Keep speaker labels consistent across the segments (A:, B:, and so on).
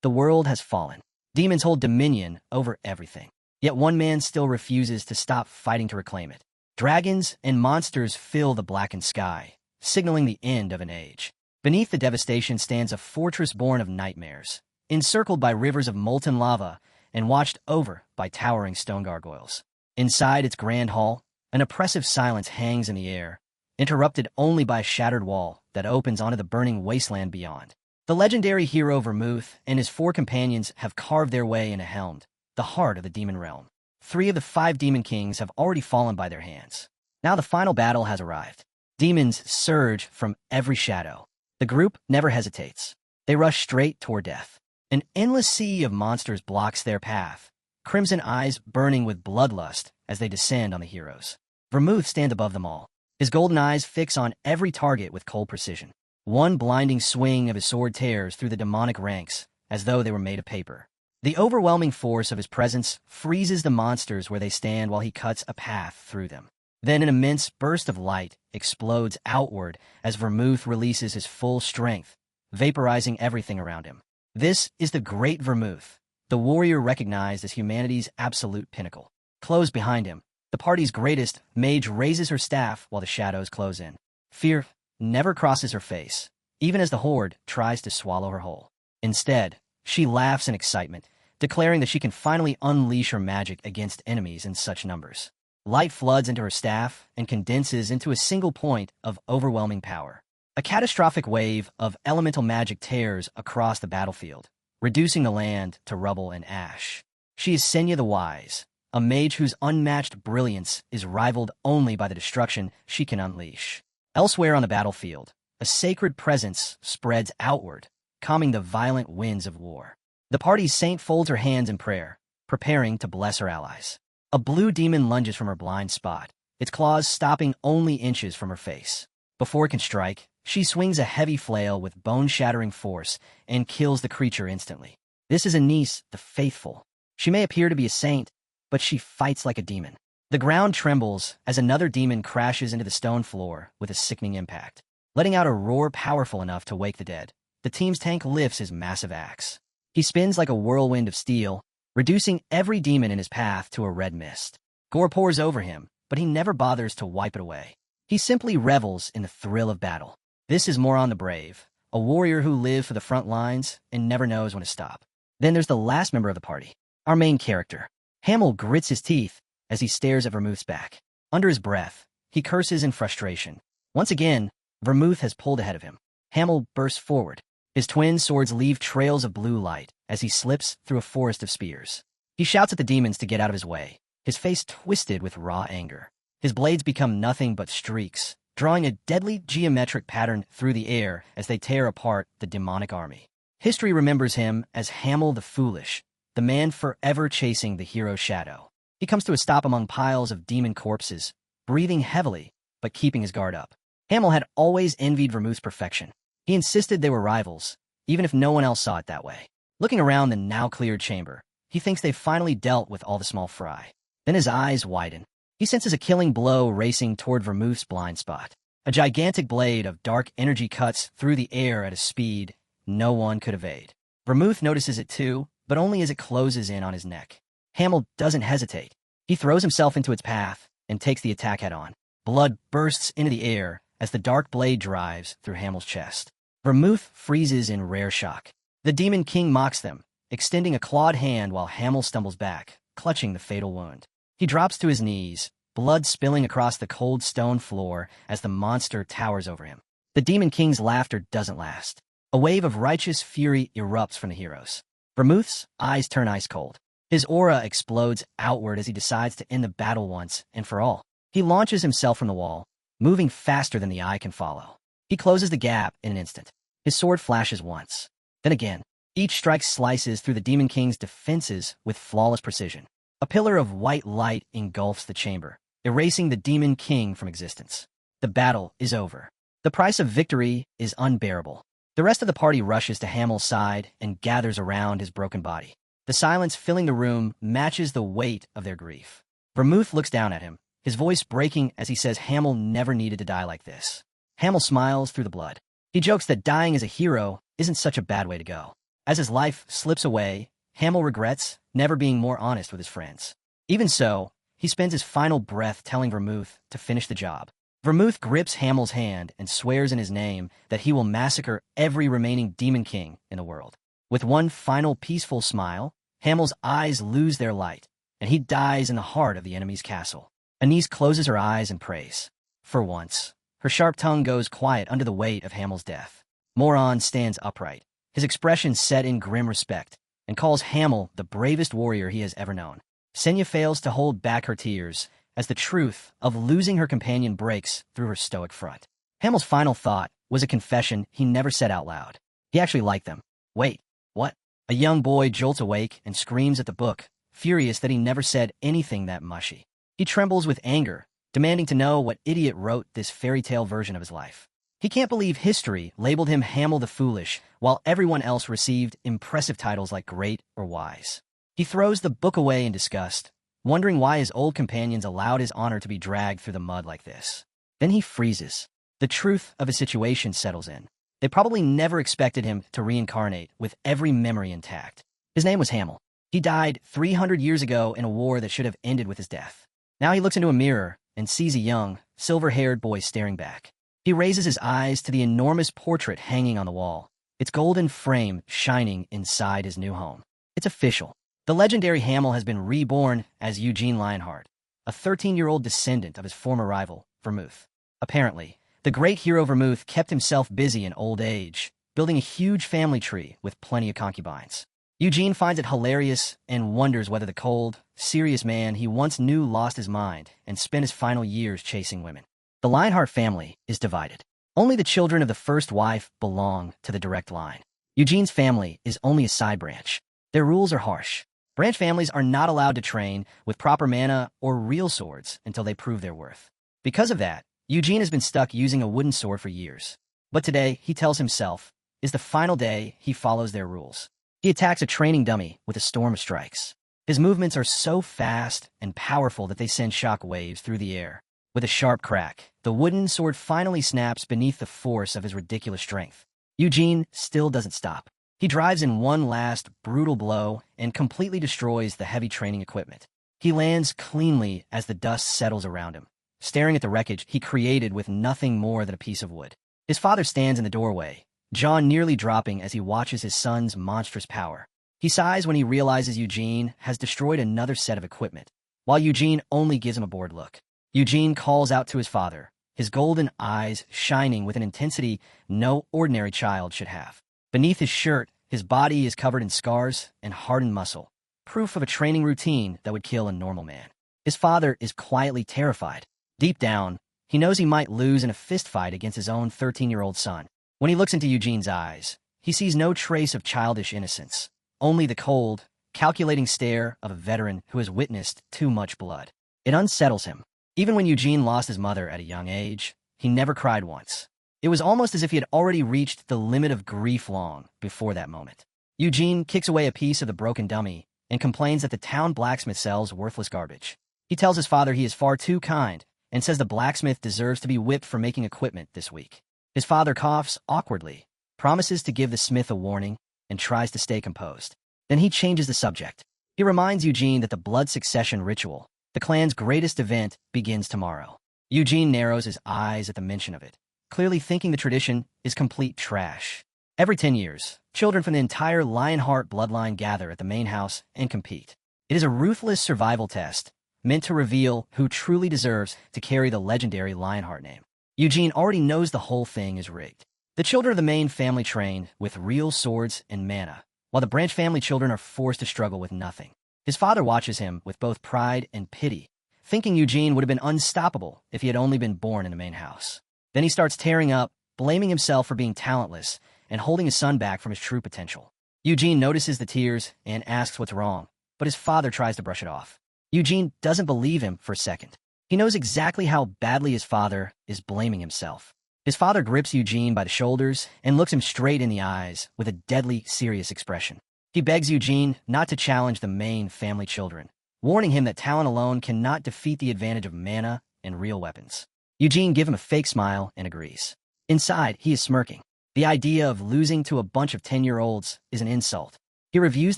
A: The world has fallen. Demons hold dominion over everything. Yet one man still refuses to stop fighting to reclaim it. Dragons and monsters fill the blackened sky, signaling the end of an age. Beneath the devastation stands a fortress born of nightmares, encircled by rivers of molten lava and watched over by towering stone gargoyles. Inside its grand hall, an oppressive silence hangs in the air, interrupted only by a shattered wall that opens onto the burning wasteland beyond. The legendary hero Vermouth and his 4 companions have carved their way into Helmed, the heart of the demon realm. 3 of the 5 demon kings have already fallen by their hands. Now the final battle has arrived. Demons surge from every shadow. The group never hesitates. They rush straight toward death. An endless sea of monsters blocks their path, crimson eyes burning with bloodlust as they descend on the heroes. Vermouth stands above them all. His golden eyes fix on every target with cold precision. One blinding swing of his sword tears through the demonic ranks as though they were made of paper. The overwhelming force of his presence freezes the monsters where they stand while he cuts a path through them. Then an immense burst of light explodes outward as Vermouth releases his full strength, vaporizing everything around him. This is the Great Vermouth, the warrior recognized as humanity's absolute pinnacle. Close behind him, the party's greatest mage raises her staff while the shadows close in. Fear never crosses her face, even as the horde tries to swallow her whole. Instead, she laughs in excitement, declaring that she can finally unleash her magic against enemies in such numbers. Light floods into her staff and condenses into a single point of overwhelming power. A catastrophic wave of elemental magic tears across the battlefield, reducing the land to rubble and ash. She is Senya the Wise, a mage whose unmatched brilliance is rivaled only by the destruction she can unleash. Elsewhere on the battlefield, a sacred presence spreads outward, calming the violent winds of war. The party's saint folds her hands in prayer, preparing to bless her allies. A blue demon lunges from her blind spot, its claws stopping only inches from her face. Before it can strike, she swings a heavy flail with bone-shattering force and kills the creature instantly. This is Anise, the Faithful. She may appear to be a saint, but she fights like a demon. The ground trembles as another demon crashes into the stone floor with a sickening impact. Letting out a roar powerful enough to wake the dead, the team's tank lifts his massive axe. He spins like a whirlwind of steel, reducing every demon in his path to a red mist. Gore pours over him, but he never bothers to wipe it away. He simply revels in the thrill of battle. This is Moron the Brave, a warrior who lives for the front lines and never knows when to stop. Then there's the last member of the party, our main character. Hamel grits his teeth as he stares at Vermouth's back. Under his breath, he curses in frustration. Once again, Vermouth has pulled ahead of him. Hamel bursts forward. His twin swords leave trails of blue light as he slips through a forest of spears. He shouts at the demons to get out of his way, his face twisted with raw anger. His blades become nothing but streaks, drawing a deadly geometric pattern through the air as they tear apart the demonic army. History remembers him as Hamel the Foolish, the man forever chasing the hero's shadow. He comes to a stop among piles of demon corpses, breathing heavily, but keeping his guard up. Hamel had always envied Vermouth's perfection. He insisted they were rivals, even if no one else saw it that way. Looking around the now-cleared chamber, he thinks they've finally dealt with all the small fry. Then his eyes widen. He senses a killing blow racing toward Vermouth's blind spot. A gigantic blade of dark energy cuts through the air at a speed no one could evade. Vermouth notices it too, but only as it closes in on his neck. Hamel doesn't hesitate. He throws himself into its path and takes the attack head-on. Blood bursts into the air as the dark blade drives through Hamel's chest. Vermouth freezes in rare shock. The Demon King mocks them, extending a clawed hand while Hamel stumbles back, clutching the fatal wound. He drops to his knees, blood spilling across the cold stone floor as the monster towers over him. The Demon King's laughter doesn't last. A wave of righteous fury erupts from the heroes. Vermouth's eyes turn ice cold. His aura explodes outward as he decides to end the battle once and for all. He launches himself from the wall, moving faster than the eye can follow. He closes the gap in an instant. His sword flashes once, then again. Each strike slices through the Demon King's defenses with flawless precision. A pillar of white light engulfs the chamber, erasing the Demon King from existence. The battle is over. The price of victory is unbearable. The rest of the party rushes to Hamel's side and gathers around his broken body. The silence filling the room matches the weight of their grief. Vermouth looks down at him, his voice breaking as he says Hamel never needed to die like this. Hamel smiles through the blood. He jokes that dying as a hero isn't such a bad way to go. As his life slips away, Hamel regrets never being more honest with his friends. Even so, he spends his final breath telling Vermouth to finish the job. Vermouth grips Hamel's hand and swears in his name that he will massacre every remaining demon king in the world. With one final peaceful smile, Hamel's eyes lose their light, and he dies in the heart of the enemy's castle. Anise closes her eyes and prays. For once, her sharp tongue goes quiet under the weight of Hamel's death. Moron stands upright, his expression set in grim respect, and calls Hamel the bravest warrior he has ever known. Senya fails to hold back her tears as the truth of losing her companion breaks through her stoic front. Hamel's final thought was a confession he never said out loud. He actually liked them. Wait, what? A young boy jolts awake and screams at the book, furious that he never said anything that mushy. He trembles with anger, demanding to know what idiot wrote this fairy tale version of his life. He can't believe history labeled him Hamel the Foolish, while everyone else received impressive titles like Great or Wise. He throws the book away in disgust, wondering why his old companions allowed his honor to be dragged through the mud like this. Then he freezes. The truth of his situation settles in. They probably never expected him to reincarnate with every memory intact. His name was Hamel. He died 300 years ago in a war that should have ended with his death. Now he looks into a mirror and sees a young, silver-haired boy staring back. He raises his eyes to the enormous portrait hanging on the wall, its golden frame shining inside his new home. It's official. The legendary Hamel has been reborn as Eugene Lionheart, a 13-year-old descendant of his former rival, Vermouth. Apparently, the great hero Vermouth kept himself busy in old age, building a huge family tree with plenty of concubines. Eugene finds it hilarious and wonders whether the cold, serious man he once knew lost his mind and spent his final years chasing women. The Lionheart family is divided. Only the children of the first wife belong to the direct line. Eugene's family is only a side branch. Their rules are harsh. Branch families are not allowed to train with proper mana or real swords until they prove their worth. Because of that, Eugene has been stuck using a wooden sword for years. But today, he tells himself, is the final day he follows their rules. He attacks a training dummy with a storm of strikes. His movements are so fast and powerful that they send shock waves through the air. With a sharp crack, the wooden sword finally snaps beneath the force of his ridiculous strength. Eugene still doesn't stop. He drives in one last brutal blow and completely destroys the heavy training equipment. He lands cleanly as the dust settles around him, staring at the wreckage he created with nothing more than a piece of wood. His father stands in the doorway, jaw nearly dropping as he watches his son's monstrous power. He sighs when he realizes Eugene has destroyed another set of equipment, while Eugene only gives him a bored look. Eugene calls out to his father, his golden eyes shining with an intensity no ordinary child should have. Beneath his shirt, his body is covered in scars and hardened muscle, proof of a training routine that would kill a normal man. His father is quietly terrified. Deep down, he knows he might lose in a fistfight against his own 13-year-old son. When he looks into Eugene's eyes, he sees no trace of childish innocence, only the cold, calculating stare of a veteran who has witnessed too much blood. It unsettles him. Even when Eugene lost his mother at a young age, he never cried once. It was almost as if he had already reached the limit of grief long before that moment. Eugene kicks away a piece of the broken dummy and complains that the town blacksmith sells worthless garbage. He tells his father he is far too kind and says the blacksmith deserves to be whipped for making equipment this week. His father coughs awkwardly, promises to give the smith a warning, and tries to stay composed. Then he changes the subject. He reminds Eugene that the blood succession ritual, the clan's greatest event, begins tomorrow. Eugene narrows his eyes at the mention of it, clearly thinking the tradition is complete trash. Every 10 years, children from the entire Lionheart bloodline gather at the main house and compete. It is a ruthless survival test, meant to reveal who truly deserves to carry the legendary Lionheart name. Eugene already knows the whole thing is rigged. The children of the main family train with real swords and mana, while the branch family children are forced to struggle with nothing. His father watches him with both pride and pity, thinking Eugene would have been unstoppable if he had only been born in the main house. Then he starts tearing up, blaming himself for being talentless and holding his son back from his true potential. Eugene notices the tears and asks what's wrong, but his father tries to brush it off. Eugene doesn't believe him for a second. He knows exactly how badly his father is blaming himself. His father grips Eugene by the shoulders and looks him straight in the eyes with a deadly serious expression. He begs Eugene not to challenge the main family children, warning him that talent alone cannot defeat the advantage of mana and real weapons. Eugene gives him a fake smile and agrees. Inside, he is smirking. The idea of losing to a bunch of 10-year-olds is an insult. He reviews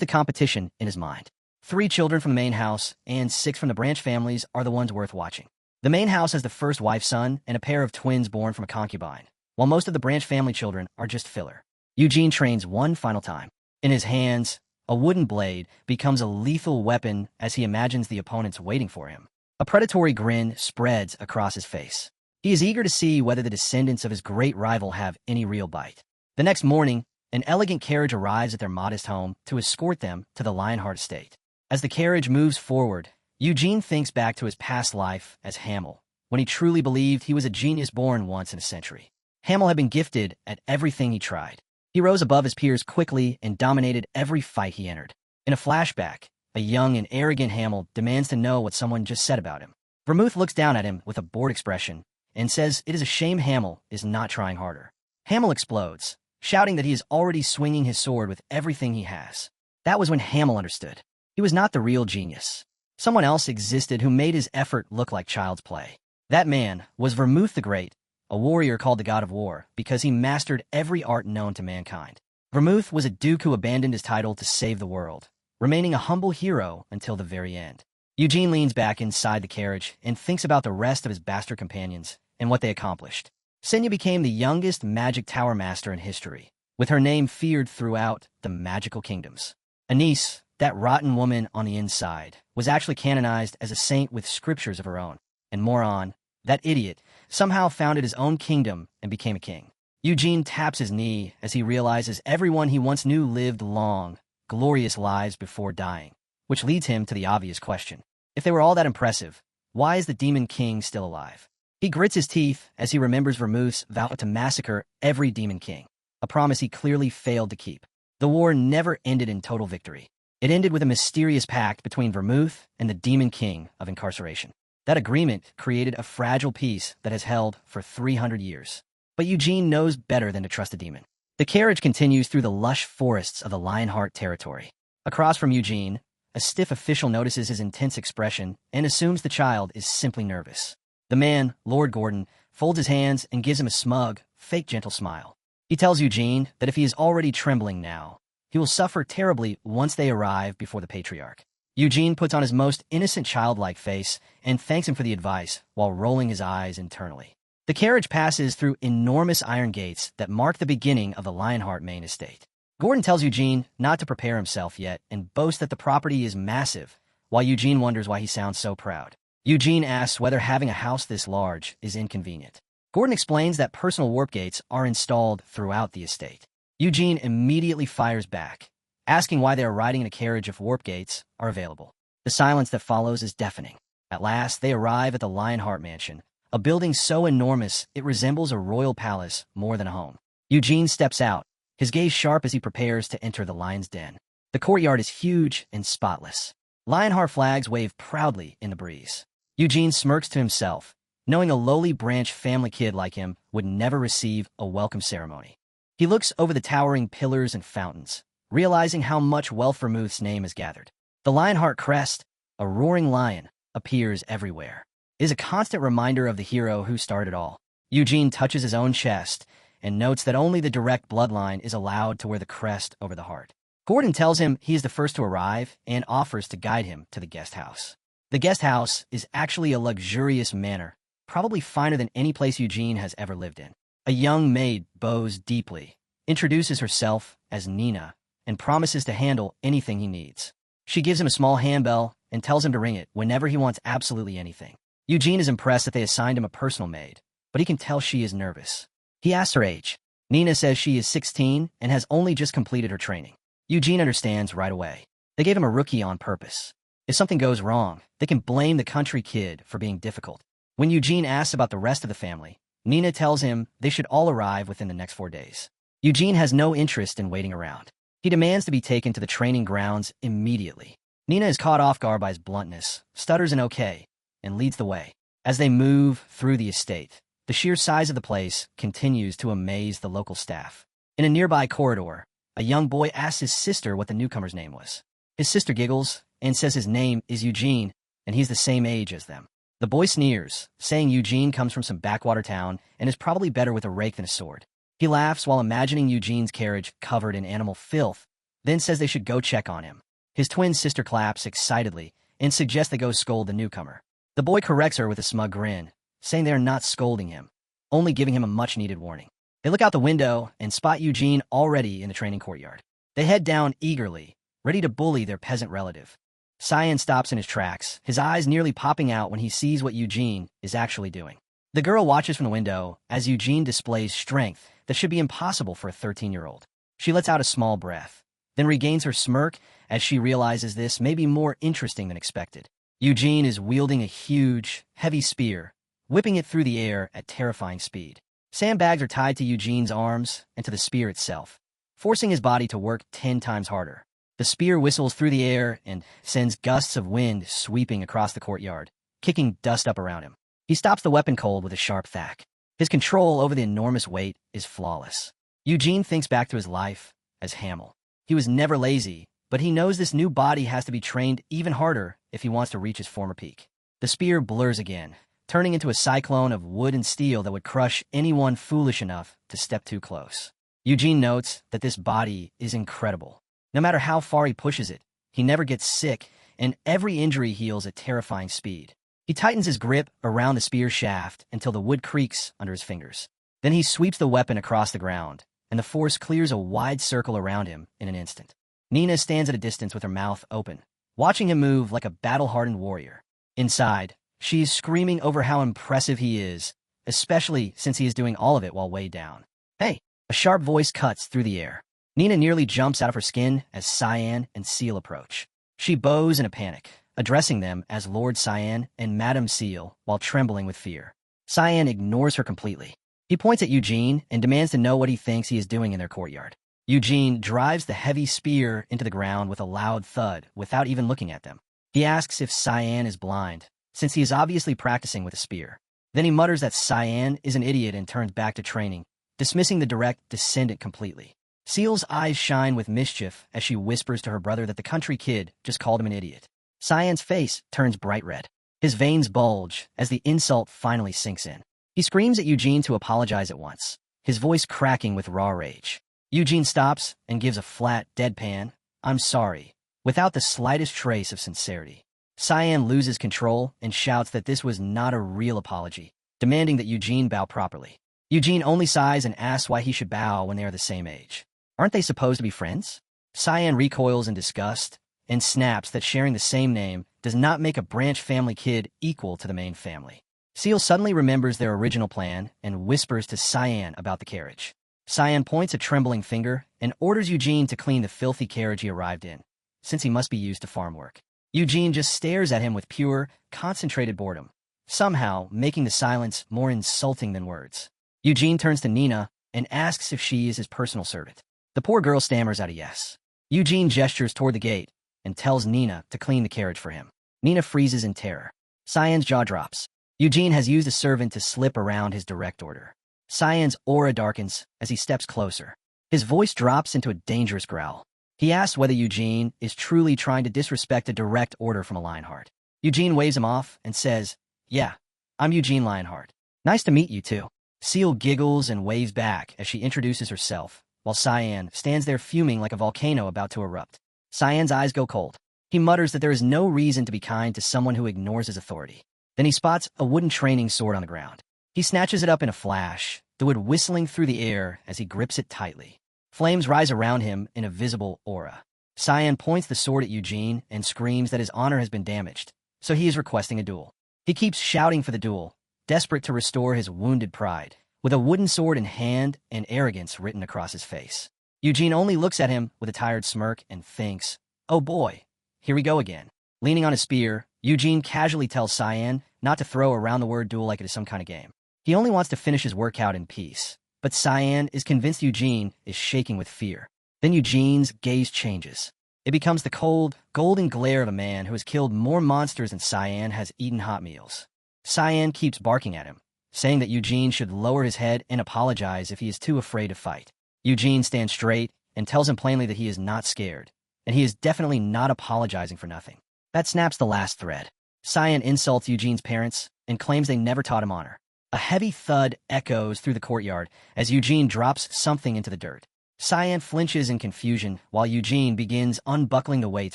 A: the competition in his mind. 3 children from the main house and 6 from the branch families are the ones worth watching. The main house has the first wife's son and a pair of twins born from a concubine, while most of the branch family children are just filler. Eugene trains one final time. In his hands, a wooden blade becomes a lethal weapon as he imagines the opponents waiting for him. A predatory grin spreads across his face. He is eager to see whether the descendants of his great rival have any real bite. The next morning, an elegant carriage arrives at their modest home to escort them to the Lionheart estate. As the carriage moves forward, Eugene thinks back to his past life as Hamel, when he truly believed he was a genius born once in a century. Hamel had been gifted at everything he tried. He rose above his peers quickly and dominated every fight he entered. In a flashback, a young and arrogant Hamel demands to know what someone just said about him. Vermouth looks down at him with a bored expression and says it is a shame Hamel is not trying harder. Hamel explodes, shouting that he is already swinging his sword with everything he has. That was when Hamel understood. He was not the real genius. Someone else existed who made his effort look like child's play. That man was Vermouth the Great, a warrior called the God of War because he mastered every art known to mankind. Vermouth was a duke who abandoned his title to save the world, remaining a humble hero until the very end. Eugene leans back inside the carriage and thinks about the rest of his bastard companions and what they accomplished. Senya became the youngest magic tower master in history, with her name feared throughout the magical kingdoms. Anise, that rotten woman on the inside, was actually canonized as a saint with scriptures of her own. And Moron, that idiot, somehow founded his own kingdom and became a king. Eugene taps his knee as he realizes everyone he once knew lived long, glorious lives before dying, which leads him to the obvious question. If they were all that impressive, why is the Demon King still alive? He grits his teeth as he remembers Vermouth's vow to massacre every Demon King, a promise he clearly failed to keep. The war never ended in total victory. It ended with a mysterious pact between Vermouth and the Demon King of Incarceration. That agreement created a fragile peace that has held for 300 years. But Eugene knows better than to trust a demon. The carriage continues through the lush forests of the Lionheart territory. Across from Eugene, a stiff official notices his intense expression and assumes the child is simply nervous. The man, Lord Gordon, folds his hands and gives him a smug, fake gentle smile. He tells Eugene that if he is already trembling now, he will suffer terribly once they arrive before the patriarch. Eugene puts on his most innocent childlike face and thanks him for the advice while rolling his eyes internally. The carriage passes through enormous iron gates that mark the beginning of the Lionheart main estate. Gordon tells Eugene not to prepare himself yet and boasts that the property is massive, while Eugene wonders why he sounds so proud. Eugene asks whether having a house this large is inconvenient. Gordon explains that personal warp gates are installed throughout the estate. Eugene immediately fires back, asking why they are riding in a carriage if warp gates are available. The silence that follows is deafening. At last, they arrive at the Lionheart mansion, a building so enormous it resembles a royal palace more than a home. Eugene steps out, his gaze sharp as he prepares to enter the lion's den. The courtyard is huge and spotless. Lionheart flags wave proudly in the breeze. Eugene smirks to himself, knowing a lowly branch family kid like him would never receive a welcome ceremony. He looks over the towering pillars and fountains, realizing how much wealth Vermouth's name has gathered. The Lionheart crest, a roaring lion, appears everywhere. It is a constant reminder of the hero who started all. Eugene touches his own chest and notes that only the direct bloodline is allowed to wear the crest over the heart. Gordon tells him he is the first to arrive and offers to guide him to the guest house. The guest house is actually a luxurious manor, probably finer than any place Eugene has ever lived in. A young maid bows deeply, introduces herself as Nina, and promises to handle anything he needs. She gives him a small handbell and tells him to ring it whenever he wants absolutely anything. Eugene is impressed that they assigned him a personal maid, but he can tell she is nervous. He asks her age. Nina says she is 16 and has only just completed her training. Eugene understands right away. They gave him a rookie on purpose. If something goes wrong, they can blame the country kid for being difficult. When Eugene asks about the rest of the family, Nina tells him they should all arrive within the next 4 days. Eugene has no interest in waiting around. He demands to be taken to the training grounds immediately. Nina is caught off guard by his bluntness, stutters an okay, and leads the way. As they move through the estate, the sheer size of the place continues to amaze the local staff. In a nearby corridor, a young boy asks his sister what the newcomer's name was. His sister giggles and says his name is Eugene, and he's the same age as them. The boy sneers, saying Eugene comes from some backwater town and is probably better with a rake than a sword. He laughs while imagining Eugene's carriage covered in animal filth, then says they should go check on him. His twin sister claps excitedly and suggests they go scold the newcomer. The boy corrects her with a smug grin, saying they are not scolding him, only giving him a much-needed warning. They look out the window and spot Eugene already in the training courtyard. They head down eagerly, ready to bully their peasant relative. Cyan stops in his tracks, his eyes nearly popping out when he sees what Eugene is actually doing. The girl watches from the window as Eugene displays strength that should be impossible for a 13-year-old. She lets out a small breath, then regains her smirk as she realizes this may be more interesting than expected. Eugene is wielding a huge, heavy spear, whipping it through the air at terrifying speed. Sandbags are tied to Eugene's arms and to the spear itself, forcing his body to work 10 times harder. The spear whistles through the air and sends gusts of wind sweeping across the courtyard, kicking dust up around him. He stops the weapon cold with a sharp thwack. His control over the enormous weight is flawless. Eugene thinks back to his life as Hamel. He was never lazy, but he knows this new body has to be trained even harder if he wants to reach his former peak. The spear blurs again, turning into a cyclone of wood and steel that would crush anyone foolish enough to step too close. Eugene notes that this body is incredible. No matter how far he pushes it, he never gets sick, and every injury heals at terrifying speed. He tightens his grip around the spear shaft until the wood creaks under his fingers. Then he sweeps the weapon across the ground, and the force clears a wide circle around him in an instant. Nina stands at a distance with her mouth open, watching him move like a battle-hardened warrior. Inside, she is screaming over how impressive he is, especially since he is doing all of it while weighed down. Hey! A sharp voice cuts through the air. Nina nearly jumps out of her skin as Cyan and Seal approach. She bows in a panic, addressing them as Lord Cyan and Madame Seal while trembling with fear. Cyan ignores her completely. He points at Eugene and demands to know what he thinks he is doing in their courtyard. Eugene drives the heavy spear into the ground with a loud thud without even looking at them. He asks if Cyan is blind, since he is obviously practicing with a spear. Then he mutters that Cyan is an idiot and turns back to training, dismissing the direct descendant completely. Seal's eyes shine with mischief as she whispers to her brother that the country kid just called him an idiot. Cyan's face turns bright red. His veins bulge as the insult finally sinks in. He screams at Eugene to apologize at once, his voice cracking with raw rage. Eugene stops and gives a flat, deadpan, "I'm sorry," without the slightest trace of sincerity. Cyan loses control and shouts that this was not a real apology, demanding that Eugene bow properly. Eugene only sighs and asks why he should bow when they are the same age. Aren't they supposed to be friends? Cyan recoils in disgust and snaps that sharing the same name does not make a branch family kid equal to the main family. Seal suddenly remembers their original plan and whispers to Cyan about the carriage. Cyan points a trembling finger and orders Eugene to clean the filthy carriage he arrived in, since he must be used to farm work. Eugene just stares at him with pure, concentrated boredom, somehow making the silence more insulting than words. Eugene turns to Nina and asks if she is his personal servant. The poor girl stammers out a yes. Eugene gestures toward the gate and tells Nina to clean the carriage for him. Nina freezes in terror. Cyan's jaw drops. Eugene has used a servant to slip around his direct order. Cyan's aura darkens as he steps closer. His voice drops into a dangerous growl. He asks whether Eugene is truly trying to disrespect a direct order from a Lionheart. Eugene waves him off and says, "Yeah, I'm Eugene Lionheart. Nice to meet you, too." Seal giggles and waves back as she introduces herself, while Cyan stands there fuming like a volcano about to erupt. Cyan's eyes go cold. He mutters that there is no reason to be kind to someone who ignores his authority. Then he spots a wooden training sword on the ground. He snatches it up in a flash, the wood whistling through the air as he grips it tightly. Flames rise around him in a visible aura. Cyan points the sword at Eugene and screams that his honor has been damaged, so he is requesting a duel. He keeps shouting for the duel, desperate to restore his wounded pride, with a wooden sword in hand and arrogance written across his face. Eugene only looks at him with a tired smirk and thinks, "Oh boy, here we go again." Leaning on his spear, Eugene casually tells Cyan not to throw around the word duel like it is some kind of game. He only wants to finish his workout in peace, but Cyan is convinced Eugene is shaking with fear. Then Eugene's gaze changes. It becomes the cold, golden glare of a man who has killed more monsters than Cyan has eaten hot meals. Cyan keeps barking at him, saying that Eugene should lower his head and apologize if he is too afraid to fight. Eugene stands straight and tells him plainly that he is not scared, and he is definitely not apologizing for nothing. That snaps the last thread. Cyan insults Eugene's parents and claims they never taught him honor. A heavy thud echoes through the courtyard as Eugene drops something into the dirt. Cyan flinches in confusion while Eugene begins unbuckling the weights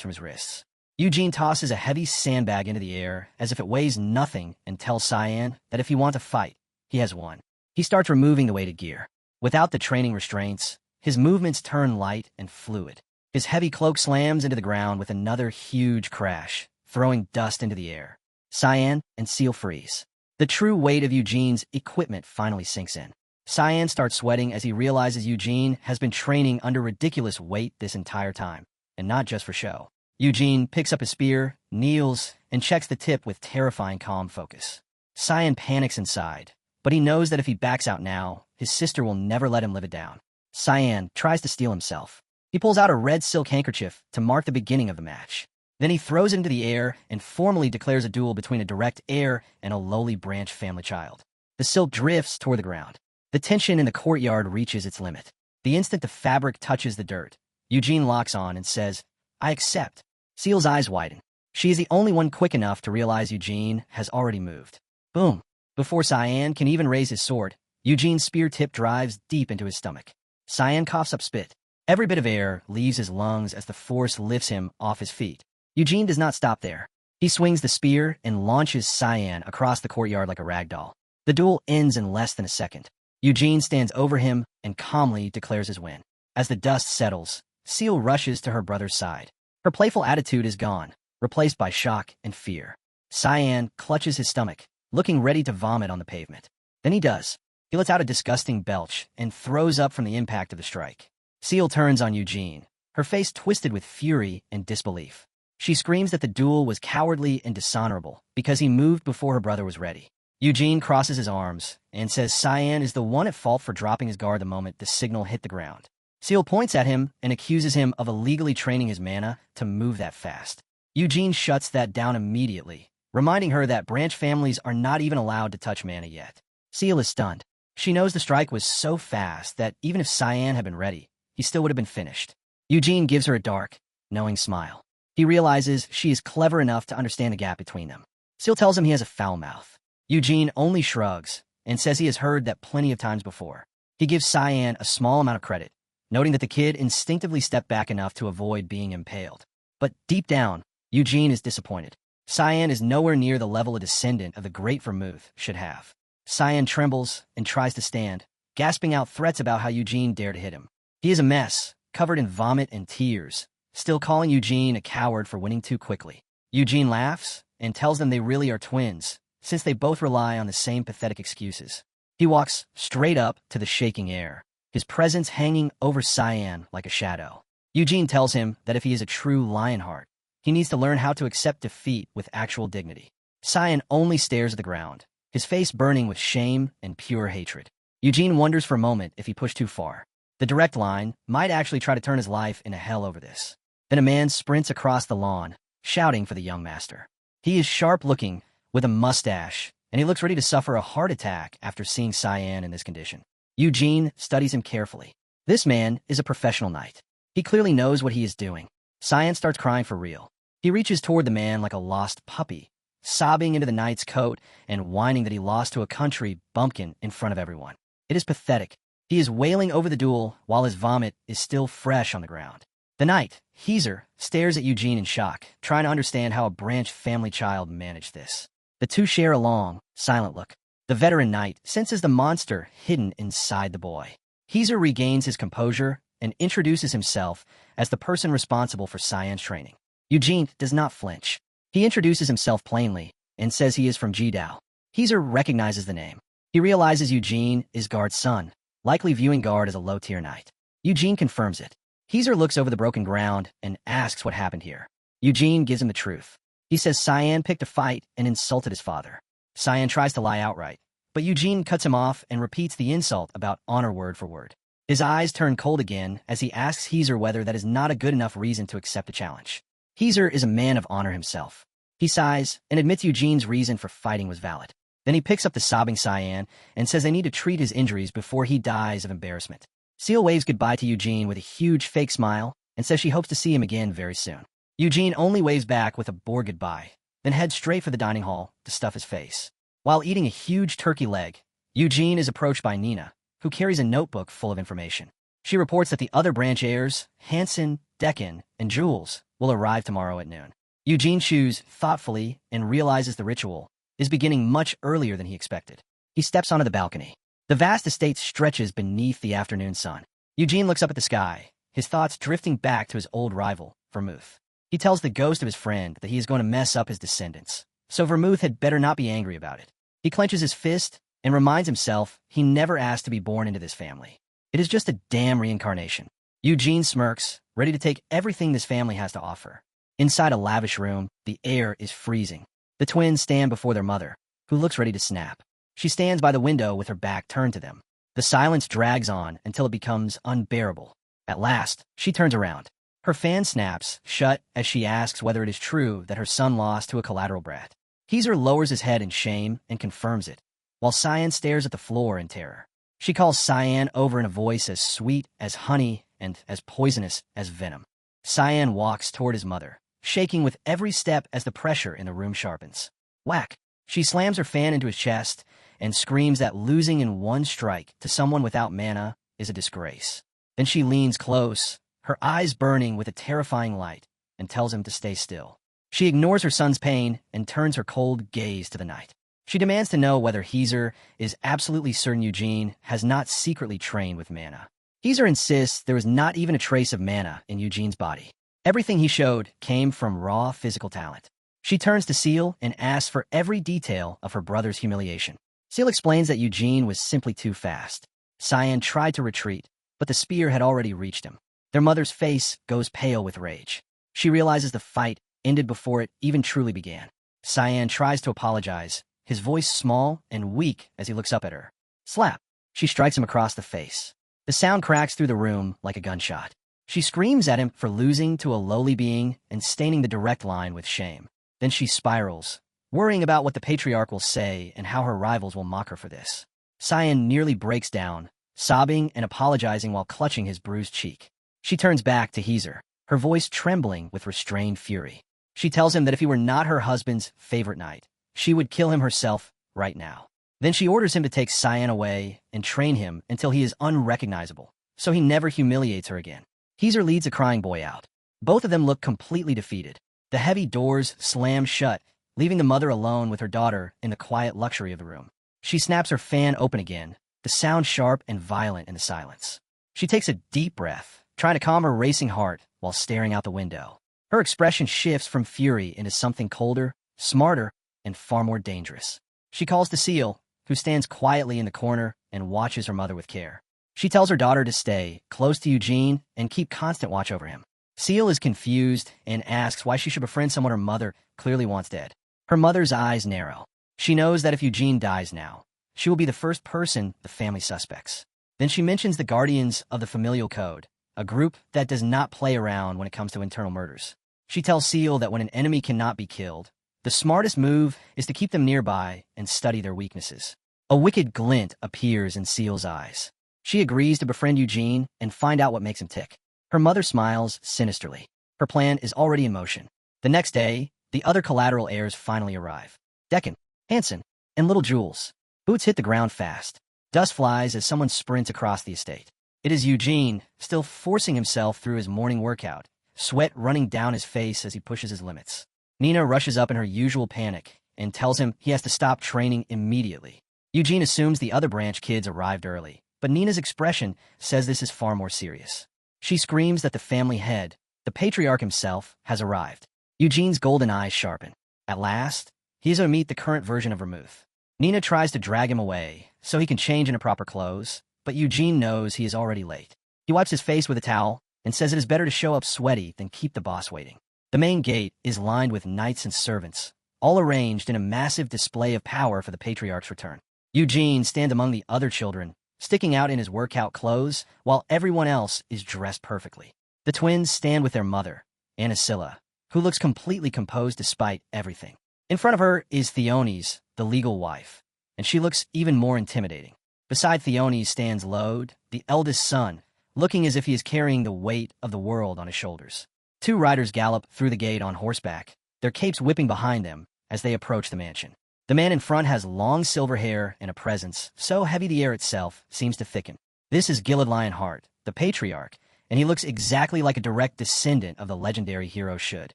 A: from his wrists. Eugene tosses a heavy sandbag into the air as if it weighs nothing and tells Cyan that if he wants to fight, he has won. He starts removing the weighted gear. Without the training restraints, his movements turn light and fluid. His heavy cloak slams into the ground with another huge crash, throwing dust into the air. Cyan and Seal freeze. The true weight of Eugene's equipment finally sinks in. Cyan starts sweating as he realizes Eugene has been training under ridiculous weight this entire time, and not just for show. Eugene picks up his spear, kneels, and checks the tip with terrifying calm focus. Cyan panics inside, but he knows that if he backs out now, his sister will never let him live it down. Cyan tries to steel himself. He pulls out a red silk handkerchief to mark the beginning of the match. Then he throws it into the air and formally declares a duel between a direct heir and a lowly branch family child. The silk drifts toward the ground. The tension in the courtyard reaches its limit. The instant the fabric touches the dirt, Eugene locks on and says, "I accept." Seal's eyes widen. She is the only one quick enough to realize Eugene has already moved. Boom! Before Cyan can even raise his sword, Eugene's spear tip drives deep into his stomach. Cyan coughs up spit. Every bit of air leaves his lungs as the force lifts him off his feet. Eugene does not stop there. He swings the spear and launches Cyan across the courtyard like a rag doll. The duel ends in less than a second. Eugene stands over him and calmly declares his win. As the dust settles, Seal rushes to her brother's side. Her playful attitude is gone, replaced by shock and fear. Cyan clutches his stomach, looking ready to vomit on the pavement. Then he does. He lets out a disgusting belch and throws up from the impact of the strike. Seal turns on Eugene, her face twisted with fury and disbelief. She screams that the duel was cowardly and dishonorable because he moved before her brother was ready. Eugene crosses his arms and says Cyan is the one at fault for dropping his guard the moment the signal hit the ground. Seal points at him and accuses him of illegally training his mana to move that fast. Eugene shuts that down immediately, reminding her that branch families are not even allowed to touch mana yet. Seal is stunned. She knows the strike was so fast that even if Cyan had been ready, he still would have been finished. Eugene gives her a dark, knowing smile. He realizes she is clever enough to understand the gap between them. Seal tells him he has a foul mouth. Eugene only shrugs and says he has heard that plenty of times before. He gives Cyan a small amount of credit, noting that the kid instinctively stepped back enough to avoid being impaled. But deep down, Eugene is disappointed. Cyan is nowhere near the level a descendant of the Great Vermouth should have. Cyan trembles and tries to stand, gasping out threats about how Eugene dared to hit him. He is a mess, covered in vomit and tears, still calling Eugene a coward for winning too quickly. Eugene laughs and tells them they really are twins, since they both rely on the same pathetic excuses. He walks straight up to the shaking air, his presence hanging over Cyan like a shadow. Eugene tells him that if he is a true Lionheart, he needs to learn how to accept defeat with actual dignity. Cyan only stares at the ground, his face burning with shame and pure hatred. Eugene wonders for a moment if he pushed too far. The direct line might actually try to turn his life into hell over this. Then a man sprints across the lawn, shouting for the young master. He is sharp-looking, with a mustache, and he looks ready to suffer a heart attack after seeing Cyan in this condition. Eugene studies him carefully. This man is a professional knight. He clearly knows what he is doing. Cyan starts crying for real. He reaches toward the man like a lost puppy, sobbing into the knight's coat and whining that he lost to a country bumpkin in front of everyone. It is pathetic. He is wailing over the duel while his vomit is still fresh on the ground. The knight, Heezer, stares at Eugene in shock, trying to understand how a branch family child managed this. The two share a long, silent look. The veteran knight senses the monster hidden inside the boy. Heezer regains his composure and introduces himself as the person responsible for Cyan's training. Eugene does not flinch. He introduces himself plainly and says he is from Jidao. Heezer recognizes the name. He realizes Eugene is Guard's son, likely viewing Guard as a low-tier knight. Eugene confirms it. Heezer looks over the broken ground and asks what happened here. Eugene gives him the truth. He says Cyan picked a fight and insulted his father. Cyan tries to lie outright, but Eugene cuts him off and repeats the insult about honor word for word. His eyes turn cold again as he asks Heezer whether that is not a good enough reason to accept a challenge. Heezer is a man of honor himself. He sighs and admits Eugene's reason for fighting was valid. Then he picks up the sobbing Cyan and says they need to treat his injuries before he dies of embarrassment. Seal waves goodbye to Eugene with a huge fake smile and says she hopes to see him again very soon. Eugene only waves back with a bored goodbye, then heads straight for the dining hall to stuff his face. While eating a huge turkey leg, Eugene is approached by Nina, who carries a notebook full of information. She reports that the other branch heirs, Hansen, Deccan, and Jules, will arrive tomorrow at noon. Eugene chews thoughtfully and realizes the ritual is beginning much earlier than he expected. He steps onto the balcony. The vast estate stretches beneath the afternoon sun. Eugene looks up at the sky, his thoughts drifting back to his old rival, Vermouth. He tells the ghost of his friend that he is going to mess up his descendants, so Vermouth had better not be angry about it. He clenches his fist and reminds himself he never asked to be born into this family. It is just a damn reincarnation. Eugene smirks, ready to take everything this family has to offer. Inside a lavish room, the air is freezing. The twins stand before their mother, who looks ready to snap. She stands by the window with her back turned to them. The silence drags on until it becomes unbearable. At last, she turns around. Her fan snaps shut as she asks whether it is true that her son lost to a collateral brat. Heezer lowers his head in shame and confirms it, while Cyan stares at the floor in terror. She calls Cyan over in a voice as sweet as honey and as poisonous as venom. Cyan walks toward his mother, shaking with every step as the pressure in the room sharpens. Whack! She slams her fan into his chest and screams that losing in one strike to someone without mana is a disgrace. Then she leans close, her eyes burning with a terrifying light, and tells him to stay still. She ignores her son's pain and turns her cold gaze to the night. She demands to know whether Heezer is absolutely certain Eugene has not secretly trained with mana. Heezer insists there is not even a trace of mana in Eugene's body. Everything he showed came from raw physical talent. She turns to Seal and asks for every detail of her brother's humiliation. Seal explains that Eugene was simply too fast. Cyan tried to retreat, but the spear had already reached him. Their mother's face goes pale with rage. She realizes the fight ended before it even truly began. Cyan tries to apologize, his voice small and weak as he looks up at her. Slap! She strikes him across the face. The sound cracks through the room like a gunshot. She screams at him for losing to a lowly being and staining the direct line with shame. Then she spirals, worrying about what the patriarch will say and how her rivals will mock her for this. Cyan nearly breaks down, sobbing and apologizing while clutching his bruised cheek. She turns back to Heezer, her voice trembling with restrained fury. She tells him that if he were not her husband's favorite knight, she would kill him herself right now. Then she orders him to take Cyan away and train him until he is unrecognizable, so he never humiliates her again. Heezer leads a crying boy out. Both of them look completely defeated. The heavy doors slam shut, leaving the mother alone with her daughter in the quiet luxury of the room. She snaps her fan open again, the sound sharp and violent in the silence. She takes a deep breath, trying to calm her racing heart while staring out the window. Her expression shifts from fury into something colder, smarter, and far more dangerous. She calls to Seal, who stands quietly in the corner and watches her mother with care. She tells her daughter to stay close to Eugene and keep constant watch over him. Seal is confused and asks why she should befriend someone her mother clearly wants dead. Her mother's eyes narrow. She knows that if Eugene dies now, she will be the first person the family suspects. Then she mentions the Guardians of the Familial Code, a group that does not play around when it comes to internal murders. She tells Seal that when an enemy cannot be killed, the smartest move is to keep them nearby and study their weaknesses. A wicked glint appears in Seal's eyes. She agrees to befriend Eugene and find out what makes him tick. Her mother smiles sinisterly. Her plan is already in motion. The next day, the other collateral heirs finally arrive. Deccan, Hansen, and little Jules. Boots hit the ground fast. Dust flies as someone sprints across the estate. It is Eugene, still forcing himself through his morning workout, sweat running down his face as he pushes his limits. Nina rushes up in her usual panic and tells him he has to stop training immediately. Eugene assumes the other branch kids arrived early, but Nina's expression says this is far more serious. She screams that the family head, the patriarch himself, has arrived. Eugene's golden eyes sharpen. At last, he is to meet the current version of Vermouth. Nina tries to drag him away so he can change into proper clothes, but Eugene knows he is already late. He wipes his face with a towel and says it is better to show up sweaty than keep the boss waiting. The main gate is lined with knights and servants, all arranged in a massive display of power for the patriarch's return. Eugene stands among the other children, sticking out in his workout clothes, while everyone else is dressed perfectly. The twins stand with their mother, Anasilla, who looks completely composed despite everything. In front of her is Theonis, the legal wife, and she looks even more intimidating. Beside Theonis stands Lode, the eldest son, looking as if he is carrying the weight of the world on his shoulders. Two riders gallop through the gate on horseback, their capes whipping behind them as they approach the mansion. The man in front has long silver hair and a presence so heavy the air itself seems to thicken. This is Eugene Lionheart, the patriarch, and he looks exactly like a direct descendant of the legendary hero should.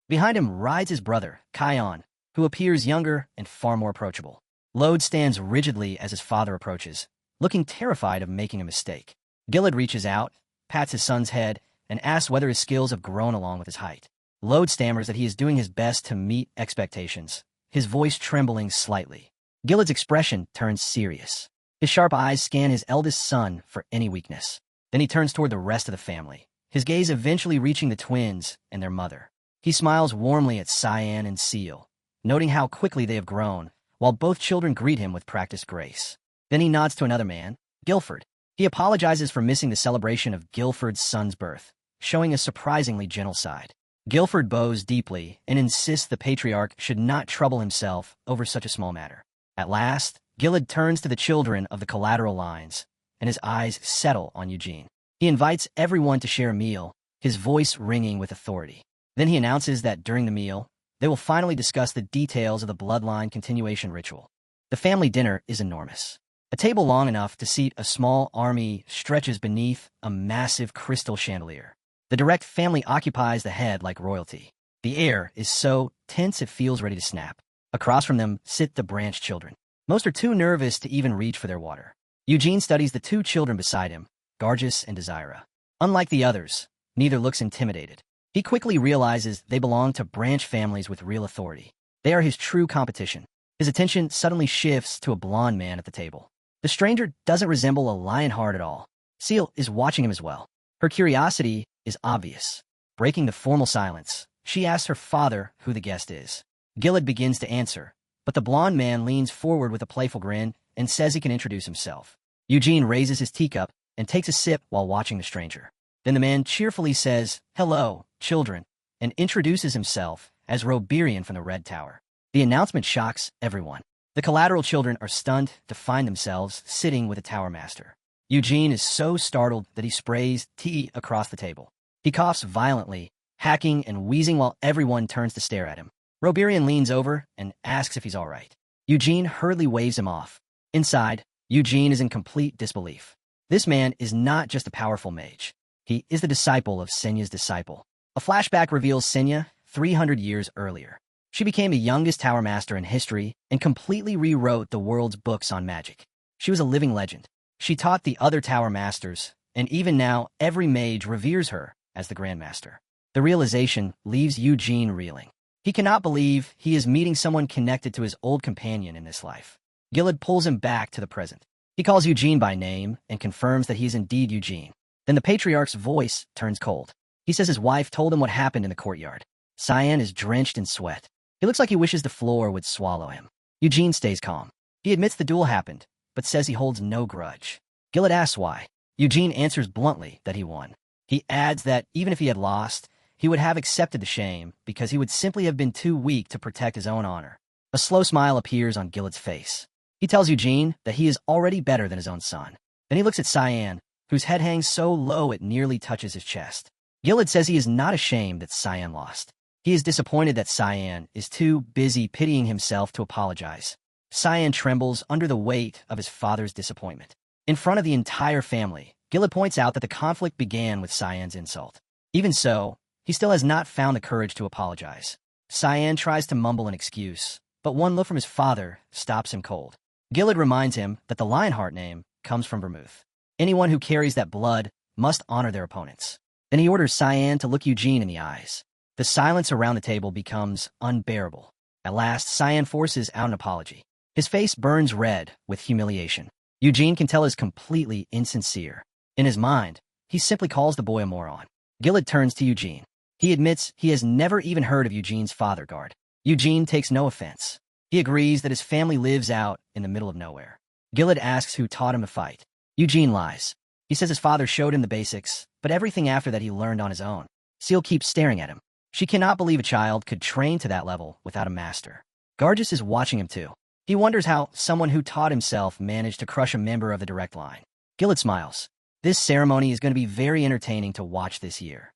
A: Behind him rides his brother, Kion, who appears younger and far more approachable. Lode stands rigidly as his father approaches, looking terrified of making a mistake. Gilad reaches out, pats his son's head, and asks whether his skills have grown along with his height. Lode stammers that he is doing his best to meet expectations, his voice trembling slightly. Gilad's expression turns serious. His sharp eyes scan his eldest son for any weakness. Then he turns toward the rest of the family, his gaze eventually reaching the twins and their mother. He smiles warmly at Cyan and Seal, noting how quickly they have grown, while both children greet him with practiced grace. Then he nods to another man, Guilford. He apologizes for missing the celebration of Guilford's son's birth, showing a surprisingly gentle side. Guilford bows deeply and insists the patriarch should not trouble himself over such a small matter. At last, Gilad turns to the children of the collateral lines, and his eyes settle on Eugene. He invites everyone to share a meal, his voice ringing with authority. Then he announces that during the meal, they will finally discuss the details of the bloodline continuation ritual. The family dinner is enormous. A table long enough to seat a small army stretches beneath a massive crystal chandelier. The direct family occupies the head like royalty. The air is so tense it feels ready to snap. Across from them sit the branch children. Most are too nervous to even reach for their water. Eugene studies the two children beside him, Gargis and Desira. Unlike the others, neither looks intimidated. He quickly realizes they belong to branch families with real authority. They are his true competition. His attention suddenly shifts to a blonde man at the table. The stranger doesn't resemble a Lionheart at all. Seal is watching him as well. Her curiosity is obvious. Breaking the formal silence, she asks her father who the guest is. Gilad begins to answer, but the blonde man leans forward with a playful grin and says he can introduce himself. Eugene raises his teacup and takes a sip while watching the stranger. Then the man cheerfully says, "Hello, children," and introduces himself as Reborn from the Red Tower. The announcement shocks everyone. The collateral children are stunned to find themselves sitting with a tower master. Eugene is so startled that he sprays tea across the table. He coughs violently, hacking and wheezing while everyone turns to stare at him. Reborn leans over and asks if he's all right. Eugene hurriedly waves him off. Inside, Eugene is in complete disbelief. This man is not just a powerful mage. He is the disciple of Senya's disciple. A flashback reveals Senya 300 years earlier. She became the youngest tower master in history and completely rewrote the world's books on magic. She was a living legend. She taught the other tower masters, and even now every mage reveres her as the grandmaster. The realization leaves Eugene reeling. He cannot believe he is meeting someone connected to his old companion in this life. Gilad pulls him back to the present. He calls Eugene by name and confirms that he is indeed Eugene. Then the patriarch's voice turns cold. He says his wife told him what happened in the courtyard. Cyan is drenched in sweat. He looks like he wishes the floor would swallow him. Eugene stays calm. He admits the duel happened, but says he holds no grudge. Gilad asks why. Eugene answers bluntly that he won. He adds that even if he had lost, he would have accepted the shame because he would simply have been too weak to protect his own honor. A slow smile appears on Gilad's face. He tells Eugene that he is already better than his own son. Then he looks at Cyan, whose head hangs so low it nearly touches his chest. Gilad says he is not ashamed that Cyan lost. He is disappointed that Cyan is too busy pitying himself to apologize. Cyan trembles under the weight of his father's disappointment. In front of the entire family, Gilad points out that the conflict began with Cyan's insult. Even so, he still has not found the courage to apologize. Cyan tries to mumble an excuse, but one look from his father stops him cold. Gilad reminds him that the Lionheart name comes from Vermouth. Anyone who carries that blood must honor their opponents. Then he orders Cyan to look Eugene in the eyes. The silence around the table becomes unbearable. At last, Cyan forces out an apology. His face burns red with humiliation. Eugene can tell is completely insincere. In his mind, he simply calls the boy a moron. Gilad turns to Eugene. He admits he has never even heard of Eugene's father guard. Eugene takes no offense. He agrees that his family lives out in the middle of nowhere. Gilad asks who taught him to fight. Eugene lies. He says his father showed him the basics, but everything after that he learned on his own. Seal keeps staring at him. She cannot believe a child could train to that level without a master. Gargis is watching him too. He wonders how someone who taught himself managed to crush a member of the direct line. Gilad smiles. This ceremony is going to be very entertaining to watch this year.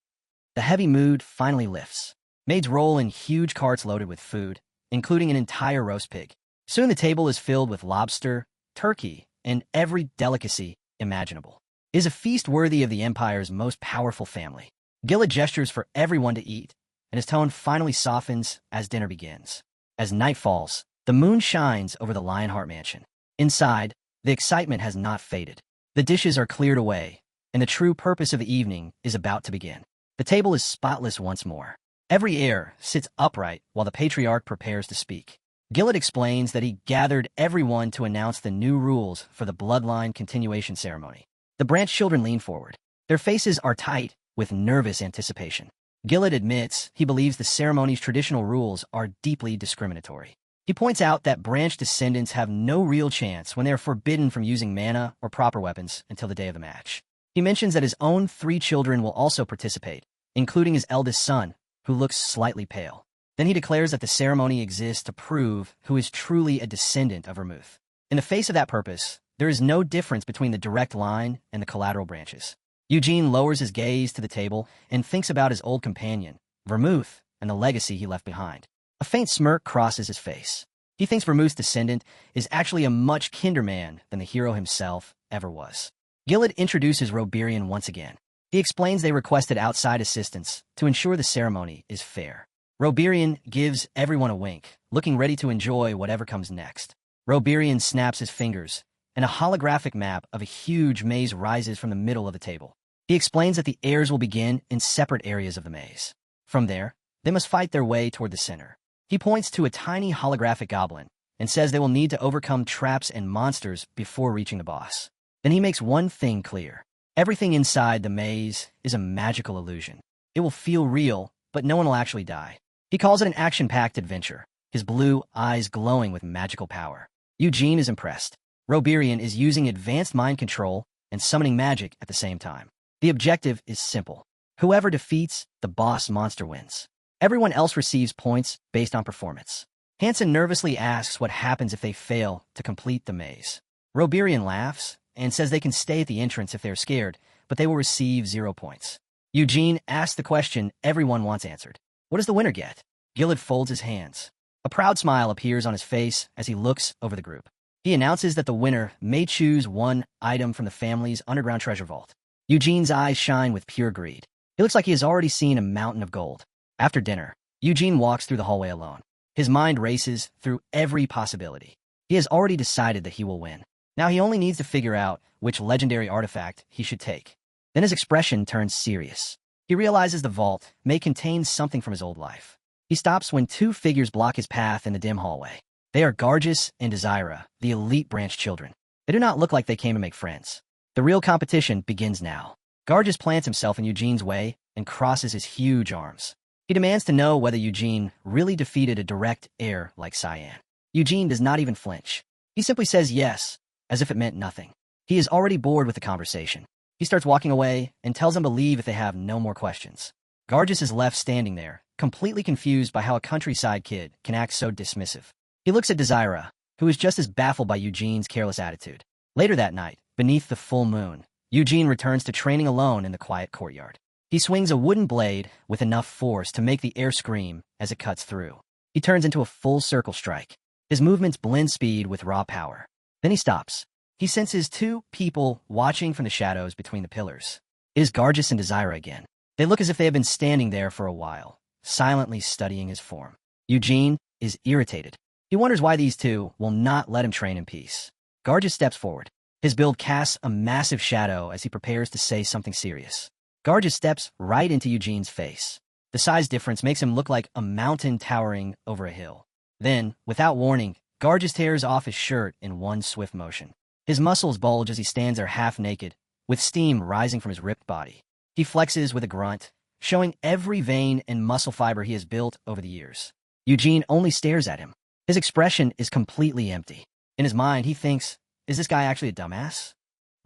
A: The heavy mood finally lifts. Maids roll in huge carts loaded with food, including an entire roast pig. Soon the table is filled with lobster, turkey, and every delicacy imaginable. It is a feast worthy of the Empire's most powerful family. Gillett gestures for everyone to eat, and his tone finally softens as dinner begins. As night falls, the moon shines over the Lionheart mansion. Inside, the excitement has not faded. The dishes are cleared away, and the true purpose of the evening is about to begin. The table is spotless once more. Every heir sits upright while the patriarch prepares to speak. Gillett explains that he gathered everyone to announce the new rules for the bloodline continuation ceremony. The branch children lean forward. Their faces are tight with nervous anticipation. Gillett admits he believes the ceremony's traditional rules are deeply discriminatory. He points out that branch descendants have no real chance when they are forbidden from using mana or proper weapons until the day of the match. He mentions that his own 3 children will also participate, including his eldest son, who looks slightly pale. Then he declares that the ceremony exists to prove who is truly a descendant of Vermouth. In the face of that purpose, there is no difference between the direct line and the collateral branches. Eugene lowers his gaze to the table and thinks about his old companion, Vermouth, and the legacy he left behind. A faint smirk crosses his face. He thinks Vermouth's descendant is actually a much kinder man than the hero himself ever was. Gillett introduces Reborn once again. He explains they requested outside assistance to ensure the ceremony is fair. Reborn gives everyone a wink, looking ready to enjoy whatever comes next. Reborn snaps his fingers, and a holographic map of a huge maze rises from the middle of the table. He explains that the heirs will begin in separate areas of the maze. From there, they must fight their way toward the center. He points to a tiny holographic goblin and says they will need to overcome traps and monsters before reaching the boss. Then he makes one thing clear. Everything inside the maze is a magical illusion. It will feel real, but no one will actually die. He calls it an action-packed adventure, his blue eyes glowing with magical power. Eugene is impressed. Reborn is using advanced mind control and summoning magic at the same time. The objective is simple. Whoever defeats the boss monster wins. Everyone else receives points based on performance. Hansen nervously asks what happens if they fail to complete the maze. Reborn laughs and says they can stay at the entrance if they're scared, but they will receive 0 points. Eugene asks the question everyone wants answered. What does the winner get? Gillett folds his hands. A proud smile appears on his face as he looks over the group. He announces that the winner may choose one item from the family's underground treasure vault. Eugene's eyes shine with pure greed. It looks like he has already seen a mountain of gold. After dinner, Eugene walks through the hallway alone. His mind races through every possibility. He has already decided that he will win. Now he only needs to figure out which legendary artifact he should take. Then his expression turns serious. He realizes the vault may contain something from his old life. He stops when 2 figures block his path in the dim hallway. They are Gargis and Desira, the elite branch children. They do not look like they came to make friends. The real competition begins now. Gargis plants himself in Eugene's way and crosses his huge arms. He demands to know whether Eugene really defeated a direct heir like Cyan. Eugene does not even flinch. He simply says yes, as if it meant nothing. He is already bored with the conversation. He starts walking away and tells them to leave if they have no more questions. Gargis is left standing there, completely confused by how a countryside kid can act so dismissive. He looks at Desira, who is just as baffled by Eugene's careless attitude. Later that night, beneath the full moon, Eugene returns to training alone in the quiet courtyard. He swings a wooden blade with enough force to make the air scream as it cuts through. He turns into a full circle strike. His movements blend speed with raw power. Then he stops. He senses 2 people watching from the shadows between the pillars. It is Gargis and Desira again. They look as if they have been standing there for a while, silently studying his form. Eugene is irritated. He wonders why these 2 will not let him train in peace. Gargis steps forward. His build casts a massive shadow as he prepares to say something serious. Gargis steps right into Eugene's face. The size difference makes him look like a mountain towering over a hill. Then, without warning, Gargis tears off his shirt in one swift motion. His muscles bulge as he stands there half naked, with steam rising from his ripped body. He flexes with a grunt, showing every vein and muscle fiber he has built over the years. Eugene only stares at him. His expression is completely empty. In his mind, he thinks, is this guy actually a dumbass?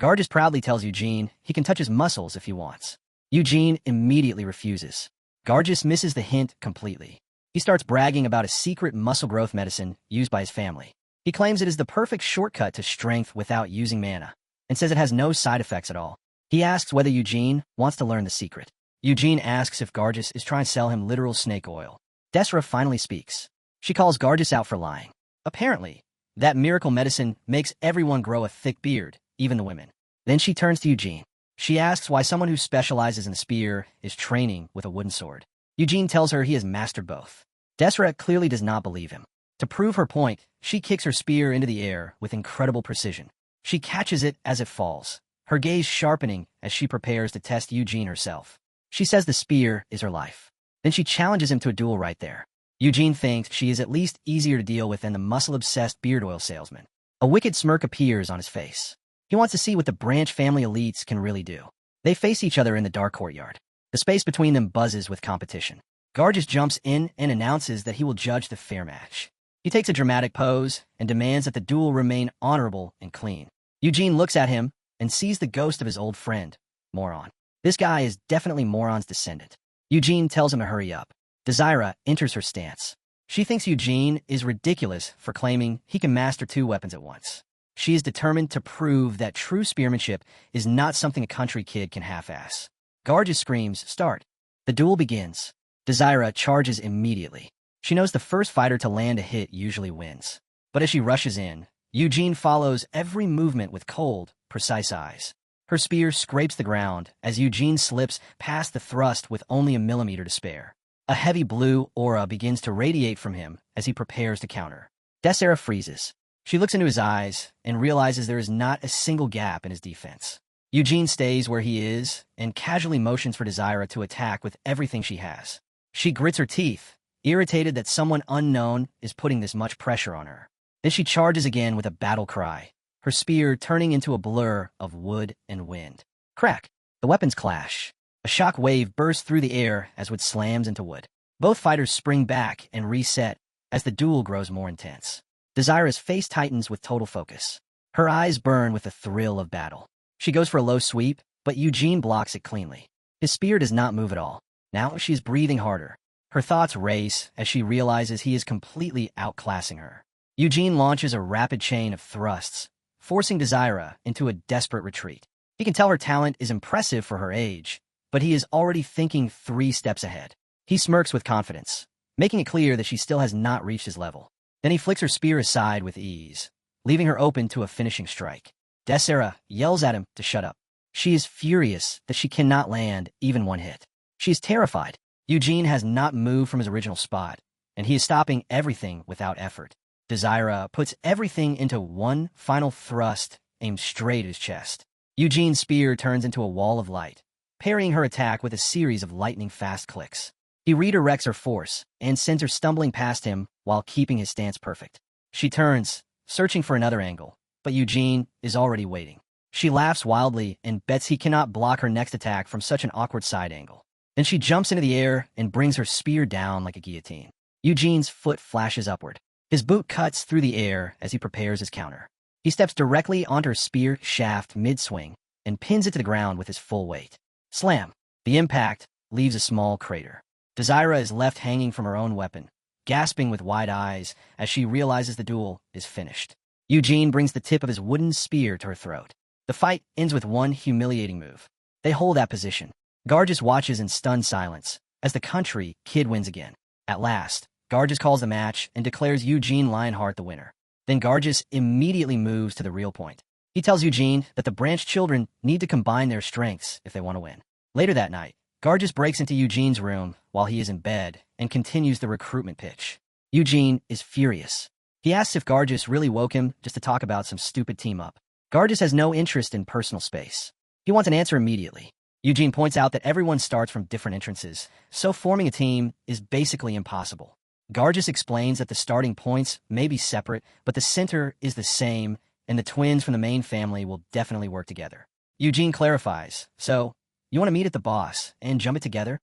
A: Gargis proudly tells Eugene he can touch his muscles if he wants. Eugene immediately refuses. Gargis misses the hint completely. He starts bragging about a secret muscle growth medicine used by his family. He claims it is the perfect shortcut to strength without using mana, and says it has no side effects at all. He asks whether Eugene wants to learn the secret. Eugene asks if Gargis is trying to sell him literal snake oil. Desira finally speaks. She calls Gargis out for lying. Apparently, That miracle medicine makes everyone grow a thick beard, even the women. Then she turns to Eugene. She asks why someone who specializes in the spear is training with a wooden sword. Eugene tells her he has mastered both. Deseret clearly does not believe him. To prove her point, she kicks her spear into the air with incredible precision. She catches it as it falls, her gaze sharpening as she prepares to test Eugene herself. She says the spear is her life. Then she challenges him to a duel right there. Eugene thinks she is at least easier to deal with than the muscle-obsessed beard oil salesman. A wicked smirk appears on his face. He wants to see what the Branch family elites can really do. They face each other in the dark courtyard. The space between them buzzes with competition. Gargis jumps in and announces that he will judge the fair match. He takes a dramatic pose and demands that the duel remain honorable and clean. Eugene looks at him and sees the ghost of his old friend, Moron. This guy is definitely Moron's descendant. Eugene tells him to hurry up. Desira enters her stance. She thinks Eugene is ridiculous for claiming he can master 2 weapons at once. She is determined to prove that true spearmanship is not something a country kid can half-ass. Gargis screams, "Start!" The duel begins. Desira charges immediately. She knows the first fighter to land a hit usually wins. But as she rushes in, Eugene follows every movement with cold, precise eyes. Her spear scrapes the ground as Eugene slips past the thrust with only a millimeter to spare. A heavy blue aura begins to radiate from him as he prepares to counter. Desira freezes. She looks into his eyes and realizes there is not a single gap in his defense. Eugene stays where he is and casually motions for Desira to attack with everything she has. She grits her teeth, irritated that someone unknown is putting this much pressure on her. Then she charges again with a battle cry, her spear turning into a blur of wood and wind. Crack! The weapons clash. A shock wave bursts through the air as wood slams into wood. Both fighters spring back and reset as the duel grows more intense. Desira's face tightens with total focus. Her eyes burn with the thrill of battle. She goes for a low sweep, but Eugene blocks it cleanly. His spear does not move at all. Now she's breathing harder. Her thoughts race as she realizes he is completely outclassing her. Eugene launches a rapid chain of thrusts, forcing Desira into a desperate retreat. He can tell her talent is impressive for her age, but he is already thinking 3 steps ahead. He smirks with confidence, making it clear that she still has not reached his level. Then he flicks her spear aside with ease, leaving her open to a finishing strike. Desira yells at him to shut up. She is furious that she cannot land even one hit. She is terrified. Eugene has not moved from his original spot, and he is stopping everything without effort. Desira puts everything into one final thrust aimed straight at his chest. Eugene's spear turns into a wall of light, parrying her attack with a series of lightning-fast clicks. He redirects her force and sends her stumbling past him while keeping his stance perfect. She turns, searching for another angle, but Eugene is already waiting. She laughs wildly and bets he cannot block her next attack from such an awkward side angle. Then she jumps into the air and brings her spear down like a guillotine. Eugene's foot flashes upward. His boot cuts through the air as he prepares his counter. He steps directly onto her spear shaft mid-swing and pins it to the ground with his full weight. Slam! The impact leaves a small crater. Desira is left hanging from her own weapon, gasping with wide eyes as she realizes the duel is finished. Eugene brings the tip of his wooden spear to her throat. The fight ends with one humiliating move. They hold that position. Gargis watches in stunned silence as the country kid wins again. At last, Gargis calls the match and declares Eugene Lionheart the winner. Then Gargis immediately moves to the real point. He tells Eugene that the Branch children need to combine their strengths if they want to win. Later that night, Gargis breaks into Eugene's room while he is in bed and continues the recruitment pitch. Eugene is furious. He asks if Gargis really woke him just to talk about some stupid team-up. Gargis has no interest in personal space. He wants an answer immediately. Eugene points out that everyone starts from different entrances, so forming a team is basically impossible. Gargis explains that the starting points may be separate, but the center is the same, and the twins from the main family will definitely work together. Eugene clarifies, "So, you want to meet at the boss and jump it together?"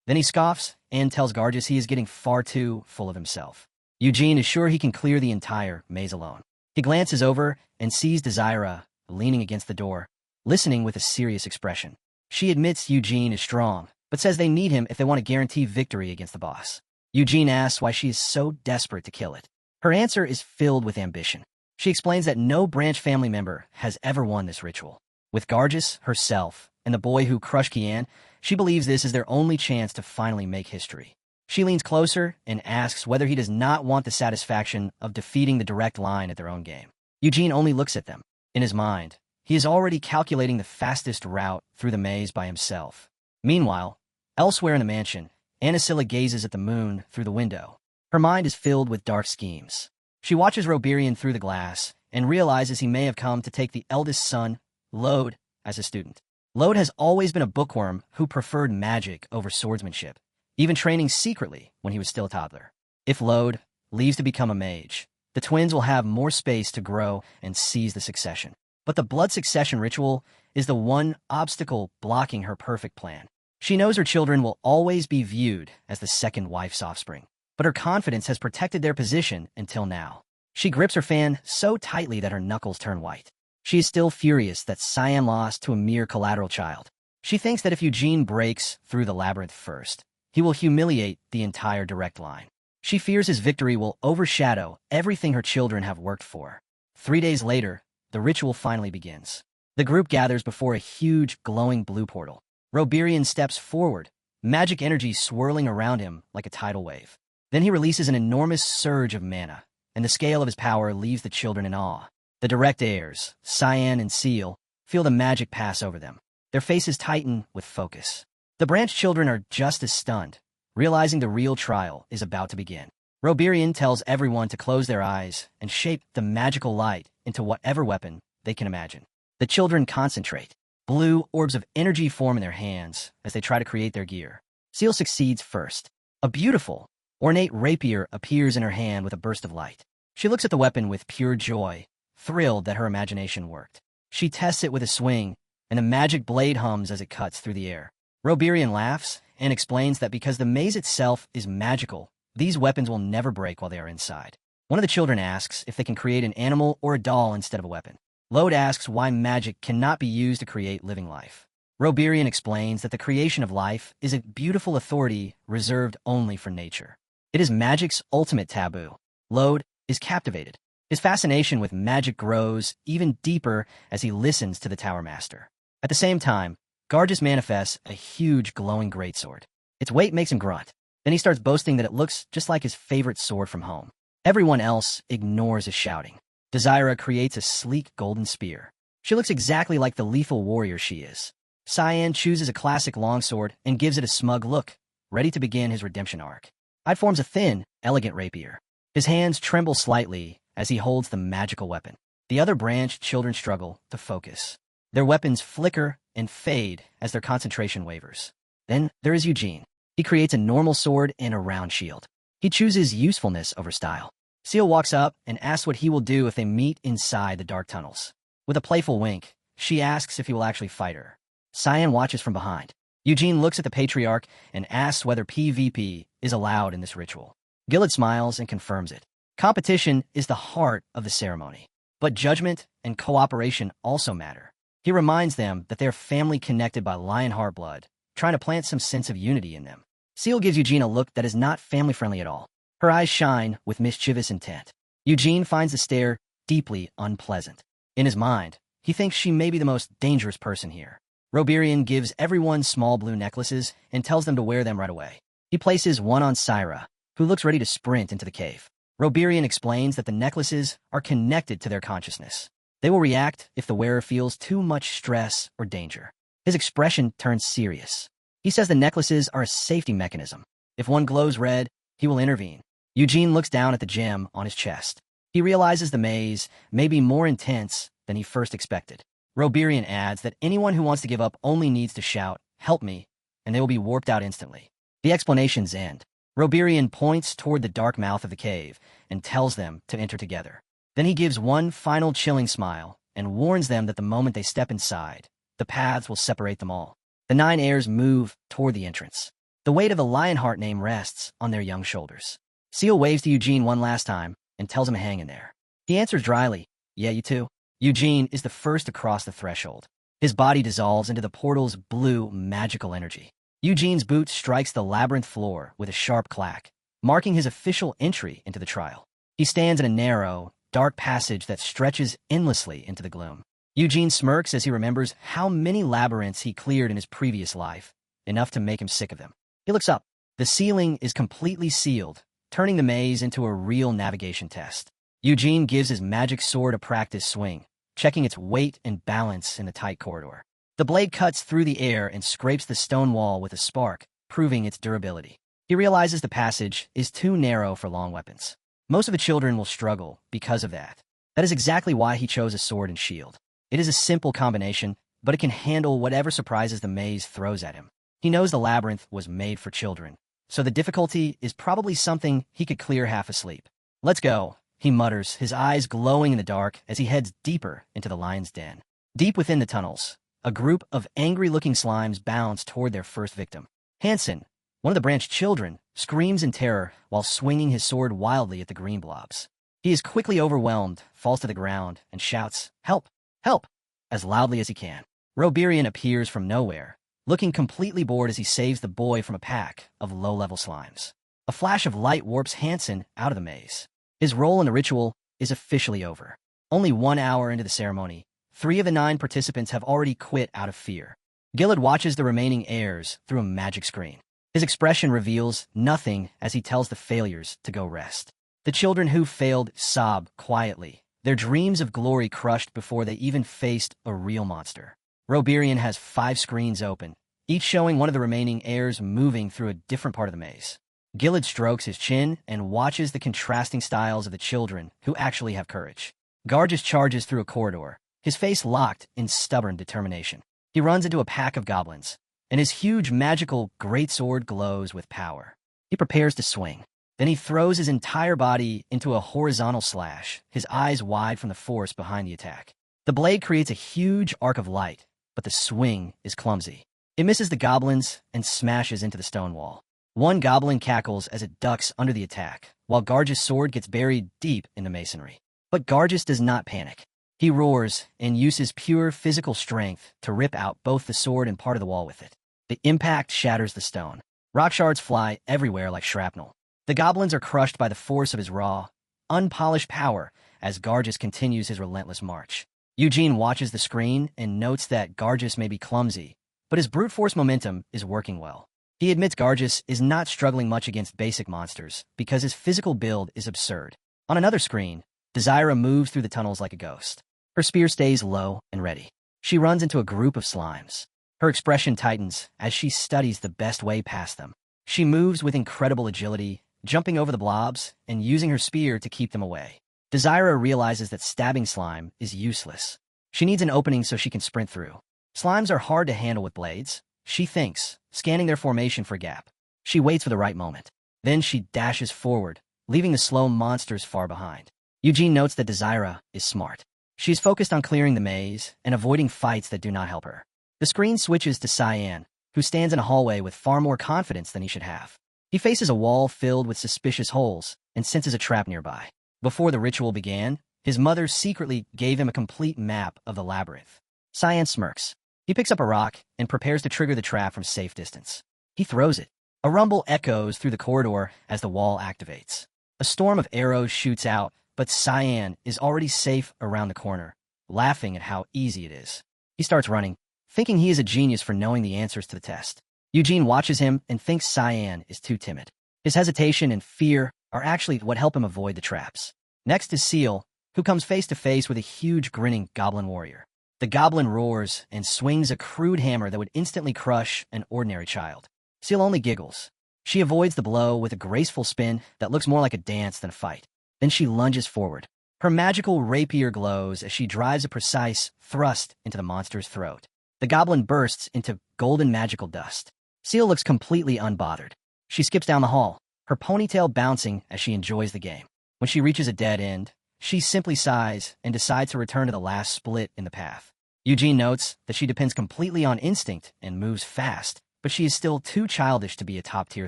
A: Then he scoffs and tells Gargis he is getting far too full of himself. Eugene is sure he can clear the entire maze alone. He glances over and sees Desira leaning against the door, listening with a serious expression. She admits Eugene is strong, but says they need him if they want to guarantee victory against the boss. Eugene asks why she is so desperate to kill it. Her answer is filled with ambition. She explains that no Branch family member has ever won this ritual. With Gargis, herself, and the boy who crushed Kian, she believes this is their only chance to finally make history. She leans closer and asks whether he does not want the satisfaction of defeating the direct line at their own game. Eugene only looks at them. In his mind, he is already calculating the fastest route through the maze by himself. Meanwhile, elsewhere in the mansion, Anasilla gazes at the moon through the window. Her mind is filled with dark schemes. She watches Roberian through the glass and realizes he may have come to take the eldest son, Lode, as a student. Lode has always been a bookworm who preferred magic over swordsmanship, even training secretly when he was still a toddler. If Lode leaves to become a mage, the twins will have more space to grow and seize the succession. But the blood succession ritual is the one obstacle blocking her perfect plan. She knows her children will always be viewed as the second wife's offspring, but her confidence has protected their position until now. She grips her fan so tightly that her knuckles turn white. She is still furious that Cyan lost to a mere collateral child. She thinks that if Eugene breaks through the labyrinth first, he will humiliate the entire direct line. She fears his victory will overshadow everything her children have worked for. 3 days later, the ritual finally begins. The group gathers before a huge, glowing blue portal. Roberian steps forward, magic energy swirling around him like a tidal wave. Then he releases an enormous surge of mana, and the scale of his power leaves the children in awe. The direct heirs, Cyan and Seal, feel the magic pass over them. Their faces tighten with focus. The branch children are just as stunned, realizing the real trial is about to begin. Roberian tells everyone to close their eyes and shape the magical light into whatever weapon they can imagine. The children concentrate. Blue orbs of energy form in their hands as they try to create their gear. Seal succeeds first. A beautiful, ornate rapier appears in her hand with a burst of light. She looks at the weapon with pure joy, thrilled that her imagination worked. She tests it with a swing, and the magic blade hums as it cuts through the air. Roberian laughs and explains that because the maze itself is magical, these weapons will never break while they are inside. One of the children asks if they can create an animal or a doll instead of a weapon. Lode asks why magic cannot be used to create living life. Roberian explains that the creation of life is a beautiful authority reserved only for nature. It is magic's ultimate taboo. Lode is captivated. His fascination with magic grows even deeper as he listens to the Tower Master. At the same time, Gargus manifests a huge glowing greatsword. Its weight makes him grunt. Then he starts boasting that it looks just like his favorite sword from home. Everyone else ignores his shouting. Desira creates a sleek golden spear. She looks exactly like the lethal warrior she is. Cyan chooses a classic longsword and gives it a smug look, ready to begin his redemption arc. Hyde forms a thin, elegant rapier. His hands tremble slightly as he holds the magical weapon. The other branch children struggle to focus. Their weapons flicker and fade as their concentration wavers. Then there is Eugene. He creates a normal sword and a round shield. He chooses usefulness over style. Seal walks up and asks what he will do if they meet inside the dark tunnels. With a playful wink, she asks if he will actually fight her. Cyan watches from behind. Eugene looks at the patriarch and asks whether PvP is allowed in this ritual. Gillard smiles and confirms it. Competition is the heart of the ceremony, but judgment and cooperation also matter. He reminds them that they are family connected by Lionheart blood, trying to plant some sense of unity in them. Seal gives Eugene a look that is not family-friendly at all. Her eyes shine with mischievous intent. Eugene finds the stare deeply unpleasant. In his mind, he thinks she may be the most dangerous person here. Roberian gives everyone small blue necklaces and tells them to wear them right away. He places one on Syra, who looks ready to sprint into the cave. Roberian explains that the necklaces are connected to their consciousness. They will react if the wearer feels too much stress or danger. His expression turns serious. He says the necklaces are a safety mechanism. If one glows red, he will intervene. Eugene looks down at the gem on his chest. He realizes the maze may be more intense than he first expected. Roberian adds that anyone who wants to give up only needs to shout, "Help me," and they will be warped out instantly. The explanations end. Roberian points toward the dark mouth of the cave and tells them to enter together. Then he gives one final chilling smile and warns them that the moment they step inside, the paths will separate them all. The 9 heirs move toward the entrance. The weight of the Lionheart name rests on their young shoulders. Seal waves to Eugene one last time and tells him to hang in there. He answers dryly, "Yeah, you too." Eugene is the first to cross the threshold. His body dissolves into the portal's blue, magical energy. Eugene's boot strikes the labyrinth floor with a sharp clack, marking his official entry into the trial. He stands in a narrow, dark passage that stretches endlessly into the gloom. Eugene smirks as he remembers how many labyrinths he cleared in his previous life, enough to make him sick of them. He looks up. The ceiling is completely sealed, turning the maze into a real navigation test. Eugene gives his magic sword a practice swing, checking its weight and balance in the tight corridor. The blade cuts through the air and scrapes the stone wall with a spark, proving its durability. He realizes the passage is too narrow for long weapons. Most of the children will struggle because of that. That is exactly why he chose a sword and shield. It is a simple combination, but it can handle whatever surprises the maze throws at him. He knows the labyrinth was made for children, so the difficulty is probably something he could clear half asleep. "Let's go," he mutters, his eyes glowing in the dark as he heads deeper into the lion's den. Deep within the tunnels, a group of angry-looking slimes bounds toward their first victim. Hansen, one of the branch children, screams in terror while swinging his sword wildly at the green blobs. He is quickly overwhelmed, falls to the ground, and shouts, "Help! Help!" as loudly as he can. Roberian appears from nowhere, looking completely bored as he saves the boy from a pack of low-level slimes. A flash of light warps Hansen out of the maze. His role in the ritual is officially over. Only 1 hour into the ceremony, 3 of the 9 participants have already quit out of fear. Gillard watches the remaining heirs through a magic screen. His expression reveals nothing as he tells the failures to go rest. The children who failed sob quietly, their dreams of glory crushed before they even faced a real monster. Roberian has 5 screens open, each showing one of the remaining heirs moving through a different part of the maze. Gillard strokes his chin and watches the contrasting styles of the children who actually have courage. Gargus charges through a corridor, his face locked in stubborn determination. He runs into a pack of goblins, and his huge magical greatsword glows with power. He prepares to swing. Then he throws his entire body into a horizontal slash, his eyes wide from the force behind the attack. The blade creates a huge arc of light, but the swing is clumsy. It misses the goblins and smashes into the stone wall. One goblin cackles as it ducks under the attack, while Gargus' sword gets buried deep in the masonry. But Gargus does not panic. He roars and uses pure physical strength to rip out both the sword and part of the wall with it. The impact shatters the stone. Rock shards fly everywhere like shrapnel. The goblins are crushed by the force of his raw, unpolished power as Gargus continues his relentless march. Eugene watches the screen and notes that Gargus may be clumsy, but his brute force momentum is working well. He admits Gargus is not struggling much against basic monsters because his physical build is absurd. On another screen, Desira moves through the tunnels like a ghost. Her spear stays low and ready. She runs into a group of slimes. Her expression tightens as she studies the best way past them. She moves with incredible agility, jumping over the blobs and using her spear to keep them away. Desira realizes that stabbing slime is useless. She needs an opening so she can sprint through. Slimes are hard to handle with blades, she thinks, scanning their formation for a gap. She waits for the right moment. Then she dashes forward, leaving the slow monsters far behind. Eugene notes that Desira is smart. She's focused on clearing the maze and avoiding fights that do not help her. The screen switches to Cyan, who stands in a hallway with far more confidence than he should have. He faces a wall filled with suspicious holes and senses a trap nearby. Before the ritual began, his mother secretly gave him a complete map of the labyrinth. Cyan smirks. He picks up a rock and prepares to trigger the trap from safe distance. He throws it. A rumble echoes through the corridor as the wall activates. A storm of arrows shoots out, but Cyan is already safe around the corner, laughing at how easy it is. He starts running, thinking he is a genius for knowing the answers to the test. Eugene watches him and thinks Cyan is too timid. His hesitation and fear are actually what help him avoid the traps. Next is Seal, who comes face to face with a huge grinning goblin warrior. The goblin roars and swings a crude hammer that would instantly crush an ordinary child. Seal only giggles. She avoids the blow with a graceful spin that looks more like a dance than a fight. Then she lunges forward. Her magical rapier glows as she drives a precise thrust into the monster's throat. The goblin bursts into golden magical dust. Seal looks completely unbothered. She skips down the hall, her ponytail bouncing as she enjoys the game. When she reaches a dead end, she simply sighs and decides to return to the last split in the path. Eugene notes that she depends completely on instinct and moves fast, but she is still too childish to be a top-tier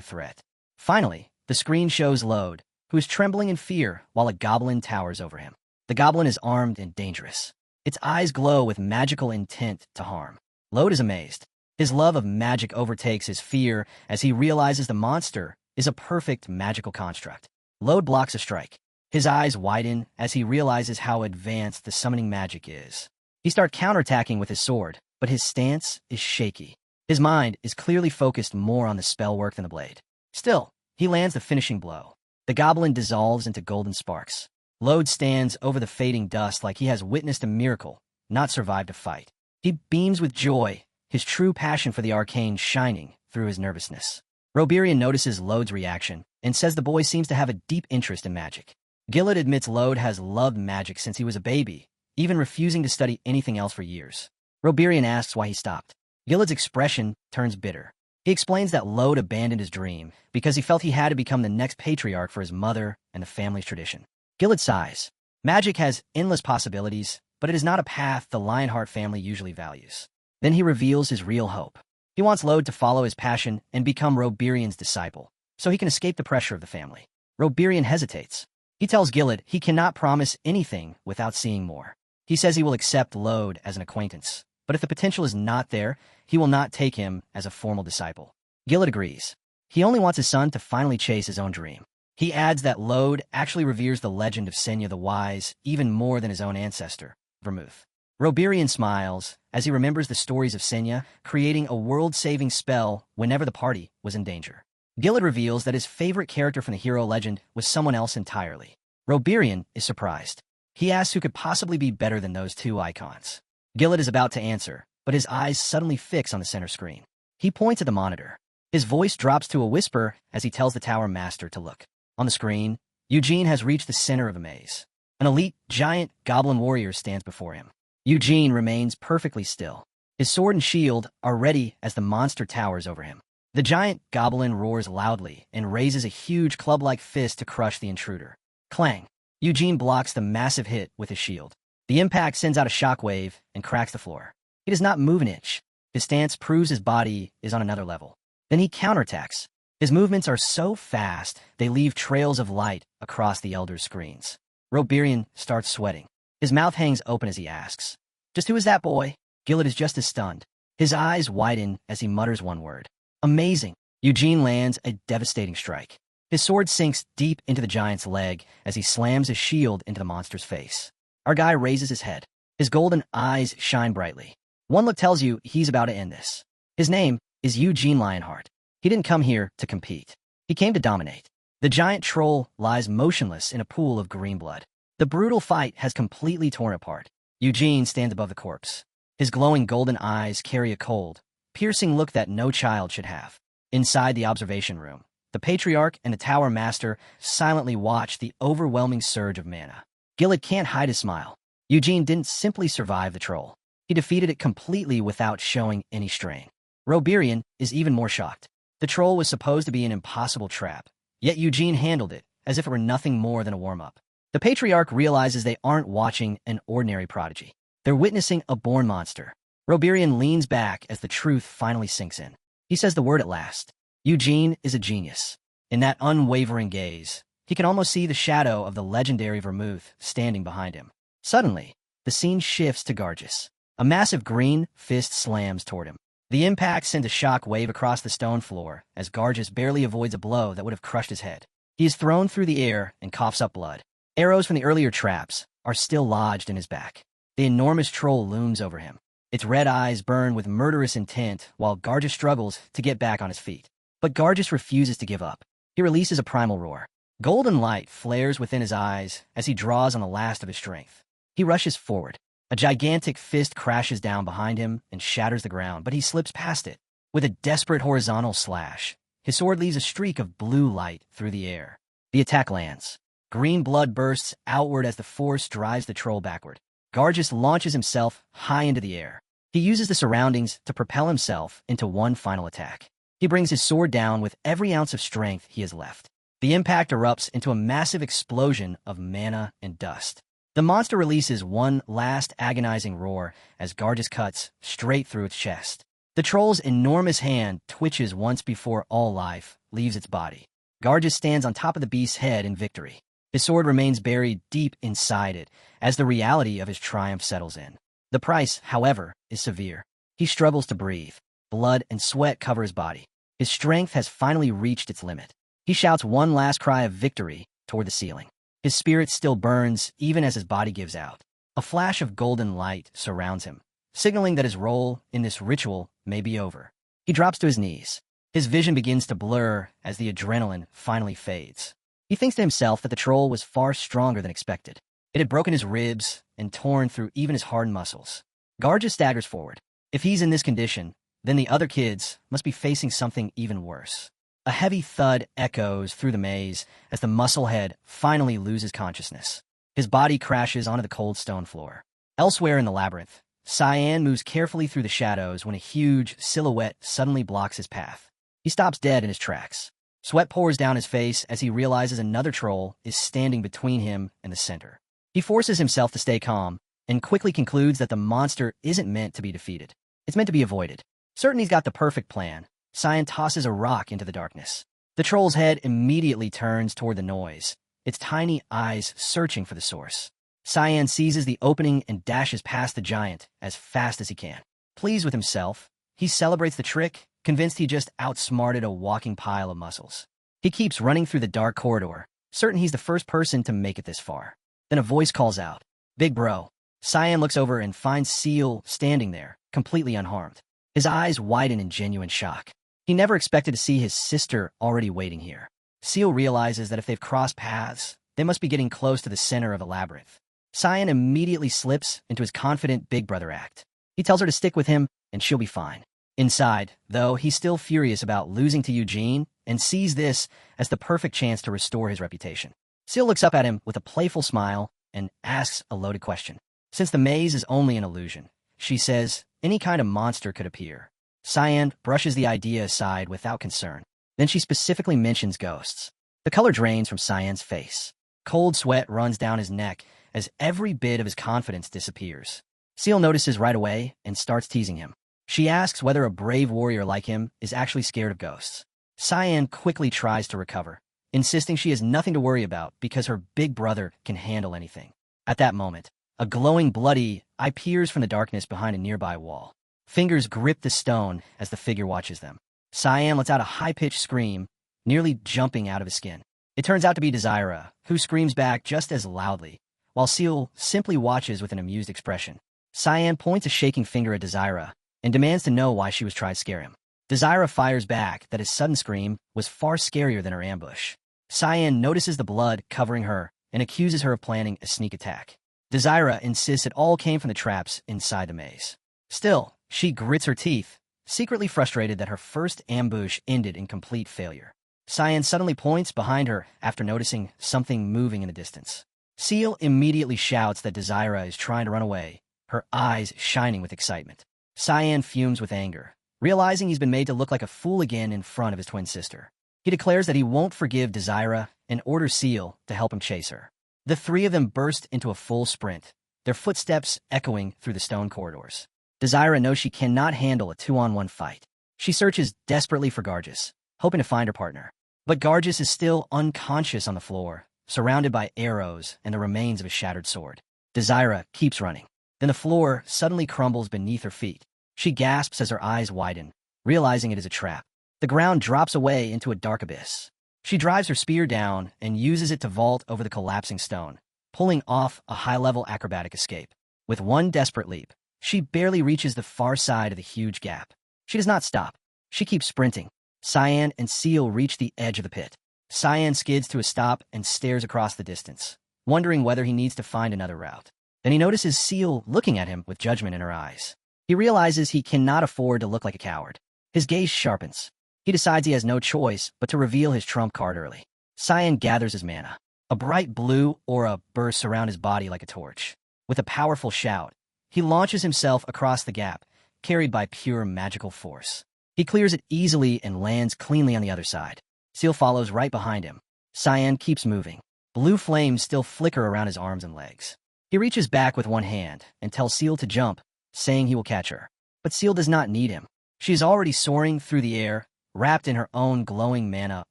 A: threat. Finally, the screen shows Lode, who is trembling in fear while a goblin towers over him. The goblin is armed and dangerous. Its eyes glow with magical intent to harm. Lode is amazed. His love of magic overtakes his fear as he realizes the monster is a perfect magical construct. Lode blocks a strike. His eyes widen as he realizes how advanced the summoning magic is. He starts counterattacking with his sword, but his stance is shaky. His mind is clearly focused more on the spell work than the blade. Still, he lands the finishing blow. The goblin dissolves into golden sparks. Lode stands over the fading dust like he has witnessed a miracle, not survived a fight. He beams with joy, his true passion for the arcane shining through his nervousness. Roberian notices Lode's reaction and says the boy seems to have a deep interest in magic. Gillett admits Lode has loved magic since he was a baby, even refusing to study anything else for years. Roberian asks why he stopped. Gillett's expression turns bitter. He explains that Lode abandoned his dream because he felt he had to become the next patriarch for his mother and the family's tradition. Gillett sighs. Magic has endless possibilities, but it is not a path the Lionheart family usually values. Then he reveals his real hope. He wants Lode to follow his passion and become Roberian's disciple, so he can escape the pressure of the family. Roberian hesitates. He tells Gillett he cannot promise anything without seeing more. He says he will accept Lode as an acquaintance, but if the potential is not there, he will not take him as a formal disciple. Gillett agrees. He only wants his son to finally chase his own dream. He adds that Lode actually reveres the legend of Senya the Wise even more than his own ancestor, Vermouth. Roberian smiles as he remembers the stories of Senya creating a world-saving spell whenever the party was in danger. Gillett reveals that his favorite character from the hero legend was someone else entirely. Roberian is surprised. He asks who could possibly be better than those two icons. Gillett is about to answer, but his eyes suddenly fix on the center screen. He points at the monitor. His voice drops to a whisper as he tells the Tower Master to look. On the screen, Eugene has reached the center of a maze. An elite, giant goblin warrior stands before him. Eugene remains perfectly still. His sword and shield are ready as the monster towers over him. The giant goblin roars loudly and raises a huge club-like fist to crush the intruder. Clang! Eugene blocks the massive hit with his shield. The impact sends out a shockwave and cracks the floor. He does not move an inch. His stance proves his body is on another level. Then he counterattacks. His movements are so fast, they leave trails of light across the Elder's screens. Roberian starts sweating. His mouth hangs open as he asks, "Just who is that boy?" Gillett is just as stunned. His eyes widen as he mutters one word. Amazing! Eugene lands a devastating strike. His sword sinks deep into the giant's leg as he slams his shield into the monster's face. Our guy raises his head. His golden eyes shine brightly. One look tells you he's about to end this. His name is Eugene Lionheart. He didn't come here to compete. He came to dominate. The giant troll lies motionless in a pool of green blood. The brutal fight has completely torn apart. Eugene stands above the corpse. His glowing golden eyes carry a cold, piercing look that no child should have. Inside the observation room, the Patriarch and the Tower Master silently watch the overwhelming surge of mana. Gillett can't hide his smile. Eugene didn't simply survive the troll. He defeated it completely without showing any strain. Roberian is even more shocked. The troll was supposed to be an impossible trap, yet Eugene handled it as if it were nothing more than a warm-up. The Patriarch realizes they aren't watching an ordinary prodigy. They're witnessing a born monster. Roberian leans back as the truth finally sinks in. He says the word at last. Eugene is a genius. In that unwavering gaze, he can almost see the shadow of the legendary Vermouth standing behind him. Suddenly, the scene shifts to Gargus. A massive green fist slams toward him. The impact sends a shock wave across the stone floor as Gargus barely avoids a blow that would have crushed his head. He is thrown through the air and coughs up blood. Arrows from the earlier traps are still lodged in his back. The enormous troll looms over him. Its red eyes burn with murderous intent while Gargus struggles to get back on his feet. But Gargus refuses to give up. He releases a primal roar. Golden light flares within his eyes as he draws on the last of his strength. He rushes forward. A gigantic fist crashes down behind him and shatters the ground, but he slips past it. With a desperate horizontal slash, his sword leaves a streak of blue light through the air. The attack lands. Green blood bursts outward as the force drives the troll backward. Gargus launches himself high into the air. He uses the surroundings to propel himself into one final attack. He brings his sword down with every ounce of strength he has left. The impact erupts into a massive explosion of mana and dust. The monster releases one last agonizing roar as Gargus cuts straight through its chest. The troll's enormous hand twitches once before all life leaves its body. Gargus stands on top of the beast's head in victory. His sword remains buried deep inside it as the reality of his triumph settles in. The price, however, is severe. He struggles to breathe. Blood and sweat cover his body. His strength has finally reached its limit. He shouts one last cry of victory toward the ceiling. His spirit still burns even as his body gives out. A flash of golden light surrounds him, signaling that his role in this ritual may be over. He drops to his knees. His vision begins to blur as the adrenaline finally fades. He thinks to himself that the troll was far stronger than expected. It had broken his ribs and torn through even his hard muscles. Garja staggers forward. If he's in this condition, then the other kids must be facing something even worse. A heavy thud echoes through the maze as the musclehead finally loses consciousness. His body crashes onto the cold stone floor. Elsewhere in the labyrinth, Cyan moves carefully through the shadows when a huge silhouette suddenly blocks his path. He stops dead in his tracks. Sweat pours down his face as he realizes another troll is standing between him and the center. He forces himself to stay calm and quickly concludes that the monster isn't meant to be defeated. It's meant to be avoided. Certain he's got the perfect plan, Cyan tosses a rock into the darkness. The troll's head immediately turns toward the noise, its tiny eyes searching for the source. Cyan seizes the opening and dashes past the giant as fast as he can. Pleased with himself, he celebrates the trick, convinced he just outsmarted a walking pile of muscles. He keeps running through the dark corridor, certain he's the first person to make it this far. Then a voice calls out, "Big bro." Cyan looks over and finds Seal standing there, completely unharmed. His eyes widen in genuine shock. He never expected to see his sister already waiting here. Seal realizes that if they've crossed paths, they must be getting close to the center of a labyrinth. Cyan immediately slips into his confident big brother act. He tells her to stick with him, and she'll be fine. Inside, though, he's still furious about losing to Eugene and sees this as the perfect chance to restore his reputation. Seal looks up at him with a playful smile and asks a loaded question. Since the maze is only an illusion, she says, any kind of monster could appear. Cyan brushes the idea aside without concern. Then she specifically mentions ghosts. The color drains from Cyan's face. Cold sweat runs down his neck as every bit of his confidence disappears. Seal notices right away and starts teasing him. She asks whether a brave warrior like him is actually scared of ghosts. Cyan quickly tries to recover, insisting she has nothing to worry about because her big brother can handle anything. At that moment, a glowing bloody eye peers from the darkness behind a nearby wall. Fingers grip the stone as the figure watches them. Cyan lets out a high-pitched scream, nearly jumping out of his skin. It turns out to be Desira, who screams back just as loudly, while Seal simply watches with an amused expression. Cyan points a shaking finger at Desira and demands to know why she was trying to scare him. Desira fires back that his sudden scream was far scarier than her ambush. Cyan notices the blood covering her and accuses her of planning a sneak attack. Desira insists it all came from the traps inside the maze. Still, she grits her teeth, secretly frustrated that her first ambush ended in complete failure. Cyan suddenly points behind her after noticing something moving in the distance. Seal immediately shouts that Desira is trying to run away, her eyes shining with excitement. Cyan fumes with anger, realizing he's been made to look like a fool again in front of his twin sister. He declares that he won't forgive Desira and orders Seal to help him chase her. The three of them burst into a full sprint, their footsteps echoing through the stone corridors. Desira knows she cannot handle a 2-on-1 fight. She searches desperately for Garjas, hoping to find her partner. But Garjas is still unconscious on the floor, surrounded by arrows and the remains of a shattered sword. Desira keeps running. Then the floor suddenly crumbles beneath her feet. She gasps as her eyes widen, realizing it is a trap. The ground drops away into a dark abyss. She drives her spear down and uses it to vault over the collapsing stone, pulling off a high-level acrobatic escape. With one desperate leap, she barely reaches the far side of the huge gap. She does not stop. She keeps sprinting. Cyan and Seal reach the edge of the pit. Cyan skids to a stop and stares across the distance, wondering whether he needs to find another route. Then he notices Seal looking at him with judgment in her eyes. He realizes he cannot afford to look like a coward. His gaze sharpens. He decides he has no choice but to reveal his trump card early. Cyan gathers his mana. A bright blue aura bursts around his body like a torch. With a powerful shout, he launches himself across the gap, carried by pure magical force. He clears it easily and lands cleanly on the other side. Seal follows right behind him. Cyan keeps moving. Blue flames still flicker around his arms and legs. He reaches back with one hand and tells Seal to jump, saying he will catch her. But Seal does not need him. She is already soaring through the air, wrapped in her own glowing mana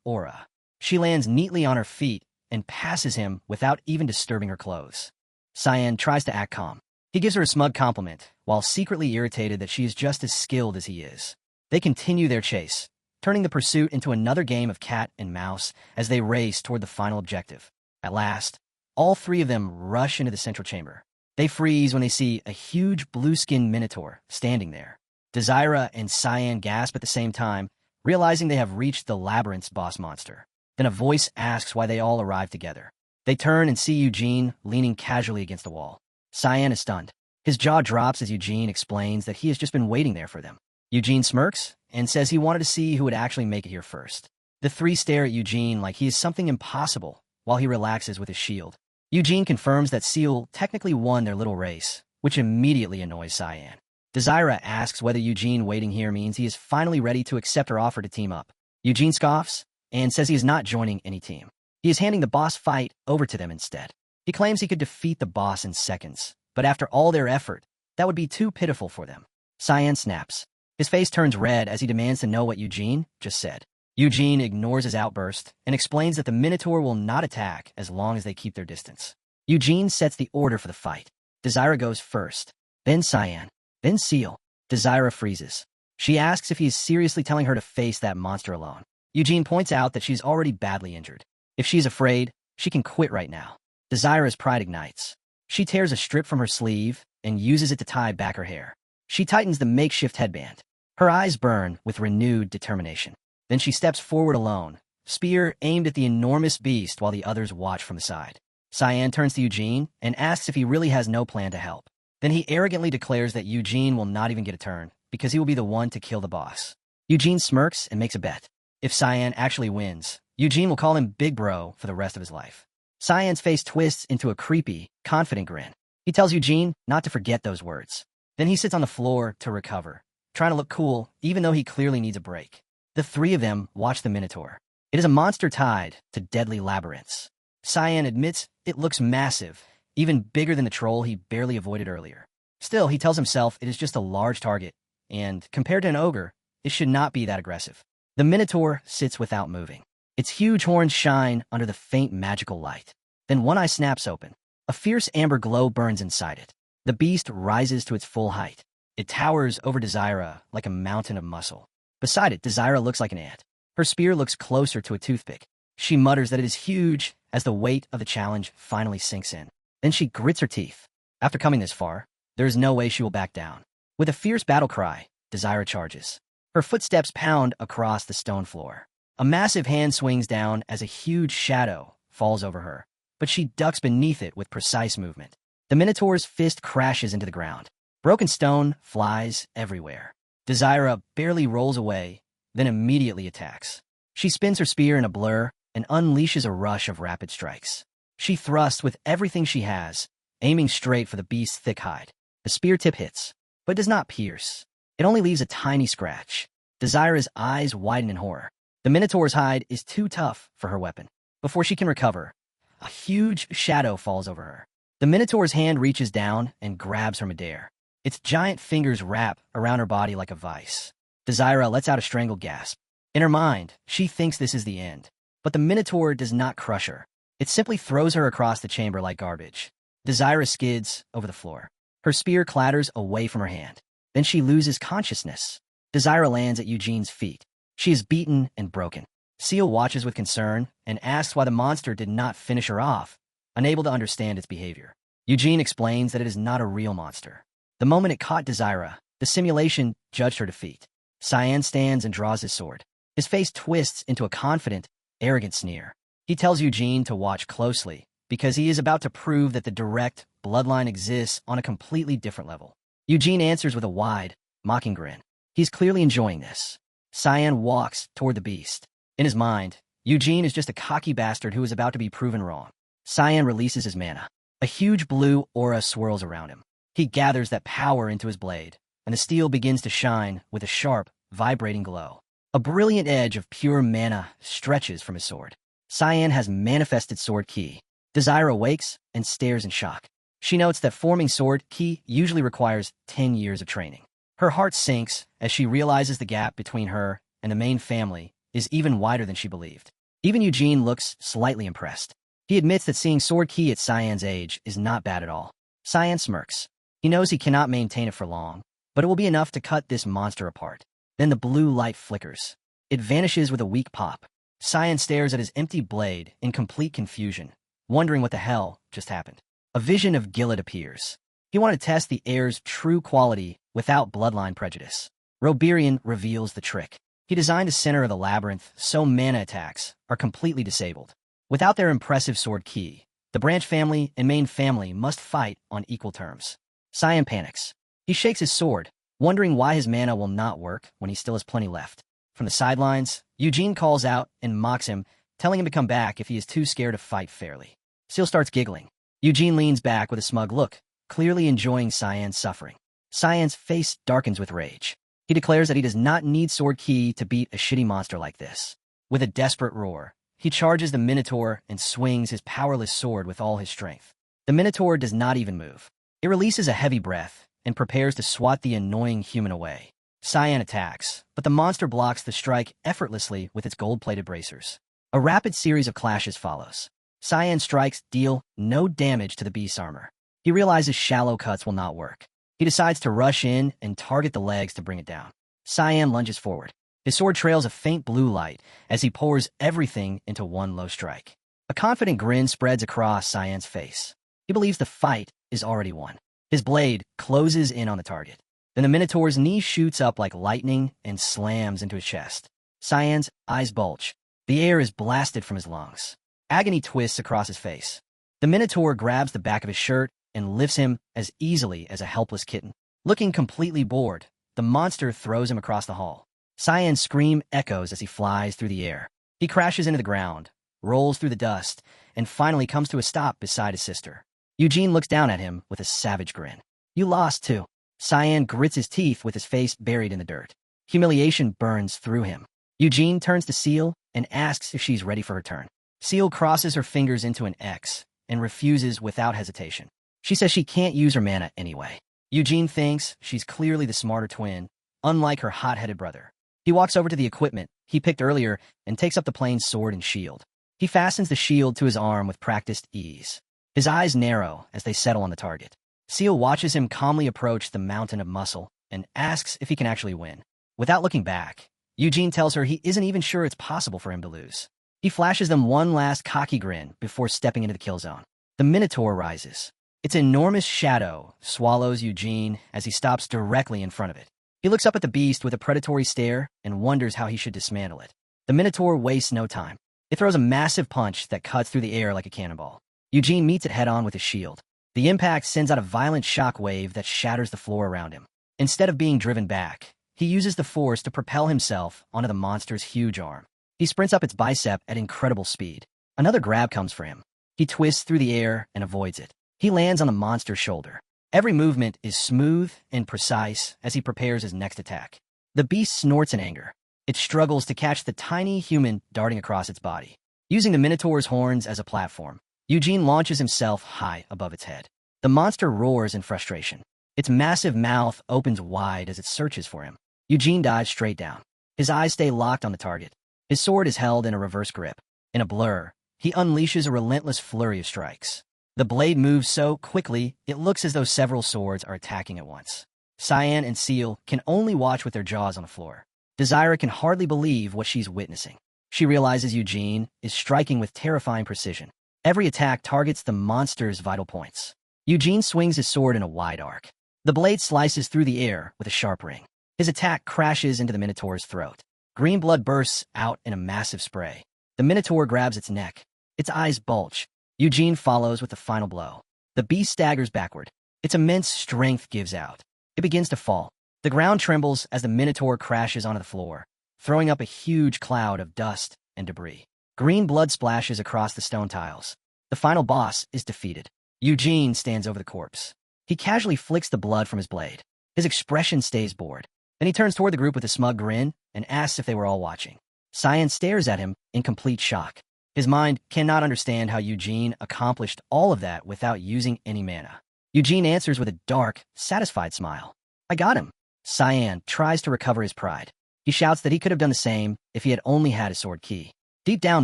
A: aura. She lands neatly on her feet and passes him without even disturbing her clothes. Cyan tries to act calm. He gives her a smug compliment, while secretly irritated that she is just as skilled as he is. They continue their chase, turning the pursuit into another game of cat and mouse as they race toward the final objective. At last, all three of them rush into the central chamber. They freeze when they see a huge blue-skinned minotaur standing there. Desira and Cyan gasp at the same time, realizing they have reached the labyrinth's boss monster. Then a voice asks why they all arrived together. They turn and see Eugene leaning casually against the wall. Cyan is stunned. His jaw drops as Eugene explains that he has just been waiting there for them. Eugene smirks and says he wanted to see who would actually make it here first. The three stare at Eugene like he is something impossible while he relaxes with his shield. Eugene confirms that Seal technically won their little race, which immediately annoys Cyan. Desira asks whether Eugene waiting here means he is finally ready to accept her offer to team up. Eugene scoffs and says he is not joining any team. He is handing the boss fight over to them instead. He claims he could defeat the boss in seconds, but after all their effort, that would be too pitiful for them. Cyan snaps. His face turns red as he demands to know what Eugene just said. Eugene ignores his outburst and explains that the Minotaur will not attack as long as they keep their distance. Eugene sets the order for the fight. Desira goes first, then Cyan, then Seal. Desira freezes. She asks if he is seriously telling her to face that monster alone. Eugene points out that she's already badly injured. If she's afraid, she can quit right now. Desira's pride ignites. She tears a strip from her sleeve and uses it to tie back her hair. She tightens the makeshift headband. Her eyes burn with renewed determination. Then she steps forward alone, spear aimed at the enormous beast while the others watch from the side. Cyan turns to Eugene and asks if he really has no plan to help. Then he arrogantly declares that Eugene will not even get a turn because he will be the one to kill the boss. Eugene smirks and makes a bet. If Cyan actually wins, Eugene will call him Big Bro for the rest of his life. Cyan's face twists into a creepy, confident grin. He tells Eugene not to forget those words. Then he sits on the floor to recover, trying to look cool even though he clearly needs a break. The three of them watch the Minotaur. It is a monster tied to deadly labyrinths. Cyan admits it looks massive, even bigger than the troll he barely avoided earlier. Still, he tells himself it is just a large target, and compared to an ogre, it should not be that aggressive. The Minotaur sits without moving. Its huge horns shine under the faint magical light. Then one eye snaps open. A fierce amber glow burns inside it. The beast rises to its full height. It towers over Desira like a mountain of muscle. Beside it, Desira looks like an ant. Her spear looks closer to a toothpick. She mutters that it is huge as the weight of the challenge finally sinks in. Then she grits her teeth. After coming this far, there is no way she will back down. With a fierce battle cry, Desira charges. Her footsteps pound across the stone floor. A massive hand swings down as a huge shadow falls over her, but she ducks beneath it with precise movement. The Minotaur's fist crashes into the ground. Broken stone flies everywhere. Desira barely rolls away, then immediately attacks. She spins her spear in a blur and unleashes a rush of rapid strikes. She thrusts with everything she has, aiming straight for the beast's thick hide. The spear tip hits, but does not pierce. It only leaves a tiny scratch. Desira's eyes widen in horror. The Minotaur's hide is too tough for her weapon. Before she can recover, a huge shadow falls over her. The Minotaur's hand reaches down and grabs her midair. Its giant fingers wrap around her body like a vice. Desira lets out a strangled gasp. In her mind, she thinks this is the end. But the Minotaur does not crush her. It simply throws her across the chamber like garbage. Desira skids over the floor. Her spear clatters away from her hand. Then she loses consciousness. Desira lands at Eugene's feet. She is beaten and broken. Seal watches with concern and asks why the monster did not finish her off, unable to understand its behavior. Eugene explains that it is not a real monster. The moment it caught Desira, the simulation judged her defeat. Cyan stands and draws his sword. His face twists into a confident, arrogant sneer. He tells Eugene to watch closely, because he is about to prove that the direct bloodline exists on a completely different level. Eugene answers with a wide, mocking grin. He's clearly enjoying this. Cyan walks toward the beast. In his mind, Eugene is just a cocky bastard who is about to be proven wrong. Cyan releases his mana. A huge blue aura swirls around him. He gathers that power into his blade, and the steel begins to shine with a sharp, vibrating glow. A brilliant edge of pure mana stretches from his sword. Cyan has manifested sword ki. Desira awakes and stares in shock. She notes that forming sword ki usually requires 10 years of training. Her heart sinks as she realizes the gap between her and the main family is even wider than she believed. Even Eugene looks slightly impressed. He admits that seeing sword ki at Cyan's age is not bad at all. Cyan smirks. He knows he cannot maintain it for long, but it will be enough to cut this monster apart. Then the blue light flickers. It vanishes with a weak pop. Cyan stares at his empty blade in complete confusion, wondering what the hell just happened. A vision of Gillet appears. He wanted to test the heir's true quality without bloodline prejudice. Roberian reveals the trick. He designed the center of the labyrinth so mana attacks are completely disabled. Without their impressive sword ki, the branch family and main family must fight on equal terms. Cyan panics. He shakes his sword, wondering why his mana will not work when he still has plenty left. From the sidelines, Eugene calls out and mocks him, telling him to come back if he is too scared to fight fairly. Seal starts giggling. Eugene leans back with a smug look, clearly enjoying Cyan's suffering. Cyan's face darkens with rage. He declares that he does not need sword ki to beat a shitty monster like this. With a desperate roar, he charges the Minotaur and swings his powerless sword with all his strength. The Minotaur does not even move. It releases a heavy breath and prepares to swat the annoying human away. Cyan attacks, but the monster blocks the strike effortlessly with its gold-plated bracers. A rapid series of clashes follows. Cyan strikes deal no damage to the beast's armor. He realizes shallow cuts will not work. He decides to rush in and target the legs to bring it down. Cyan lunges forward. His sword trails a faint blue light as he pours everything into one low strike. A confident grin spreads across Cyan's face. He believes the fight is already won. His blade closes in on the target. Then the Minotaur's knee shoots up like lightning and slams into his chest. Cyan's eyes bulge. The air is blasted from his lungs. Agony twists across his face. The Minotaur grabs the back of his shirt and lifts him as easily as a helpless kitten. Looking completely bored, the monster throws him across the hall. Cyan's scream echoes as he flies through the air. He crashes into the ground, rolls through the dust, and finally comes to a stop beside his sister. Eugene looks down at him with a savage grin. You lost too. Cyan grits his teeth with his face buried in the dirt. Humiliation burns through him. Eugene turns to Seal and asks if she's ready for her turn. Seal crosses her fingers into an X and refuses without hesitation. She says she can't use her mana anyway. Eugene thinks she's clearly the smarter twin, unlike her hot-headed brother. He walks over to the equipment he picked earlier and takes up the plain sword and shield. He fastens the shield to his arm with practiced ease. His eyes narrow as they settle on the target. Seal watches him calmly approach the mountain of muscle and asks if he can actually win. Without looking back, Eugene tells her he isn't even sure it's possible for him to lose. He flashes them one last cocky grin before stepping into the kill zone. The Minotaur rises. Its enormous shadow swallows Eugene as he stops directly in front of it. He looks up at the beast with a predatory stare and wonders how he should dismantle it. The Minotaur wastes no time. It throws a massive punch that cuts through the air like a cannonball. Eugene meets it head-on with his shield. The impact sends out a violent shock wave that shatters the floor around him. Instead of being driven back, he uses the force to propel himself onto the monster's huge arm. He sprints up its bicep at incredible speed. Another grab comes for him. He twists through the air and avoids it. He lands on the monster's shoulder. Every movement is smooth and precise as he prepares his next attack. The beast snorts in anger. It struggles to catch the tiny human darting across its body. Using the Minotaur's horns as a platform, Eugene launches himself high above its head. The monster roars in frustration. Its massive mouth opens wide as it searches for him. Eugene dives straight down. His eyes stay locked on the target. His sword is held in a reverse grip. In a blur, he unleashes a relentless flurry of strikes. The blade moves so quickly, it looks as though several swords are attacking at once. Cyan and Seal can only watch with their jaws on the floor. Desira can hardly believe what she's witnessing. She realizes Eugene is striking with terrifying precision. Every attack targets the monster's vital points. Eugene swings his sword in a wide arc. The blade slices through the air with a sharp ring. His attack crashes into the Minotaur's throat. Green blood bursts out in a massive spray. The Minotaur grabs its neck. Its eyes bulge. Eugene follows with the final blow. The beast staggers backward. Its immense strength gives out. It begins to fall. The ground trembles as the Minotaur crashes onto the floor, throwing up a huge cloud of dust and debris. Green blood splashes across the stone tiles. The final boss is defeated. Eugene stands over the corpse. He casually flicks the blood from his blade. His expression stays bored. Then he turns toward the group with a smug grin and asks if they were all watching. Cyan stares at him in complete shock. His mind cannot understand how Eugene accomplished all of that without using any mana. Eugene answers with a dark, satisfied smile. I got him. Cyan tries to recover his pride. He shouts that he could have done the same if he had only had his sword key. Deep down,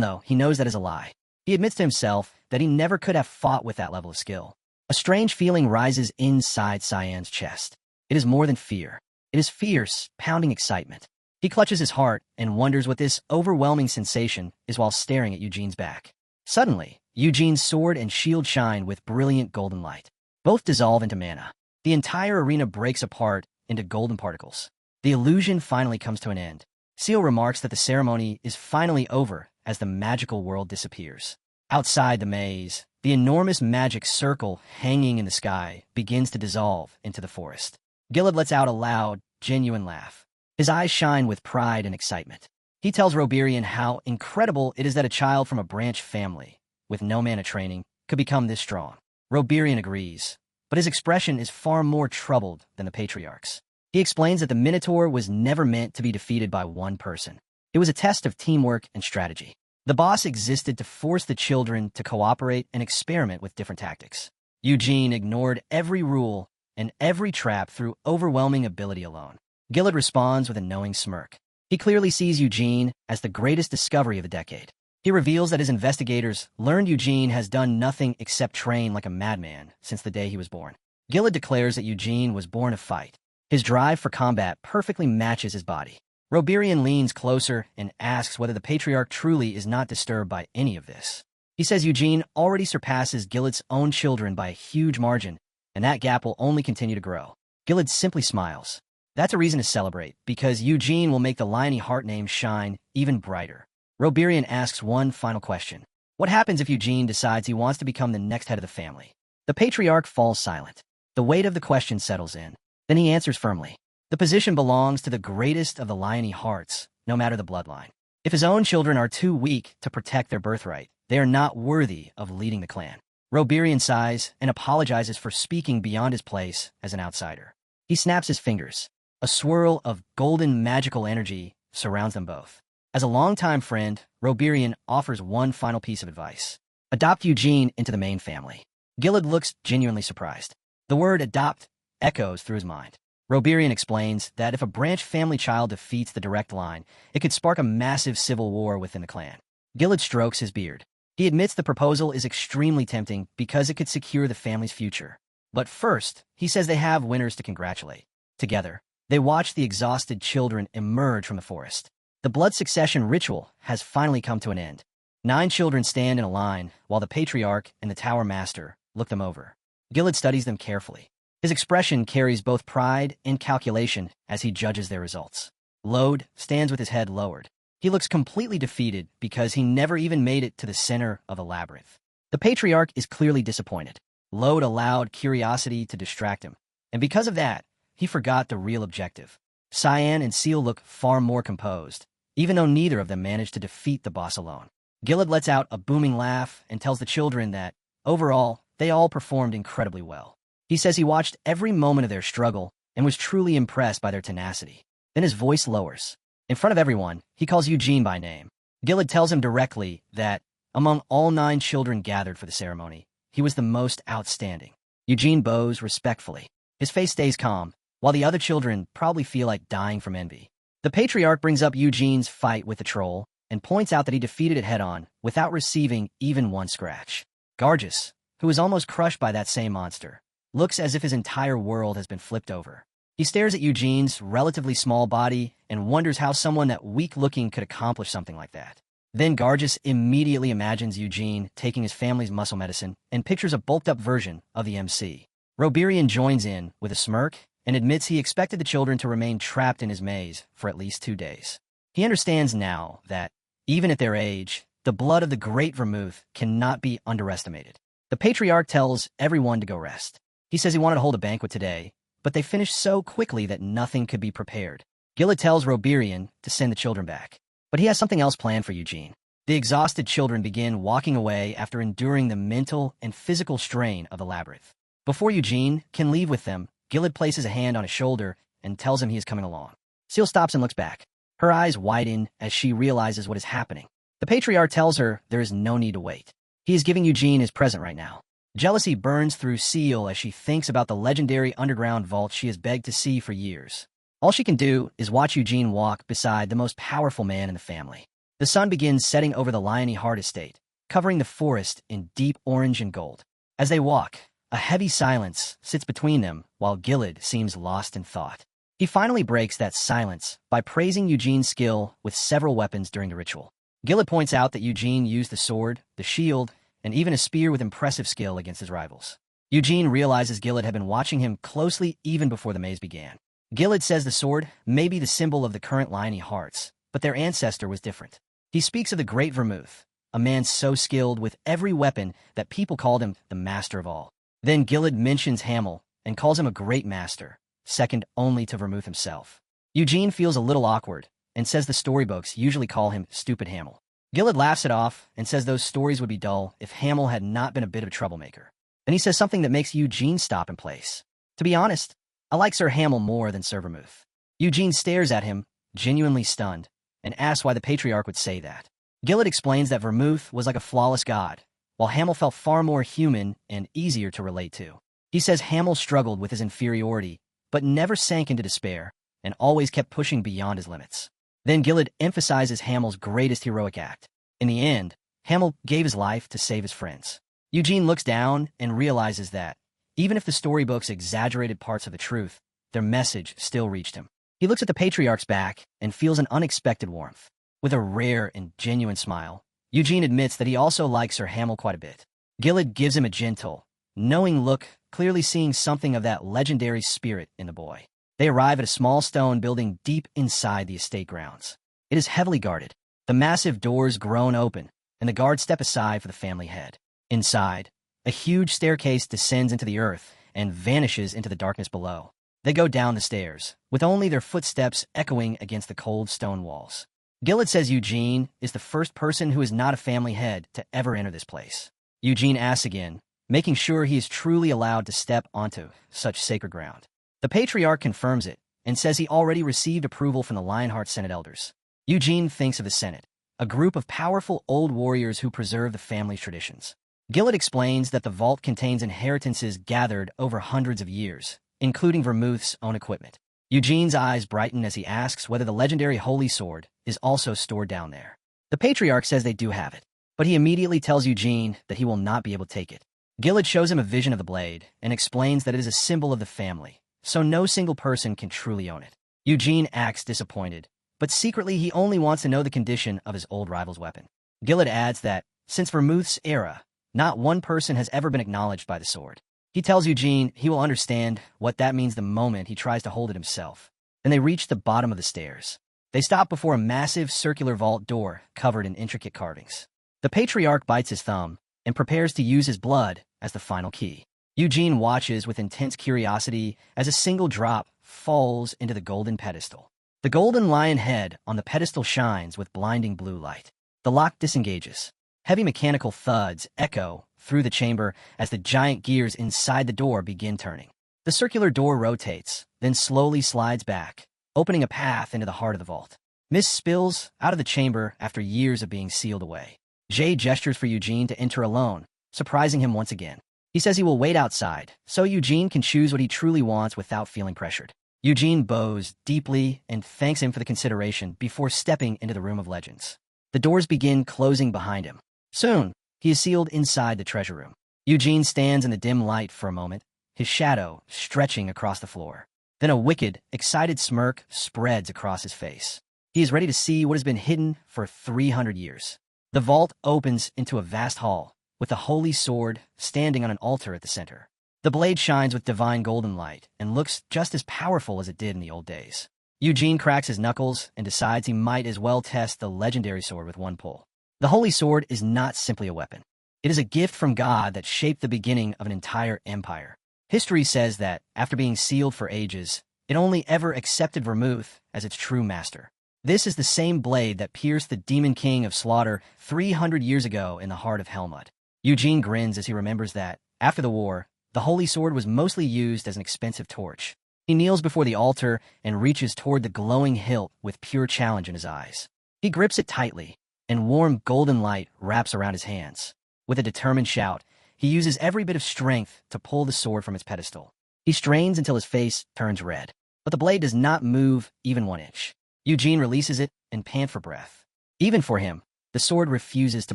A: though, he knows that is a lie. He admits to himself that he never could have fought with that level of skill. A strange feeling rises inside Cyan's chest. It is more than fear. It is fierce, pounding excitement. He clutches his heart and wonders what this overwhelming sensation is while staring at Eugene's back. Suddenly, Eugene's sword and shield shine with brilliant golden light. Both dissolve into mana. The entire arena breaks apart into golden particles. The illusion finally comes to an end. Seal remarks that the ceremony is finally over as the magical world disappears. Outside the maze, the enormous magic circle hanging in the sky begins to dissolve into the forest. Gilad lets out a loud, genuine laugh. His eyes shine with pride and excitement. He tells Roberian how incredible it is that a child from a branch family, with no mana training, could become this strong. Roberian agrees, but his expression is far more troubled than the patriarch's. He explains that the Minotaur was never meant to be defeated by one person. It was a test of teamwork and strategy. The boss existed to force the children to cooperate and experiment with different tactics. Eugene ignored every rule and every trap through overwhelming ability alone. Gilad responds with a knowing smirk. He clearly sees Eugene as the greatest discovery of the decade. He reveals that his investigators learned Eugene has done nothing except train like a madman since the day he was born. Gilad declares that Eugene was born to fight. His drive for combat perfectly matches his body. Roberian leans closer and asks whether the patriarch truly is not disturbed by any of this. He says Eugene already surpasses Gilad's own children by a huge margin, and that gap will only continue to grow. Gilad simply smiles. That's a reason to celebrate, because Eugene will make the Lionheart name shine even brighter. Roberian asks one final question. What happens if Eugene decides he wants to become the next head of the family? The patriarch falls silent. The weight of the question settles in. Then he answers firmly. The position belongs to the greatest of the Lionhearts, no matter the bloodline. If his own children are too weak to protect their birthright, they are not worthy of leading the clan. Roberian sighs and apologizes for speaking beyond his place as an outsider. He snaps his fingers. A swirl of golden magical energy surrounds them both. As a longtime friend, Roberian offers one final piece of advice. Adopt Eugene into the main family. Gilad looks genuinely surprised. The word adopt echoes through his mind. Roberian explains that if a branch family child defeats the direct line, it could spark a massive civil war within the clan. Gilad strokes his beard. He admits the proposal is extremely tempting because it could secure the family's future. But first, he says they have winners to congratulate. Together, they watch the exhausted children emerge from the forest. The blood succession ritual has finally come to an end. 9 children stand in a line while the patriarch and the tower master look them over. Gilad studies them carefully. His expression carries both pride and calculation as he judges their results. Lode stands with his head lowered. He looks completely defeated because he never even made it to the center of the labyrinth. The patriarch is clearly disappointed. Lode allowed curiosity to distract him, and because of that, he forgot the real objective. Cyan and Seal look far more composed, even though neither of them managed to defeat the boss alone. Gilad lets out a booming laugh and tells the children that, overall, they all performed incredibly well. He says he watched every moment of their struggle and was truly impressed by their tenacity. Then his voice lowers. In front of everyone, he calls Eugene by name. Gilad tells him directly that, among all 9 children gathered for the ceremony, he was the most outstanding. Eugene bows respectfully. His face stays calm, while the other children probably feel like dying from envy. The patriarch brings up Eugene's fight with the troll and points out that he defeated it head-on without receiving even one scratch. Gargus, who is almost crushed by that same monster, looks as if his entire world has been flipped over. He stares at Eugene's relatively small body and wonders how someone that weak-looking could accomplish something like that. Then Gargus immediately imagines Eugene taking his family's muscle medicine and pictures a bulked-up version of the MC. Roberian joins in with a smirk and admits he expected the children to remain trapped in his maze for at least 2 days. He understands now that, even at their age, the blood of the Great Vermouth cannot be underestimated. The patriarch tells everyone to go rest. He says he wanted to hold a banquet today, but they finished so quickly that nothing could be prepared. Gilad tells Roberian to send the children back, but he has something else planned for Eugene. The exhausted children begin walking away after enduring the mental and physical strain of the labyrinth. Before Eugene can leave with them, Gilad places a hand on his shoulder and tells him he is coming along. Seal stops and looks back. Her eyes widen as she realizes what is happening. The patriarch tells her there is no need to wait. He is giving Eugene his present right now. Jealousy burns through Seal as she thinks about the legendary underground vault she has begged to see for years. All she can do is watch Eugene walk beside the most powerful man in the family. The sun begins setting over the Lionheart estate, covering the forest in deep orange and gold. As they walk, a heavy silence sits between them while Gilad seems lost in thought. He finally breaks that silence by praising Eugene's skill with several weapons during the ritual. Gilad points out that Eugene used the sword, the shield, and even a spear with impressive skill against his rivals. Eugene realizes Gilad had been watching him closely even before the maze began. Gilad says the sword may be the symbol of the current Lionhearts, but their ancestor was different. He speaks of the Great Vermouth, a man so skilled with every weapon that people called him the master of all. Then Gilad mentions Hamel and calls him a great master, second only to Vermouth himself. Eugene feels a little awkward and says the storybooks usually call him Stupid Hamel. Gilad laughs it off and says those stories would be dull if Hamel had not been a bit of a troublemaker. Then he says something that makes Eugene stop in place. To be honest, I like Sir Hamel more than Sir Vermouth. Eugene stares at him, genuinely stunned, and asks why the patriarch would say that. Gilad explains that Vermouth was like a flawless god, while Hamel felt far more human and easier to relate to. He says Hamel struggled with his inferiority, but never sank into despair, and always kept pushing beyond his limits. Then Gilad emphasizes Hamel's greatest heroic act. In the end, Hamel gave his life to save his friends. Eugene looks down and realizes that, even if the storybooks exaggerated parts of the truth, their message still reached him. He looks at the patriarch's back and feels an unexpected warmth. With a rare and genuine smile, Eugene admits that he also likes Sir Hamel quite a bit. Gilad gives him a gentle, knowing look, clearly seeing something of that legendary spirit in the boy. They arrive at a small stone building deep inside the estate grounds. It is heavily guarded. The massive doors groan open, and the guards step aside for the family head. Inside, a huge staircase descends into the earth and vanishes into the darkness below. They go down the stairs, with only their footsteps echoing against the cold stone walls. Gilad says Eugene is the first person who is not a family head to ever enter this place. Eugene asks again, making sure he is truly allowed to step onto such sacred ground. The patriarch confirms it and says he already received approval from the Lionheart Senate elders. Eugene thinks of the Senate, a group of powerful old warriors who preserve the family's traditions. Gilad explains that the vault contains inheritances gathered over hundreds of years, including Vermouth's own equipment. Eugene's eyes brighten as he asks whether the legendary holy sword is also stored down there. The patriarch says they do have it, but he immediately tells Eugene that he will not be able to take it. Gilad shows him a vision of the blade and explains that it is a symbol of the family, so no single person can truly own it. Eugene acts disappointed, but secretly he only wants to know the condition of his old rival's weapon. Gilad adds that, since Vermouth's era, not one person has ever been acknowledged by the sword. He tells Eugene he will understand what that means the moment he tries to hold it himself. Then they reach the bottom of the stairs. They stop before a massive circular vault door covered in intricate carvings. The patriarch bites his thumb and prepares to use his blood as the final key. Eugene watches with intense curiosity as a single drop falls into the golden pedestal. The golden lion head on the pedestal shines with blinding blue light. The lock disengages. Heavy mechanical thuds echo through the chamber as the giant gears inside the door begin turning. The circular door rotates, then slowly slides back, opening a path into the heart of the vault. Mist spills out of the chamber after years of being sealed away. Jay gestures for Eugene to enter alone, surprising him once again. He says he will wait outside, so Eugene can choose what he truly wants without feeling pressured. Eugene bows deeply and thanks him for the consideration before stepping into the Room of Legends. The doors begin closing behind him. Soon, he is sealed inside the treasure room. Eugene stands in the dim light for a moment, his shadow stretching across the floor. Then a wicked, excited smirk spreads across his face. He is ready to see what has been hidden for 300 years. The vault opens into a vast hall, with the holy sword standing on an altar at the center. The blade shines with divine golden light and looks just as powerful as it did in the old days. Eugene cracks his knuckles and decides he might as well test the legendary sword with one pull. The holy sword is not simply a weapon. It is a gift from God that shaped the beginning of an entire empire. History says that, after being sealed for ages, it only ever accepted Vermouth as its true master. This is the same blade that pierced the demon king of slaughter 300 years ago in the heart of Helmut. Eugene grins as he remembers that, after the war, the holy sword was mostly used as an expensive torch. He kneels before the altar and reaches toward the glowing hilt with pure challenge in his eyes. He grips it tightly, and warm golden light wraps around his hands. With a determined shout, he uses every bit of strength to pull the sword from its pedestal. He strains until his face turns red, but the blade does not move even 1 inch. Eugene releases it and pants for breath. Even for him, the sword refuses to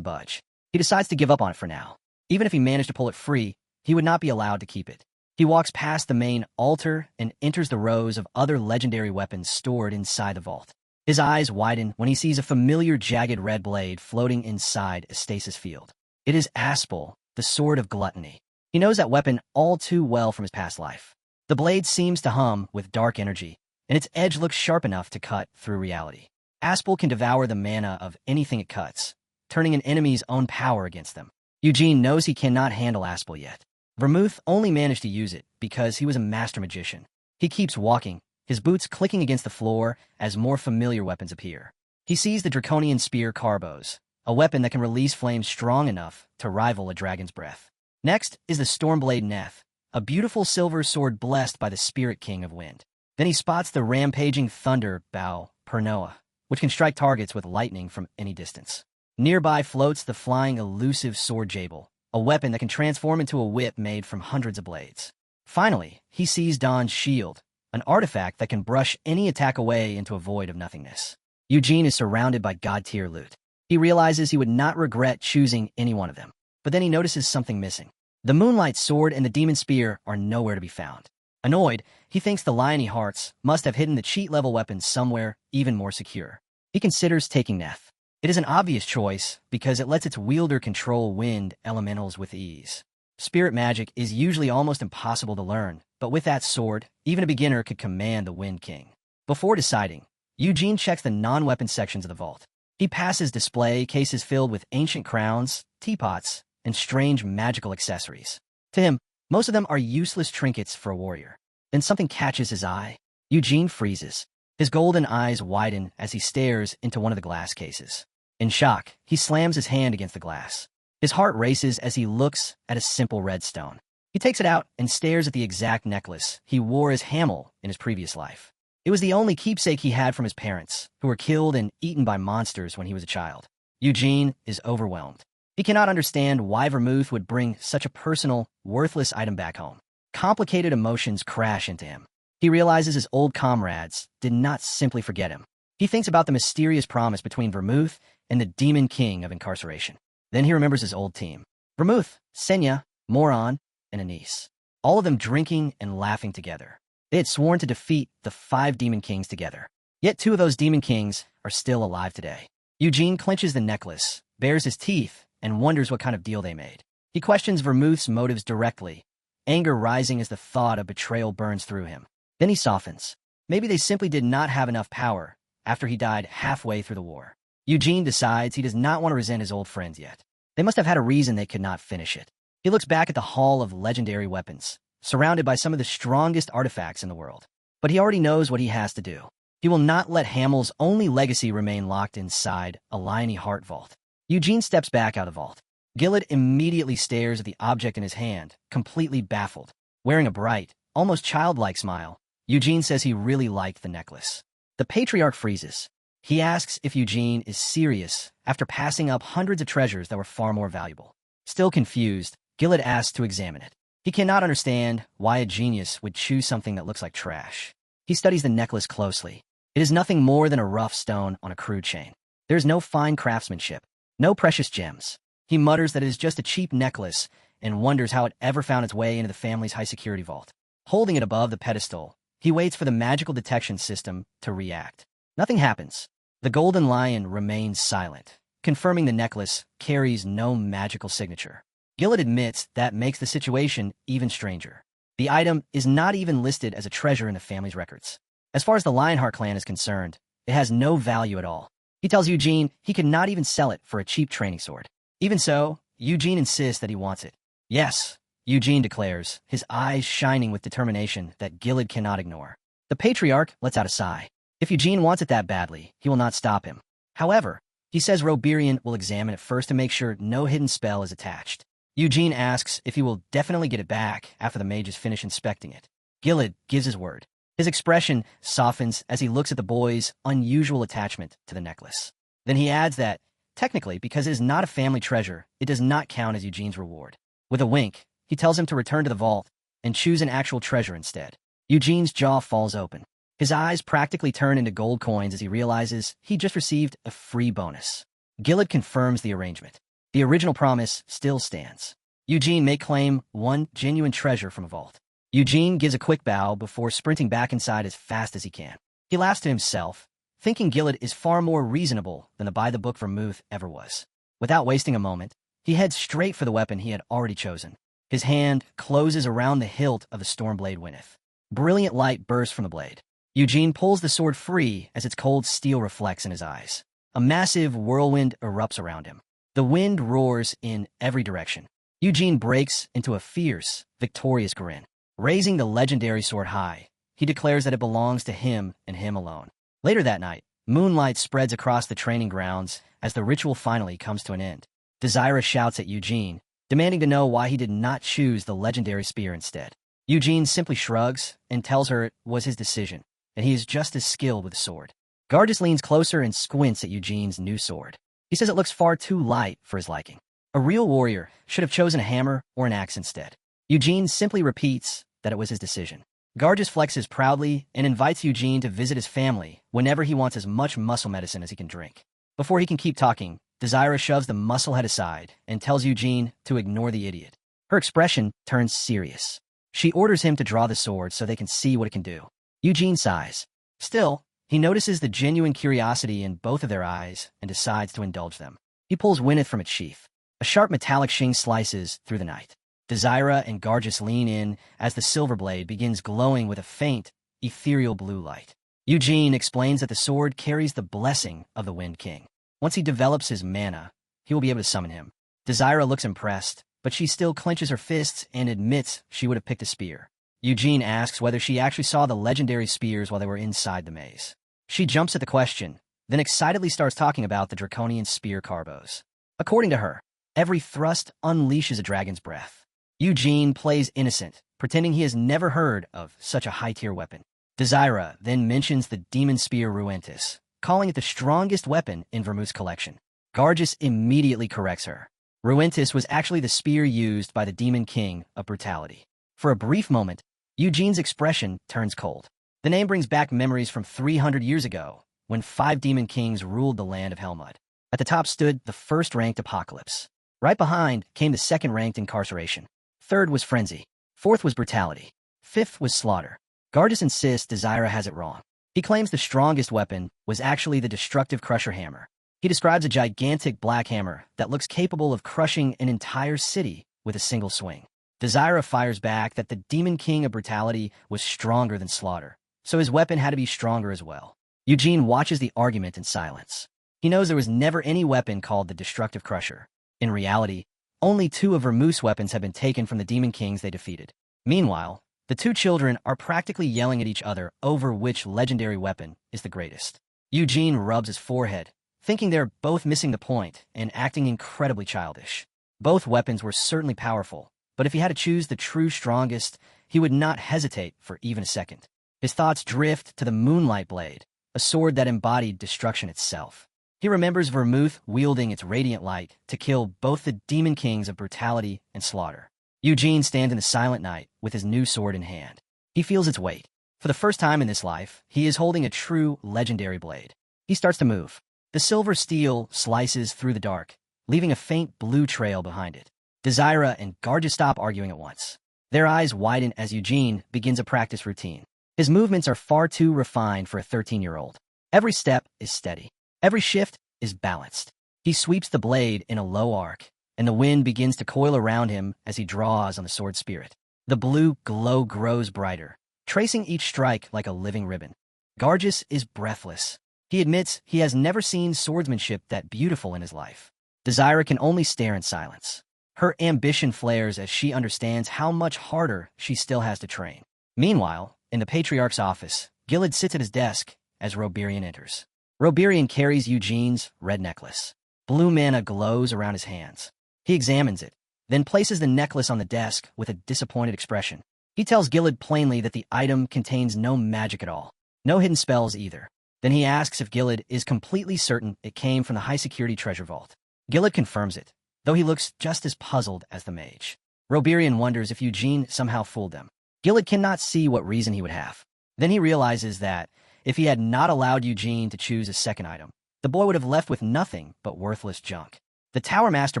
A: budge. He decides to give up on it for now. Even if he managed to pull it free, he would not be allowed to keep it. He walks past the main altar and enters the rows of other legendary weapons stored inside the vault. His eyes widen when he sees a familiar jagged red blade floating inside a stasis field. It is Aspel, the sword of gluttony. He knows that weapon all too well from his past life. The blade seems to hum with dark energy, and its edge looks sharp enough to cut through reality. Aspel can devour the mana of anything it cuts, turning an enemy's own power against them. Eugene knows he cannot handle Aspel yet. Vermouth only managed to use it because he was a master magician. He keeps walking, his boots clicking against the floor as more familiar weapons appear. He sees the draconian spear Carbos, a weapon that can release flames strong enough to rival a dragon's breath. Next is the Stormblade Neth, a beautiful silver sword blessed by the Spirit King of Wind. Then he spots the rampaging Thunder Bow Pernoa, which can strike targets with lightning from any distance. Nearby floats the flying elusive Sword Jabel, a weapon that can transform into a whip made from hundreds of blades. Finally, he sees Dawn's Shield, an artifact that can brush any attack away into a void of nothingness. Eugene is surrounded by god-tier loot. He realizes he would not regret choosing any one of them. But then he notices something missing. The Moonlight Sword and the Demon Spear are nowhere to be found. Annoyed, he thinks the Lionhearts must have hidden the cheat-level weapons somewhere even more secure. He considers taking Neth. It is an obvious choice because it lets its wielder control wind elementals with ease. Spirit magic is usually almost impossible to learn, but with that sword, even a beginner could command the Wind King. Before deciding, Eugene checks the non-weapon sections of the vault. He passes display cases filled with ancient crowns, teapots, and strange magical accessories. To him, most of them are useless trinkets for a warrior. Then something catches his eye. Eugene freezes. His golden eyes widen as he stares into one of the glass cases. In shock, he slams his hand against the glass. His heart races as he looks at a simple red stone. He takes it out and stares at the exact necklace he wore as Hamel in his previous life. It was the only keepsake he had from his parents, who were killed and eaten by monsters when he was a child. Eugene is overwhelmed. He cannot understand why Vermouth would bring such a personal, worthless item back home. Complicated emotions crash into him. He realizes his old comrades did not simply forget him. He thinks about the mysterious promise between Vermouth and the Demon King of Incarceration. Then he remembers his old team. Vermouth, Senya, Moron, and Anise. All of them drinking and laughing together. They had sworn to defeat the 5 Demon Kings together. Yet 2 of those Demon Kings are still alive today. Eugene clenches the necklace, bares his teeth, and wonders what kind of deal they made. He questions Vermouth's motives directly, anger rising as the thought of betrayal burns through him. Then he softens. Maybe they simply did not have enough power after he died halfway through the war. Eugene decides he does not want to resent his old friends yet. They must have had a reason they could not finish it. He looks back at the Hall of Legendary Weapons, surrounded by some of the strongest artifacts in the world. But he already knows what he has to do. He will not let Hamel's only legacy remain locked inside a Lionheart vault. Eugene steps back out of the vault. Gillett immediately stares at the object in his hand, completely baffled. Wearing a bright, almost childlike smile, Eugene says he really liked the necklace. The Patriarch freezes. He asks if Eugene is serious after passing up hundreds of treasures that were far more valuable. Still confused, Gillett asks to examine it. He cannot understand why a genius would choose something that looks like trash. He studies the necklace closely. It is nothing more than a rough stone on a crude chain. There is no fine craftsmanship, no precious gems. He mutters that it is just a cheap necklace and wonders how it ever found its way into the family's high-security vault. Holding it above the pedestal, he waits for the magical detection system to react. Nothing happens. The golden lion remains silent, confirming the necklace carries no magical signature. Gillett admits that makes the situation even stranger. The item is not even listed as a treasure in the family's records. As far as the Lionheart clan is concerned, it has no value at all. He tells Eugene he could not even sell it for a cheap training sword. Even so, Eugene insists that he wants it. Yes, Eugene declares, his eyes shining with determination that Gillett cannot ignore. The Patriarch lets out a sigh. If Eugene wants it that badly, he will not stop him. However, he says Roberian will examine it first to make sure no hidden spell is attached. Eugene asks if he will definitely get it back after the mages finish inspecting it. Gillett gives his word. His expression softens as he looks at the boy's unusual attachment to the necklace. Then he adds that, technically, because it is not a family treasure, it does not count as Eugene's reward. With a wink, he tells him to return to the vault and choose an actual treasure instead. Eugene's jaw falls open. His eyes practically turn into gold coins as he realizes he just received a free bonus. Gillett confirms the arrangement. The original promise still stands. Eugene may claim one genuine treasure from a vault. Eugene gives a quick bow before sprinting back inside as fast as he can. He laughs to himself, thinking Gillett is far more reasonable than the by-the-book Vermouth ever was. Without wasting a moment, he heads straight for the weapon he had already chosen. His hand closes around the hilt of the Stormblade Winneth. Brilliant light bursts from the blade. Eugene pulls the sword free as its cold steel reflects in his eyes. A massive whirlwind erupts around him. The wind roars in every direction. Eugene breaks into a fierce, victorious grin. Raising the legendary sword high, he declares that it belongs to him and him alone. Later that night, moonlight spreads across the training grounds as the ritual finally comes to an end. Desira shouts at Eugene, demanding to know why he did not choose the legendary spear instead. Eugene simply shrugs and tells her it was his decision, and he is just as skilled with the sword. Gargis leans closer and squints at Eugene's new sword. He says it looks far too light for his liking. A real warrior should have chosen a hammer or an axe instead. Eugene simply repeats that it was his decision. Gargis flexes proudly and invites Eugene to visit his family whenever he wants as much muscle medicine as he can drink. Before he can keep talking, Desira shoves the musclehead aside and tells Eugene to ignore the idiot. Her expression turns serious. She orders him to draw the sword so they can see what it can do. Eugene sighs. Still, he notices the genuine curiosity in both of their eyes and decides to indulge them. He pulls Wynneth from its sheath. A sharp metallic sheen slices through the night. Desira and Gargis lean in as the silver blade begins glowing with a faint, ethereal blue light. Eugene explains that the sword carries the blessing of the Wind King. Once he develops his mana, he will be able to summon him. Desira looks impressed, but she still clenches her fists and admits she would have picked a spear. Eugene asks whether she actually saw the legendary spears while they were inside the maze. She jumps at the question, then excitedly starts talking about the draconian spear carbos. According to her, every thrust unleashes a dragon's breath. Eugene plays innocent, pretending he has never heard of such a high-tier weapon. Desira then mentions the demon spear Ruentis, calling it the strongest weapon in Vermouth's collection. Gargis immediately corrects her. Ruentis was actually the spear used by the Demon King of Brutality. For a brief moment, Eugene's expression turns cold. The name brings back memories from 300 years ago, when 5 demon kings ruled the land of Helmut. At the top stood the first-ranked Apocalypse. Right behind came the second-ranked Incarceration. Third was Frenzy. Fourth was Brutality. Fifth was Slaughter. Gargis insists Desira has it wrong. He claims the strongest weapon was actually the Destructive Crusher Hammer. He describes a gigantic black hammer that looks capable of crushing an entire city with a single swing. Desira fires back that the Demon King of Brutality was stronger than Slaughter, so his weapon had to be stronger as well. Eugene watches the argument in silence. He knows there was never any weapon called the Destructive Crusher. In reality, only 2 of Vermouth's weapons have been taken from the Demon Kings they defeated. Meanwhile, the 2 children are practically yelling at each other over which legendary weapon is the greatest. Eugene rubs his forehead, thinking they're both missing the point and acting incredibly childish. Both weapons were certainly powerful, but if he had to choose the true strongest, he would not hesitate for even a second. His thoughts drift to the Moonlight Blade, a sword that embodied destruction itself. He remembers Vermouth wielding its radiant light to kill both the Demon Kings of Brutality and Slaughter. Eugene stands in the silent night with his new sword in hand. He feels its weight. For the first time in his life, he is holding a true legendary blade. He starts to move. The silver steel slices through the dark, leaving a faint blue trail behind it. Desira and Gargis stop arguing at once. Their eyes widen as Eugene begins a practice routine. His movements are far too refined for a 13-year-old. Every step is steady. Every shift is balanced. He sweeps the blade in a low arc, and the wind begins to coil around him as he draws on the sword spirit. The blue glow grows brighter, tracing each strike like a living ribbon. Gargis is breathless. He admits he has never seen swordsmanship that beautiful in his life. Desira can only stare in silence. Her ambition flares as she understands how much harder she still has to train. Meanwhile, in the Patriarch's office, Gilad sits at his desk as Roberian enters. Roberian carries Eugene's red necklace. Blue mana glows around his hands. He examines it, then places the necklace on the desk with a disappointed expression. He tells Gilad plainly that the item contains no magic at all, no hidden spells either. Then he asks if Gilad is completely certain it came from the high-security treasure vault. Gilad confirms it, though he looks just as puzzled as the mage. Roberian wonders if Eugene somehow fooled them. Gilad cannot see what reason he would have. Then he realizes that, if he had not allowed Eugene to choose a second item, the boy would have left with nothing but worthless junk. The Tower Master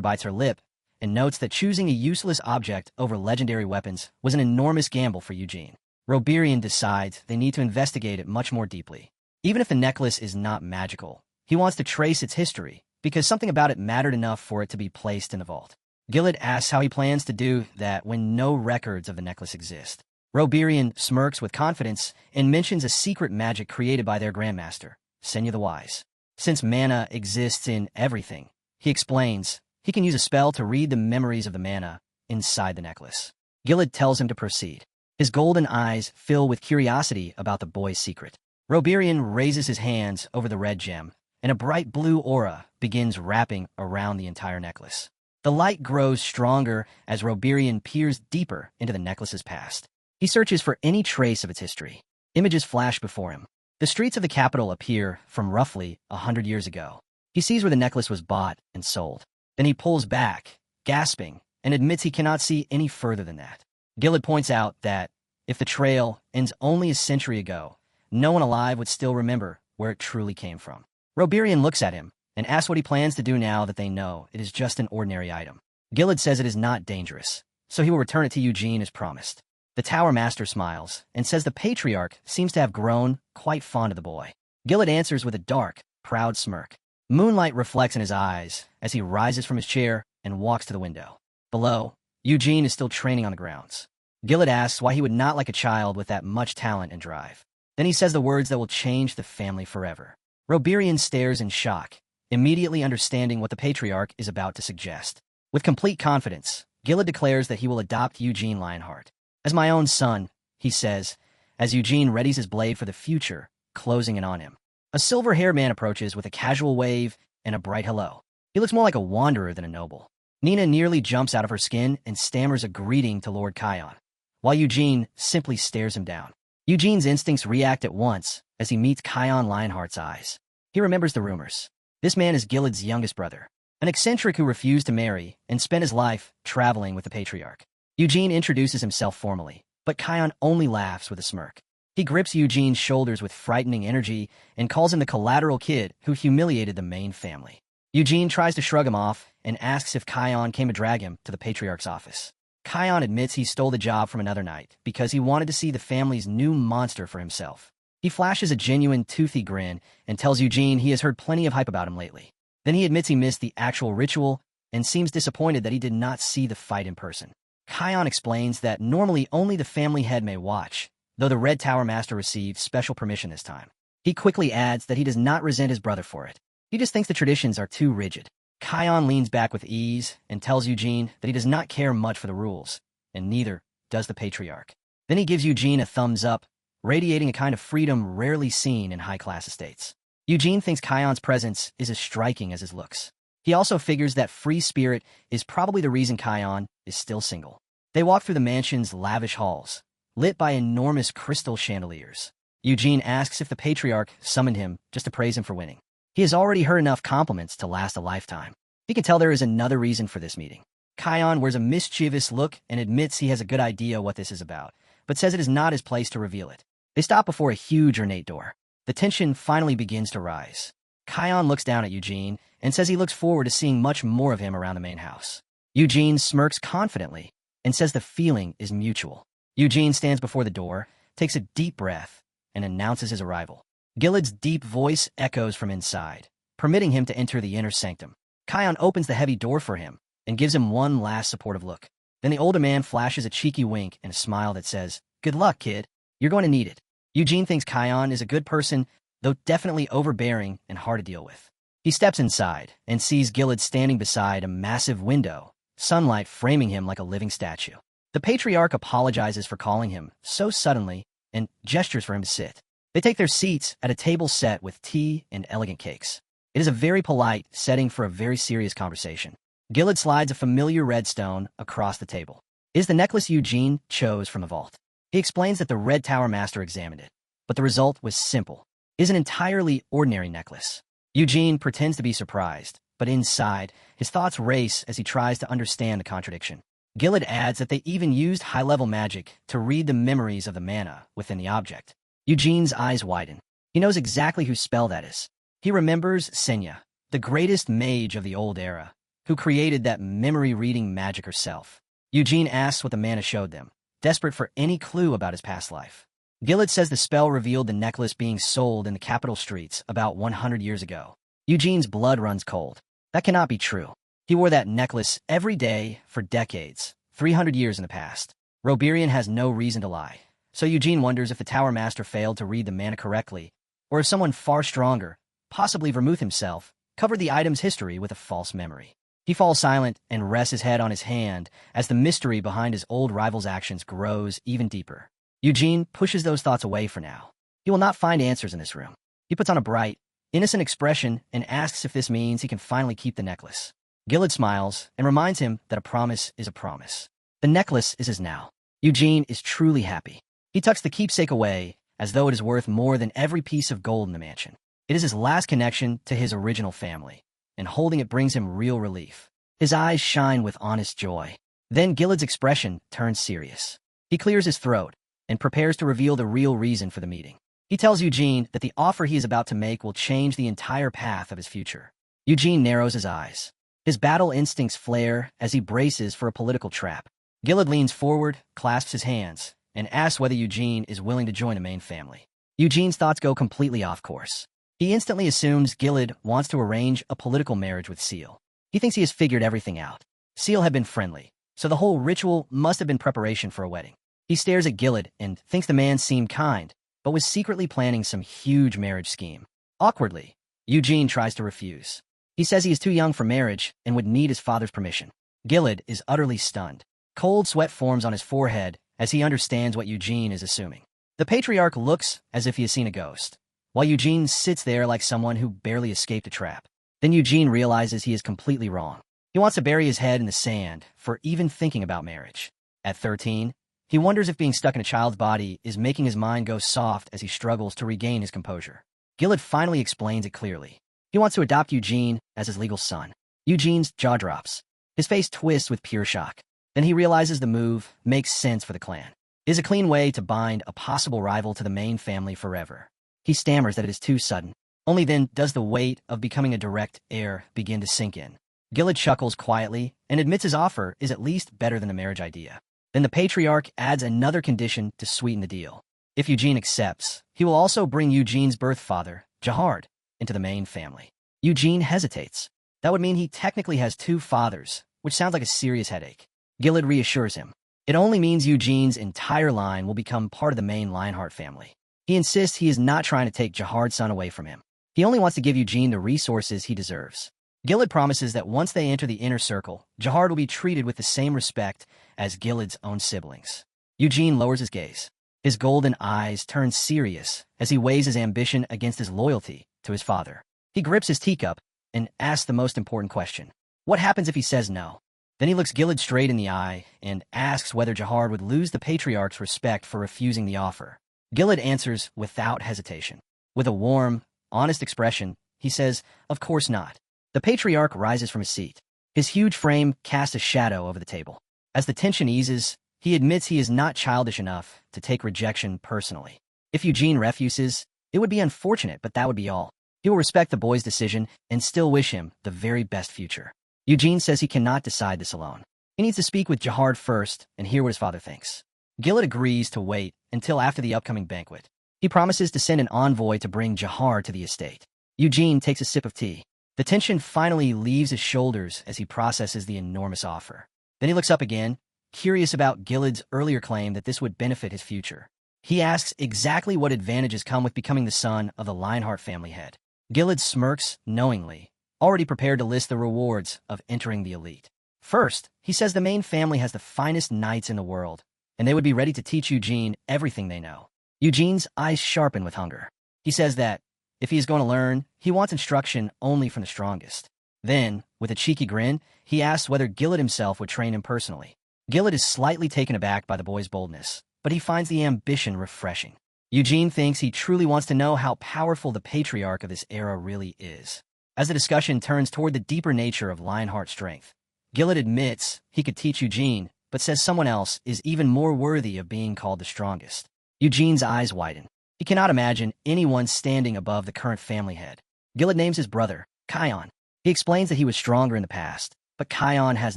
A: bites her lip and notes that choosing a useless object over legendary weapons was an enormous gamble for Eugene. Roberian decides they need to investigate it much more deeply. Even if the necklace is not magical, he wants to trace its history, because something about it mattered enough for it to be placed in the vault. Gilad asks how he plans to do that when no records of the necklace exist. Roberian smirks with confidence and mentions a secret magic created by their grandmaster, Senya the Wise. Since mana exists in everything, he explains, he can use a spell to read the memories of the mana inside the necklace. Gilad tells him to proceed. His golden eyes fill with curiosity about the boy's secret. Roberian raises his hands over the red gem, and a bright blue aura begins wrapping around the entire necklace. The light grows stronger as Roberian peers deeper into the necklace's past. He searches for any trace of its history. Images flash before him. The streets of the capital appear from roughly 100 years ago. He sees where the necklace was bought and sold. Then he pulls back, gasping, and admits he cannot see any further than that. Gilad points out that if the trail ends only a century ago, no one alive would still remember where it truly came from. Roberian looks at him and asks what he plans to do now that they know it is just an ordinary item. Gilad says it is not dangerous, so he will return it to Eugene as promised. The Tower Master smiles and says the Patriarch seems to have grown quite fond of the boy. Gilad answers with a dark, proud smirk. Moonlight reflects in his eyes as he rises from his chair and walks to the window. Below, Eugene is still training on the grounds. Gilad asks why he would not like a child with that much talent and drive. Then he says the words that will change the family forever. Roberian stares in shock, immediately understanding what the Patriarch is about to suggest. With complete confidence, Gilad declares that he will adopt Eugene Lionheart. As my own son, he says, as Eugene readies his blade for the future, closing in on him. A silver-haired man approaches with a casual wave and a bright hello. He looks more like a wanderer than a noble. Nina nearly jumps out of her skin and stammers a greeting to Lord Kion, while Eugene simply stares him down. Eugene's instincts react at once as he meets Kion Lionheart's eyes. He remembers the rumors. This man is Gilad's youngest brother, an eccentric who refused to marry and spent his life traveling with the Patriarch. Eugene introduces himself formally, but Kion only laughs with a smirk. He grips Eugene's shoulders with frightening energy and calls him the collateral kid who humiliated the main family. Eugene tries to shrug him off and asks if Kion came to drag him to the Patriarch's office. Kion admits he stole the job from another night because he wanted to see the family's new monster for himself. He flashes a genuine toothy grin and tells Eugene he has heard plenty of hype about him lately. Then he admits he missed the actual ritual and seems disappointed that he did not see the fight in person. Kion explains that normally only the family head may watch, though the Red Tower Master received special permission this time. He quickly adds that he does not resent his brother for it. He just thinks the traditions are too rigid. Kion leans back with ease and tells Eugene that he does not care much for the rules, and neither does the Patriarch. Then he gives Eugene a thumbs up, radiating a kind of freedom rarely seen in high-class estates. Eugene thinks Kion's presence is as striking as his looks. He also figures that free spirit is probably the reason Kion is still single. They walk through the mansion's lavish halls, lit by enormous crystal chandeliers. Eugene asks if the Patriarch summoned him just to praise him for winning. He has already heard enough compliments to last a lifetime. He can tell there is another reason for this meeting. Kion wears a mischievous look and admits he has a good idea what this is about, but says it is not his place to reveal it. They stop before a huge ornate door. The tension finally begins to rise. Kion looks down at Eugene and says he looks forward to seeing much more of him around the main house. Eugene smirks confidently and says the feeling is mutual. Eugene stands before the door, takes a deep breath, and announces his arrival. Gilad's deep voice echoes from inside, permitting him to enter the inner sanctum. Kion opens the heavy door for him and gives him one last supportive look. Then the older man flashes a cheeky wink and a smile that says, "Good luck, kid. You're going to need it." Eugene thinks Kion is a good person, though definitely overbearing and hard to deal with. He steps inside and sees Gilad standing beside a massive window, sunlight framing him like a living statue. The Patriarch apologizes for calling him so suddenly and gestures for him to sit. They take their seats at a table set with tea and elegant cakes. It is a very polite setting for a very serious conversation. Gilad slides a familiar red stone across the table. It is the necklace Eugene chose from the vault. He explains that the Red Tower Master examined it, but the result was simple. It is an entirely ordinary necklace. Eugene pretends to be surprised, but inside, his thoughts race as he tries to understand the contradiction. Gilad adds that they even used high-level magic to read the memories of the mana within the object. Eugene's eyes widen. He knows exactly whose spell that is. He remembers Senya, the greatest mage of the old era, who created that memory-reading magic herself. Eugene asks what the mana showed them, desperate for any clue about his past life. Gilad says the spell revealed the necklace being sold in the capital streets about 100 years ago. Eugene's blood runs cold. That cannot be true. He wore that necklace every day for decades, 300 years in the past. Roberian has no reason to lie, so Eugene wonders if the Tower Master failed to read the mana correctly, or if someone far stronger, possibly Vermouth himself, covered the item's history with a false memory. He falls silent and rests his head on his hand as the mystery behind his old rival's actions grows even deeper. Eugene pushes those thoughts away for now. He will not find answers in this room. He puts on a bright, innocent expression and asks if this means he can finally keep the necklace. Gilad smiles and reminds him that a promise is a promise. The necklace is his now. Eugene is truly happy. He tucks the keepsake away as though it is worth more than every piece of gold in the mansion. It is his last connection to his original family, and holding it brings him real relief. His eyes shine with honest joy. Then Gilad's expression turns serious. He clears his throat and prepares to reveal the real reason for the meeting. He tells Eugene that the offer he is about to make will change the entire path of his future. Eugene narrows his eyes. His battle instincts flare as he braces for a political trap. Gilad leans forward, clasps his hands, and asks whether Eugene is willing to join the main family. Eugene's thoughts go completely off course. He instantly assumes Gilad wants to arrange a political marriage with Seal. He thinks he has figured everything out. Seal had been friendly, so the whole ritual must have been preparation for a wedding. He stares at Gilad and thinks the man seemed kind, but was secretly planning some huge marriage scheme. Awkwardly, Eugene tries to refuse. He says he is too young for marriage and would need his father's permission. Gilad is utterly stunned. Cold sweat forms on his forehead as he understands what Eugene is assuming. The patriarch looks as if he has seen a ghost, while Eugene sits there like someone who barely escaped a trap. Then Eugene realizes he is completely wrong. He wants to bury his head in the sand for even thinking about marriage. At 13, he wonders if being stuck in a child's body is making his mind go soft as he struggles to regain his composure. Gilad finally explains it clearly. He wants to adopt Eugene as his legal son. Eugene's jaw drops. His face twists with pure shock. Then he realizes the move makes sense for the clan. It is a clean way to bind a possible rival to the main family forever. He stammers that it is too sudden. Only then does the weight of becoming a direct heir begin to sink in. Gilad chuckles quietly and admits his offer is at least better than the marriage idea. Then the patriarch adds another condition to sweeten the deal. If Eugene accepts, he will also bring Eugene's birth father, Jahard, into the main family. Eugene hesitates. That would mean he technically has two fathers, which sounds like a serious headache. Gilad reassures him. It only means Eugene's entire line will become part of the main Lionheart family. He insists he is not trying to take Jahard's son away from him. He only wants to give Eugene the resources he deserves. Gilad promises that once they enter the inner circle, Jahard will be treated with the same respect as Gilad's own siblings. Eugene lowers his gaze. His golden eyes turn serious as he weighs his ambition against his loyalty to his father. He grips his teacup and asks the most important question. What happens if he says no? Then he looks Gilad straight in the eye and asks whether Jahard would lose the patriarch's respect for refusing the offer. Gilad answers without hesitation. With a warm, honest expression, he says, "Of course not." The patriarch rises from his seat. His huge frame casts a shadow over the table. As the tension eases, he admits he is not childish enough to take rejection personally. If Eugene refuses, it would be unfortunate, but that would be all. He will respect the boy's decision and still wish him the very best future. Eugene says he cannot decide this alone. He needs to speak with Jahard first and hear what his father thinks. Gilad agrees to wait until after the upcoming banquet. He promises to send an envoy to bring Jahard to the estate. Eugene takes a sip of tea. The tension finally leaves his shoulders as he processes the enormous offer. Then he looks up again, curious about Gilad's earlier claim that this would benefit his future. He asks exactly what advantages come with becoming the son of the Lionheart family head. Gilad smirks knowingly, already prepared to list the rewards of entering the elite. First, he says the main family has the finest knights in the world, and they would be ready to teach Eugene everything they know. Eugene's eyes sharpen with hunger. He says that, if he is going to learn, he wants instruction only from the strongest. Then, with a cheeky grin, he asks whether Gilad himself would train him personally. Gilad is slightly taken aback by the boy's boldness, but he finds the ambition refreshing. Eugene thinks he truly wants to know how powerful the patriarch of this era really is. As the discussion turns toward the deeper nature of Lionheart's strength, Gilad admits he could teach Eugene, but says someone else is even more worthy of being called the strongest. Eugene's eyes widen. He cannot imagine anyone standing above the current family head. Gilad names his brother, Kion. He explains that he was stronger in the past, but Kion has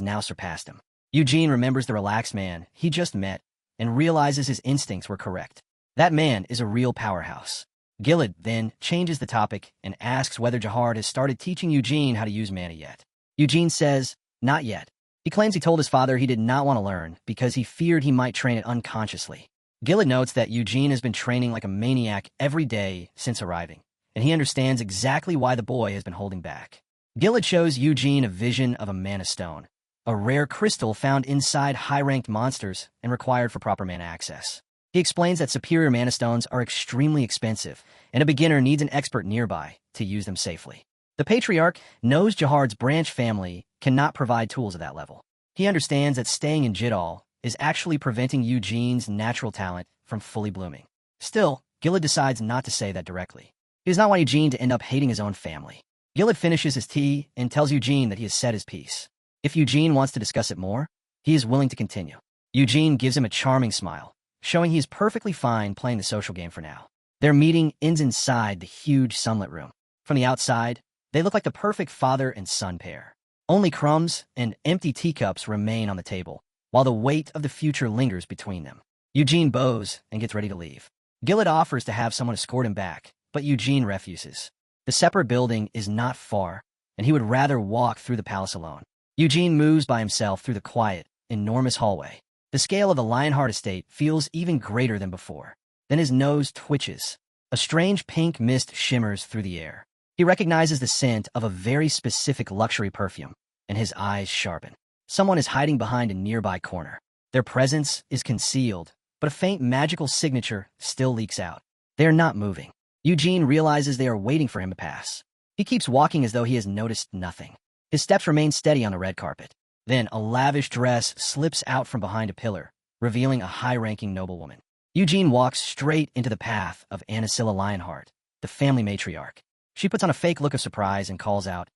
A: now surpassed him. Eugene remembers the relaxed man he just met and realizes his instincts were correct. That man is a real powerhouse. Gilad then changes the topic and asks whether Jahard has started teaching Eugene how to use mana yet. Eugene says, not yet. He claims he told his father he did not want to learn because he feared he might train it unconsciously. Gillett notes that Eugene has been training like a maniac every day since arriving, and he understands exactly why the boy has been holding back. Gillett shows Eugene a vision of a mana stone, a rare crystal found inside high-ranked monsters and required for proper mana access. He explains that superior mana stones are extremely expensive, and a beginner needs an expert nearby to use them safely. The Patriarch knows Jahard's branch family cannot provide tools of that level. He understands that staying in Jidal is actually preventing Eugene's natural talent from fully blooming. Still, Gillett decides not to say that directly. He does not want Eugene to end up hating his own family. Gillett finishes his tea and tells Eugene that he has said his piece. If Eugene wants to discuss it more, he is willing to continue. Eugene gives him a charming smile, showing he is perfectly fine playing the social game for now. Their meeting ends inside the huge sunlit room. From the outside, they look like the perfect father and son pair. Only crumbs and empty teacups remain on the table, while the weight of the future lingers between them. Eugene bows and gets ready to leave. Gillett offers to have someone escort him back, but Eugene refuses. The separate building is not far, and he would rather walk through the palace alone. Eugene moves by himself through the quiet, enormous hallway. The scale of the Lionheart estate feels even greater than before. Then his nose twitches. A strange pink mist shimmers through the air. He recognizes the scent of a very specific luxury perfume, and his eyes sharpen. Someone is hiding behind a nearby corner. Their presence is concealed, but a faint magical signature still leaks out. They are not moving. Eugene realizes they are waiting for him to pass. He keeps walking as though he has noticed nothing. His steps remain steady on the red carpet. Then a lavish dress slips out from behind a pillar, revealing a high-ranking noblewoman. Eugene walks straight into the path of Anasilla Lionheart, the family matriarch. She puts on a fake look of surprise and calls out,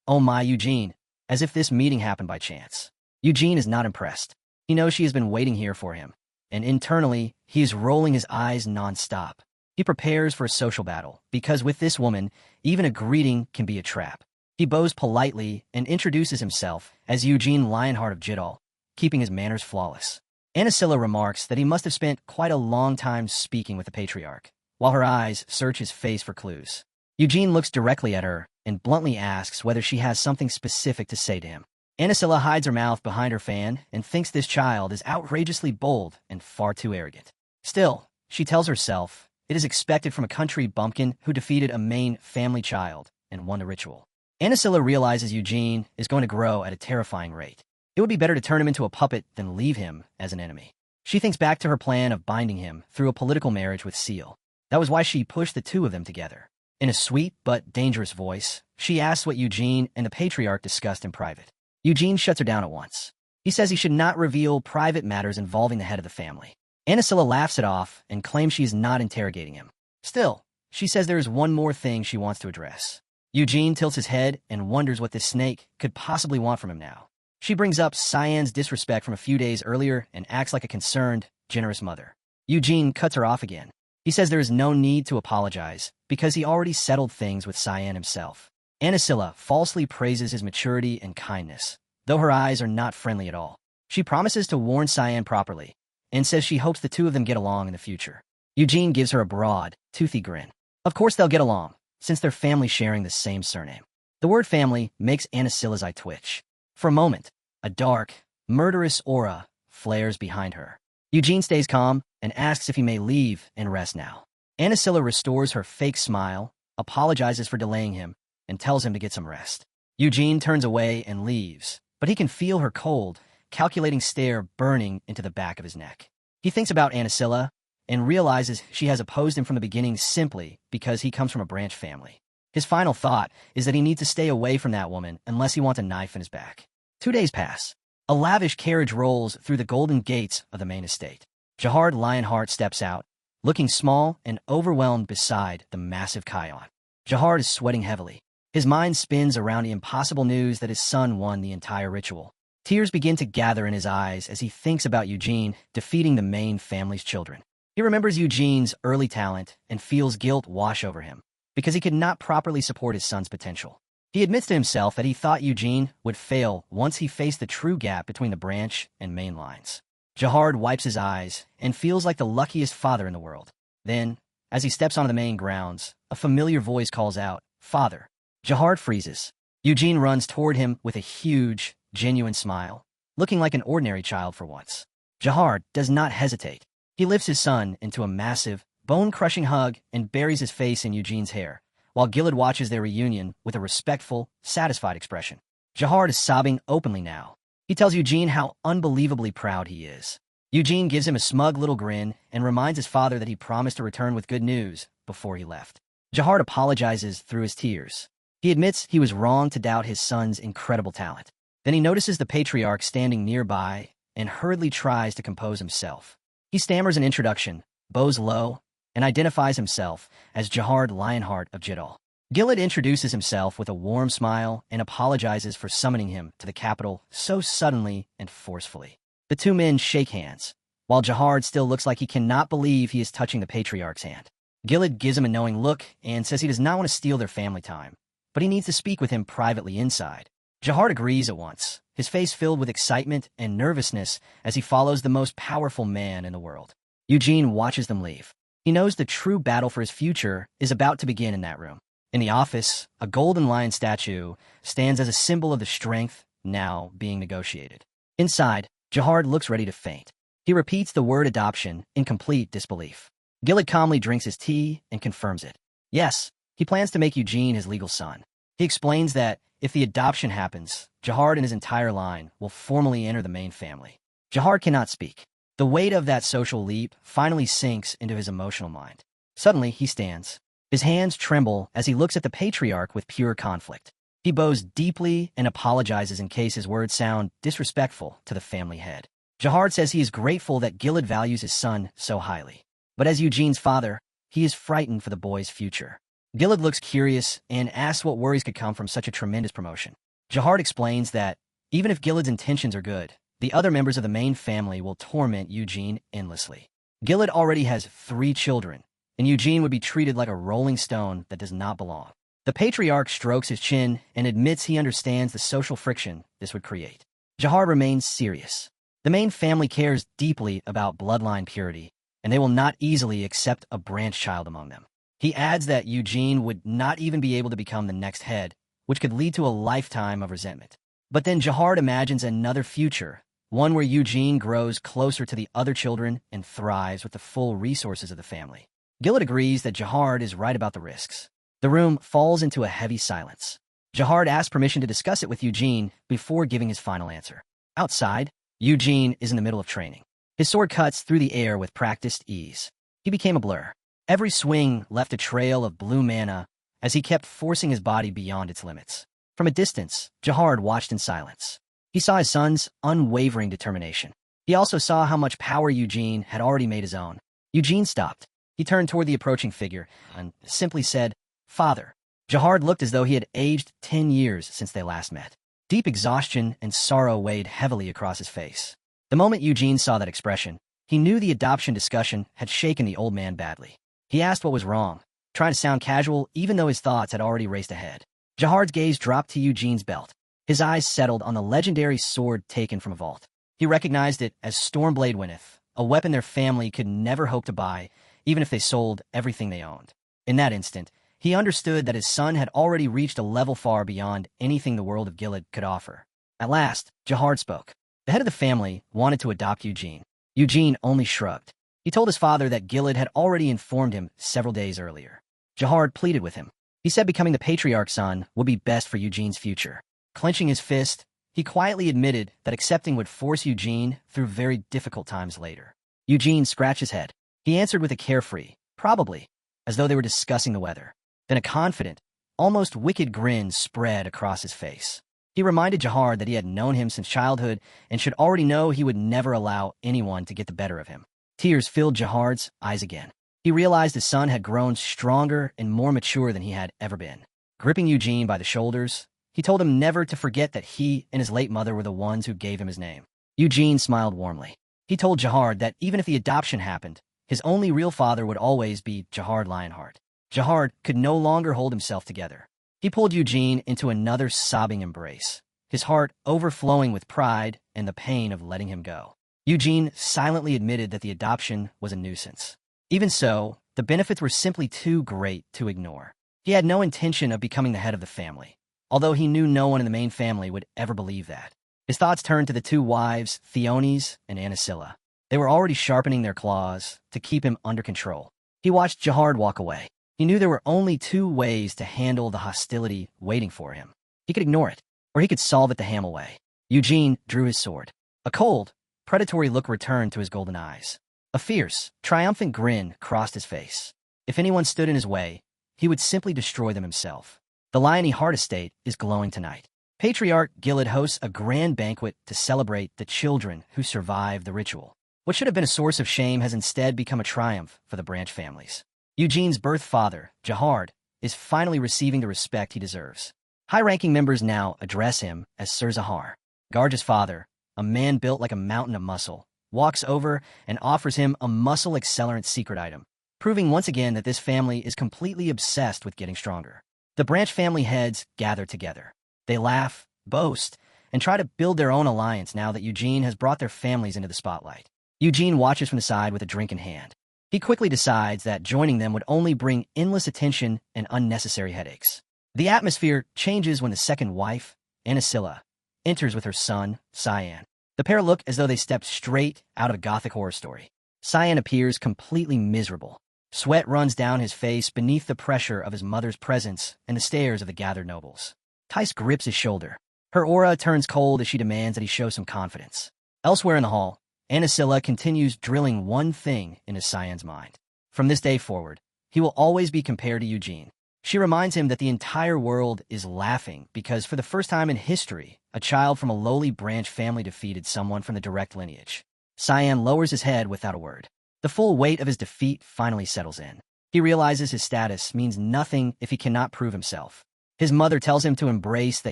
A: "Oh my, Eugene," as if this meeting happened by chance. Eugene is not impressed. He knows she has been waiting here for him, and internally, he is rolling his eyes non-stop. He prepares for a social battle, because with this woman, even a greeting can be a trap. He bows politely and introduces himself as Eugene Lionheart of Jidal, keeping his manners flawless. Anasilla remarks that he must have spent quite a long time speaking with the Patriarch, while her eyes search his face for clues. Eugene looks directly at her and bluntly asks whether she has something specific to say to him. Anasilla hides her mouth behind her fan and thinks this child is outrageously bold and far too arrogant. Still, she tells herself it is expected from a country bumpkin who defeated a main family child and won the ritual. Anasilla realizes Eugene is going to grow at a terrifying rate. It would be better to turn him into a puppet than leave him as an enemy. She thinks back to her plan of binding him through a political marriage with Seal. That was why she pushed the two of them together. In a sweet but dangerous voice, she asks what Eugene and the Patriarch discussed in private. Eugene shuts her down at once. He says he should not reveal private matters involving the head of the family. Anasilla laughs it off and claims she is not interrogating him. Still, she says there is one more thing she wants to address. Eugene tilts his head and wonders what this snake could possibly want from him now. She brings up Cyan's disrespect from a few days earlier and acts like a concerned, generous mother. Eugene cuts her off again. He says there is no need to apologize because he already settled things with Cyan himself. Anasilla falsely praises his maturity and kindness, though her eyes are not friendly at all. She promises to warn Cyan properly and says she hopes the two of them get along in the future. Eugene gives her a broad, toothy grin. Of course they'll get along, since they're family sharing the same surname. The word family makes Anasilla's eye twitch. For a moment, a dark, murderous aura flares behind her. Eugene stays calm and asks if he may leave and rest now. Anasilla restores her fake smile, apologizes for delaying him, and tells him to get some rest. Eugene turns away and leaves, but he can feel her cold, calculating stare burning into the back of his neck. He thinks about Anasilla and realizes she has opposed him from the beginning simply because he comes from a branch family. His final thought is that he needs to stay away from that woman unless he wants a knife in his back. 2 days pass. A lavish carriage rolls through the golden gates of the main estate. Jahard Lionheart steps out, looking small and overwhelmed beside the massive Kion. Jahard is sweating heavily. His mind spins around the impossible news that his son won the entire ritual. Tears begin to gather in his eyes as he thinks about Eugene defeating the main family's children. He remembers Eugene's early talent and feels guilt wash over him because he could not properly support his son's potential. He admits to himself that he thought Eugene would fail once he faced the true gap between the branch and main lines. Jahard wipes his eyes and feels like the luckiest father in the world. Then, as he steps onto the main grounds, a familiar voice calls out, "Father." Jahard freezes. Eugene runs toward him with a huge, genuine smile. looking like an ordinary child for once. Jahar does not hesitate. He lifts his son into a massive, bone-crushing hug and buries his face in Eugene's hair, while Gilad watches their reunion with a respectful, satisfied expression. Jahar is sobbing openly now. He tells Eugene how unbelievably proud he is. Eugene gives him a smug little grin and reminds his father that he promised to return with good news before he left. Jahar apologizes through his tears. He admits he was wrong to doubt his son's incredible talent. Then he notices the patriarch standing nearby and hurriedly tries to compose himself. He stammers an introduction, bows low, and identifies himself as Eugene Lionheart of Jidal. Gilad introduces himself with a warm smile and apologizes for summoning him to the capital so suddenly and forcefully. The two men shake hands, while Jahar still looks like he cannot believe he is touching the patriarch's hand. Gilad gives him a knowing look and says he does not want to steal their family time, but he needs to speak with him privately inside. Jahar agrees at once, his face filled with excitement and nervousness as he follows the most powerful man in the world. Eugene watches them leave. He knows the true battle for his future is about to begin in that room. In the office, a golden lion statue stands as a symbol of the strength now being negotiated. Inside, Jahar looks ready to faint. He repeats the word adoption in complete disbelief. Gilad calmly drinks his tea and confirms it. Yes, he plans to make Eugene his legal son. He explains that if the adoption happens, Jahar and his entire line will formally enter the main family. Jahar cannot speak. The weight of that social leap finally sinks into his emotional mind. Suddenly, he stands. His hands tremble as he looks at the patriarch with pure conflict. He bows deeply and apologizes in case his words sound disrespectful to the family head. Jahar says he is grateful that Gilad values his son so highly. But as Eugene's father, he is frightened for the boy's future. Gilad looks curious and asks what worries could come from such a tremendous promotion. Jahar explains that, even if Gilad's intentions are good, the other members of the main family will torment Eugene endlessly. Gilad already has 3 children, and Eugene would be treated like a rolling stone that does not belong. The patriarch strokes his chin and admits he understands the social friction this would create. Jahar remains serious. The main family cares deeply about bloodline purity, and they will not easily accept a branch child among them. He adds that Eugene would not even be able to become the next head, which could lead to a lifetime of resentment. But then Jahar imagines another future, one where Eugene grows closer to the other children and thrives with the full resources of the family. Gilad agrees that Jahar is right about the risks. The room falls into a heavy silence. Jahar asks permission to discuss it with Eugene before giving his final answer. Outside, Eugene is in the middle of training. His sword cuts through the air with practiced ease. He became a blur. Every swing left a trail of blue mana as he kept forcing his body beyond its limits. From a distance, Jahar watched in silence. He saw his son's unwavering determination. He also saw how much power Eugene had already made his own. Eugene stopped. He turned toward the approaching figure and simply said, "Father." Jahar looked as though he had aged 10 years since they last met. Deep exhaustion and sorrow weighed heavily across his face. The moment Eugene saw that expression, he knew the adoption discussion had shaken the old man badly. He asked what was wrong, trying to sound casual even though his thoughts had already raced ahead. Jahar's gaze dropped to Eugene's belt. His eyes settled on the legendary sword taken from a vault. He recognized it as Stormblade Winneth, a weapon their family could never hope to buy, even if they sold everything they owned. In that instant, he understood that his son had already reached a level far beyond anything the world of Gilad could offer. At last, Jahar spoke. The head of the family wanted to adopt Eugene. Eugene only shrugged. He told his father that Gilad had already informed him several days earlier. Jahar pleaded with him. He said becoming the patriarch's son would be best for Eugene's future. Clenching his fist, he quietly admitted that accepting would force Eugene through very difficult times later. Eugene scratched his head. He answered with a carefree, "Probably," as though they were discussing the weather. Then a confident, almost wicked grin spread across his face. He reminded Jahar that he had known him since childhood and should already know he would never allow anyone to get the better of him. Tears filled Jahar's eyes again. He realized his son had grown stronger and more mature than he had ever been. Gripping Eugene by the shoulders, he told him never to forget that he and his late mother were the ones who gave him his name. Eugene smiled warmly. He told Jahar that even if the adoption happened, his only real father would always be Eugene Lionheart. Jahar could no longer hold himself together. He pulled Eugene into another sobbing embrace, his heart overflowing with pride and the pain of letting him go. Eugene silently admitted that the adoption was a nuisance. Even so, the benefits were simply too great to ignore. He had no intention of becoming the head of the family, although he knew no one in the main family would ever believe that. His thoughts turned to the two wives, Theonis and Anasilla. They were already sharpening their claws to keep him under control. He watched Jahard walk away. He knew there were only two ways to handle the hostility waiting for him. He could ignore it, or he could solve it the Hamel way. Eugene drew his sword. A cold, predatory look returned to his golden eyes. A fierce, triumphant grin crossed his face. If anyone stood in his way, he would simply destroy them himself. The Lionheart estate is glowing tonight. Patriarch Gilad hosts a grand banquet to celebrate the children who survived the ritual. What should have been a source of shame has instead become a triumph for the branch families. Eugene's birth father, Jahard, is finally receiving the respect he deserves. High-ranking members now address him as Sir Zahar. Garge's father, a man built like a mountain of muscle, walks over and offers him a muscle accelerant secret item, proving once again that this family is completely obsessed with getting stronger. The branch family heads gather together. They laugh, boast, and try to build their own alliance now that Eugene has brought their families into the spotlight. Eugene watches from the side with a drink in hand. He quickly decides that joining them would only bring endless attention and unnecessary headaches. The atmosphere changes when the second wife, Anasilla, enters with her son, Cyan. The pair look as though they stepped straight out of a gothic horror story. Cyan appears completely miserable. Sweat runs down his face beneath the pressure of his mother's presence and the stares of the gathered nobles. Tice grips his shoulder. Her aura turns cold as she demands that he show some confidence. Elsewhere in the hall, Anasilla continues drilling one thing into Cyan's mind. From this day forward, he will always be compared to Eugene. She reminds him that the entire world is laughing because for the first time in history, a child from a lowly branch family defeated someone from the direct lineage. Cyan lowers his head without a word. The full weight of his defeat finally settles in. He realizes his status means nothing if he cannot prove himself. His mother tells him to embrace the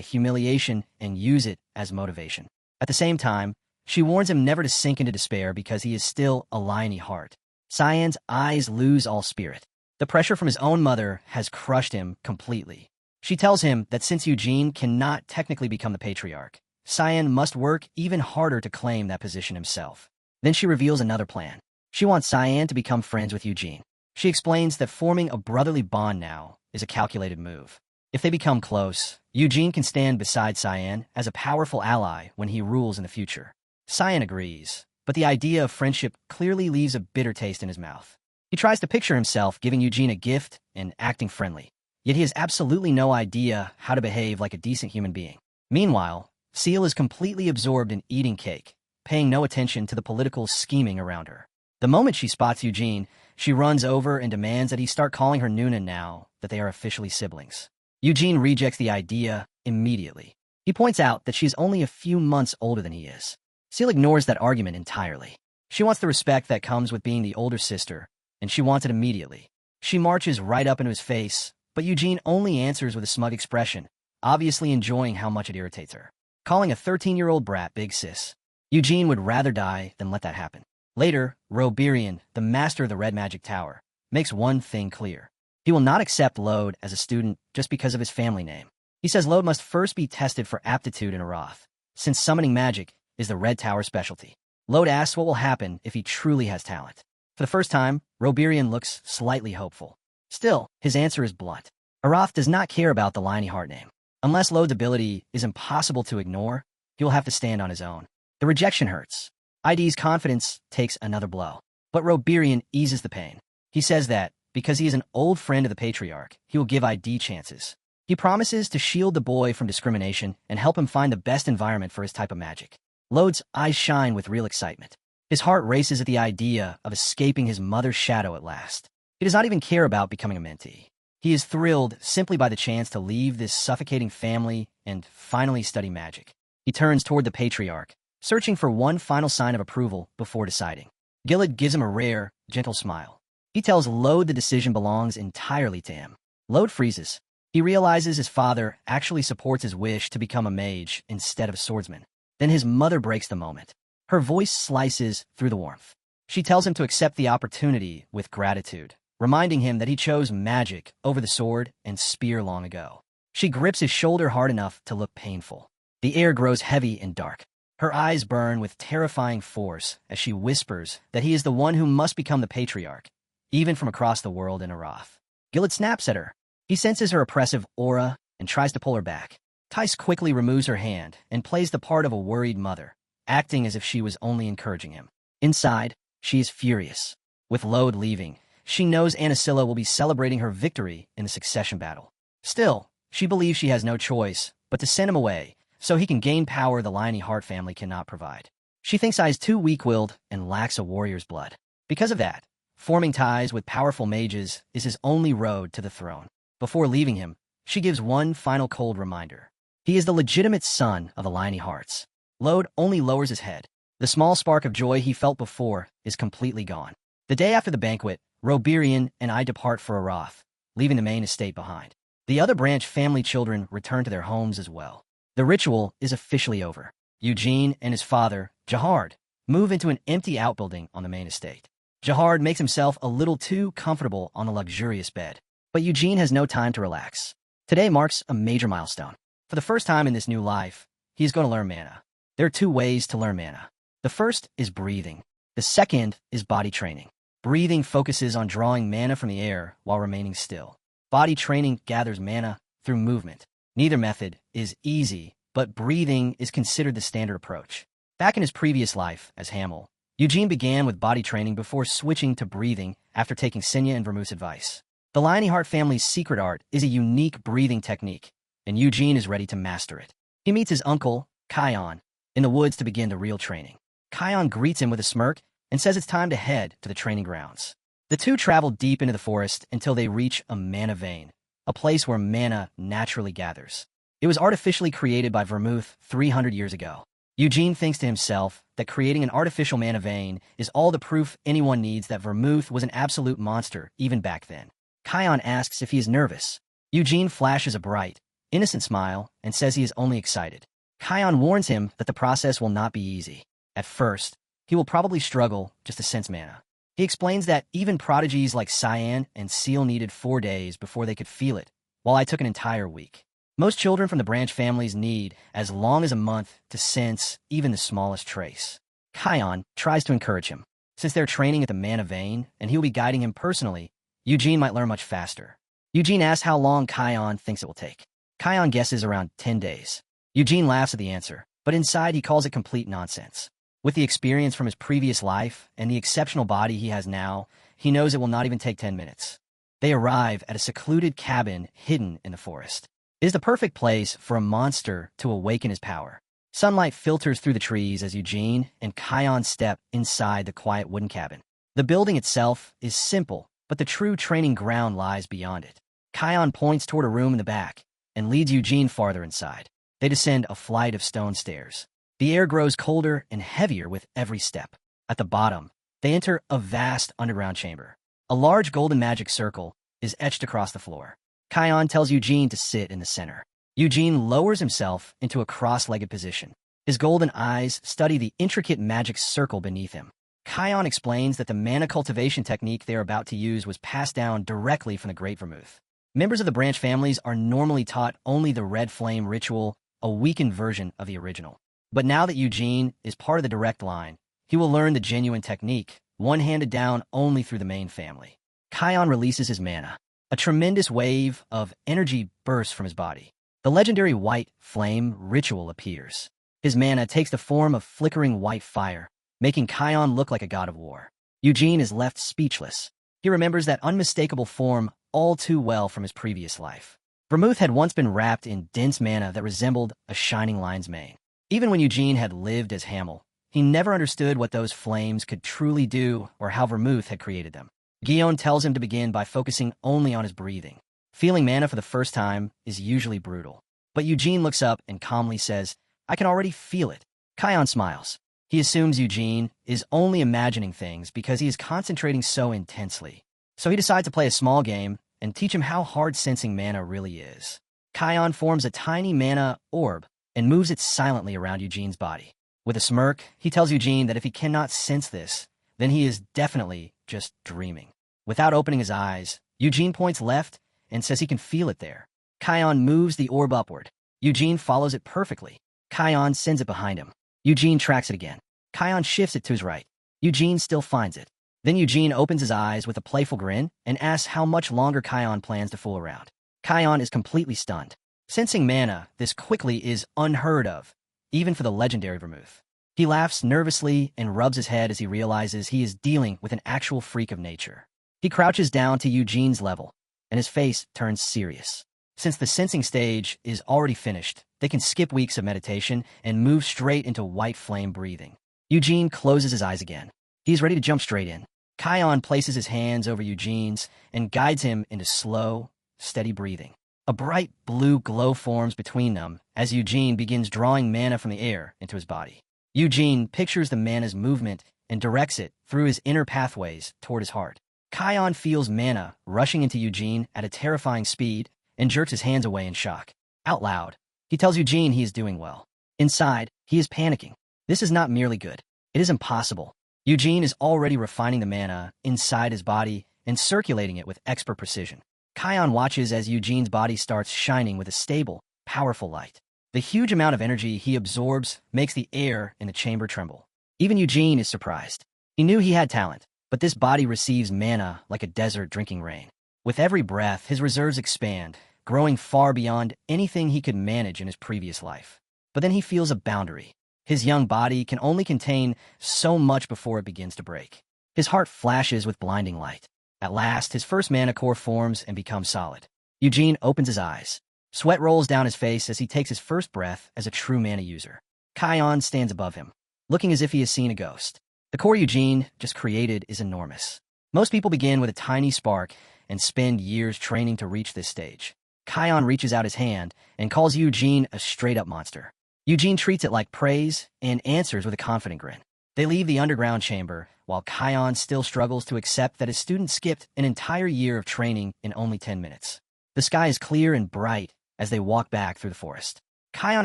A: humiliation and use it as motivation. At the same time, she warns him never to sink into despair because he is still a Lionheart. Cyan's eyes lose all spirit. The pressure from his own mother has crushed him completely. She tells him that since Eugene cannot technically become the patriarch, Cyan must work even harder to claim that position himself. Then she reveals another plan. She wants Cyan to become friends with Eugene. She explains that forming a brotherly bond now is a calculated move. If they become close, Eugene can stand beside Cyan as a powerful ally when he rules in the future. Cyan agrees, but the idea of friendship clearly leaves a bitter taste in his mouth. He tries to picture himself giving Eugene a gift and acting friendly, yet he has absolutely no idea how to behave like a decent human being. Meanwhile, Seal is completely absorbed in eating cake, paying no attention to the political scheming around her. The moment she spots Eugene, she runs over and demands that he start calling her Nuna now that they are officially siblings. Eugene rejects the idea immediately. He points out that she's only a few months older than he is. Seal ignores that argument entirely. She wants the respect that comes with being the older sister, and she wants it immediately. She marches right up into his face, but Eugene only answers with a smug expression, obviously enjoying how much it irritates her. Calling a 13-year-old brat big sis. Eugene would rather die than let that happen. Later, Reborn, the master of the Red Magic Tower, makes one thing clear. He will not accept Lode as a student just because of his family name. He says Lode must first be tested for aptitude in Arath, since summoning magic is the Red Tower specialty. Lode asks what will happen if he truly has talent. For the first time, Reborn looks slightly hopeful. Still, his answer is blunt. Arath does not care about the Lionheart name. Unless Lode's ability is impossible to ignore, he will have to stand on his own. The rejection hurts. ID's confidence takes another blow. But Reborn eases the pain. He says that, because he is an old friend of the Patriarch, he will give ID chances. He promises to shield the boy from discrimination and help him find the best environment for his type of magic. Lode's eyes shine with real excitement. His heart races at the idea of escaping his mother's shadow at last. He does not even care about becoming a mentee. He is thrilled simply by the chance to leave this suffocating family and finally study magic. He turns toward the Patriarch, searching for one final sign of approval before deciding. Gilad gives him a rare, gentle smile. He tells Lode the decision belongs entirely to him. Lode freezes. He realizes his father actually supports his wish to become a mage instead of a swordsman. Then his mother breaks the moment. Her voice slices through the warmth. She tells him to accept the opportunity with gratitude, reminding him that he chose magic over the sword and spear long ago. She grips his shoulder hard enough to look painful. The air grows heavy and dark. Her eyes burn with terrifying force as she whispers that he is the one who must become the Patriarch, even from across the world in Arath. Gilad snaps at her. He senses her oppressive aura and tries to pull her back. Tice quickly removes her hand and plays the part of a worried mother, acting as if she was only encouraging him. Inside, she is furious. With Lode leaving, she knows Anisilla will be celebrating her victory in the succession battle. Still, she believes she has no choice but to send him away so he can gain power the Lionheart family cannot provide. She thinks I is too weak-willed and lacks a warrior's blood. Because of that, forming ties with powerful mages is his only road to the throne. Before leaving him, she gives one final cold reminder. He is the legitimate son of the Lionhearts. Lode only lowers his head. The small spark of joy he felt before is completely gone. The day after the banquet, Roberian and I depart for Arath, leaving the main estate behind. The other branch family children return to their homes as well. The ritual is officially over. Eugene and his father, Jahard, move into an empty outbuilding on the main estate. Jahard makes himself a little too comfortable on the luxurious bed, but Eugene has no time to relax. Today marks a major milestone. For the first time in this new life, he is going to learn mana. There are two ways to learn mana. The first is breathing. The second is body training. Breathing focuses on drawing mana from the air while remaining still. Body training gathers mana through movement. Neither method is easy, but breathing is considered the standard approach. Back in his previous life as Hamel, Eugene began with body training before switching to breathing after taking Senya and Vermouth's advice. The Lionheart family's secret art is a unique breathing technique, and Eugene is ready to master it. He meets his uncle, Kion, in the woods to begin the real training. Kion greets him with a smirk and says it's time to head to the training grounds. The two travel deep into the forest until they reach a mana vein, a place where mana naturally gathers. It was artificially created by Vermouth 300 years ago. Eugene thinks to himself that creating an artificial mana vein is all the proof anyone needs that Vermouth was an absolute monster even back then. Kion asks if he is nervous. Eugene flashes a bright, innocent smile and says he is only excited. Kion warns him that the process will not be easy. At first, he will probably struggle just to sense mana. He explains that even prodigies like Cyan and Seal needed 4 days before they could feel it, while I took an entire week. Most children from the branch families need as long as a month to sense even the smallest trace. Kion tries to encourage him. Since they're training at the mana vein and he will be guiding him personally, Eugene might learn much faster. Eugene asks how long Kion thinks it will take. Kion guesses around 10 days. Eugene laughs at the answer, but inside he calls it complete nonsense. With the experience from his previous life and the exceptional body he has now, he knows it will not even take 10 minutes. They arrive at a secluded cabin hidden in the forest. It is the perfect place for a monster to awaken his power. Sunlight filters through the trees as Eugene and Kion step inside the quiet wooden cabin. The building itself is simple, but the true training ground lies beyond it. Kion points toward a room in the back and leads Eugene farther inside. They descend a flight of stone stairs. The air grows colder and heavier with every step. At the bottom, they enter a vast underground chamber. A large golden magic circle is etched across the floor. Kion tells Eugene to sit in the center. Eugene lowers himself into a cross-legged position. His golden eyes study the intricate magic circle beneath him. Kion explains that the mana cultivation technique they are about to use was passed down directly from the Great Vermouth. Members of the branch families are normally taught only the red flame ritual, a weakened version of the original. But now that Eugene is part of the direct line, he will learn the genuine technique, one handed down only through the main family. Kion releases his mana. A tremendous wave of energy bursts from his body. The legendary white flame ritual appears. His mana takes the form of flickering white fire, making Kion look like a god of war. Eugene is left speechless. He remembers that unmistakable form all too well from his previous life. Vermouth had once been wrapped in dense mana that resembled a shining lion's mane. Even when Eugene had lived as Hamel, he never understood what those flames could truly do or how Vermouth had created them. Guillaume tells him to begin by focusing only on his breathing. Feeling mana for the first time is usually brutal. But Eugene looks up and calmly says, "I can already feel it." Kion smiles. He assumes Eugene is only imagining things because he is concentrating so intensely. So he decides to play a small game and teach him how hard sensing mana really is. Kion forms a tiny mana orb and moves it silently around Eugene's body. With a smirk, he tells Eugene that if he cannot sense this, then he is definitely just dreaming. Without opening his eyes, Eugene points left and says he can feel it there. Kion moves the orb upward. Eugene follows it perfectly. Kion sends it behind him. Eugene tracks it again. Kion shifts it to his right. Eugene still finds it. Then Eugene opens his eyes with a playful grin and asks how much longer Kion plans to fool around. Kion is completely stunned. Sensing mana this quickly is unheard of, even for the legendary Vermouth. He laughs nervously and rubs his head as he realizes he is dealing with an actual freak of nature. He crouches down to Eugene's level, and his face turns serious. Since the sensing stage is already finished, they can skip weeks of meditation and move straight into white flame breathing. Eugene closes his eyes again. He's ready to jump straight in. Kion places his hands over Eugene's and guides him into slow, steady breathing. A bright blue glow forms between them as Eugene begins drawing mana from the air into his body. Eugene pictures the mana's movement and directs it through his inner pathways toward his heart. Kion feels mana rushing into Eugene at a terrifying speed and jerks his hands away in shock. Out loud, he tells Eugene he is doing well. Inside, he is panicking. This is not merely good. It is impossible. Eugene is already refining the mana inside his body and circulating it with expert precision. Kion watches as Eugene's body starts shining with a stable, powerful light. The huge amount of energy he absorbs makes the air in the chamber tremble. Even Eugene is surprised. He knew he had talent, but this body receives mana like a desert drinking rain. With every breath, his reserves expand, growing far beyond anything he could manage in his previous life. But then he feels a boundary. His young body can only contain so much before it begins to break. His heart flashes with blinding light. At last, his first mana core forms and becomes solid. Eugene opens his eyes. Sweat rolls down his face as he takes his first breath as a true mana user. Kion stands above him, looking as if he has seen a ghost. The core Eugene just created is enormous. Most people begin with a tiny spark and spend years training to reach this stage. Kion reaches out his hand and calls Eugene a straight-up monster. Eugene treats it like praise and answers with a confident grin. They leave the underground chamber, while Kion still struggles to accept that his student skipped an entire year of training in only 10 minutes. The sky is clear and bright as they walk back through the forest. Kion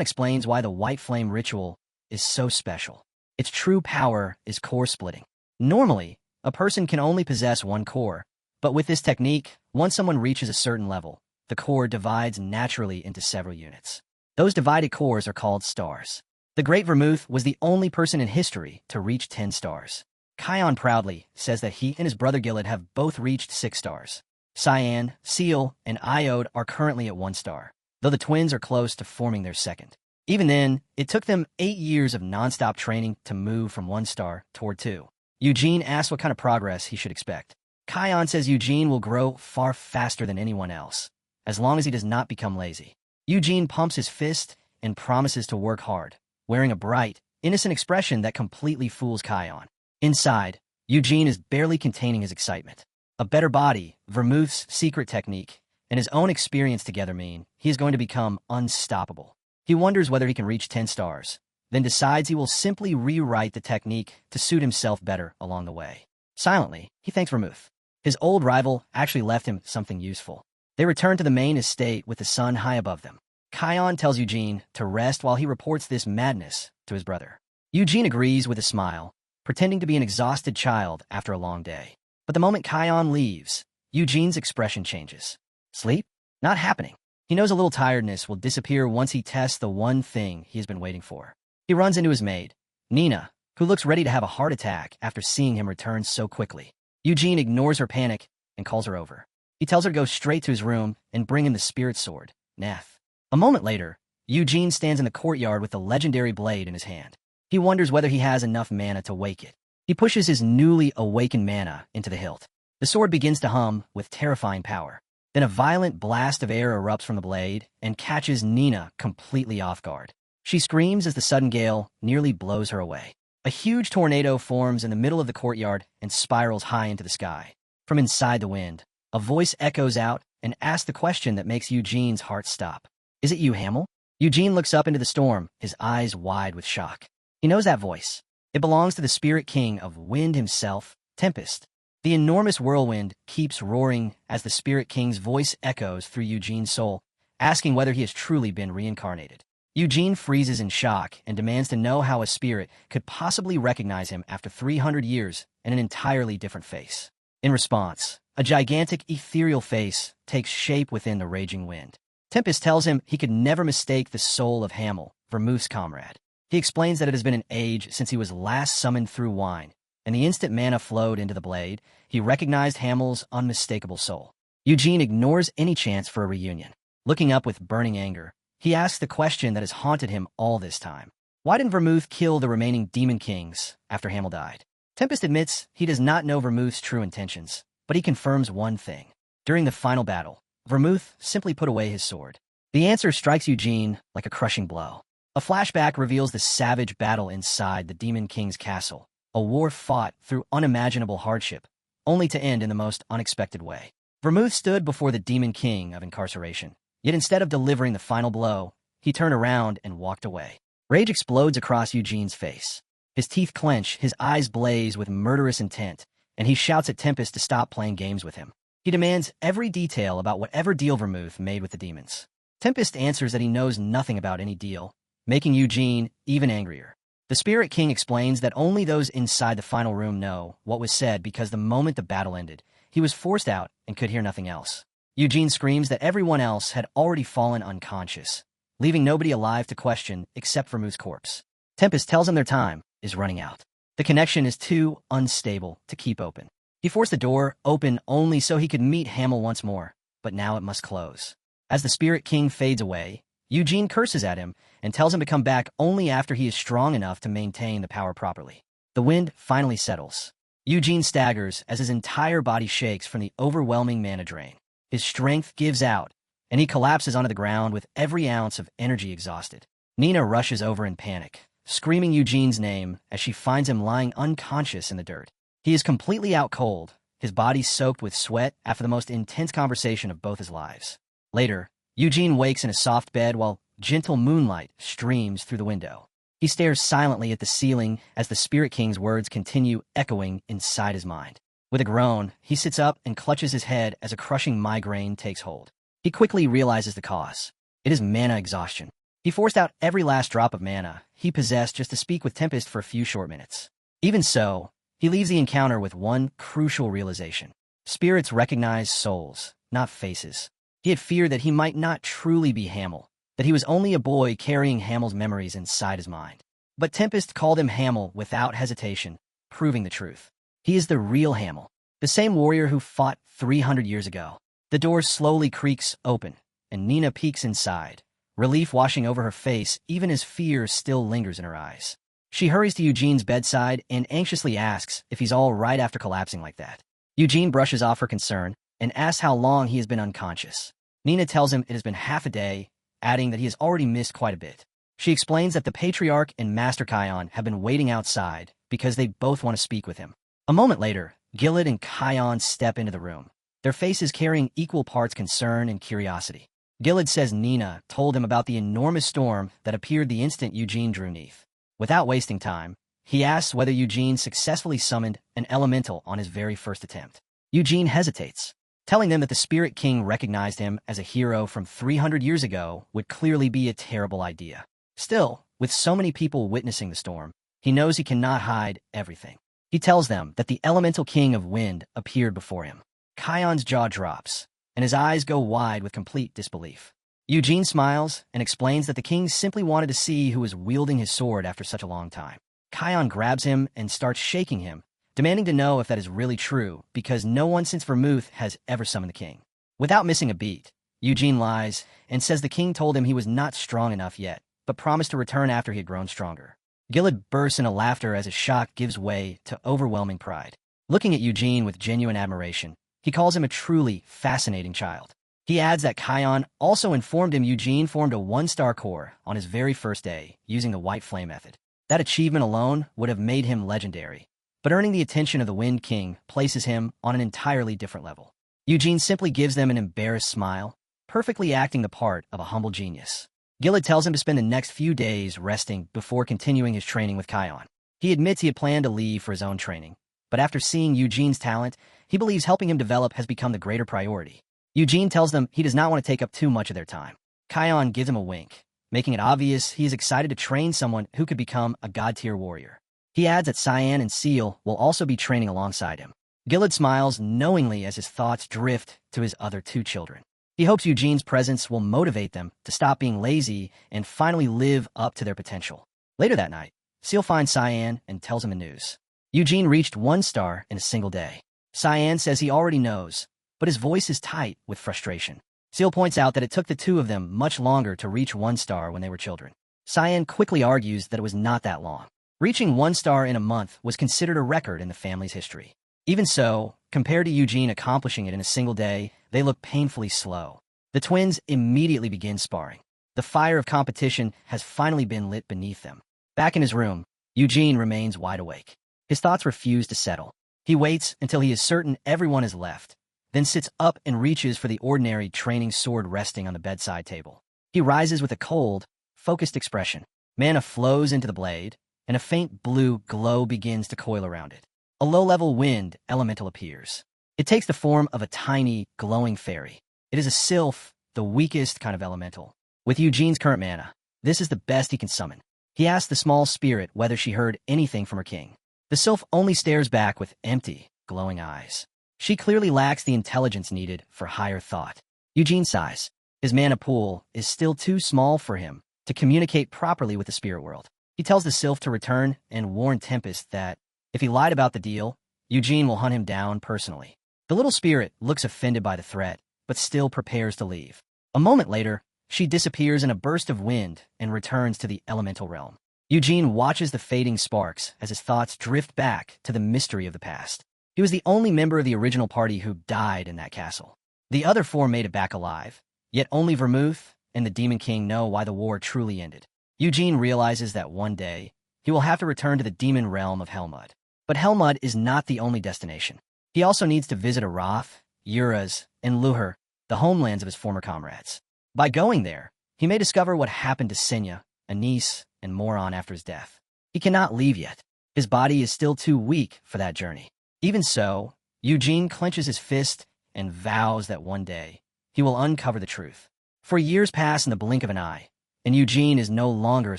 A: explains why the white flame ritual is so special. Its true power is core splitting. Normally, a person can only possess one core, but with this technique, once someone reaches a certain level, the core divides naturally into several units. Those divided cores are called stars. The Great Vermouth was the only person in history to reach 10 stars. Kion proudly says that he and his brother Gillett have both reached 6 stars. Cyan, Seal, and Iode are currently at 1 star, though the twins are close to forming their second. Even then, it took them 8 years of non-stop training to move from 1 star toward 2. Eugene asks what kind of progress he should expect. Kion says Eugene will grow far faster than anyone else, as long as he does not become lazy. Eugene pumps his fist and promises to work hard, wearing a bright, innocent expression that completely fools Kion. Inside, Eugene is barely containing his excitement. A better body, Vermouth's secret technique, and his own experience together mean he is going to become unstoppable. He wonders whether he can reach 10 stars, then decides he will simply rewrite the technique to suit himself better along the way. Silently, he thanks Vermouth. His old rival actually left him something useful. They return to the main estate with the sun high above them. Kion tells Eugene to rest while he reports this madness to his brother. Eugene agrees with a smile, pretending to be an exhausted child after a long day. But the moment Kion leaves, Eugene's expression changes. Sleep? Not happening. He knows a little tiredness will disappear once he tests the one thing he has been waiting for. He runs into his maid, Nina, who looks ready to have a heart attack after seeing him return so quickly. Eugene ignores her panic and calls her over. He tells her to go straight to his room and bring him the spirit sword, Neth. A moment later, Eugene stands in the courtyard with the legendary blade in his hand. He wonders whether he has enough mana to wake it. He pushes his newly awakened mana into the hilt. The sword begins to hum with terrifying power. Then a violent blast of air erupts from the blade and catches Nina completely off guard. She screams as the sudden gale nearly blows her away. A huge tornado forms in the middle of the courtyard and spirals high into the sky. From inside the wind, a voice echoes out and asks the question that makes Eugene's heart stop. Is it you, Hamel? Eugene looks up into the storm, his eyes wide with shock. He knows that voice. It belongs to the spirit king of wind himself, Tempest. The enormous whirlwind keeps roaring as the spirit king's voice echoes through Eugene's soul, asking whether he has truly been reincarnated. Eugene freezes in shock and demands to know how a spirit could possibly recognize him after 300 years and an entirely different face. In response, a gigantic ethereal face takes shape within the raging wind. Tempest tells him he could never mistake the soul of Hamel, Vermouth's comrade. He explains that it has been an age since he was last summoned through wine, and the instant mana flowed into the blade, he recognized Hamel's unmistakable soul. Eugene ignores any chance for a reunion. Looking up with burning anger, he asks the question that has haunted him all this time. Why didn't Vermouth kill the remaining demon kings after Hamel died? Tempest admits he does not know Vermouth's true intentions, but he confirms one thing. During the final battle, Vermouth simply put away his sword. The answer strikes Eugene like a crushing blow. A flashback reveals the savage battle inside the Demon King's castle, a war fought through unimaginable hardship, only to end in the most unexpected way. Vermouth stood before the Demon King of incarceration, yet instead of delivering the final blow, he turned around and walked away. Rage explodes across Eugene's face. His teeth clench, his eyes blaze with murderous intent, and he shouts at Tempest to stop playing games with him. He demands every detail about whatever deal Vermouth made with the demons. Tempest answers that he knows nothing about any deal, making Eugene even angrier. The Spirit King explains that only those inside the final room know what was said because the moment the battle ended, he was forced out and could hear nothing else. Eugene screams that everyone else had already fallen unconscious, leaving nobody alive to question except Vermouth's corpse. Tempest tells him their time is running out. The connection is too unstable to keep open. He forced the door open only so he could meet Hamel once more, but now it must close. As the Spirit King fades away, Eugene curses at him and tells him to come back only after he is strong enough to maintain the power properly. The wind finally settles. Eugene staggers as his entire body shakes from the overwhelming mana drain. His strength gives out, and he collapses onto the ground with every ounce of energy exhausted. Nina rushes over in panic, screaming Eugene's name as she finds him lying unconscious in the dirt. He is completely out cold, his body soaked with sweat after the most intense conversation of both his lives. Later, Eugene wakes in a soft bed while gentle moonlight streams through the window. He stares silently at the ceiling as the Spirit King's words continue echoing inside his mind. With a groan, he sits up and clutches his head as a crushing migraine takes hold. He quickly realizes the cause. It is mana exhaustion. He forced out every last drop of mana he possessed just to speak with Tempest for a few short minutes. Even so, he leaves the encounter with one crucial realization. Spirits recognize souls, not faces. He had feared that he might not truly be Hamel, that he was only a boy carrying Hamel's memories inside his mind. But Tempest called him Hamel without hesitation, proving the truth. He is the real Hamel, the same warrior who fought 300 years ago. The door slowly creaks open, and Nina peeks inside, relief washing over her face even as fear still lingers in her eyes. She hurries to Eugene's bedside and anxiously asks if he's all right after collapsing like that. Eugene brushes off her concern and asks how long he has been unconscious. Nina tells him it has been half a day, adding that he has already missed quite a bit. She explains that the Patriarch and Master Kion have been waiting outside because they both want to speak with him. A moment later, Gilad and Kion step into the room, their faces carrying equal parts concern and curiosity. Gilad says Nina told him about the enormous storm that appeared the instant Eugene drew neath. Without wasting time, he asks whether Eugene successfully summoned an elemental on his very first attempt. Eugene hesitates, telling them that the Spirit King recognized him as a hero from 300 years ago would clearly be a terrible idea. Still, with so many people witnessing the storm, he knows he cannot hide everything. He tells them that the elemental king of wind appeared before him. Kion's jaw drops, and his eyes go wide with complete disbelief. Eugene smiles and explains that the king simply wanted to see who was wielding his sword after such a long time. Kion grabs him and starts shaking him, demanding to know if that is really true, because no one since Vermouth has ever summoned the king. Without missing a beat, Eugene lies and says the king told him he was not strong enough yet, but promised to return after he had grown stronger. Gilad bursts into laughter as his shock gives way to overwhelming pride. Looking at Eugene with genuine admiration, he calls him a truly fascinating child. He adds that Kion also informed him Eugene formed a one-star core on his very first day using the White Flame method. That achievement alone would have made him legendary, but earning the attention of the Wind King places him on an entirely different level. Eugene simply gives them an embarrassed smile, perfectly acting the part of a humble genius. Gilad tells him to spend the next few days resting before continuing his training with Kion. He admits he had planned to leave for his own training, but after seeing Eugene's talent, he believes helping him develop has become the greater priority. Eugene tells them he does not want to take up too much of their time. Kion gives him a wink, making it obvious he is excited to train someone who could become a god-tier warrior. He adds that Cyan and Seal will also be training alongside him. Gilad smiles knowingly as his thoughts drift to his other two children. He hopes Eugene's presence will motivate them to stop being lazy and finally live up to their potential. Later that night, Seal finds Cyan and tells him the news. Eugene reached 1 star in a single day. Cyan says he already knows, but his voice is tight with frustration. Seal points out that it took the two of them much longer to reach 1 star when they were children. Cyan quickly argues that it was not that long. Reaching 1 star in a month was considered a record in the family's history. Even so, compared to Eugene accomplishing it in a single day, they look painfully slow. The twins immediately begin sparring. The fire of competition has finally been lit beneath them. Back in his room, Eugene remains wide awake. His thoughts refuse to settle. He waits until he is certain everyone has left, then sits up and reaches for the ordinary training sword resting on the bedside table. He rises with a cold, focused expression. Mana flows into the blade, and a faint blue glow begins to coil around it. A low-level wind elemental appears. It takes the form of a tiny, glowing fairy. It is a sylph, the weakest kind of elemental. With Eugene's current mana, this is the best he can summon. He asks the small spirit whether she heard anything from her king. The sylph only stares back with empty, glowing eyes. She clearly lacks the intelligence needed for higher thought. Eugene sighs. His mana pool is still too small for him to communicate properly with the spirit world. He tells the sylph to return and warn Tempest that, if he lied about the deal, Eugene will hunt him down personally. The little spirit looks offended by the threat, but still prepares to leave. A moment later, she disappears in a burst of wind and returns to the elemental realm. Eugene watches the fading sparks as his thoughts drift back to the mystery of the past. He was the only member of the original party who died in that castle. The other 4 made it back alive, yet only Vermouth and the Demon King know why the war truly ended. Eugene realizes that one day, he will have to return to the demon realm of Helmut. But Helmut is not the only destination. He also needs to visit Arath, Uraz, and Luhur, the homelands of his former comrades. By going there, he may discover what happened to Senya, Anise, and Moron after his death. He cannot leave yet. His body is still too weak for that journey. Even so, Eugene clenches his fist and vows that one day, he will uncover the truth. For years pass in the blink of an eye, and Eugene is no longer a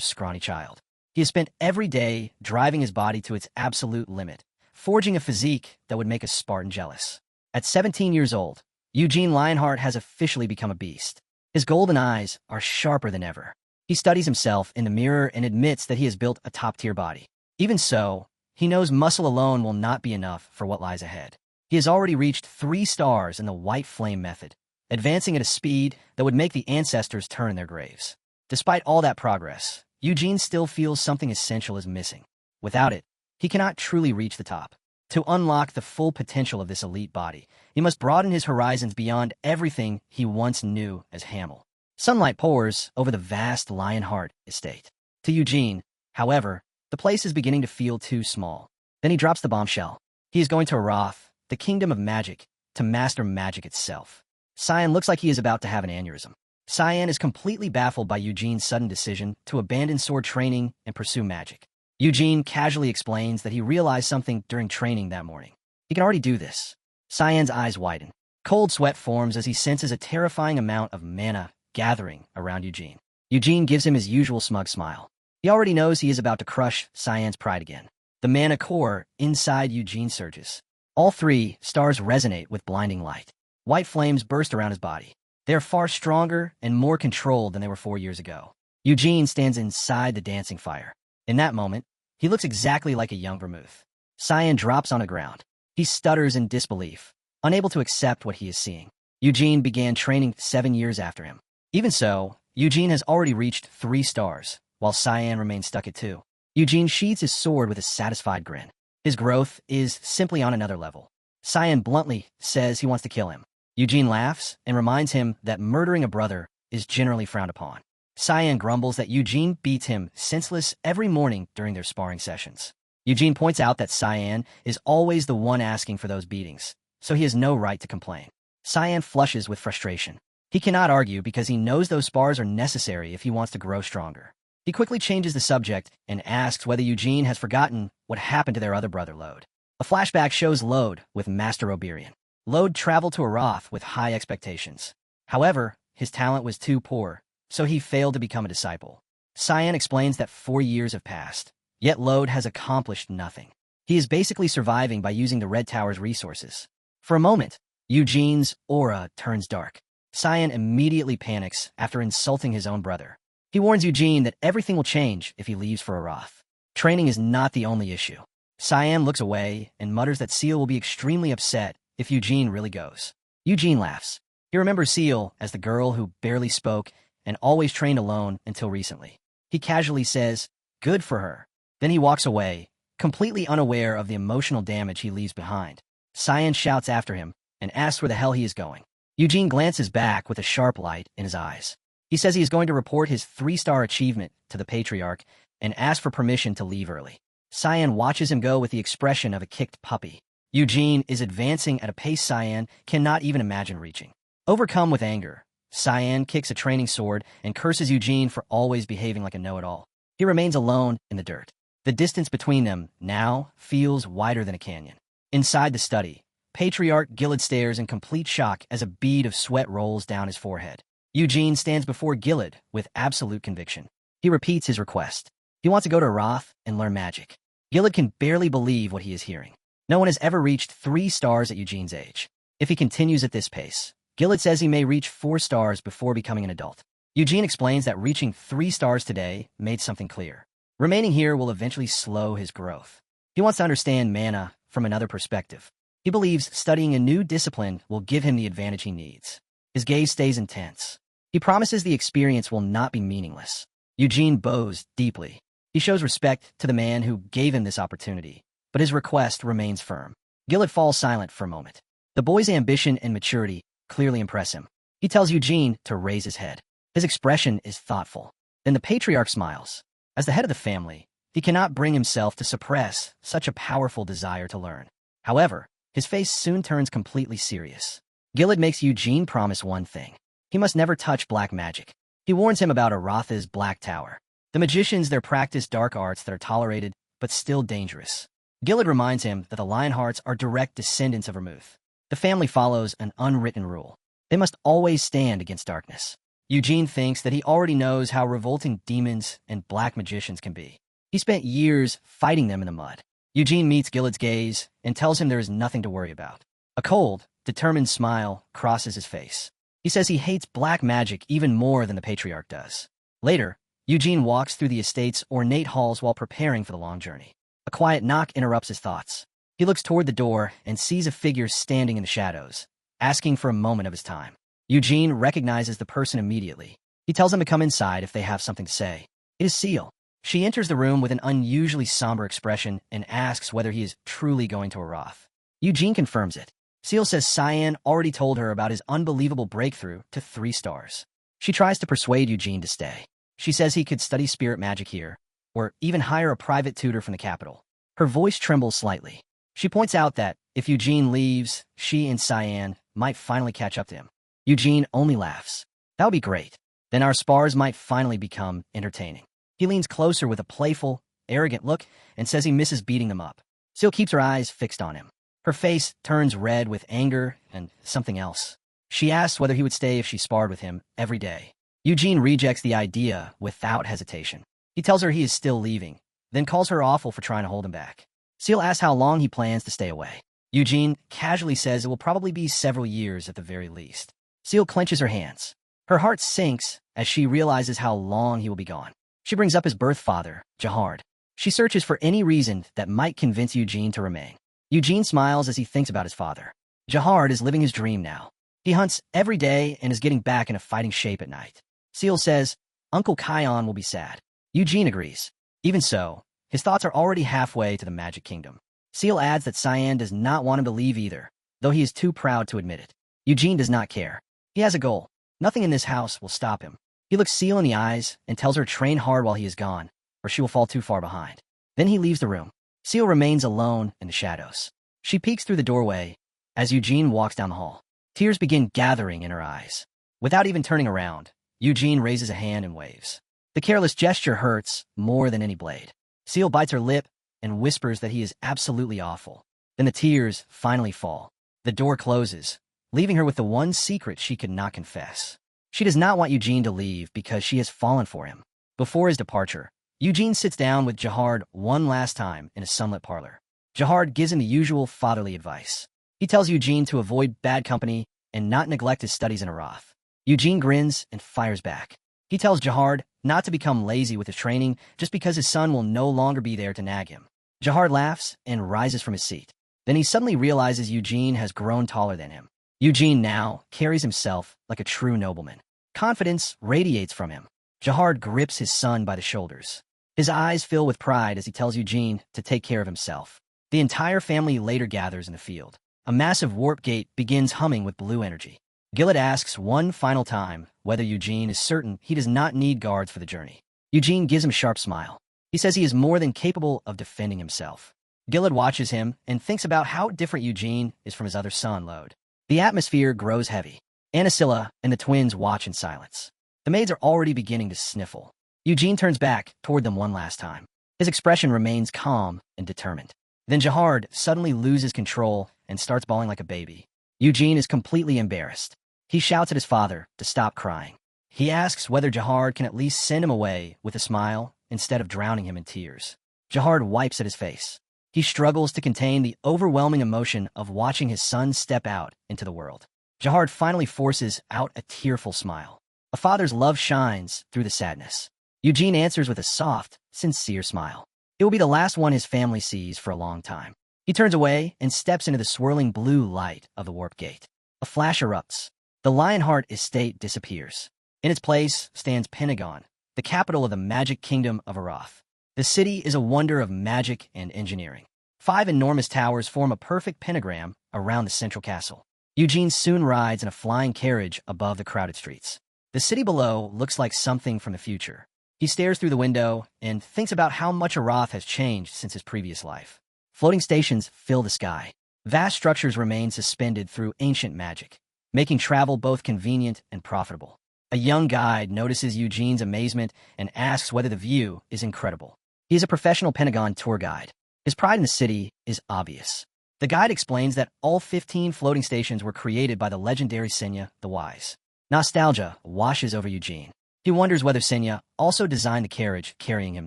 A: scrawny child. He has spent every day driving his body to its absolute limit, forging a physique that would make a Spartan jealous. At 17 years old, Eugene Lionheart has officially become a beast. His golden eyes are sharper than ever. He studies himself in the mirror and admits that he has built a top-tier body. Even so, he knows muscle alone will not be enough for what lies ahead. He has already reached 3 stars in the White Flame method, advancing at a speed that would make the ancestors turn in their graves. Despite all that progress, Eugene still feels something essential is missing. Without it, he cannot truly reach the top. To unlock the full potential of this elite body, he must broaden his horizons beyond everything he once knew as Hamel. Sunlight pours over the vast Lionheart estate. To Eugene, however, the place is beginning to feel too small. Then he drops the bombshell. He is going to Arath, the kingdom of magic, to master magic itself. Cyan looks like he is about to have an aneurysm. Cyan is completely baffled by Eugene's sudden decision to abandon sword training and pursue magic. Eugene casually explains that he realized something during training that morning. He can already do this. Cyan's eyes widen. Cold sweat forms as he senses a terrifying amount of mana gathering around Eugene. Eugene gives him his usual smug smile. He already knows he is about to crush Cyan's pride again. The mana core inside Eugene surges. All 3 stars resonate with blinding light. White flames burst around his body. They are far stronger and more controlled than they were 4 years ago. Eugene stands inside the dancing fire. In that moment, he looks exactly like a young Vermouth. Cyan drops on the ground. He stutters in disbelief, unable to accept what he is seeing. Eugene began training 7 years after him. Even so, Eugene has already reached 3 stars, while Cyan remains stuck at 2. Eugene sheathes his sword with a satisfied grin. His growth is simply on another level. Cyan bluntly says he wants to kill him. Eugene laughs and reminds him that murdering a brother is generally frowned upon. Cyan grumbles that Eugene beats him senseless every morning during their sparring sessions. Eugene points out that Cyan is always the one asking for those beatings, so he has no right to complain. Cyan flushes with frustration. He cannot argue because he knows those spars are necessary if he wants to grow stronger. He quickly changes the subject and asks whether Eugene has forgotten what happened to their other brother, Lode. A flashback shows Lode with Master Oberian. Lode traveled to Arath with high expectations. However, his talent was too poor, so he failed to become a disciple. Cyan explains that 4 years have passed, yet Lode has accomplished nothing. He is basically surviving by using the Red Tower's resources. For a moment, Eugene's aura turns dark. Cyan immediately panics after insulting his own brother. He warns Eugene that everything will change if he leaves for Arath. Training is not the only issue. Cyan looks away and mutters that Seal will be extremely upset if Eugene really goes. Eugene laughs. He remembers Seal as the girl who barely spoke and always trained alone until recently. He casually says, "Good for her." Then he walks away, completely unaware of the emotional damage he leaves behind. Cyan shouts after him and asks where the hell he is going. Eugene glances back with a sharp light in his eyes. He says he is going to report his 3-star achievement to the Patriarch and ask for permission to leave early. Cyan watches him go with the expression of a kicked puppy. Eugene is advancing at a pace Cyan cannot even imagine reaching. Overcome with anger, Cyan kicks a training sword and curses Eugene for always behaving like a know-it-all. He remains alone in the dirt. The distance between them now feels wider than a canyon. Inside the study, Patriarch Gillid stares in complete shock as a bead of sweat rolls down his forehead. Eugene stands before Gillid with absolute conviction. He repeats his request. He wants to go to Roth and learn magic. Gillid can barely believe what he is hearing. No one has ever reached 3 stars at Eugene's age. If he continues at this pace, Gillid says he may reach 4 stars before becoming an adult. Eugene explains that reaching 3 stars today made something clear. Remaining here will eventually slow his growth. He wants to understand mana from another perspective. He believes studying a new discipline will give him the advantage he needs. His gaze stays intense. He promises the experience will not be meaningless. Eugene bows deeply. He shows respect to the man who gave him this opportunity, but his request remains firm. Gillid falls silent for a moment. The boy's ambition and maturity clearly impress him. He tells Eugene to raise his head. His expression is thoughtful. Then the Patriarch smiles. As the head of the family, he cannot bring himself to suppress such a powerful desire to learn. However, his face soon turns completely serious. Gillid makes Eugene promise one thing. He must never touch black magic. He warns him about Aratha's Black Tower. The magicians there practice dark arts that are tolerated, but still dangerous. Gillid reminds him that the Lionhearts are direct descendants of Vermouth. The family follows an unwritten rule. They must always stand against darkness. Eugene thinks that he already knows how revolting demons and black magicians can be. He spent years fighting them in the mud. Eugene meets Gillid's gaze and tells him there is nothing to worry about. A cold, determined smile crosses his face. He says he hates black magic even more than the Patriarch does. Later, Eugene walks through the estate's ornate halls while preparing for the long journey. A quiet knock interrupts his thoughts. He looks toward the door and sees a figure standing in the shadows, asking for a moment of his time. Eugene recognizes the person immediately. He tells them to come inside if they have something to say. It is Seal. She enters the room with an unusually somber expression and asks whether he is truly going to Roth. Eugene confirms it. Seal says Cyan already told her about his unbelievable breakthrough to 3 stars. She tries to persuade Eugene to stay. She says he could study spirit magic here, or even hire a private tutor from the capital. Her voice trembles slightly. She points out that if Eugene leaves, she and Cyan might finally catch up to him. Eugene only laughs. That would be great. Then our spars might finally become entertaining. He leans closer with a playful, arrogant look and says he misses beating them up. Seal keeps her eyes fixed on him. Her face turns red with anger and something else. She asks whether he would stay if she sparred with him every day. Eugene rejects the idea without hesitation. He tells her he is still leaving, then calls her awful for trying to hold him back. Seal asks how long he plans to stay away. Eugene casually says it will probably be several years at the very least. Seal clenches her hands. Her heart sinks as she realizes how long he will be gone. She brings up his birth father, Jahard. She searches for any reason that might convince Eugene to remain. Eugene smiles as he thinks about his father. Jahard is living his dream now. He hunts every day and is getting back into fighting shape at night. Seal says, Uncle Kion will be sad. Eugene agrees. Even so, his thoughts are already halfway to the Magic Kingdom. Seal adds that Cyan does not want him to leave either, though he is too proud to admit it. Eugene does not care. He has a goal. Nothing in this house will stop him. He looks Seal in the eyes and tells her to train hard while he is gone, or she will fall too far behind. Then he leaves the room. Seal remains alone in the shadows. She peeks through the doorway as Eugene walks down the hall. Tears begin gathering in her eyes. Without even turning around, Eugene raises a hand and waves. The careless gesture hurts more than any blade. Seal bites her lip and whispers that he is absolutely awful. Then the tears finally fall. The door closes, leaving her with the one secret she could not confess. She does not want Eugene to leave because she has fallen for him. Before his departure, Eugene sits down with Jahard one last time in a sunlit parlor. Jahard gives him the usual fatherly advice. He tells Eugene to avoid bad company and not neglect his studies in Arath. Eugene grins and fires back. He tells Jahard not to become lazy with his training just because his son will no longer be there to nag him. Jahard laughs and rises from his seat. Then he suddenly realizes Eugene has grown taller than him. Eugene now carries himself like a true nobleman. Confidence radiates from him. Jahard grips his son by the shoulders. His eyes fill with pride as he tells Eugene to take care of himself. The entire family later gathers in the field. A massive warp gate begins humming with blue energy. Gillett asks one final time whether Eugene is certain he does not need guards for the journey. Eugene gives him a sharp smile. He says he is more than capable of defending himself. Gillett watches him and thinks about how different Eugene is from his other son, Lode. The atmosphere grows heavy. Anacilla and the twins watch in silence. The maids are already beginning to sniffle. Eugene turns back toward them one last time. His expression remains calm and determined. Then Jahard suddenly loses control and starts bawling like a baby. Eugene is completely embarrassed. He shouts at his father to stop crying. He asks whether Jahard can at least send him away with a smile instead of drowning him in tears. Jahard wipes at his face. He struggles to contain the overwhelming emotion of watching his son step out into the world. Jahard finally forces out a tearful smile. A father's love shines through the sadness. Eugene answers with a soft, sincere smile. It will be the last one his family sees for a long time. He turns away and steps into the swirling blue light of the warp gate. A flash erupts. The Lionheart estate disappears. In its place stands Pentagon, the capital of the magic kingdom of Aroth. The city is a wonder of magic and engineering. 5 enormous towers form a perfect pentagram around the central castle. Eugene soon rides in a flying carriage above the crowded streets. The city below looks like something from the future. He stares through the window and thinks about how much Aroth has changed since his previous life. Floating stations fill the sky. Vast structures remain suspended through ancient magic, making travel both convenient and profitable. A young guide notices Eugene's amazement and asks whether the view is incredible. He is a professional Pentagon tour guide. His pride in the city is obvious. The guide explains that all 15 floating stations were created by the legendary Senya the Wise. Nostalgia washes over Eugene. He wonders whether Senya also designed the carriage carrying him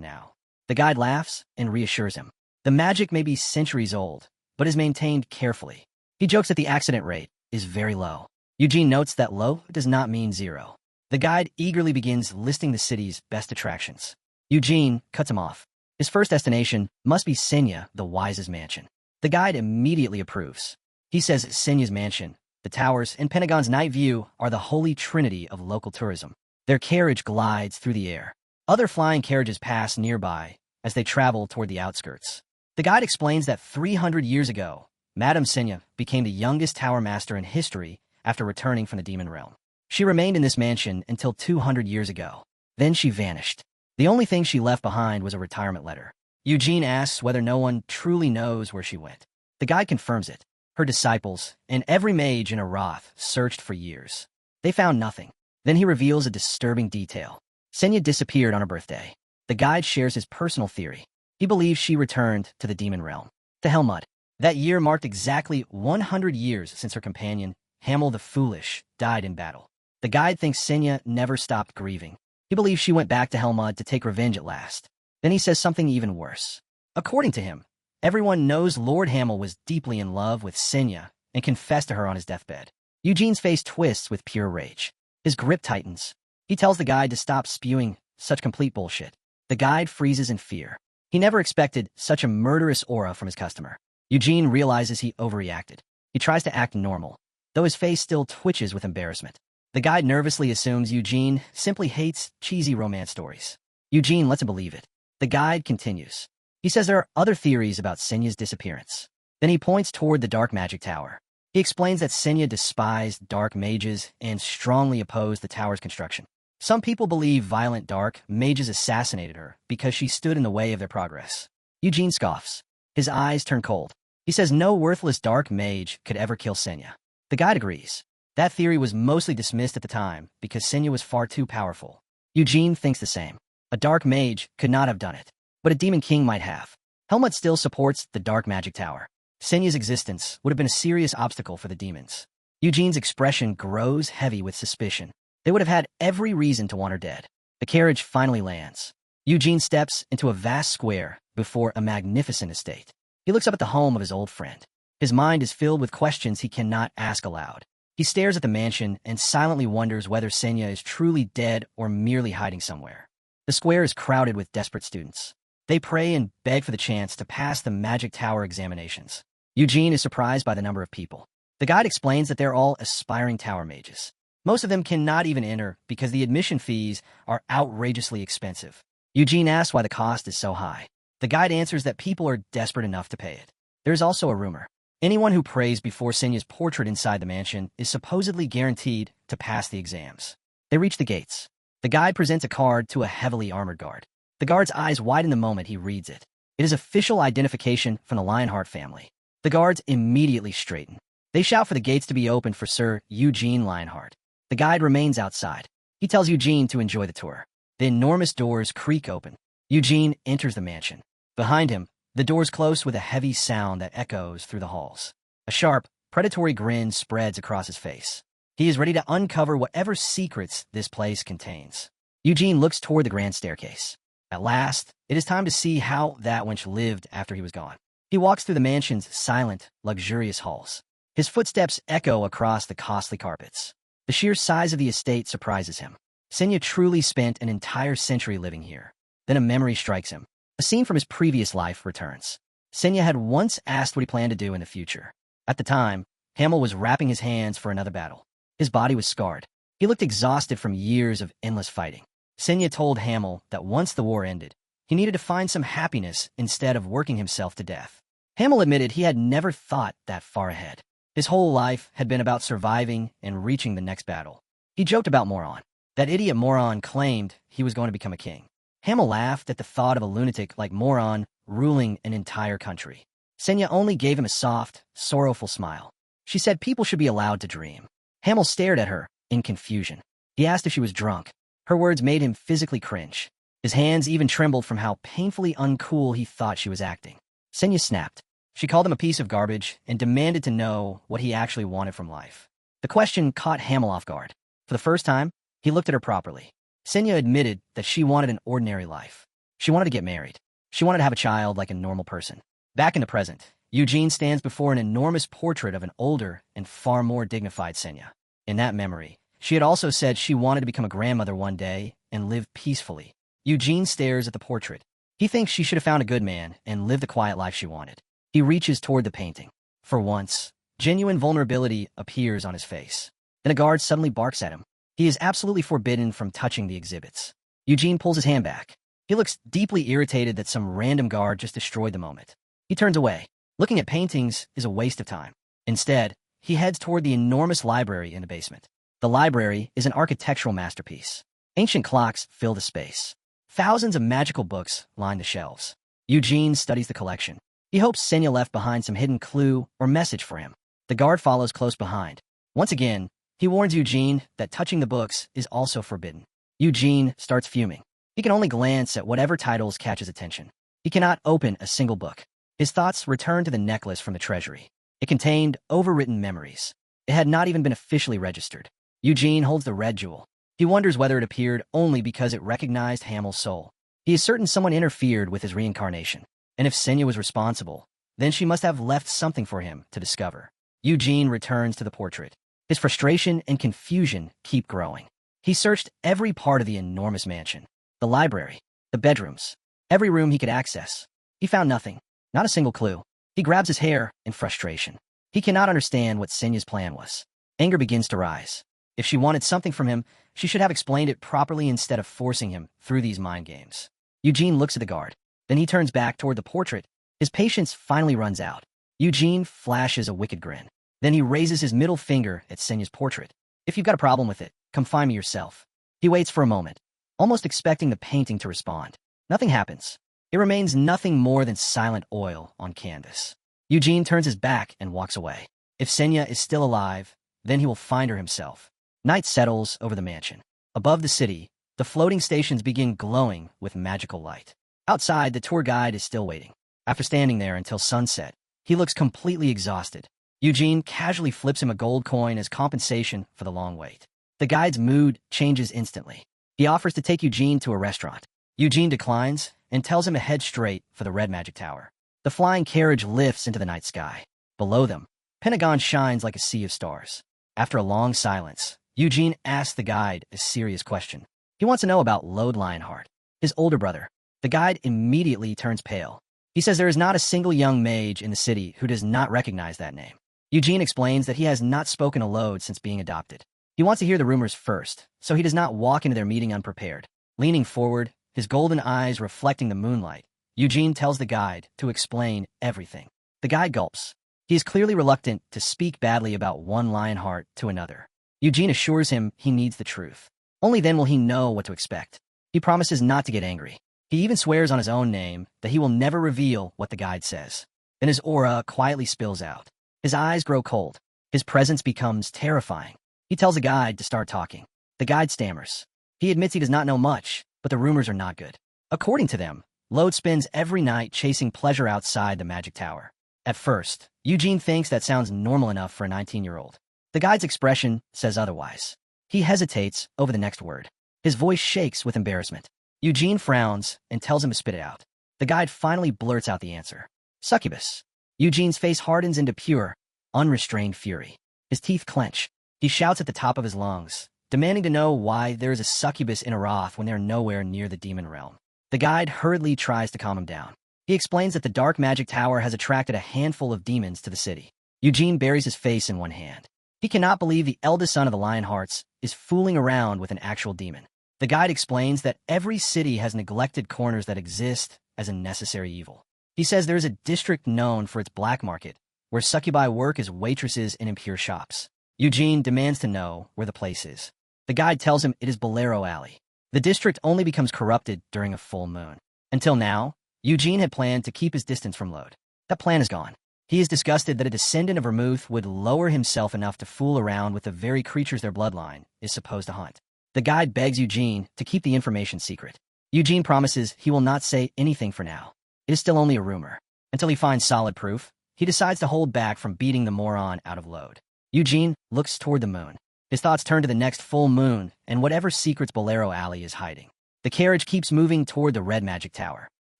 A: now. The guide laughs and reassures him. The magic may be centuries old, but is maintained carefully. He jokes that the accident rate is very low. Eugene notes that low does not mean zero. The guide eagerly begins listing the city's best attractions. Eugene cuts him off. His first destination must be Senya the Wise's mansion. The guide immediately approves. He says Senya's mansion, the towers, and Pentagon's night view are the holy trinity of local tourism. Their carriage glides through the air. Other flying carriages pass nearby as they travel toward the outskirts. The guide explains that 300 years ago, Madame Senya became the youngest tower master in history after returning from the demon realm. She remained in this mansion until 200 years ago. Then she vanished. The only thing she left behind was a retirement letter. Eugene asks whether no one truly knows where she went. The guide confirms it. Her disciples and every mage in Aroth searched for years. They found nothing. Then he reveals a disturbing detail. Senya disappeared on her birthday. The guide shares his personal theory. He believes she returned to the demon realm, to Helmut. That year marked exactly 100 years since her companion, Hamel the Foolish, died in battle. The guide thinks Senya never stopped grieving. He believes she went back to Helmut to take revenge at last. Then he says something even worse. According to him, everyone knows Lord Hamel was deeply in love with Senya and confessed to her on his deathbed. Eugene's face twists with pure rage. His grip tightens. He tells the guide to stop spewing such complete bullshit. The guide freezes in fear. He never expected such a murderous aura from his customer. Eugene realizes he overreacted. He tries to act normal, though his face still twitches with embarrassment. The guide nervously assumes Eugene simply hates cheesy romance stories. Eugene lets him believe it. The guide continues. He says there are other theories about Senya's disappearance. Then he points toward the dark magic tower. He explains that Senya despised dark mages and strongly opposed the tower's construction. Some people believe violent dark mages assassinated her because she stood in the way of their progress. Eugene scoffs. His eyes turn cold. He says no worthless dark mage could ever kill Senya. The guide agrees. That theory was mostly dismissed at the time because Senya was far too powerful. Eugene thinks the same. A dark mage could not have done it, but a demon king might have. Helmut still supports the dark magic tower. Senya's existence would have been a serious obstacle for the demons. Eugene's expression grows heavy with suspicion. They would have had every reason to want her dead. The carriage finally lands. Eugene steps into a vast square before a magnificent estate. He looks up at the home of his old friend. His mind is filled with questions he cannot ask aloud. He stares at the mansion and silently wonders whether Senya is truly dead or merely hiding somewhere. The square is crowded with desperate students. They pray and beg for the chance to pass the magic tower examinations. Eugene is surprised by the number of people. The guide explains that they're all aspiring tower mages. Most of them cannot even enter because the admission fees are outrageously expensive. Eugene asks why the cost is so high. The guide answers that people are desperate enough to pay it. There's also a rumor. Anyone who prays before Senya's portrait inside the mansion is supposedly guaranteed to pass the exams. They reach the gates. The guide presents a card to a heavily armored guard. The guard's eyes widen the moment he reads it. It is official identification from the Lionheart family. The guards immediately straighten. They shout for the gates to be opened for Sir Eugene Lionheart. The guide remains outside. He tells Eugene to enjoy the tour. The enormous doors creak open. Eugene enters the mansion. Behind him, the doors close with a heavy sound that echoes through the halls. A sharp, predatory grin spreads across his face. He is ready to uncover whatever secrets this place contains. Eugene looks toward the grand staircase. At last, it is time to see how that wench lived after he was gone. He walks through the mansion's silent, luxurious halls. His footsteps echo across the costly carpets. The sheer size of the estate surprises him. Senya truly spent an entire century living here. Then a memory strikes him. A scene from his previous life returns. Senya had once asked what he planned to do in the future. At the time, Hamel was wrapping his hands for another battle. His body was scarred. He looked exhausted from years of endless fighting. Senya told Hamel that once the war ended, he needed to find some happiness instead of working himself to death. Hamel admitted he had never thought that far ahead. His whole life had been about surviving and reaching the next battle. He joked about Moron. That idiot Moron claimed he was going to become a king. Hamel laughed at the thought of a lunatic like Moron ruling an entire country. Senya only gave him a soft, sorrowful smile. She said people should be allowed to dream. Hamel stared at her in confusion. He asked if she was drunk. Her words made him physically cringe. His hands even trembled from how painfully uncool he thought she was acting. Senya snapped. She called him a piece of garbage and demanded to know what he actually wanted from life. The question caught Hamel off guard. For the first time, he looked at her properly. Senya admitted that she wanted an ordinary life. She wanted to get married. She wanted to have a child like a normal person. Back in the present, Eugene stands before an enormous portrait of an older and far more dignified Senya. In that memory, she had also said she wanted to become a grandmother one day and live peacefully. Eugene stares at the portrait. He thinks she should have found a good man and lived the quiet life she wanted. He reaches toward the painting. For once, genuine vulnerability appears on his face. Then a guard suddenly barks at him. He is absolutely forbidden from touching the exhibits. Eugene pulls his hand back. He looks deeply irritated that some random guard just destroyed the moment. He turns away. Looking at paintings is a waste of time. Instead, he heads toward the enormous library in the basement. The library is an architectural masterpiece. Ancient clocks fill the space. Thousands of magical books line the shelves. Eugene studies the collection. He hopes Senya left behind some hidden clue or message for him. The guard follows close behind. Once again, he warns Eugene that touching the books is also forbidden. Eugene starts fuming. He can only glance at whatever titles catch his attention. He cannot open a single book. His thoughts return to the necklace from the treasury. It contained overwritten memories. It had not even been officially registered. Eugene holds the red jewel. He wonders whether it appeared only because it recognized Hamel's soul. He is certain someone interfered with his reincarnation. And if Senya was responsible, then she must have left something for him to discover. Eugene returns to the portrait. His frustration and confusion keep growing. He searched every part of the enormous mansion. The library, the bedrooms, every room he could access. He found nothing, not a single clue. He grabs his hair in frustration. He cannot understand what Senya's plan was. Anger begins to rise. If she wanted something from him, she should have explained it properly instead of forcing him through these mind games. Eugene looks at the guard. Then he turns back toward the portrait. His patience finally runs out. Eugene flashes a wicked grin. Then he raises his middle finger at Senya's portrait. If you've got a problem with it, come find me yourself. He waits for a moment, almost expecting the painting to respond. Nothing happens. It remains nothing more than silent oil on canvas. Eugene turns his back and walks away. If Senya is still alive, then he will find her himself. Night settles over the mansion. Above the city, the floating stations begin glowing with magical light. Outside, the tour guide is still waiting. After standing there until sunset, he looks completely exhausted. Eugene casually flips him a gold coin as compensation for the long wait. The guide's mood changes instantly. He offers to take Eugene to a restaurant. Eugene declines and tells him to head straight for the Red Magic Tower. The flying carriage lifts into the night sky. Below them, Pentagon shines like a sea of stars. After a long silence, Eugene asks the guide a serious question. He wants to know about Lode Lionheart, his older brother. The guide immediately turns pale. He says there is not a single young mage in the city who does not recognize that name. Eugene explains that he has not spoken to Lode since being adopted. He wants to hear the rumors first, so he does not walk into their meeting unprepared. Leaning forward, his golden eyes reflecting the moonlight, Eugene tells the guide to explain everything. The guide gulps. He is clearly reluctant to speak badly about one Lionheart to another. Eugene assures him he needs the truth. Only then will he know what to expect. He promises not to get angry. He even swears on his own name that he will never reveal what the guide says. Then his aura quietly spills out. His eyes grow cold. His presence becomes terrifying. He tells the guide to start talking. The guide stammers. He admits he does not know much, but the rumors are not good. According to them, Lode spends every night chasing pleasure outside the magic tower. At first, Eugene thinks that sounds normal enough for a 19-year-old. The guide's expression says otherwise. He hesitates over the next word. His voice shakes with embarrassment. Eugene frowns and tells him to spit it out. The guide finally blurts out the answer. Succubus. Eugene's face hardens into pure, unrestrained fury. His teeth clench. He shouts at the top of his lungs, demanding to know why there is a succubus in Arath when they are nowhere near the demon realm. The guide hurriedly tries to calm him down. He explains that the dark magic tower has attracted a handful of demons to the city. Eugene buries his face in one hand. He cannot believe the eldest son of the Lionhearts is fooling around with an actual demon. The guide explains that every city has neglected corners that exist as a necessary evil. He says there is a district known for its black market, where succubi work as waitresses in impure shops. Eugene demands to know where the place is. The guide tells him it is Bolero Alley. The district only becomes corrupted during a full moon. Until now, Eugene had planned to keep his distance from Lode. That plan is gone. He is disgusted that a descendant of Vermouth would lower himself enough to fool around with the very creatures their bloodline is supposed to hunt. The guide begs Eugene to keep the information secret. Eugene promises he will not say anything for now. It is still only a rumor. Until he finds solid proof, he decides to hold back from beating the moron out of Lode. Eugene looks toward the moon. His thoughts turn to the next full moon and whatever secrets Bolero Alley is hiding. The carriage keeps moving toward the red magic tower.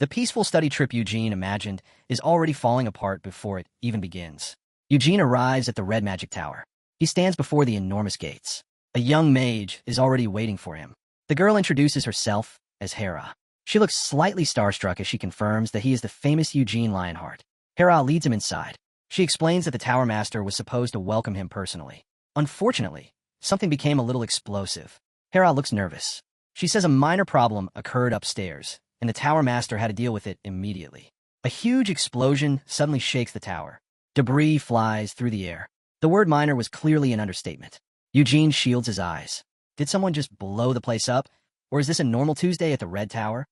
A: The peaceful study trip Eugene imagined is already falling apart before it even begins. Eugene arrives at the red magic tower. He stands before the enormous gates. A young mage is already waiting for him. The girl introduces herself as Hera. She looks slightly starstruck as she confirms that he is the famous Eugene Lionheart. Hera leads him inside. She explains that the Tower Master was supposed to welcome him personally. Unfortunately, something became a little explosive. Hera looks nervous. She says a minor problem occurred upstairs, and the Tower Master had to deal with it immediately. A huge explosion suddenly shakes the tower. Debris flies through the air. The word minor was clearly an understatement. Eugene shields his eyes. Did someone just blow the place up, or is this a normal Tuesday at the Red Tower?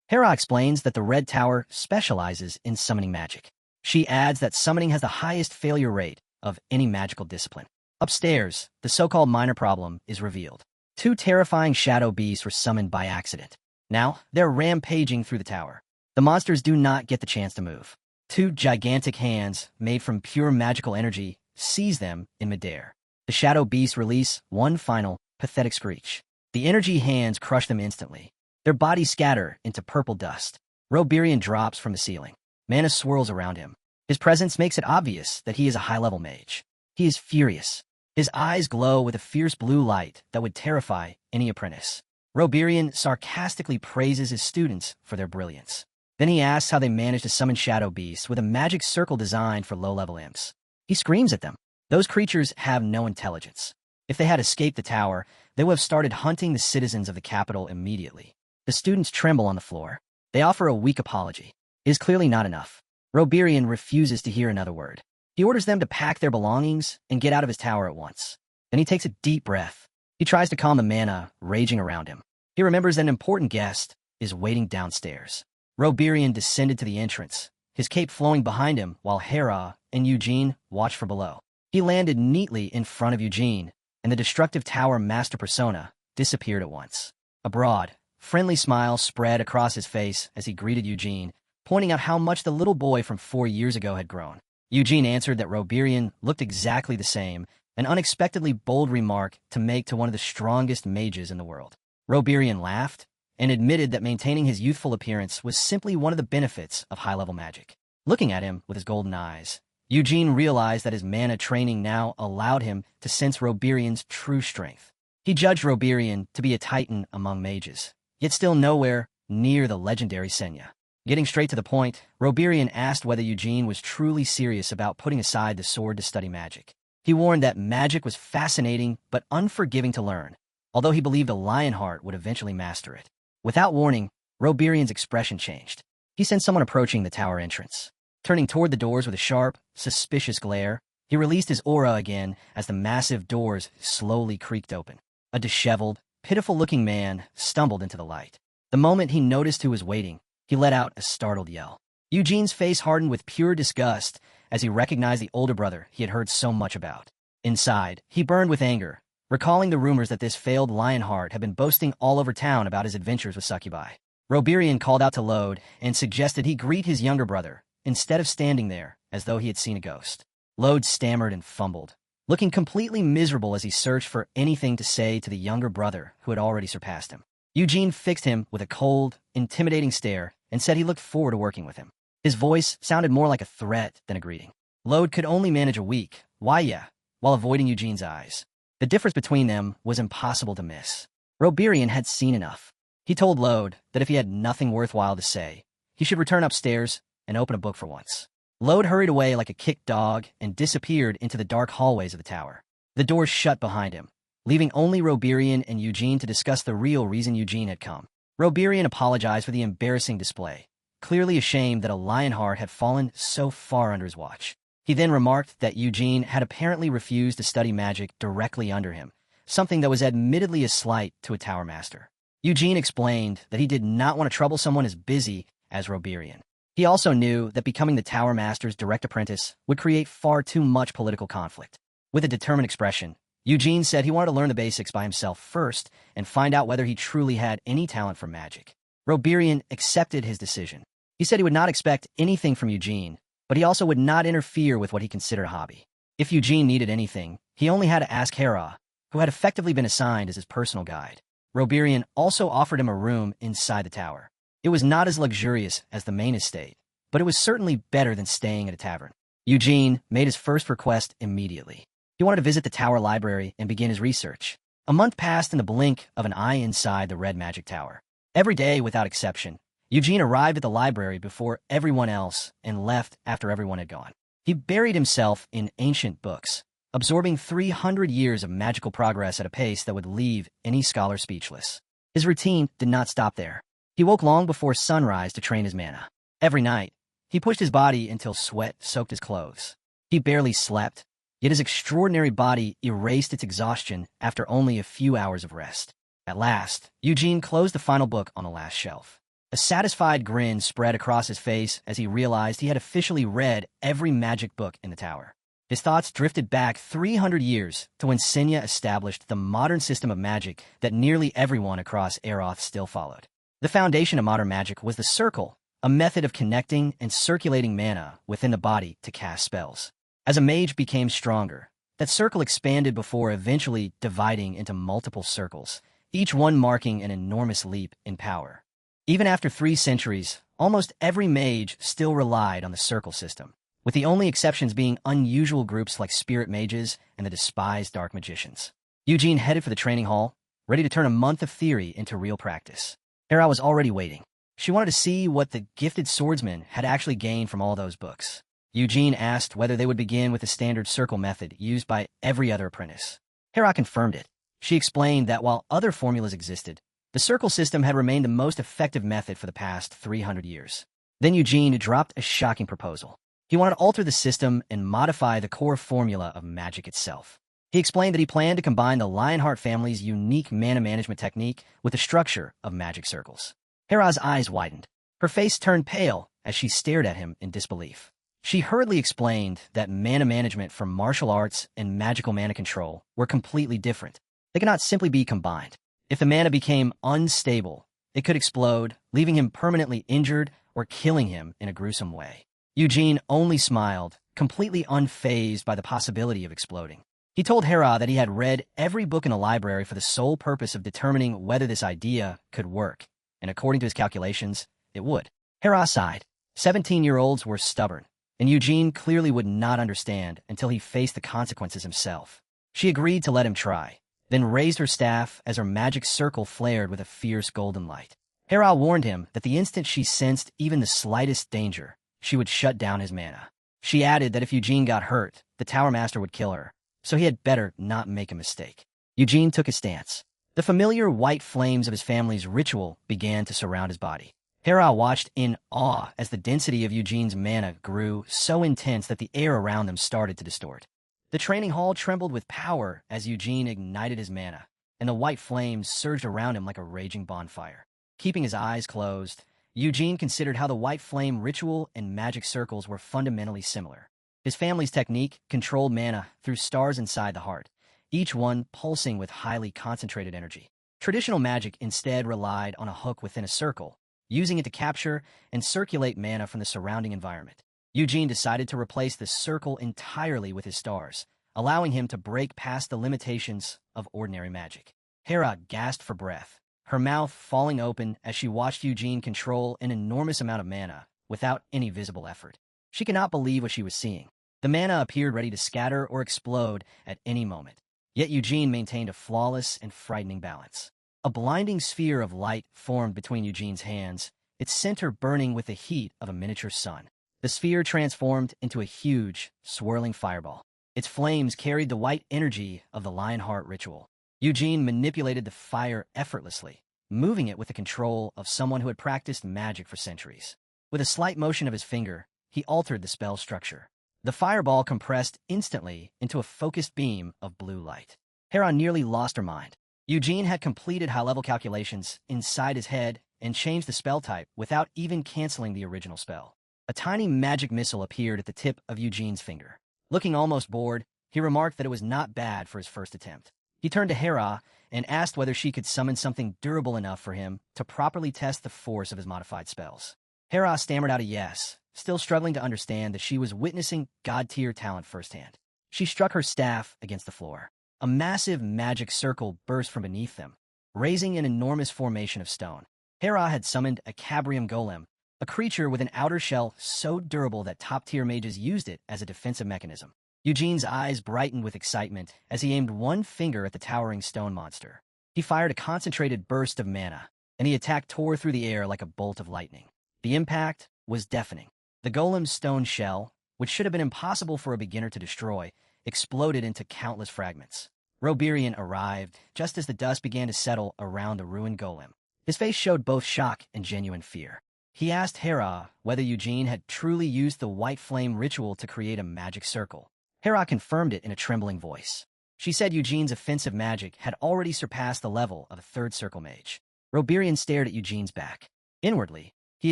A: Hera explains that the Red Tower specializes in summoning magic. She adds that summoning has the highest failure rate of any magical discipline. Upstairs, the so-called minor problem is revealed. 2 terrifying shadow beasts were summoned by accident. Now, they're rampaging through the tower. The monsters do not get the chance to move. 2 gigantic hands, made from pure magical energy, seize them in midair. The shadow beasts release one final, pathetic screech. The energy hands crush them instantly. Their bodies scatter into purple dust. Roberian drops from the ceiling. Mana swirls around him. His presence makes it obvious that he is a high-level mage. He is furious. His eyes glow with a fierce blue light that would terrify any apprentice. Roberian sarcastically praises his students for their brilliance. Then he asks how they managed to summon shadow beasts with a magic circle designed for low-level imps. He screams at them. Those creatures have no intelligence. If they had escaped the tower, they would have started hunting the citizens of the capital immediately. The students tremble on the floor. They offer a weak apology. It is clearly not enough. Roberian refuses to hear another word. He orders them to pack their belongings and get out of his tower at once. Then he takes a deep breath. He tries to calm the mana raging around him. He remembers that an important guest is waiting downstairs. Roberian descended to the entrance, his cape flowing behind him while Hera and Eugene watched from below. He landed neatly in front of Eugene, and the destructive tower master persona disappeared at once. A broad, friendly smile spread across his face as he greeted Eugene, pointing out how much the little boy from 4 years ago had grown. Eugene answered that Roberian looked exactly the same, an unexpectedly bold remark to make to one of the strongest mages in the world. Roberian laughed and admitted that maintaining his youthful appearance was simply one of the benefits of high-level magic. Looking at him with his golden eyes, Eugene realized that his mana training now allowed him to sense Roberian's true strength. He judged Roberian to be a titan among mages, yet still nowhere near the legendary Senya. Getting straight to the point, Roberian asked whether Eugene was truly serious about putting aside the sword to study magic. He warned that magic was fascinating but unforgiving to learn, although he believed a Lionheart would eventually master it. Without warning, Roberian's expression changed. He sensed someone approaching the tower entrance. Turning toward the doors with a sharp, suspicious glare, he released his aura again as the massive doors slowly creaked open. A disheveled, pitiful-looking man stumbled into the light. The moment he noticed who was waiting, he let out a startled yell. Eugene's face hardened with pure disgust as he recognized the older brother he had heard so much about. Inside, he burned with anger, recalling the rumors that this failed Lionheart had been boasting all over town about his adventures with succubi. Roberian called out to Lode and suggested he greet his younger brother, instead of standing there as though he had seen a ghost. Lode stammered and fumbled, looking completely miserable as he searched for anything to say to the younger brother who had already surpassed him. Eugene fixed him with a cold, intimidating stare and said he looked forward to working with him. His voice sounded more like a threat than a greeting. Lode could only manage a weak, "Why yeah," while avoiding Eugene's eyes. The difference between them was impossible to miss. Roberian had seen enough. He told Lode that if he had nothing worthwhile to say, he should return upstairs and open a book for once. Lode hurried away like a kicked dog and disappeared into the dark hallways of the tower. The doors shut behind him, leaving only Roberian and Eugene to discuss the real reason Eugene had come. Roberian apologized for the embarrassing display, clearly ashamed that a Lionheart had fallen so far under his watch. He then remarked that Eugene had apparently refused to study magic directly under him, something that was admittedly a slight to a tower master. Eugene explained that he did not want to trouble someone as busy as Roberian. He also knew that becoming the tower master's direct apprentice would create far too much political conflict. With a determined expression, Eugene said he wanted to learn the basics by himself first and find out whether he truly had any talent for magic. Roberian accepted his decision. He said he would not expect anything from Eugene, but he also would not interfere with what he considered a hobby. If Eugene needed anything, he only had to ask Hera, who had effectively been assigned as his personal guide. Roberian also offered him a room inside the tower. It was not as luxurious as the main estate, but it was certainly better than staying at a tavern. Eugene made his first request immediately. He wanted to visit the tower library and begin his research. A month passed in the blink of an eye inside the Red Magic Tower. Every day, without exception, Eugene arrived at the library before everyone else and left after everyone had gone. He buried himself in ancient books, absorbing 300 years of magical progress at a pace that would leave any scholar speechless. His routine did not stop there. He woke long before sunrise to train his mana. Every night, he pushed his body until sweat soaked his clothes. He barely slept, yet his extraordinary body erased its exhaustion after only a few hours of rest. At last, Eugene closed the final book on the last shelf. A satisfied grin spread across his face as he realized he had officially read every magic book in the tower. His thoughts drifted back 300 years to when Senya established the modern system of magic that nearly everyone across Aeroth still followed. The foundation of modern magic was the circle, a method of connecting and circulating mana within the body to cast spells. As a mage became stronger, that circle expanded before eventually dividing into multiple circles, each one marking an enormous leap in power. Even after 3 centuries, almost every mage still relied on the circle system, with the only exceptions being unusual groups like spirit mages and the despised dark magicians. Eugene headed for the training hall, ready to turn a month of theory into real practice. Hera was already waiting. She wanted to see what the gifted swordsman had actually gained from all those books. Eugene asked whether they would begin with the standard circle method used by every other apprentice. Hera confirmed it. She explained that while other formulas existed, the circle system had remained the most effective method for the past 300 years. Then Eugene dropped a shocking proposal. He wanted to alter the system and modify the core formula of magic itself. He explained that he planned to combine the Lionheart family's unique mana management technique with the structure of magic circles. Hera's eyes widened. Her face turned pale as she stared at him in disbelief. She hurriedly explained that mana management for martial arts and magical mana control were completely different. They could not simply be combined. If the mana became unstable, it could explode, leaving him permanently injured or killing him in a gruesome way. Eugene only smiled, completely unfazed by the possibility of exploding. He told Hera that he had read every book in the library for the sole purpose of determining whether this idea could work, and according to his calculations, it would. Hera sighed. 17-year-olds were stubborn, and Eugene clearly would not understand until he faced the consequences himself. She agreed to let him try, then raised her staff as her magic circle flared with a fierce golden light. Hera warned him that the instant she sensed even the slightest danger, she would shut down his mana. She added that if Eugene got hurt, the Tower Master would kill her, so he had better not make a mistake. Eugene took his stance. The familiar white flames of his family's ritual began to surround his body. Hera watched in awe as the density of Eugene's mana grew so intense that the air around them started to distort. The training hall trembled with power as Eugene ignited his mana, and the white flames surged around him like a raging bonfire. Keeping his eyes closed, Eugene considered how the white flame ritual and magic circles were fundamentally similar. His family's technique controlled mana through stars inside the heart, each one pulsing with highly concentrated energy. Traditional magic instead relied on a hook within a circle, using it to capture and circulate mana from the surrounding environment. Eugene decided to replace the circle entirely with his stars, allowing him to break past the limitations of ordinary magic. Hera gasped for breath, her mouth falling open as she watched Eugene control an enormous amount of mana without any visible effort. She could not believe what she was seeing. The mana appeared ready to scatter or explode at any moment. Yet Eugene maintained a flawless and frightening balance. A blinding sphere of light formed between Eugene's hands, its center burning with the heat of a miniature sun. The sphere transformed into a huge, swirling fireball. Its flames carried the white energy of the Lionheart ritual. Eugene manipulated the fire effortlessly, moving it with the control of someone who had practiced magic for centuries. With a slight motion of his finger, he altered the spell structure. The fireball compressed instantly into a focused beam of blue light. Hera nearly lost her mind. Eugene had completed high-level calculations inside his head and changed the spell type without even canceling the original spell. A tiny magic missile appeared at the tip of Eugene's finger. Looking almost bored, he remarked that it was not bad for his first attempt. He turned to Hera and asked whether she could summon something durable enough for him to properly test the force of his modified spells. Hera stammered out a yes, still struggling to understand that she was witnessing god-tier talent firsthand. She struck her staff against the floor. A massive magic circle burst from beneath them, raising an enormous formation of stone. Hera had summoned a Cabrium Golem, a creature with an outer shell so durable that top-tier mages used it as a defensive mechanism. Eugene's eyes brightened with excitement as he aimed one finger at the towering stone monster. He fired a concentrated burst of mana, and the attack tore through the air like a bolt of lightning. The impact was deafening. The golem's stone shell, which should have been impossible for a beginner to destroy, exploded into countless fragments. Reborn arrived just as the dust began to settle around the ruined golem. His face showed both shock and genuine fear. He asked Hera whether Eugene had truly used the white flame ritual to create a magic circle. Hera confirmed it in a trembling voice. She said Eugene's offensive magic had already surpassed the level of a third circle mage. Reborn stared at Eugene's back. Inwardly, he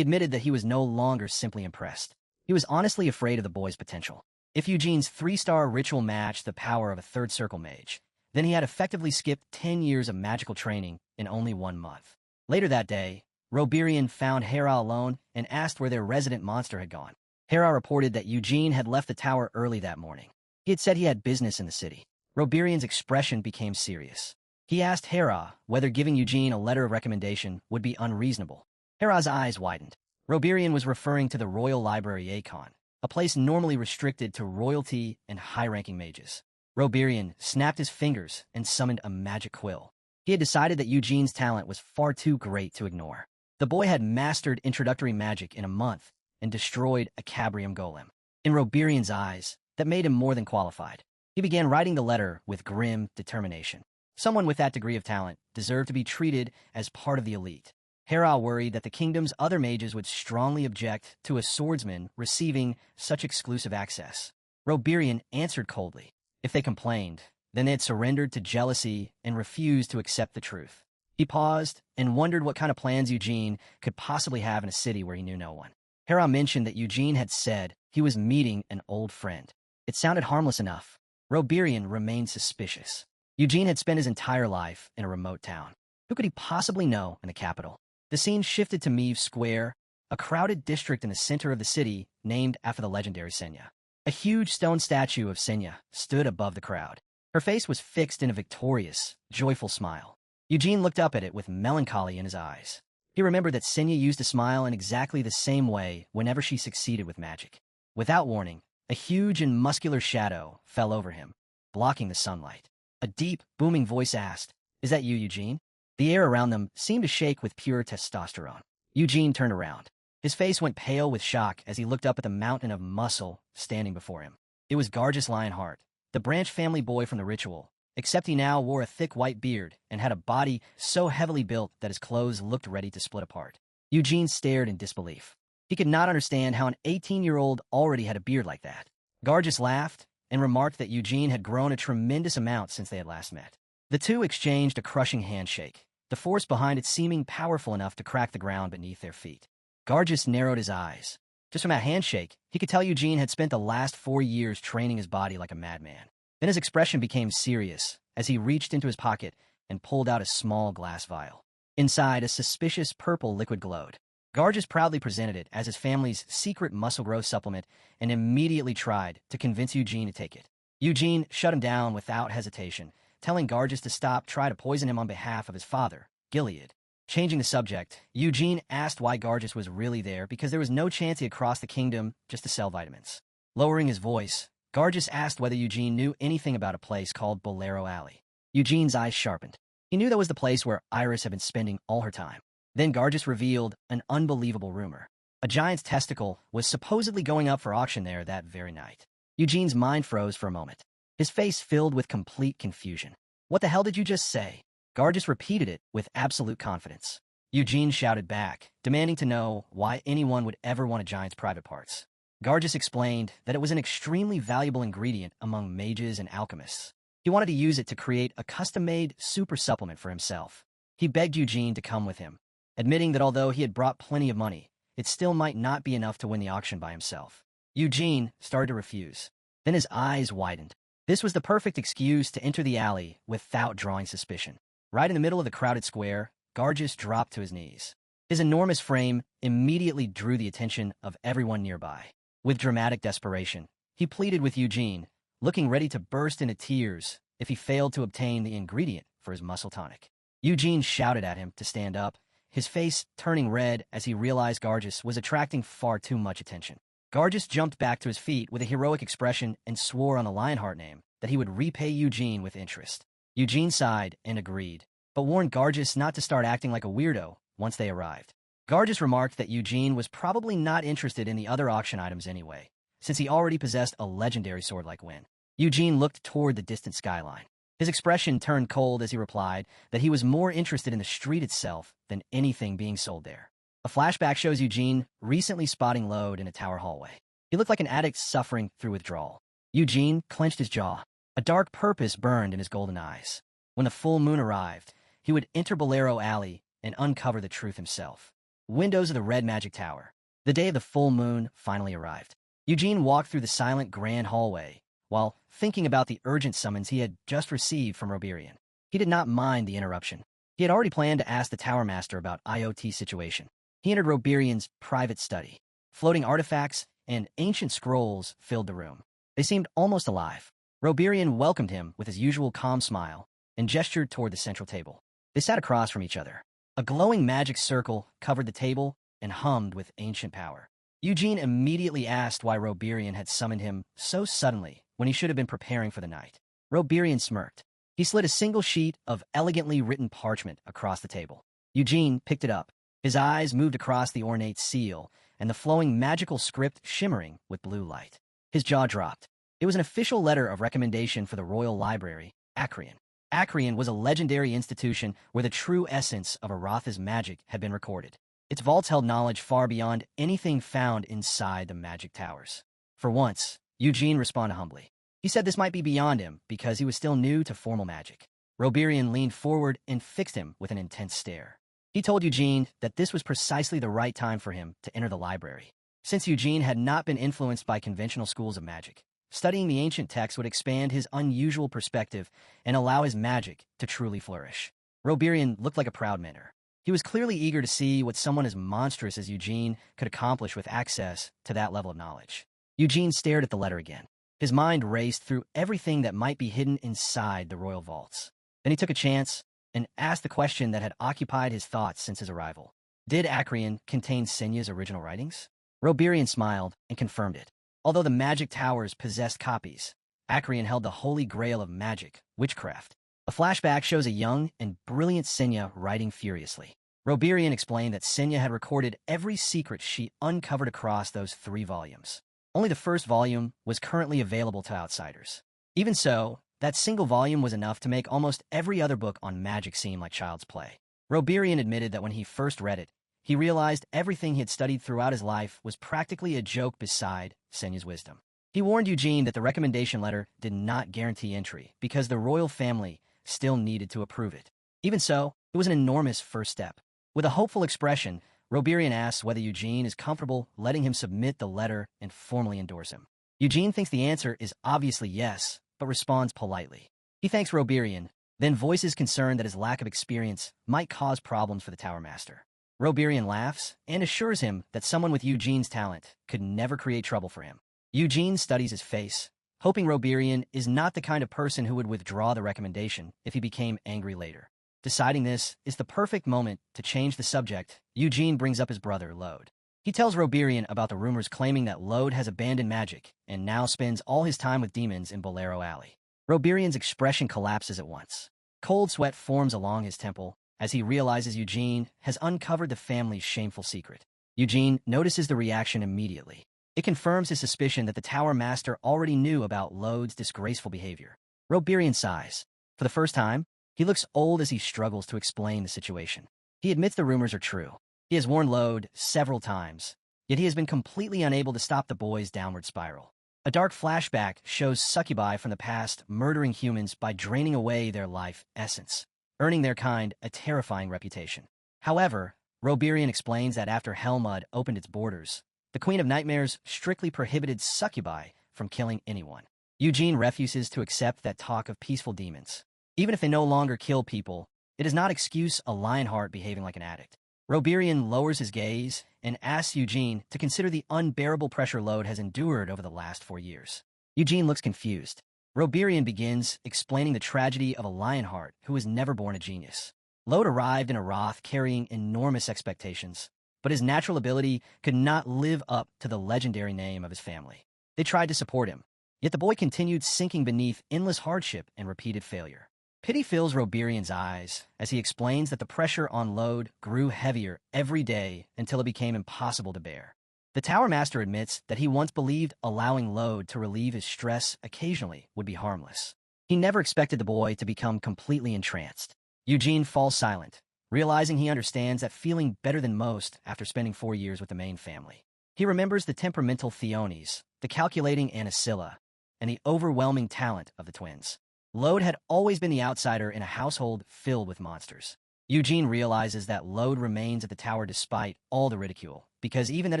A: admitted that he was no longer simply impressed. He was honestly afraid of the boy's potential. If Eugene's 3-star ritual matched the power of a third circle mage, then he had effectively skipped 10 years of magical training in only 1 month. Later that day, Reborn found Hera alone and asked where their resident monster had gone. Hera reported that Eugene had left the tower early that morning. He had said he had business in the city. Reborn's expression became serious. He asked Hera whether giving Eugene a letter of recommendation would be unreasonable. Hera's eyes widened. Reborn was referring to the Royal Library Akon, a place normally restricted to royalty and high-ranking mages. Reborn snapped his fingers and summoned a magic quill. He had decided that Eugene's talent was far too great to ignore. The boy had mastered introductory magic in a month and destroyed a Cabrium Golem. In Reborn's eyes, that made him more than qualified. He began writing the letter with grim determination. Someone with that degree of talent deserved to be treated as part of the elite. Hera worried that the kingdom's other mages would strongly object to a swordsman receiving such exclusive access. Reborn answered coldly. If they complained, then they had surrendered to jealousy and refused to accept the truth. He paused and wondered what kind of plans Eugene could possibly have in a city where he knew no one. Hera mentioned that Eugene had said he was meeting an old friend. It sounded harmless enough. Reborn remained suspicious. Eugene had spent his entire life in a remote town. Who could he possibly know in the capital? The scene shifted to Meve Square, a crowded district in the center of the city named after the legendary Senya. A huge stone statue of Senya stood above the crowd. Her face was fixed in a victorious, joyful smile. Eugene looked up at it with melancholy in his eyes. He remembered that Senya used to smile in exactly the same way whenever she succeeded with magic. Without warning, a huge and muscular shadow fell over him, blocking the sunlight. A deep, booming voice asked, "Is that you, Eugene?" The air around them seemed to shake with pure testosterone. Eugene turned around. His face went pale with shock as he looked up at the mountain of muscle standing before him. It was Eugene Lionheart, the Branch family boy from the ritual, except he now wore a thick white beard and had a body so heavily built that his clothes looked ready to split apart. Eugene stared in disbelief. He could not understand how an 18-year-old already had a beard like that. Gargis laughed and remarked that Eugene had grown a tremendous amount since they had last met. The two exchanged a crushing handshake, the force behind it seeming powerful enough to crack the ground beneath their feet. Gargis narrowed his eyes. Just from that handshake, he could tell Eugene had spent the last 4 years training his body like a madman. Then his expression became serious as he reached into his pocket and pulled out a small glass vial. Inside, a suspicious purple liquid glowed. Gargis proudly presented it as his family's secret muscle growth supplement and immediately tried to convince Eugene to take it. Eugene shut him down without hesitation, telling Gargis to stop trying to poison him on behalf of his father, Gilead. Changing the subject, Eugene asked why Gargis was really there because there was no chance he had crossed the kingdom just to sell vitamins. Lowering his voice, Gargis asked whether Eugene knew anything about a place called Bolero Alley. Eugene's eyes sharpened. He knew that was the place where Iris had been spending all her time. Then Gargis revealed an unbelievable rumor. A giant's testicle was supposedly going up for auction there that very night. Eugene's mind froze for a moment. His face filled with complete confusion. What the hell did you just say? Gargis repeated it with absolute confidence. Eugene shouted back, demanding to know why anyone would ever want a giant's private parts. Gargis explained that it was an extremely valuable ingredient among mages and alchemists. He wanted to use it to create a custom-made super supplement for himself. He begged Eugene to come with him, admitting that although he had brought plenty of money, it still might not be enough to win the auction by himself. Eugene started to refuse. Then his eyes widened. This was the perfect excuse to enter the alley without drawing suspicion. Right in the middle of the crowded square, Gargis dropped to his knees. His enormous frame immediately drew the attention of everyone nearby. With dramatic desperation, he pleaded with Eugene, looking ready to burst into tears if he failed to obtain the ingredient for his muscle tonic. Eugene shouted at him to stand up, his face turning red as he realized Gargis was attracting far too much attention. Gargis jumped back to his feet with a heroic expression and swore on the Lionheart name that he would repay Eugene with interest. Eugene sighed and agreed, but warned Gargis not to start acting like a weirdo once they arrived. Gargis remarked that Eugene was probably not interested in the other auction items anyway, since he already possessed a legendary sword like Win. Eugene looked toward the distant skyline. His expression turned cold as he replied that he was more interested in the street itself than anything being sold there. A flashback shows Eugene recently spotting Lode in a tower hallway. He looked like an addict suffering through withdrawal. Eugene clenched his jaw. A dark purpose burned in his golden eyes. When the full moon arrived, he would enter Bolero Alley and uncover the truth himself. Windows of the Red Magic Tower. The day of the full moon finally arrived. Eugene walked through the silent grand hallway while thinking about the urgent summons he had just received from Roberian. He did not mind the interruption. He had already planned to ask the Tower Master about IoT's situation. He entered Roberian's private study. Floating artifacts and ancient scrolls filled the room. They seemed almost alive. Roberian welcomed him with his usual calm smile and gestured toward the central table. They sat across from each other. A glowing magic circle covered the table and hummed with ancient power. Eugene immediately asked why Roberian had summoned him so suddenly when he should have been preparing for the night. Roberian smirked. He slid a single sheet of elegantly written parchment across the table. Eugene picked it up. His eyes moved across the ornate seal and the flowing magical script shimmering with blue light. His jaw dropped. It was an official letter of recommendation for the Royal Library, Acreon. Acreon was a legendary institution where the true essence of Aratha's magic had been recorded. Its vaults held knowledge far beyond anything found inside the magic towers. For once, Eugene responded humbly. He said this might be beyond him because he was still new to formal magic. Roberian leaned forward and fixed him with an intense stare. He told Eugene that this was precisely the right time for him to enter the library. Since Eugene had not been influenced by conventional schools of magic, studying the ancient texts would expand his unusual perspective and allow his magic to truly flourish. Roberian looked like a proud mentor. He was clearly eager to see what someone as monstrous as Eugene could accomplish with access to that level of knowledge. Eugene stared at the letter again. His mind raced through everything that might be hidden inside the royal vaults. Then he took a chance and asked the question that had occupied his thoughts since his arrival. Did Acreon contain Senya's original writings? Roberian smiled and confirmed it. Although the magic towers possessed copies, Acreon held the holy grail of magic, witchcraft. A flashback shows a young and brilliant Senya writing furiously. Roberian explained that Senya had recorded every secret she uncovered across those 3 volumes. Only the first volume was currently available to outsiders. Even so, that single volume was enough to make almost every other book on magic seem like child's play. Roberian admitted that when he first read it, he realized everything he had studied throughout his life was practically a joke beside Senya's wisdom. He warned Eugene that the recommendation letter did not guarantee entry because the royal family still needed to approve it. Even so, it was an enormous first step. With a hopeful expression, Roberian asks whether Eugene is comfortable letting him submit the letter and formally endorse him. Eugene thinks the answer is obviously yes, but responds politely. He thanks Roberian, then voices concern that his lack of experience might cause problems for the Tower Master. Roberian laughs and assures him that someone with Eugene's talent could never create trouble for him. Eugene studies his face, hoping Roberian is not the kind of person who would withdraw the recommendation if he became angry later. Deciding this is the perfect moment to change the subject. Eugene brings up his brother, Lode. He tells Roberian about the rumors claiming that Lode has abandoned magic and now spends all his time with demons in Bolero Alley. Roberian's expression collapses at once. Cold sweat forms along his temple as he realizes Eugene has uncovered the family's shameful secret. Eugene notices the reaction immediately. It confirms his suspicion that the Tower Master already knew about Lode's disgraceful behavior. Roberian sighs. For the first time, he looks old as he struggles to explain the situation. He admits the rumors are true. He has warned Lode several times, yet he has been completely unable to stop the boy's downward spiral. A dark flashback shows succubi from the past murdering humans by draining away their life essence, earning their kind a terrifying reputation. However, Roberian explains that after Helmud opened its borders, the Queen of Nightmares strictly prohibited succubi from killing anyone. Eugene refuses to accept that talk of peaceful demons. Even if they no longer kill people, it does not excuse a Lionheart behaving like an addict. Roberian lowers his gaze and asks Eugene to consider the unbearable pressure Lode has endured over the last 4 years. Eugene looks confused. Roberian begins explaining the tragedy of a Lionheart who was never born a genius. Lode arrived in Arath carrying enormous expectations, but his natural ability could not live up to the legendary name of his family. They tried to support him, yet the boy continued sinking beneath endless hardship and repeated failure. Pity fills Roberian's eyes as he explains that the pressure on Lode grew heavier every day until it became impossible to bear. The Tower Master admits that he once believed allowing Lode to relieve his stress occasionally would be harmless. He never expected the boy to become completely entranced. Eugene falls silent, realizing he understands that feeling better than most after spending 4 years with the main family. He remembers the temperamental Theones, the calculating Anasilla, and the overwhelming talent of the twins. Lode had always been the outsider in a household filled with monsters. Eugene realizes that Lode remains at the tower despite all the ridicule, because even that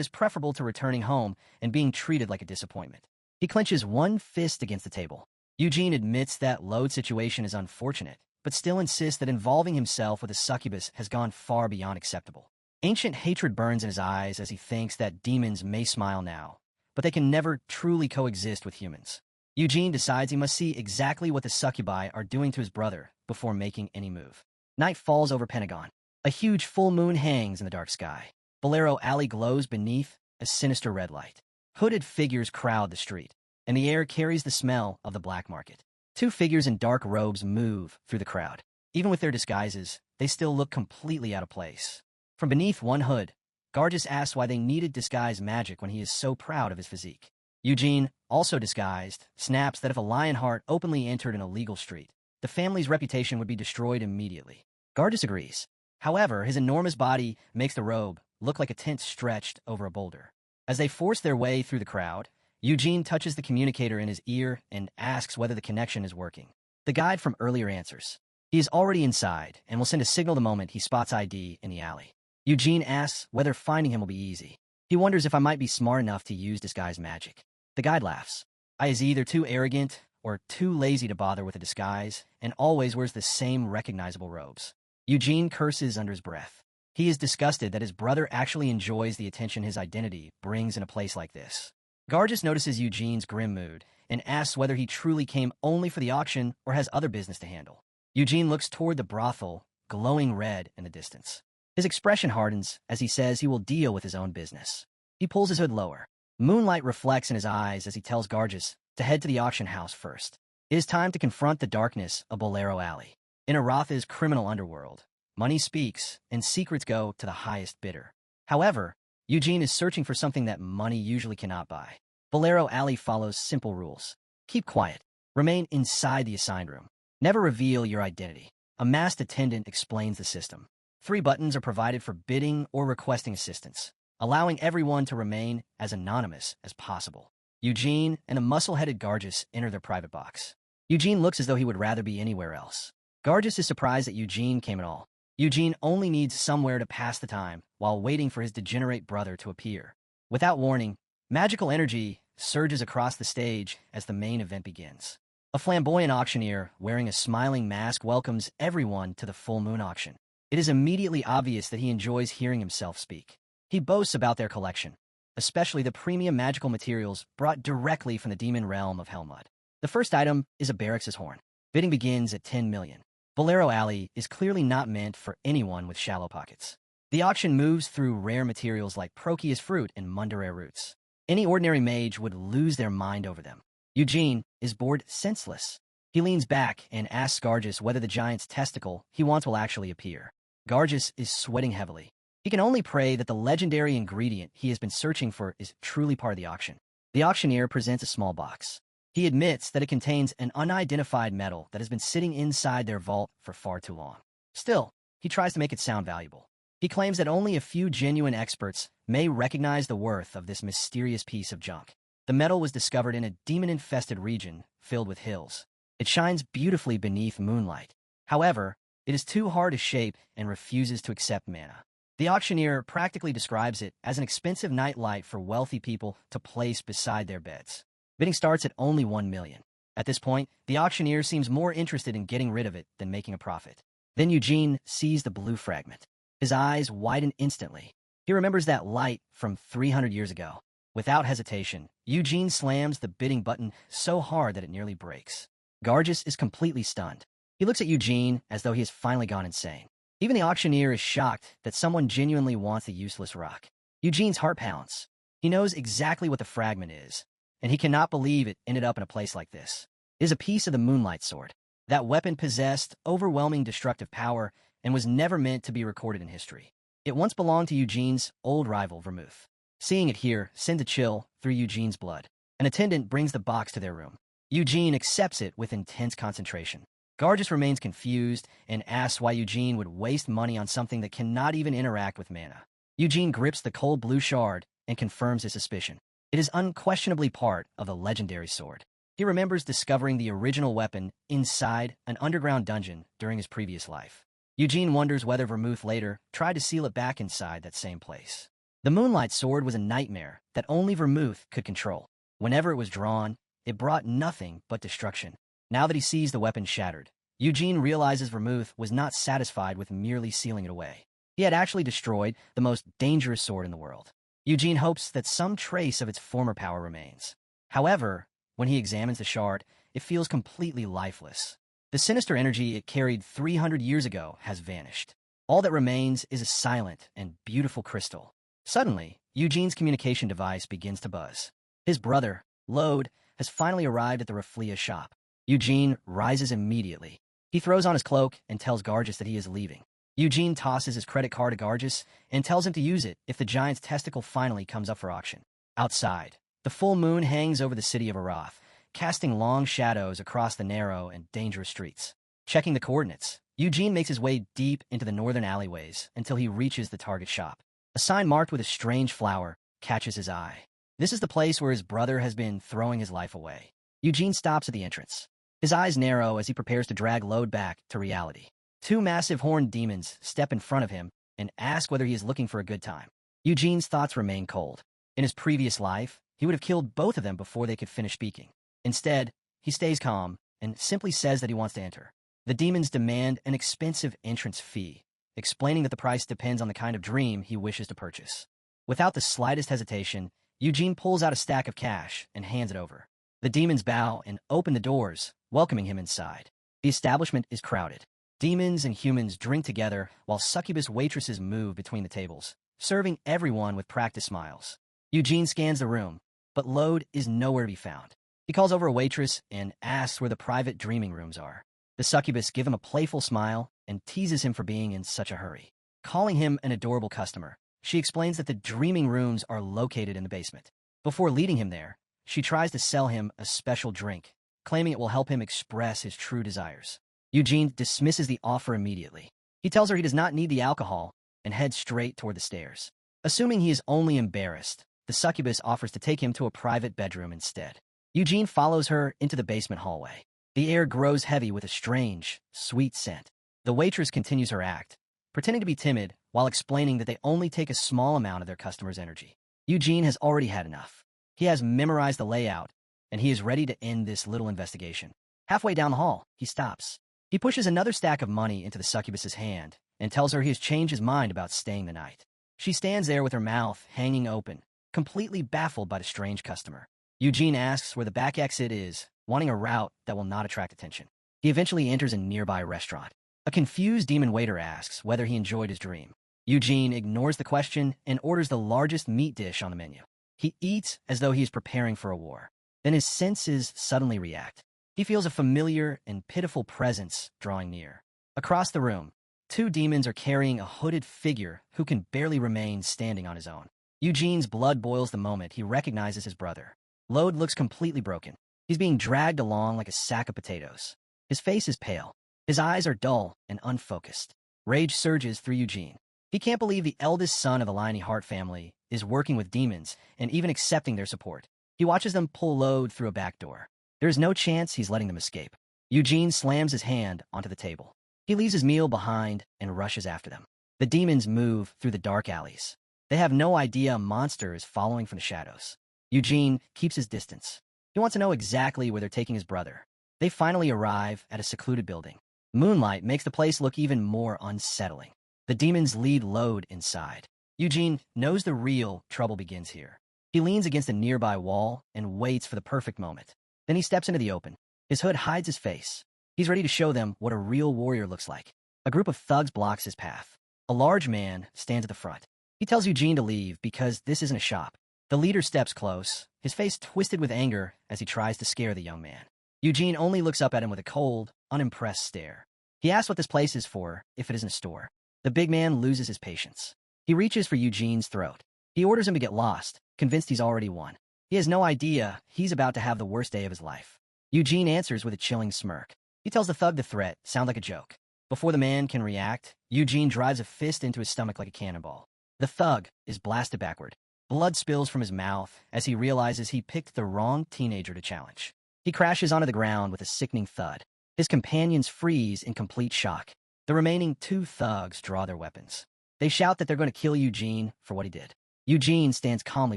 A: is preferable to returning home and being treated like a disappointment. He clenches one fist against the table. Eugene admits that Lode's situation is unfortunate, but still insists that involving himself with a succubus has gone far beyond acceptable. Ancient hatred burns in his eyes as he thinks that demons may smile now, but they can never truly coexist with humans. Eugene decides he must see exactly what the succubi are doing to his brother before making any move. Night falls over Pentagon. A huge full moon hangs in the dark sky. Bolero Alley glows beneath a sinister red light. Hooded figures crowd the street, and the air carries the smell of the black market. 2 figures in dark robes move through the crowd. Even with their disguises, they still look completely out of place. From beneath one hood, Gargus asks why they needed disguise magic when he is so proud of his physique. Eugene, also disguised, snaps that if a Lionheart openly entered an illegal street, the family's reputation would be destroyed immediately. Gargus agrees. However, his enormous body makes the robe look like a tent stretched over a boulder. As they force their way through the crowd, Eugene touches the communicator in his ear and asks whether the connection is working. The guide from earlier answers. He is already inside and will send a signal the moment he spots ID in the alley. Eugene asks whether finding him will be easy. He wonders if I might be smart enough to use disguise magic. The guide laughs. I is either too arrogant or too lazy to bother with a disguise and always wears the same recognizable robes. Eugene curses under his breath. He is disgusted that his brother actually enjoys the attention his identity brings in a place like this. Gargus notices Eugene's grim mood and asks whether he truly came only for the auction or has other business to handle. Eugene looks toward the brothel, glowing red in the distance. His expression hardens as he says he will deal with his own business. He pulls his hood lower. Moonlight reflects in his eyes as he tells Gargus to head to the auction house first. It is time to confront the darkness of Bolero Alley. In Aratha's criminal underworld, money speaks, and secrets go to the highest bidder. However, Eugene is searching for something that money usually cannot buy. Bolero Alley follows simple rules. Keep quiet. Remain inside the assigned room. Never reveal your identity. A masked attendant explains the system. 3 buttons are provided for bidding or requesting assistance, allowing everyone to remain as anonymous as possible. Eugene and a muscle-headed Gargus enter their private box. Eugene looks as though he would rather be anywhere else. Gargus is surprised that Eugene came at all. Eugene only needs somewhere to pass the time while waiting for his degenerate brother to appear. Without warning, magical energy surges across the stage as the main event begins. A flamboyant auctioneer wearing a smiling mask welcomes everyone to the full moon auction. It is immediately obvious that he enjoys hearing himself speak. He boasts about their collection, especially the premium magical materials brought directly from the demon realm of Helmut. The first item is a barracks' horn. Bidding begins at 10 million. Bolero Alley is clearly not meant for anyone with shallow pockets. The auction moves through rare materials like Proteus fruit and Mundare roots. Any ordinary mage would lose their mind over them. Eugene is bored senseless. He leans back and asks Gargus whether the giant's testicle he wants will actually appear. Gargus is sweating heavily. He can only pray that the legendary ingredient he has been searching for is truly part of the auction. The auctioneer presents a small box. He admits that it contains an unidentified metal that has been sitting inside their vault for far too long. Still, he tries to make it sound valuable. He claims that only a few genuine experts may recognize the worth of this mysterious piece of junk. The metal was discovered in a demon-infested region filled with hills. It shines beautifully beneath moonlight. However, it is too hard to shape and refuses to accept mana. The auctioneer practically describes it as an expensive night light for wealthy people to place beside their beds. Bidding starts at only 1 million. At this point, the auctioneer seems more interested in getting rid of it than making a profit. Then Eugene sees the blue fragment. His eyes widen instantly. He remembers that light from 300 years ago. Without hesitation, Eugene slams the bidding button so hard that it nearly breaks. Gargus is completely stunned. He looks at Eugene as though he has finally gone insane. Even the auctioneer is shocked that someone genuinely wants the useless rock. Eugene's heart pounds. He knows exactly what the fragment is, and he cannot believe it ended up in a place like this. It is a piece of the Moonlight Sword. That weapon possessed overwhelming destructive power and was never meant to be recorded in history. It once belonged to Eugene's old rival, Vermouth. Seeing it here sends a chill through Eugene's blood. An attendant brings the box to their room. Eugene accepts it with intense concentration. Gargus remains confused and asks why Eugene would waste money on something that cannot even interact with mana. Eugene grips the cold blue shard and confirms his suspicion. It is unquestionably part of the legendary sword. He remembers discovering the original weapon inside an underground dungeon during his previous life. Eugene wonders whether Vermouth later tried to seal it back inside that same place. The Moonlight Sword was a nightmare that only Vermouth could control. Whenever it was drawn, it brought nothing but destruction. Now that he sees the weapon shattered, Eugene realizes Vermouth was not satisfied with merely sealing it away. He had actually destroyed the most dangerous sword in the world. Eugene hopes that some trace of its former power remains. However, when he examines the shard, it feels completely lifeless. The sinister energy it carried 300 years ago has vanished. All that remains is a silent and beautiful crystal. Suddenly, Eugene's communication device begins to buzz. His brother, Lode, has finally arrived at the Rafflia shop. Eugene rises immediately. He throws on his cloak and tells Gargus that he is leaving. Eugene tosses his credit card to Gargus and tells him to use it if the giant's testicle finally comes up for auction. Outside, the full moon hangs over the city of Arath, casting long shadows across the narrow and dangerous streets. Checking the coordinates, Eugene makes his way deep into the northern alleyways until he reaches the target shop. A sign marked with a strange flower catches his eye. This is the place where his brother has been throwing his life away. Eugene stops at the entrance. His eyes narrow as he prepares to drag Lode back to reality. 2 massive horned demons step in front of him and ask whether he is looking for a good time. Eugene's thoughts remain cold. In his previous life, he would have killed both of them before they could finish speaking. Instead, he stays calm and simply says that he wants to enter. The demons demand an expensive entrance fee, explaining that the price depends on the kind of dream he wishes to purchase. Without the slightest hesitation, Eugene pulls out a stack of cash and hands it over. The demons bow and open the doors, welcoming him inside. The establishment is crowded. Demons and humans drink together while succubus waitresses move between the tables, serving everyone with practiced smiles. Eugene scans the room, but Lode is nowhere to be found. He calls over a waitress and asks where the private dreaming rooms are. The succubus gives him a playful smile and teases him for being in such a hurry. Calling him an adorable customer, she explains that the dreaming rooms are located in the basement. Before leading him there, she tries to sell him a special drink, claiming it will help him express his true desires. Eugene dismisses the offer immediately. He tells her he does not need the alcohol and heads straight toward the stairs. Assuming he is only embarrassed, the succubus offers to take him to a private bedroom instead. Eugene follows her into the basement hallway. The air grows heavy with a strange, sweet scent. The waitress continues her act, pretending to be timid while explaining that they only take a small amount of their customers' energy. Eugene has already had enough. He has memorized the layout, and he is ready to end this little investigation. Halfway down the hall, he stops. He pushes another stack of money into the succubus's hand and tells her he has changed his mind about staying the night. She stands there with her mouth hanging open, completely baffled by the strange customer. Eugene asks where the back exit is, wanting a route that will not attract attention. He eventually enters a nearby restaurant. A confused demon waiter asks whether he enjoyed his dream. Eugene ignores the question and orders the largest meat dish on the menu. He eats as though he is preparing for a war. Then his senses suddenly react. He feels a familiar and pitiful presence drawing near. Across the room, two demons are carrying a hooded figure who can barely remain standing on his own. Eugene's blood boils the moment he recognizes his brother. Lode looks completely broken. He's being dragged along like a sack of potatoes. His face is pale. His eyes are dull and unfocused. Rage surges through Eugene. He can't believe the eldest son of the Lionheart family is working with demons and even accepting their support. He watches them pull Lode through a back door. There is no chance he's letting them escape. Eugene slams his hand onto the table. He leaves his meal behind and rushes after them. The demons move through the dark alleys. They have no idea a monster is following from the shadows. Eugene keeps his distance. He wants to know exactly where they're taking his brother. They finally arrive at a secluded building. Moonlight makes the place look even more unsettling. The demons lead Lode inside. Eugene knows the real trouble begins here. He leans against a nearby wall and waits for the perfect moment. Then he steps into the open. His hood hides his face. He's ready to show them what a real warrior looks like. A group of thugs blocks his path. A large man stands at the front. He tells Eugene to leave because this isn't a shop. The leader steps close, his face twisted with anger as he tries to scare the young man. Eugene only looks up at him with a cold, unimpressed stare. He asks what this place is for, if it isn't a store. The big man loses his patience. He reaches for Eugene's throat. He orders him to get lost, convinced he's already won. He has no idea he's about to have the worst day of his life. Eugene answers with a chilling smirk. He tells the thug the threat sounds like a joke. Before the man can react, Eugene drives a fist into his stomach like a cannonball. The thug is blasted backward. Blood spills from his mouth as he realizes he picked the wrong teenager to challenge. He crashes onto the ground with a sickening thud. His companions freeze in complete shock. The remaining two thugs draw their weapons. They shout that they're going to kill Eugene for what he did. Eugene stands calmly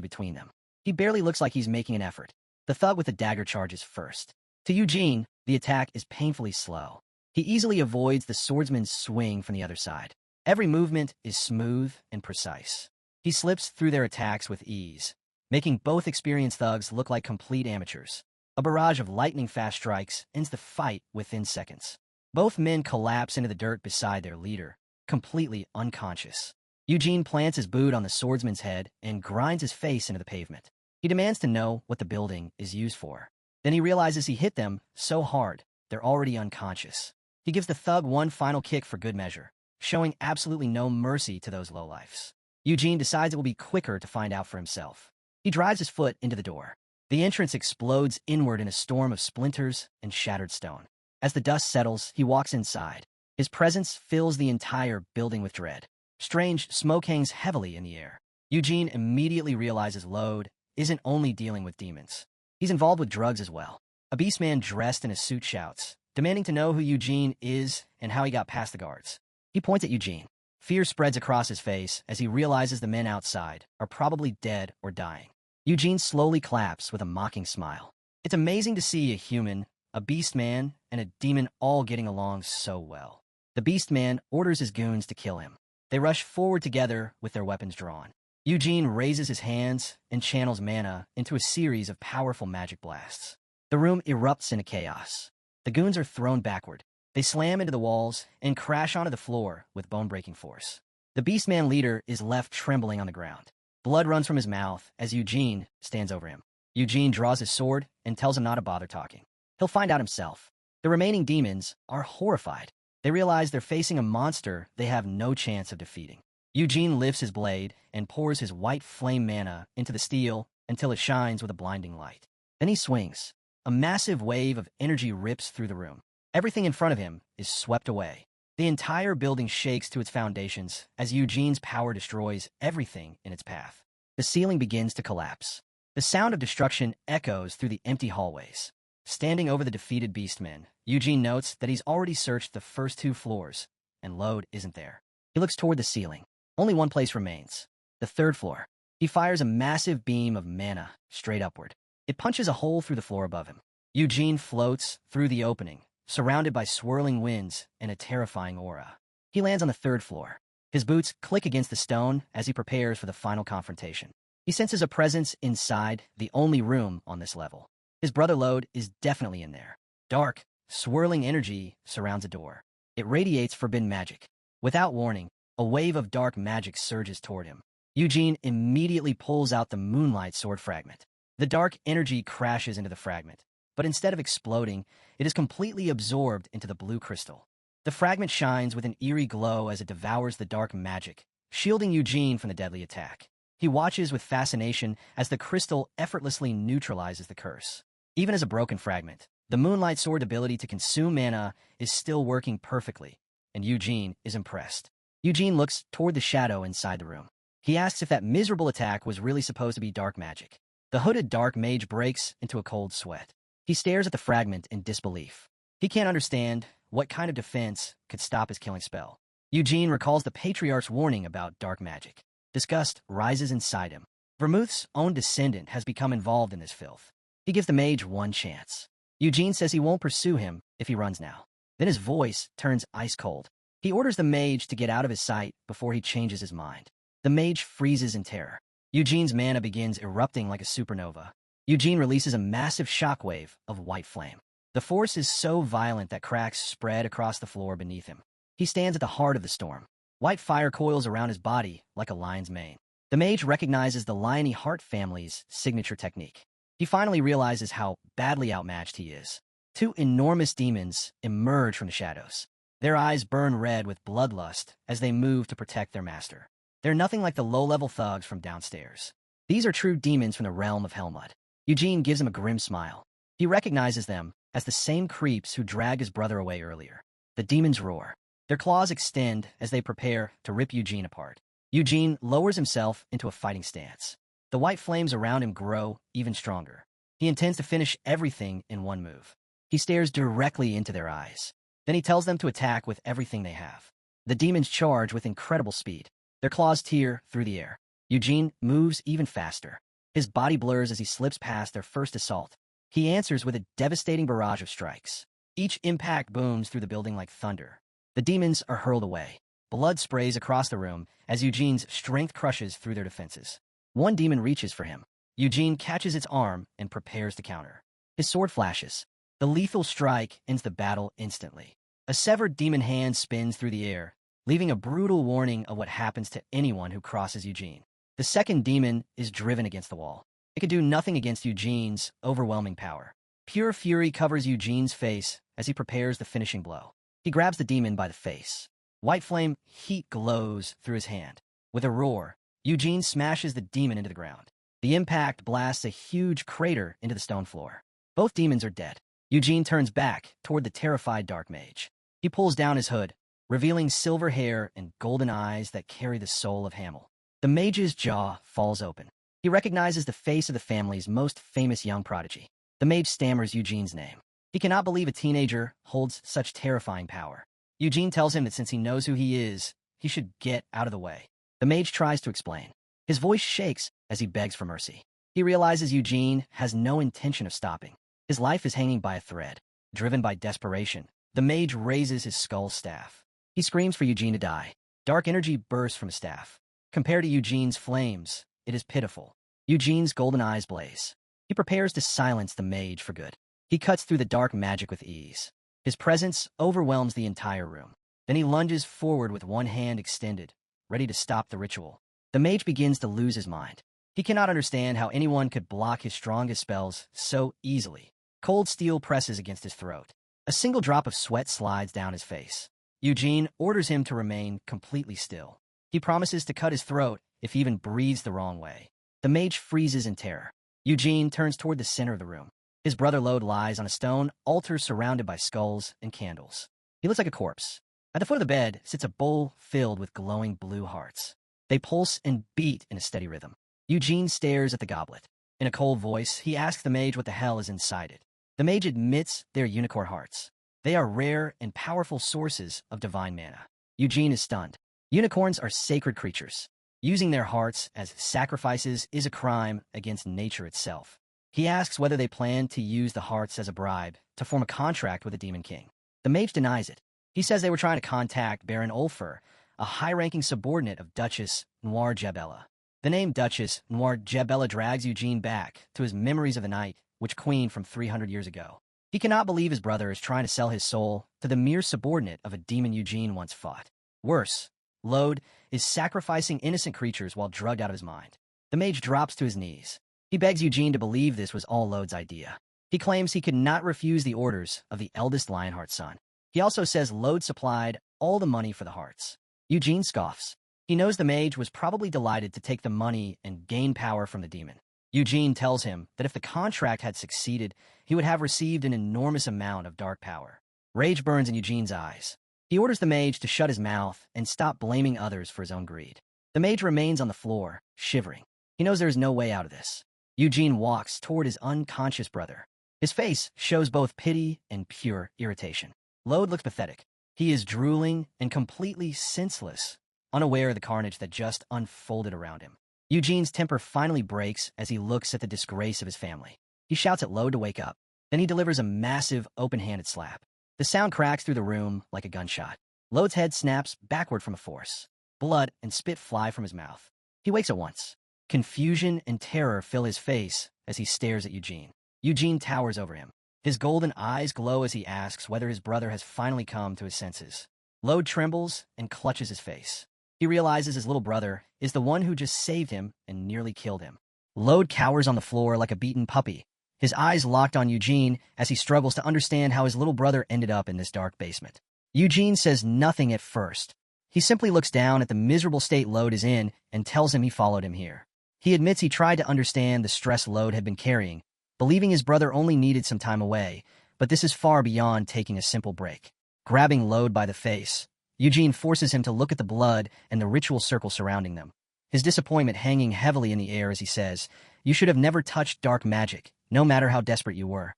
A: between them. He barely looks like he's making an effort. The thug with the dagger charges first. To Eugene, the attack is painfully slow. He easily avoids the swordsman's swing from the other side. Every movement is smooth and precise. He slips through their attacks with ease, making both experienced thugs look like complete amateurs. A barrage of lightning-fast strikes ends the fight within seconds. Both men collapse into the dirt beside their leader, completely unconscious. Eugene plants his boot on the swordsman's head and grinds his face into the pavement. He demands to know what the building is used for. Then he realizes he hit them so hard, they're already unconscious. He gives the thug one final kick for good measure, showing absolutely no mercy to those lowlifes. Eugene decides it will be quicker to find out for himself. He drives his foot into the door. The entrance explodes inward in a storm of splinters and shattered stone. As the dust settles, he walks inside. His presence fills the entire building with dread. Strange smoke hangs heavily in the air. Eugene immediately realizes Lode isn't only dealing with demons. He's involved with drugs as well. A beastman dressed in a suit shouts, demanding to know who Eugene is and how he got past the guards. He points at Eugene. Fear spreads across his face as he realizes the men outside are probably dead or dying. Eugene slowly claps with a mocking smile. It's amazing to see a human, a beastman, and a demon all getting along so well. The beastman orders his goons to kill him. They rush forward together with their weapons drawn. Eugene raises his hands and channels mana into a series of powerful magic blasts. The room erupts into chaos. The goons are thrown backward. They slam into the walls and crash onto the floor with bone-breaking force. The Beastman leader is left trembling on the ground. Blood runs from his mouth as Eugene stands over him. Eugene draws his sword and tells him not to bother talking. He'll find out himself. The remaining demons are horrified. They realize they're facing a monster they have no chance of defeating. Eugene lifts his blade and pours his white flame mana into the steel until it shines with a blinding light. Then he swings. A massive wave of energy rips through the room. Everything in front of him is swept away. The entire building shakes to its foundations as Eugene's power destroys everything in its path. The ceiling begins to collapse. The sound of destruction echoes through the empty hallways. Standing over the defeated beastmen, Eugene notes that he's already searched the first 2 floors, and Lode isn't there. He looks toward the ceiling. Only one place remains. The 3rd floor. He fires a massive beam of mana straight upward. It punches a hole through the floor above him. Eugene floats through the opening, surrounded by swirling winds and a terrifying aura. He lands on the 3rd floor. His boots click against the stone as he prepares for the final confrontation. He senses a presence inside the only room on this level. His brother Lode is definitely in there. Dark, swirling energy surrounds a door. It radiates forbidden magic. Without warning, a wave of dark magic surges toward him. Eugene immediately pulls out the moonlight sword fragment. The dark energy crashes into the fragment, but instead of exploding, it is completely absorbed into the blue crystal. The fragment shines with an eerie glow as it devours the dark magic, shielding Eugene from the deadly attack. He watches with fascination as the crystal effortlessly neutralizes the curse. Even as a broken fragment, the moonlight sword's ability to consume mana is still working perfectly, and Eugene is impressed. Eugene looks toward the shadow inside the room. He asks if that miserable attack was really supposed to be dark magic. The hooded dark mage breaks into a cold sweat. He stares at the fragment in disbelief. He can't understand what kind of defense could stop his killing spell. Eugene recalls the Patriarch's warning about dark magic. Disgust rises inside him. Vermouth's own descendant has become involved in this filth. He gives the mage one chance. Eugene says he won't pursue him if he runs now. Then his voice turns ice cold. He orders the mage to get out of his sight before he changes his mind. The mage freezes in terror. Eugene's mana begins erupting like a supernova. Eugene releases a massive shockwave of white flame. The force is so violent that cracks spread across the floor beneath him. He stands at the heart of the storm. White fire coils around his body like a lion's mane. The mage recognizes the Lionheart family's signature technique. He finally realizes how badly outmatched he is. 2 enormous demons emerge from the shadows. Their eyes burn red with bloodlust as they move to protect their master. They're nothing like the low-level thugs from downstairs. These are true demons from the realm of Helmut. Eugene gives him a grim smile. He recognizes them as the same creeps who dragged his brother away earlier. The demons roar. Their claws extend as they prepare to rip Eugene apart. Eugene lowers himself into a fighting stance. The white flames around him grow even stronger. He intends to finish everything in one move. He stares directly into their eyes. Then he tells them to attack with everything they have. The demons charge with incredible speed. Their claws tear through the air. Eugene moves even faster. His body blurs as he slips past their first assault. He answers with a devastating barrage of strikes. Each impact booms through the building like thunder. The demons are hurled away. Blood sprays across the room as Eugene's strength crushes through their defenses. One demon reaches for him. Eugene catches its arm and prepares to counter. His sword flashes. The lethal strike ends the battle instantly. A severed demon hand spins through the air, leaving a brutal warning of what happens to anyone who crosses Eugene. The second demon is driven against the wall. It could do nothing against Eugene's overwhelming power. Pure fury covers Eugene's face as he prepares the finishing blow. He grabs the demon by the face. White flame heat glows through his hand. With a roar, Eugene smashes the demon into the ground. The impact blasts a huge crater into the stone floor. Both demons are dead. Eugene turns back toward the terrified dark mage. He pulls down his hood, revealing silver hair and golden eyes that carry the soul of Hamel. The mage's jaw falls open. He recognizes the face of the family's most famous young prodigy. The mage stammers Eugene's name. He cannot believe a teenager holds such terrifying power. Eugene tells him that since he knows who he is, he should get out of the way. The mage tries to explain. His voice shakes as he begs for mercy. He realizes Eugene has no intention of stopping. His life is hanging by a thread. Driven by desperation, the mage raises his skull staff. He screams for Eugene to die. Dark energy bursts from his staff. Compared to Eugene's flames, it is pitiful. Eugene's golden eyes blaze. He prepares to silence the mage for good. He cuts through the dark magic with ease. His presence overwhelms the entire room. Then he lunges forward with one hand extended, ready to stop the ritual. The mage begins to lose his mind. He cannot understand how anyone could block his strongest spells so easily. Cold steel presses against his throat. A single drop of sweat slides down his face. Eugene orders him to remain completely still. He promises to cut his throat if he even breathes the wrong way. The mage freezes in terror. Eugene turns toward the center of the room. His brother Lode lies on a stone altar surrounded by skulls and candles. He looks like a corpse. At the foot of the bed sits a bowl filled with glowing blue hearts. They pulse and beat in a steady rhythm. Eugene stares at the goblet. In a cold voice, he asks the mage what the hell is inside it. The mage admits they're unicorn hearts. They are rare and powerful sources of divine mana. Eugene is stunned. Unicorns are sacred creatures. Using their hearts as sacrifices is a crime against nature itself. He asks whether they plan to use the hearts as a bribe to form a contract with the Demon King. The mage denies it. He says they were trying to contact Baron Ulfer, a high-ranking subordinate of Duchess Noir Jebella. The name Duchess Noir Jebella drags Eugene back to his memories of the night which queen from 300 years ago. He cannot believe his brother is trying to sell his soul to the mere subordinate of a demon Eugene once fought. Worse, Lode is sacrificing innocent creatures while drugged out of his mind. The mage drops to his knees. He begs Eugene to believe this was all Lode's idea. He claims he could not refuse the orders of the eldest Lionheart son. He also says Lode supplied all the money for the hearts. Eugene scoffs. He knows the mage was probably delighted to take the money and gain power from the demon. Eugene tells him that if the contract had succeeded, he would have received an enormous amount of dark power. Rage burns in Eugene's eyes. He orders the mage to shut his mouth and stop blaming others for his own greed. The mage remains on the floor, shivering. He knows there is no way out of this. Eugene walks toward his unconscious brother. His face shows both pity and pure irritation. Lode looks pathetic. He is drooling and completely senseless, unaware of the carnage that just unfolded around him. Eugene's temper finally breaks as he looks at the disgrace of his family. He shouts at Lode to wake up. Then he delivers a massive, open-handed slap. The sound cracks through the room like a gunshot. Lode's head snaps backward from a force. Blood and spit fly from his mouth. He wakes at once. Confusion and terror fill his face as he stares at Eugene. Eugene towers over him. His golden eyes glow as he asks whether his brother has finally come to his senses. Lode trembles and clutches his face. He realizes his little brother is the one who just saved him and nearly killed him. Lode cowers on the floor like a beaten puppy, his eyes locked on Eugene as he struggles to understand how his little brother ended up in this dark basement. Eugene says nothing at first. He simply looks down at the miserable state Lode is in and tells him he followed him here. He admits he tried to understand the stress Lode had been carrying, believing his brother only needed some time away, but this is far beyond taking a simple break. Grabbing Lode by the face, Eugene forces him to look at the blood and the ritual circle surrounding them, his disappointment hanging heavily in the air as he says, "You should have never touched dark magic, no matter how desperate you were."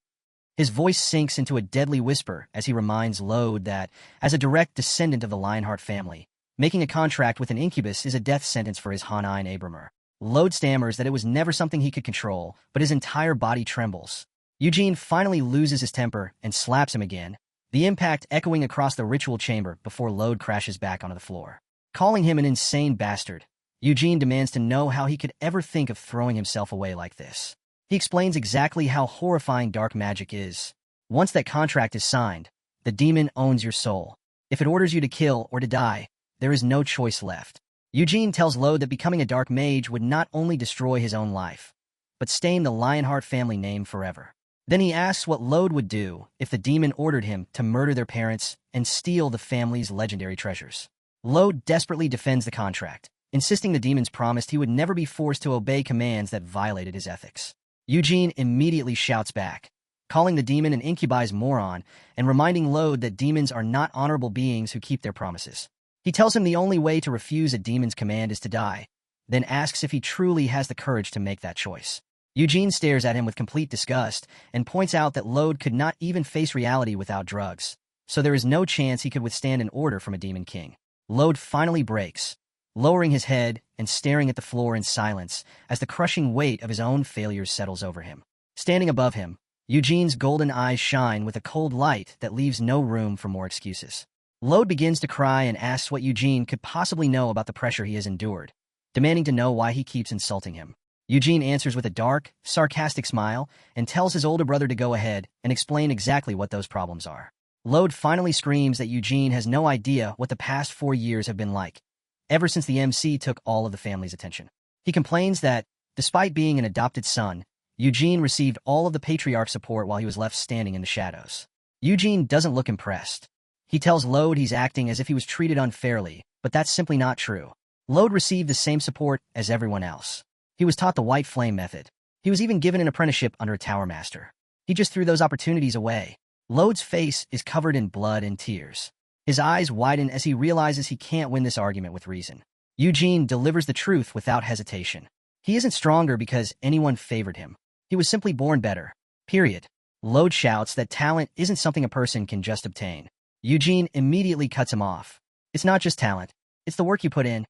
A: His voice sinks into a deadly whisper as he reminds Lode that, as a direct descendant of the Lionheart family, making a contract with an incubus is a death sentence for his Hanine Abramer. Lode stammers that it was never something he could control, but his entire body trembles. Eugene finally loses his temper and slaps him again, the impact echoing across the ritual chamber before Lode crashes back onto the floor. Calling him an insane bastard, Eugene demands to know how he could ever think of throwing himself away like this. He explains exactly how horrifying dark magic is. Once that contract is signed, the demon owns your soul. If it orders you to kill or to die, there is no choice left. Eugene tells Lode that becoming a dark mage would not only destroy his own life, but stain the Lionheart family name forever. Then he asks what Lode would do if the demon ordered him to murder their parents and steal the family's legendary treasures. Lode desperately defends the contract, insisting the demons promised he would never be forced to obey commands that violated his ethics. Eugene immediately shouts back, calling the demon an incubi's moron and reminding Lode that demons are not honorable beings who keep their promises. He tells him the only way to refuse a demon's command is to die, then asks if he truly has the courage to make that choice. Eugene stares at him with complete disgust and points out that Lode could not even face reality without drugs, so there is no chance he could withstand an order from a demon king. Lode finally breaks, lowering his head and staring at the floor in silence as the crushing weight of his own failures settles over him. Standing above him, Eugene's golden eyes shine with a cold light that leaves no room for more excuses. Lode begins to cry and asks what Eugene could possibly know about the pressure he has endured, demanding to know why he keeps insulting him. Eugene answers with a dark, sarcastic smile and tells his older brother to go ahead and explain exactly what those problems are. Lode finally screams that Eugene has no idea what the past 4 years have been like, ever since the MC took all of the family's attention. He complains that Despite being an adopted son, Eugene received all of the patriarch support while he was left standing in the shadows. Eugene doesn't look impressed. He tells Lode he's acting as if he was treated unfairly, but that's simply not true. Lode received the same support as everyone else. He was taught the white flame method. He was even given an apprenticeship under a tower master. He just threw those opportunities away. Lode's face is covered in blood and tears. His eyes widen as he realizes he can't win this argument with reason. Eugene delivers the truth without hesitation. He isn't stronger because anyone favored him. He was simply born better. Period. Lode shouts that talent isn't something a person can just obtain. Eugene immediately cuts him off. It's not just talent. It's the work you put in.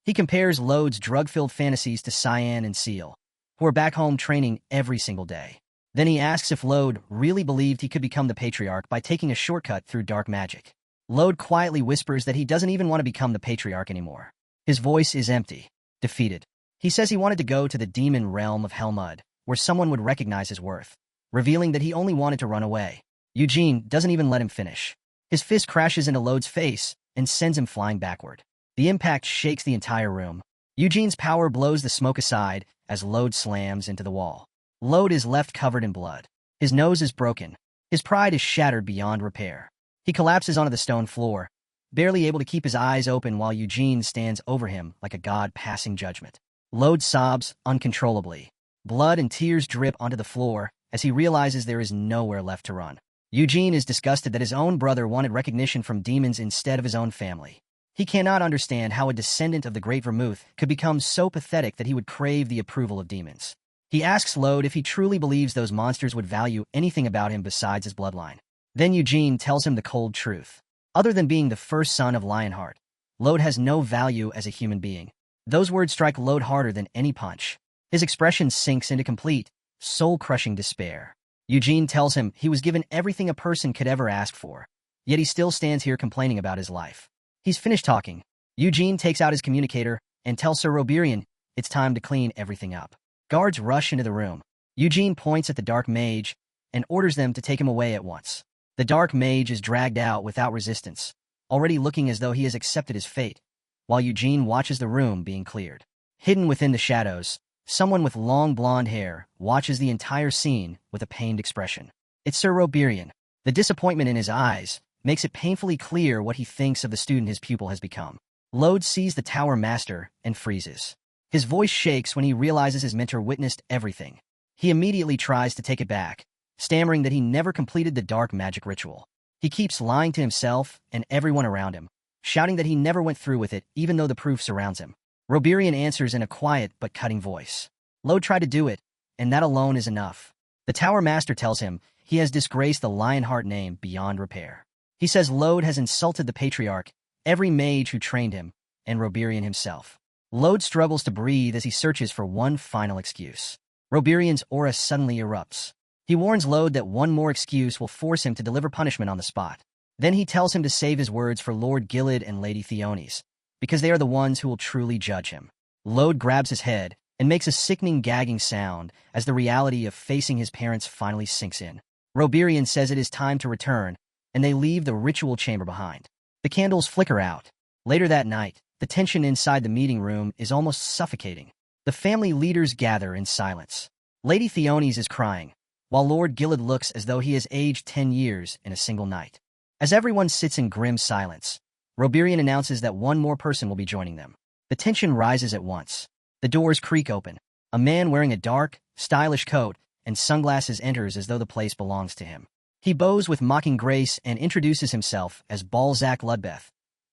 A: He compares Lode's drug-filled fantasies to Cyan and Seal, who are back home training every single day. Then he asks if Lode really believed he could become the patriarch by taking a shortcut through dark magic. Lode quietly whispers that he doesn't even want to become the patriarch anymore. His voice is empty, defeated. He says he wanted to go to the demon realm of Helmud, where someone would recognize his worth, revealing that he only wanted to run away. Eugene doesn't even let him finish. His fist crashes into Lode's face and sends him flying backward. The impact shakes the entire room. Eugene's power blows the smoke aside as Lode slams into the wall. Lode is left covered in blood. His nose is broken. His pride is shattered beyond repair. He collapses onto the stone floor, barely able to keep his eyes open while Eugene stands over him like a god passing judgment. Lode sobs uncontrollably. Blood and tears drip onto the floor as he realizes there is nowhere left to run. Eugene is disgusted that his own brother wanted recognition from demons instead of his own family. He cannot understand how a descendant of the Great Vermouth could become so pathetic that he would crave the approval of demons. He asks Lode if he truly believes those monsters would value anything about him besides his bloodline. Then Eugene tells him the cold truth. Other than being the first son of Lionheart, Lode has no value as a human being. Those words strike Lode harder than any punch. His expression sinks into complete, soul-crushing despair. Eugene tells him he was given everything a person could ever ask for, yet he still stands here complaining about his life. He's finished talking. Eugene takes out his communicator and tells Sir Roberian it's time to clean everything up. Guards rush into the room. Eugene points at the dark mage and orders them to take him away at once. The dark mage is dragged out without resistance, already looking as though he has accepted his fate, while Eugene watches the room being cleared. Hidden within the shadows, someone with long blonde hair watches the entire scene with a pained expression. It's Sir Roberian. The disappointment in his eyes makes it painfully clear what he thinks of the student his pupil has become. Lode sees the tower master and freezes. His voice shakes when he realizes his mentor witnessed everything. He immediately tries to take it back, stammering that he never completed the dark magic ritual. He keeps lying to himself and everyone around him, shouting that he never went through with it even though the proof surrounds him. Roberian answers in a quiet but cutting voice. Lode tried to do it, and that alone is enough. The tower master tells him he has disgraced the Lionheart name beyond repair. He says Lode has insulted the patriarch, every mage who trained him, and Roberian himself. Lode struggles to breathe as he searches for one final excuse. Roberian's aura suddenly erupts. He warns Lode that one more excuse will force him to deliver punishment on the spot. Then he tells him to save his words for Lord Gillid and Lady Theonis, because they are the ones who will truly judge him. Lode grabs his head and makes a sickening gagging sound as the reality of facing his parents finally sinks in. Roberian says it is time to return, and they leave the ritual chamber behind. The candles flicker out. Later that night, the tension inside the meeting room is almost suffocating. The family leaders gather in silence. Lady Theonis is crying, while Lord Gillid looks as though he has aged 10 years in a single night. As everyone sits in grim silence, Roberian announces that one more person will be joining them. The tension rises at once. The doors creak open. A man wearing a dark, stylish coat and sunglasses enters as though the place belongs to him. He bows with mocking grace and introduces himself as Balzac Ludbeth,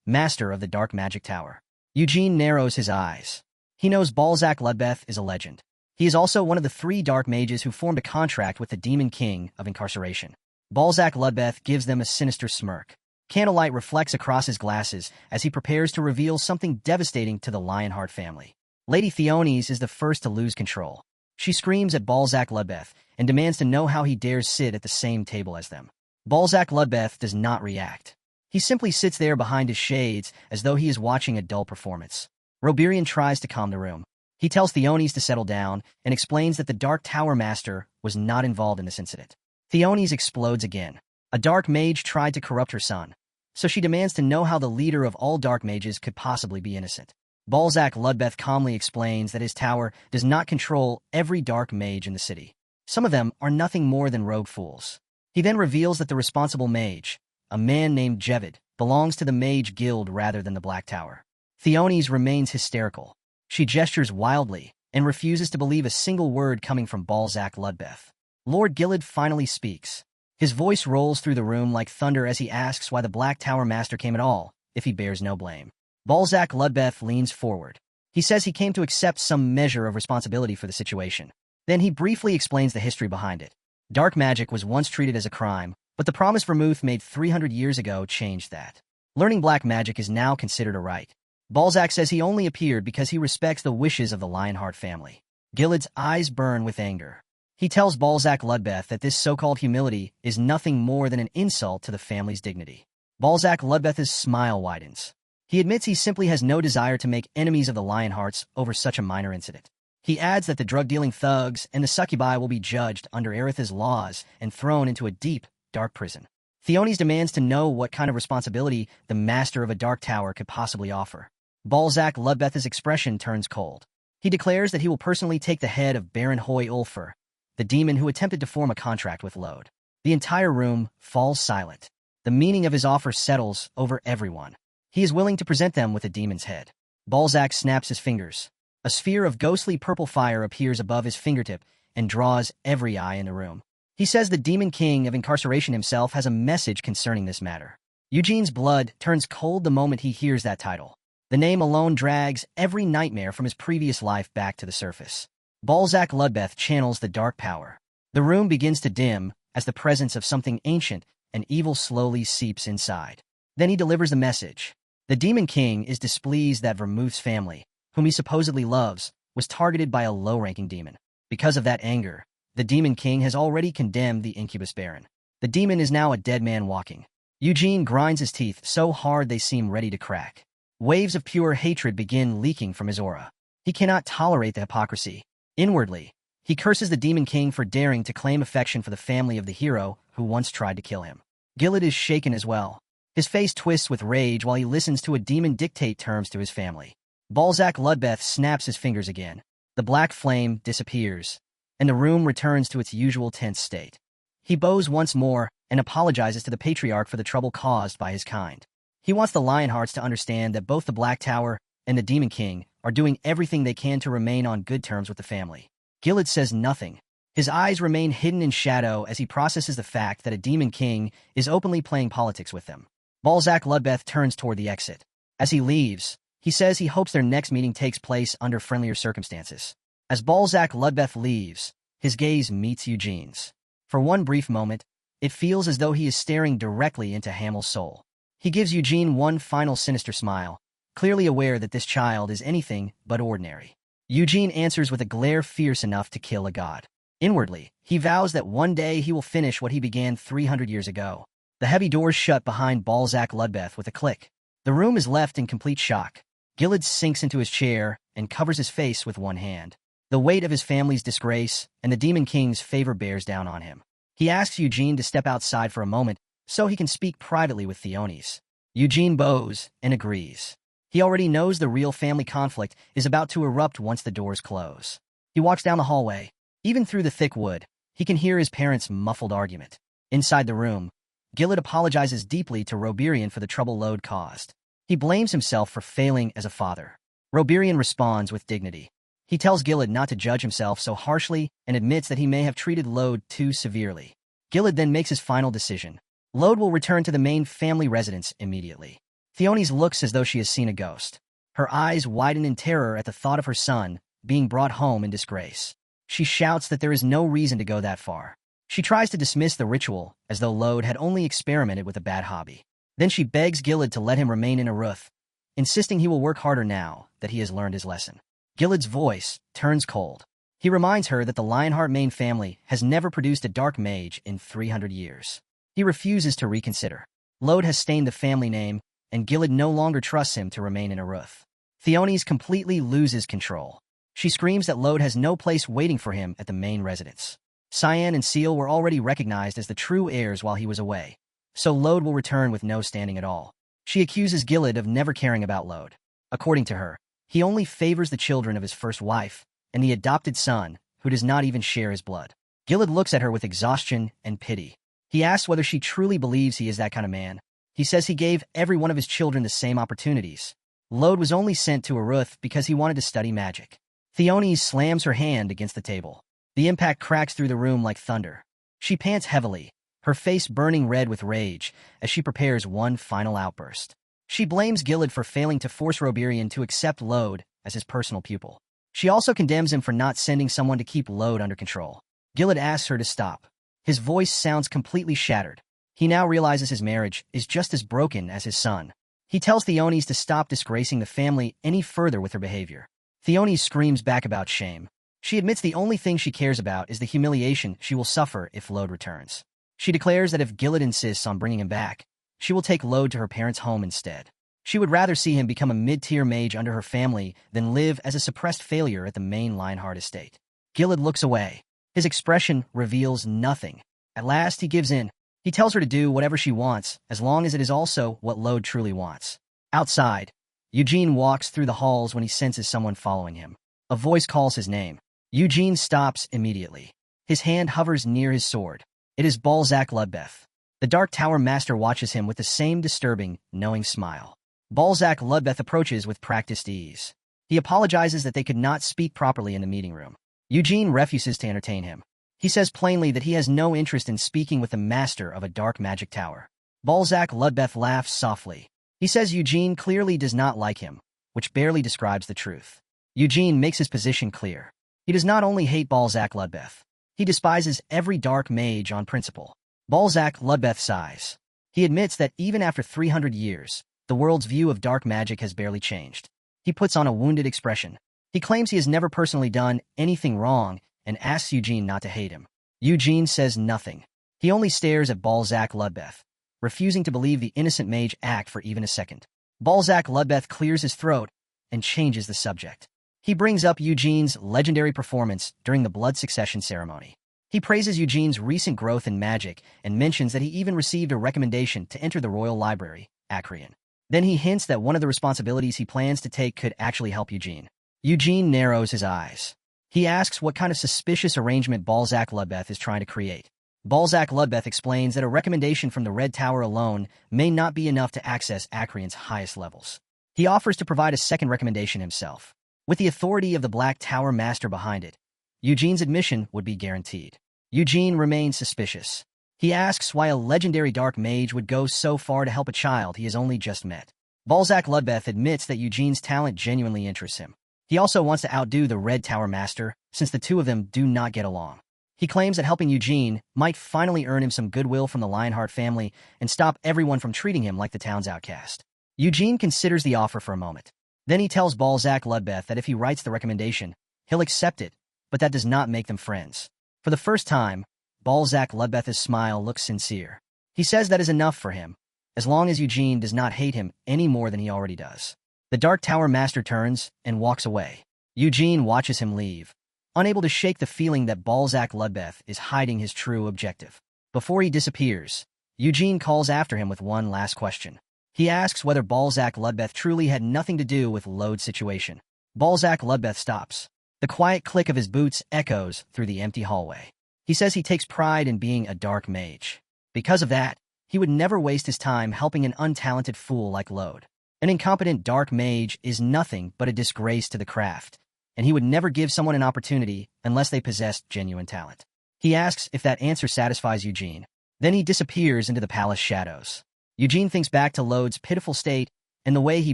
A: master of the dark magic tower. Eugene narrows his eyes. He knows Balzac Ludbeth is a legend. He is also one of the 3 dark mages who formed a contract with the Demon King of Incarceration. Balzac Ludbeth gives them a sinister smirk. Candlelight reflects across his glasses as he prepares to reveal something devastating to the Lionheart family. Lady Theonis is the first to lose control. She screams at Balzac Ludbeth and demands to know how he dares sit at the same table as them. Balzac Ludbeth does not react. He simply sits there behind his shades as though he is watching a dull performance. Roberian tries to calm the room. He tells Theonis to settle down and explains that the Dark Tower Master was not involved in this incident. Theonis explodes again. A dark mage tried to corrupt her son, so she demands to know how the leader of all dark mages could possibly be innocent. Balzac Ludbeth calmly explains that his tower does not control every dark mage in the city. Some of them are nothing more than rogue fools. He then reveals that the responsible mage, a man named Jevid, belongs to the Mage Guild rather than the Black Tower. Theonis remains hysterical. She gestures wildly and refuses to believe a single word coming from Balzac Ludbeth. Lord Gillid finally speaks. His voice rolls through the room like thunder as he asks why the Black Tower Master came at all, if he bears no blame. Balzac Ludbeth leans forward. He says he came to accept some measure of responsibility for the situation. Then he briefly explains the history behind it. Dark magic was once treated as a crime, but the promise Vermouth made 300 years ago changed that. Learning black magic is now considered a right. Balzac says he only appeared because he respects the wishes of the Lionheart family. Gillad's eyes burn with anger. He tells Balzac Ludbeth that this so-called humility is nothing more than an insult to the family's dignity. Balzac Ludbeth's smile widens. He admits he simply has no desire to make enemies of the Lionhearts over such a minor incident. He adds that the drug-dealing thugs and the succubi will be judged under Eretha's laws and thrown into a deep, dark prison. Theonis demands to know what kind of responsibility the master of a dark tower could possibly offer. Balzac Ludbeth's expression turns cold. He declares that he will personally take the head of Baron Hoy Ulfer, the demon who attempted to form a contract with Lode. The entire room falls silent. The meaning of his offer settles over everyone. He is willing to present them with a demon's head. Balzac snaps his fingers. A sphere of ghostly purple fire appears above his fingertip and draws every eye in the room. He says the Demon King of Incarceration himself has a message concerning this matter. Eugene's blood turns cold the moment he hears that title. The name alone drags every nightmare from his previous life back to the surface. Balzac Ludbeth channels the dark power. The room begins to dim as the presence of something ancient and evil slowly seeps inside. Then he delivers a message. The Demon King is displeased that Vermouth's family, whom he supposedly loves, was targeted by a low-ranking demon. Because of that anger, the Demon King has already condemned the Incubus Baron. The demon is now a dead man walking. Eugene grinds his teeth so hard they seem ready to crack. Waves of pure hatred begin leaking from his aura. He cannot tolerate the hypocrisy. Inwardly, he curses the Demon King for daring to claim affection for the family of the hero who once tried to kill him. Gillid is shaken as well. His face twists with rage while he listens to a demon dictate terms to his family. Balzac Ludbeth snaps his fingers again. The black flame disappears, and the room returns to its usual tense state. He bows once more and apologizes to the Patriarch for the trouble caused by his kind. He wants the Lionhearts to understand that both the Black Tower and the Demon King are doing everything they can to remain on good terms with the family. Gillid says nothing. His eyes remain hidden in shadow as he processes the fact that a Demon King is openly playing politics with them. Balzac Ludbeth turns toward the exit. As he leaves, he says he hopes their next meeting takes place under friendlier circumstances. As Balzac Ludbeth leaves, his gaze meets Eugene's. For one brief moment, it feels as though he is staring directly into Hamel's soul. He gives Eugene one final sinister smile, clearly aware that this child is anything but ordinary. Eugene answers with a glare fierce enough to kill a god. Inwardly, he vows that one day he will finish what he began 300 years ago. The heavy doors shut behind Balzac Ludbeth with a click. The room is left in complete shock. Gillid sinks into his chair and covers his face with one hand. The weight of his family's disgrace and the Demon King's favor bears down on him. He asks Eugene to step outside for a moment so he can speak privately with Theonis. Eugene bows and agrees. He already knows the real family conflict is about to erupt once the doors close. He walks down the hallway. Even through the thick wood, he can hear his parents' muffled argument. Inside the room, Gillid apologizes deeply to Roberian for the trouble Lode caused. He blames himself for failing as a father. Roberian responds with dignity. He tells Gillid not to judge himself so harshly and admits that he may have treated Lode too severely. Gillid then makes his final decision. Lode will return to the main family residence immediately. Theonis looks as though she has seen a ghost. Her eyes widen in terror at the thought of her son being brought home in disgrace. She shouts that there is no reason to go that far. She tries to dismiss the ritual as though Lode had only experimented with a bad hobby. Then she begs Gillid to let him remain in Aruth, insisting he will work harder now that he has learned his lesson. Gillid's voice turns cold. He reminds her that the Lionheart main family has never produced a dark mage in 300 years. He refuses to reconsider. Lode has stained the family name, and Gillid no longer trusts him to remain in Aruth. Theonis completely loses control. She screams that Lode has no place waiting for him at the main residence. Cyan and Seal were already recognized as the true heirs while he was away, so Lode will return with no standing at all. She accuses Gillid of never caring about Lode. According to her, He only favors the children of his first wife and the adopted son, who does not even share his blood. Gilad looks at her with exhaustion and pity. He asks whether she truly believes he is that kind of man. He says he gave every one of his children the same opportunities. Lode was only sent to Aruth because he wanted to study magic. Theonis slams her hand against the table. The impact cracks through the room like thunder. She pants heavily, her face burning red with rage, as she prepares one final outburst. She blames Gilad for failing to force Roberian to accept Lode as his personal pupil. She also condemns him for not sending someone to keep Lode under control. Gilad asks her to stop. His voice sounds completely shattered. He now realizes his marriage is just as broken as his son. He tells Theonis to stop disgracing the family any further with her behavior. Theonis screams back about shame. She admits the only thing she cares about is the humiliation she will suffer if Lode returns. She declares that if Gilad insists on bringing him back, she will take Lode to her parents' home instead. She would rather see him become a mid-tier mage under her family than live as a suppressed failure at the main Lionheart estate. Gilad looks away. His expression reveals nothing. At last, he gives in. He tells her to do whatever she wants, as long as it is also what Lode truly wants. Outside, Eugene walks through the halls when he senses someone following him. A voice calls his name. Eugene stops immediately. His hand hovers near his sword. It is Balzac Ludbeth. The Dark Tower Master watches him with the same disturbing, knowing smile. Balzac Ludbeth approaches with practiced ease. He apologizes that they could not speak properly in the meeting room. Eugene refuses to entertain him. He says plainly that he has no interest in speaking with the master of a dark magic tower. Balzac Ludbeth laughs softly. He says Eugene clearly does not like him, which barely describes the truth. Eugene makes his position clear. He does not only hate Balzac Ludbeth. He despises every dark mage on principle. Balzac Ludbeth sighs. He admits that even after 300 years, the world's view of dark magic has barely changed. He puts on a wounded expression. He claims he has never personally done anything wrong and asks Eugene not to hate him. Eugene says nothing. He only stares at Balzac Ludbeth, refusing to believe the innocent mage act for even a second. Balzac Ludbeth clears his throat and changes the subject. He brings up Eugene's legendary performance during the blood succession ceremony. He praises Eugene's recent growth in magic and mentions that he even received a recommendation to enter the Royal Library, Acreon. Then he hints that one of the responsibilities he plans to take could actually help Eugene. Eugene narrows his eyes. He asks what kind of suspicious arrangement Balzac Ludbeth is trying to create. Balzac Ludbeth explains that a recommendation from the Red Tower alone may not be enough to access Acreon's highest levels. He offers to provide a second recommendation himself. With the authority of the Black Tower Master behind it, Eugene's admission would be guaranteed. Eugene remains suspicious. He asks why a legendary dark mage would go so far to help a child he has only just met. Balzac Ludbeth admits that Eugene's talent genuinely interests him. He also wants to outdo the Red Tower Master, since the two of them do not get along. He claims that helping Eugene might finally earn him some goodwill from the Lionheart family and stop everyone from treating him like the town's outcast. Eugene considers the offer for a moment. Then he tells Balzac Ludbeth that if he writes the recommendation, he'll accept it, but that does not make them friends. For the first time, Balzac Ludbeth's smile looks sincere. He says that is enough for him, as long as Eugene does not hate him any more than he already does. The Dark Tower Master turns and walks away. Eugene watches him leave, unable to shake the feeling that Balzac Ludbeth is hiding his true objective. Before he disappears, Eugene calls after him with one last question. He asks whether Balzac Ludbeth truly had nothing to do with Lode's situation. Balzac Ludbeth stops. The quiet click of his boots echoes through the empty hallway. He says he takes pride in being a dark mage. Because of that, he would never waste his time helping an untalented fool like Lode. An incompetent dark mage is nothing but a disgrace to the craft, and he would never give someone an opportunity unless they possessed genuine talent. He asks if that answer satisfies Eugene. Then he disappears into the palace shadows. Eugene thinks back to Lode's pitiful state and the way he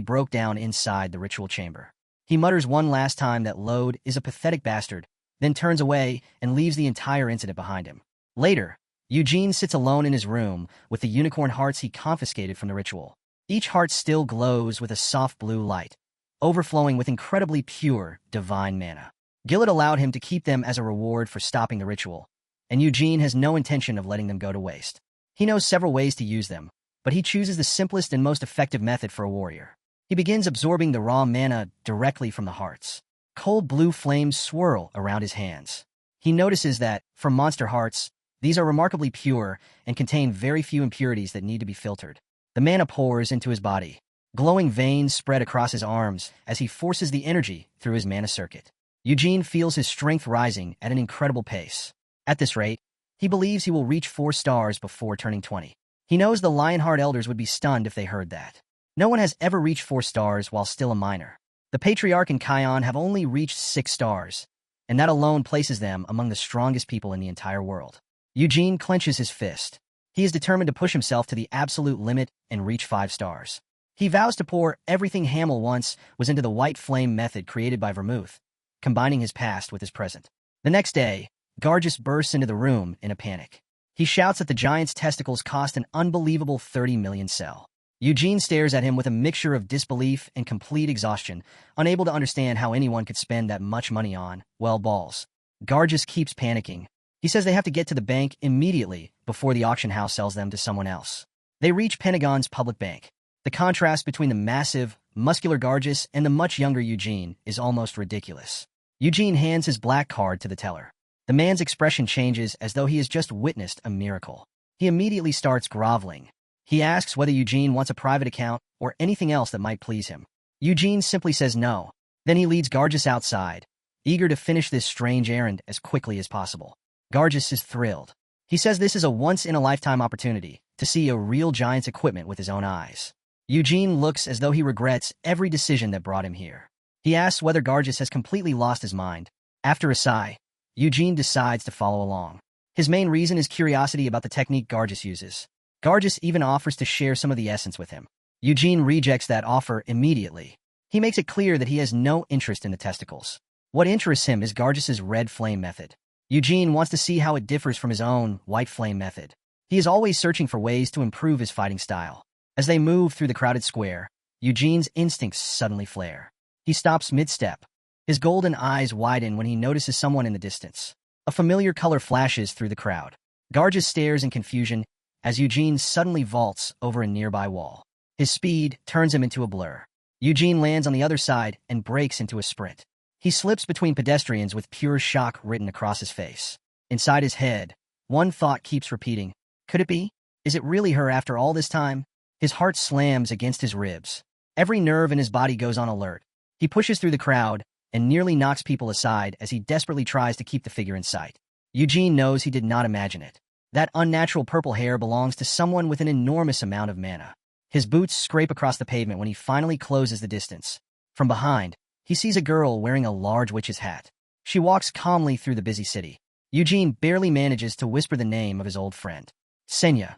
A: broke down inside the ritual chamber. He mutters one last time that Lode is a pathetic bastard, then turns away and leaves the entire incident behind him. Later, Eugene sits alone in his room with the unicorn hearts he confiscated from the ritual. Each heart still glows with a soft blue light, overflowing with incredibly pure, divine mana. Gilad allowed him to keep them as a reward for stopping the ritual, and Eugene has no intention of letting them go to waste. He knows several ways to use them, but he chooses the simplest and most effective method for a warrior. He begins absorbing the raw mana directly from the hearts. Cold blue flames swirl around his hands. He notices that, for monster hearts, these are remarkably pure and contain very few impurities that need to be filtered. The mana pours into his body. Glowing veins spread across his arms as he forces the energy through his mana circuit. Eugene feels his strength rising at an incredible pace. At this rate, he believes he will reach 4 stars before turning 20. He knows the Lionheart elders would be stunned if they heard that. No one has ever reached 4 stars while still a minor. The Patriarch and Kion have only reached 6 stars, and that alone places them among the strongest people in the entire world. Eugene clenches his fist. He is determined to push himself to the absolute limit and reach 5 stars. He vows to pour everything Hamel once was into the white flame method created by Vermouth, combining his past with his present. The next day, Gargus bursts into the room in a panic. He shouts that the giant's testicles cost an unbelievable 30 million sell. Eugene stares at him with a mixture of disbelief and complete exhaustion, unable to understand how anyone could spend that much money on, well, balls. Gargus keeps panicking. He says they have to get to the bank immediately before the auction house sells them to someone else. They reach Pentagon's public bank. The contrast between the massive, muscular Gargus and the much younger Eugene is almost ridiculous. Eugene hands his black card to the teller. The man's expression changes as though he has just witnessed a miracle. He immediately starts groveling. He asks whether Eugene wants a private account or anything else that might please him. Eugene simply says no. Then he leads Gargus outside, eager to finish this strange errand as quickly as possible. Gargus is thrilled. He says this is a once-in-a-lifetime opportunity to see a real giant's equipment with his own eyes. Eugene looks as though he regrets every decision that brought him here. He asks whether Gargus has completely lost his mind. After a sigh, Eugene decides to follow along. His main reason is curiosity about the technique Gargus uses. Gargus even offers to share some of the essence with him. Eugene rejects that offer immediately. He makes it clear that he has no interest in the testicles. What interests him is Gargus's red flame method. Eugene wants to see how it differs from his own white flame method. He is always searching for ways to improve his fighting style. As they move through the crowded square, Eugene's instincts suddenly flare. He stops mid-step. His golden eyes widen when he notices someone in the distance. A familiar color flashes through the crowd. Gargus stares in confusion as Eugene suddenly vaults over a nearby wall. His speed turns him into a blur. Eugene lands on the other side and breaks into a sprint. He slips between pedestrians with pure shock written across his face. Inside his head, one thought keeps repeating. Could it be? Is it really her after all this time? His heart slams against his ribs. Every nerve in his body goes on alert. He pushes through the crowd and nearly knocks people aside as he desperately tries to keep the figure in sight. Eugene knows he did not imagine it. That unnatural purple hair belongs to someone with an enormous amount of mana. His boots scrape across the pavement when he finally closes the distance. From behind, he sees a girl wearing a large witch's hat. She walks calmly through the busy city. Eugene barely manages to whisper the name of his old friend. Senya.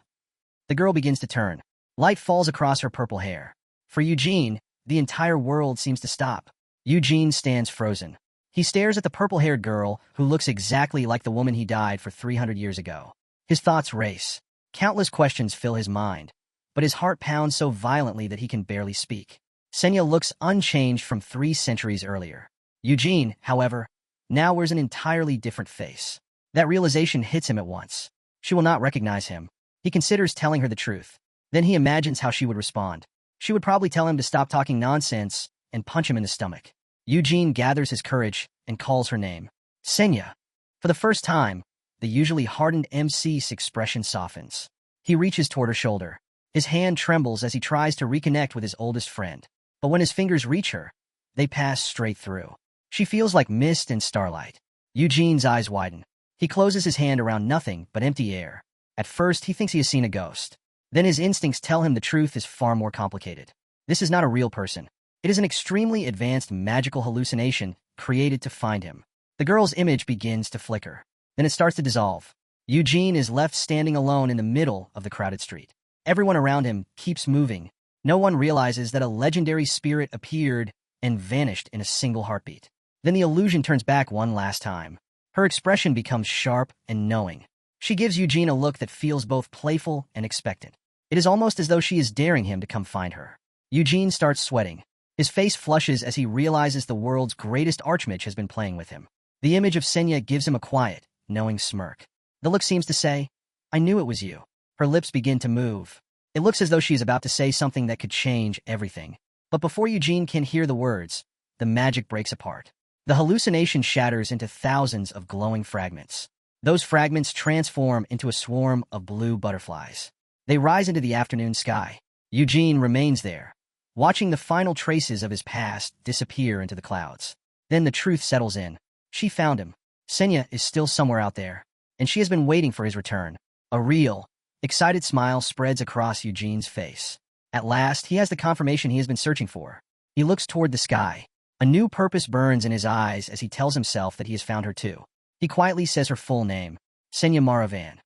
A: The girl begins to turn. Light falls across her purple hair. For Eugene, the entire world seems to stop. Eugene stands frozen. He stares at the purple-haired girl who looks exactly like the woman he died for 300 years ago. His thoughts race. Countless questions fill his mind, but his heart pounds so violently that he can barely speak. Senya looks unchanged from 3 centuries earlier. Eugene, however, now wears an entirely different face. That realization hits him at once. She will not recognize him. He considers telling her the truth. Then he imagines how she would respond. She would probably tell him to stop talking nonsense and punch him in the stomach. Eugene gathers his courage and calls her name. Senya. For the first time, the usually hardened MC's expression softens. He reaches toward her shoulder. His hand trembles as he tries to reconnect with his oldest friend. But when his fingers reach her, they pass straight through. She feels like mist and starlight. Eugene's eyes widen. He closes his hand around nothing but empty air. At first, he thinks he has seen a ghost. Then his instincts tell him the truth is far more complicated. This is not a real person. It is an extremely advanced magical hallucination created to find him. The girl's image begins to flicker. Then it starts to dissolve. Eugene is left standing alone in the middle of the crowded street. Everyone around him keeps moving. No one realizes that a legendary spirit appeared and vanished in a single heartbeat. Then the illusion turns back one last time. Her expression becomes sharp and knowing. She gives Eugene a look that feels both playful and expectant. It is almost as though she is daring him to come find her. Eugene starts sweating. His face flushes as he realizes the world's greatest archmage has been playing with him. The image of Senya gives him a quiet, knowing smirk. The look seems to say, I knew it was you. Her lips begin to move. It looks as though she is about to say something that could change everything. But before Eugene can hear the words, the magic breaks apart. The hallucination shatters into thousands of glowing fragments. Those fragments transform into a swarm of blue butterflies. They rise into the afternoon sky. Eugene remains there, watching the final traces of his past disappear into the clouds. Then the truth settles in. She found him. Senya is still somewhere out there, and she has been waiting for his return. A real, excited smile spreads across Eugene's face. At last, he has the confirmation he has been searching for. He looks toward the sky. A new purpose burns in his eyes as he tells himself that he has found her too. He quietly says her full name, Senya Maravan.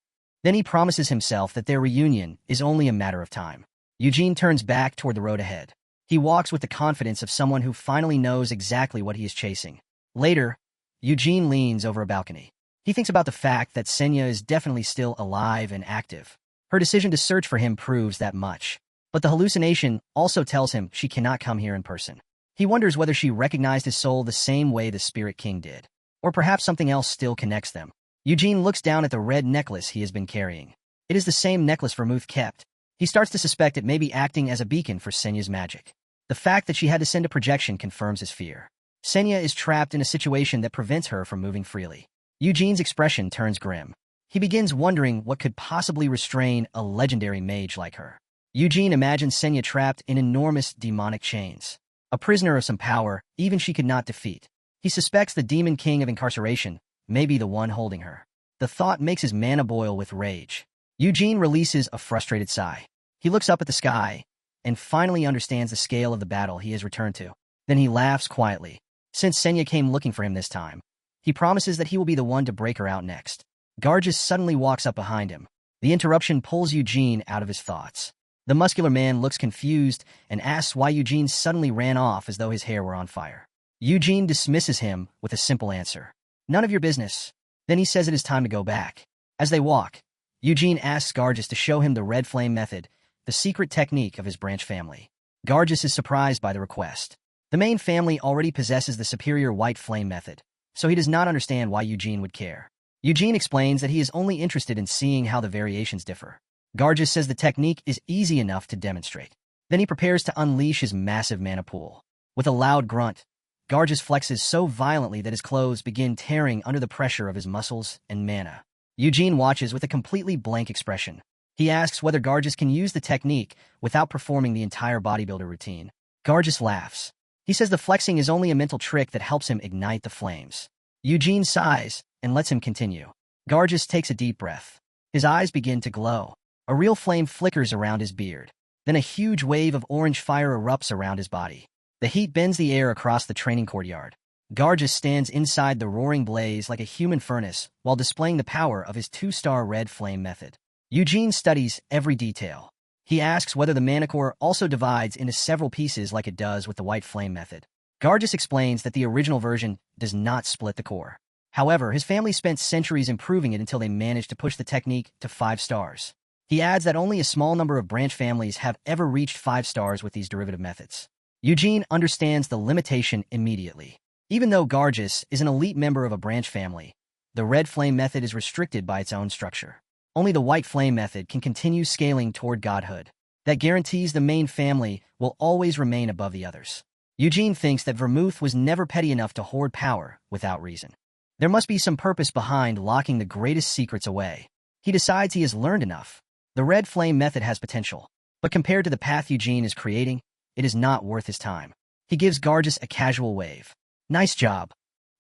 A: Then he promises himself that their reunion is only a matter of time. Eugene turns back toward the road ahead. He walks with the confidence of someone who finally knows exactly what he is chasing. Later, Eugene leans over a balcony. He thinks about the fact that Senya is definitely still alive and active. Her decision to search for him proves that much. But the hallucination also tells him she cannot come here in person. He wonders whether she recognized his soul the same way the Spirit King did. Or perhaps something else still connects them. Eugene looks down at the red necklace he has been carrying. It is the same necklace Vermouth kept. He starts to suspect it may be acting as a beacon for Senya's magic. The fact that she had to send a projection confirms his fear. Senya is trapped in a situation that prevents her from moving freely. Eugene's expression turns grim. He begins wondering what could possibly restrain a legendary mage like her. Eugene imagines Senya trapped in enormous demonic chains. A prisoner of some power, even she could not defeat. He suspects the demon king of incarceration may be the one holding her. The thought makes his mana boil with rage. Eugene releases a frustrated sigh. He looks up at the sky and finally understands the scale of the battle he has returned to. Then he laughs quietly. Since Senya came looking for him this time, he promises that he will be the one to break her out next. Gargis suddenly walks up behind him. The interruption pulls Eugene out of his thoughts. The muscular man looks confused and asks why Eugene suddenly ran off as though his hair were on fire. Eugene dismisses him with a simple answer. None of your business. Then he says it is time to go back. As they walk, Eugene asks Gargis to show him the red flame method, the secret technique of his branch family. Gargis is surprised by the request. The main family already possesses the superior white flame method, so he does not understand why Eugene would care. Eugene explains that he is only interested in seeing how the variations differ. Gargis says the technique is easy enough to demonstrate. Then he prepares to unleash his massive mana pool. With a loud grunt, Gargis flexes so violently that his clothes begin tearing under the pressure of his muscles and mana. Eugene watches with a completely blank expression. He asks whether Gargis can use the technique without performing the entire bodybuilder routine. Gargis laughs. He says the flexing is only a mental trick that helps him ignite the flames. Eugene sighs and lets him continue. Gargis takes a deep breath. His eyes begin to glow. A real flame flickers around his beard. Then a huge wave of orange fire erupts around his body. The heat bends the air across the training courtyard. Gargis stands inside the roaring blaze like a human furnace while displaying the power of his 2-star red flame method. Eugene studies every detail. He asks whether the mana core also divides into several pieces like it does with the white flame method. Gargis explains that the original version does not split the core. However, his family spent centuries improving it until they managed to push the technique to 5 stars. He adds that only a small number of branch families have ever reached 5 stars with these derivative methods. Eugene understands the limitation immediately. Even though Gargis is an elite member of a branch family, the red flame method is restricted by its own structure. Only the white flame method can continue scaling toward godhood. That guarantees the main family will always remain above the others. Eugene thinks that Vermouth was never petty enough to hoard power without reason. There must be some purpose behind locking the greatest secrets away. He decides he has learned enough. The red flame method has potential, but compared to the path Eugene is creating, it is not worth his time. He gives Gargis a casual wave. Nice job.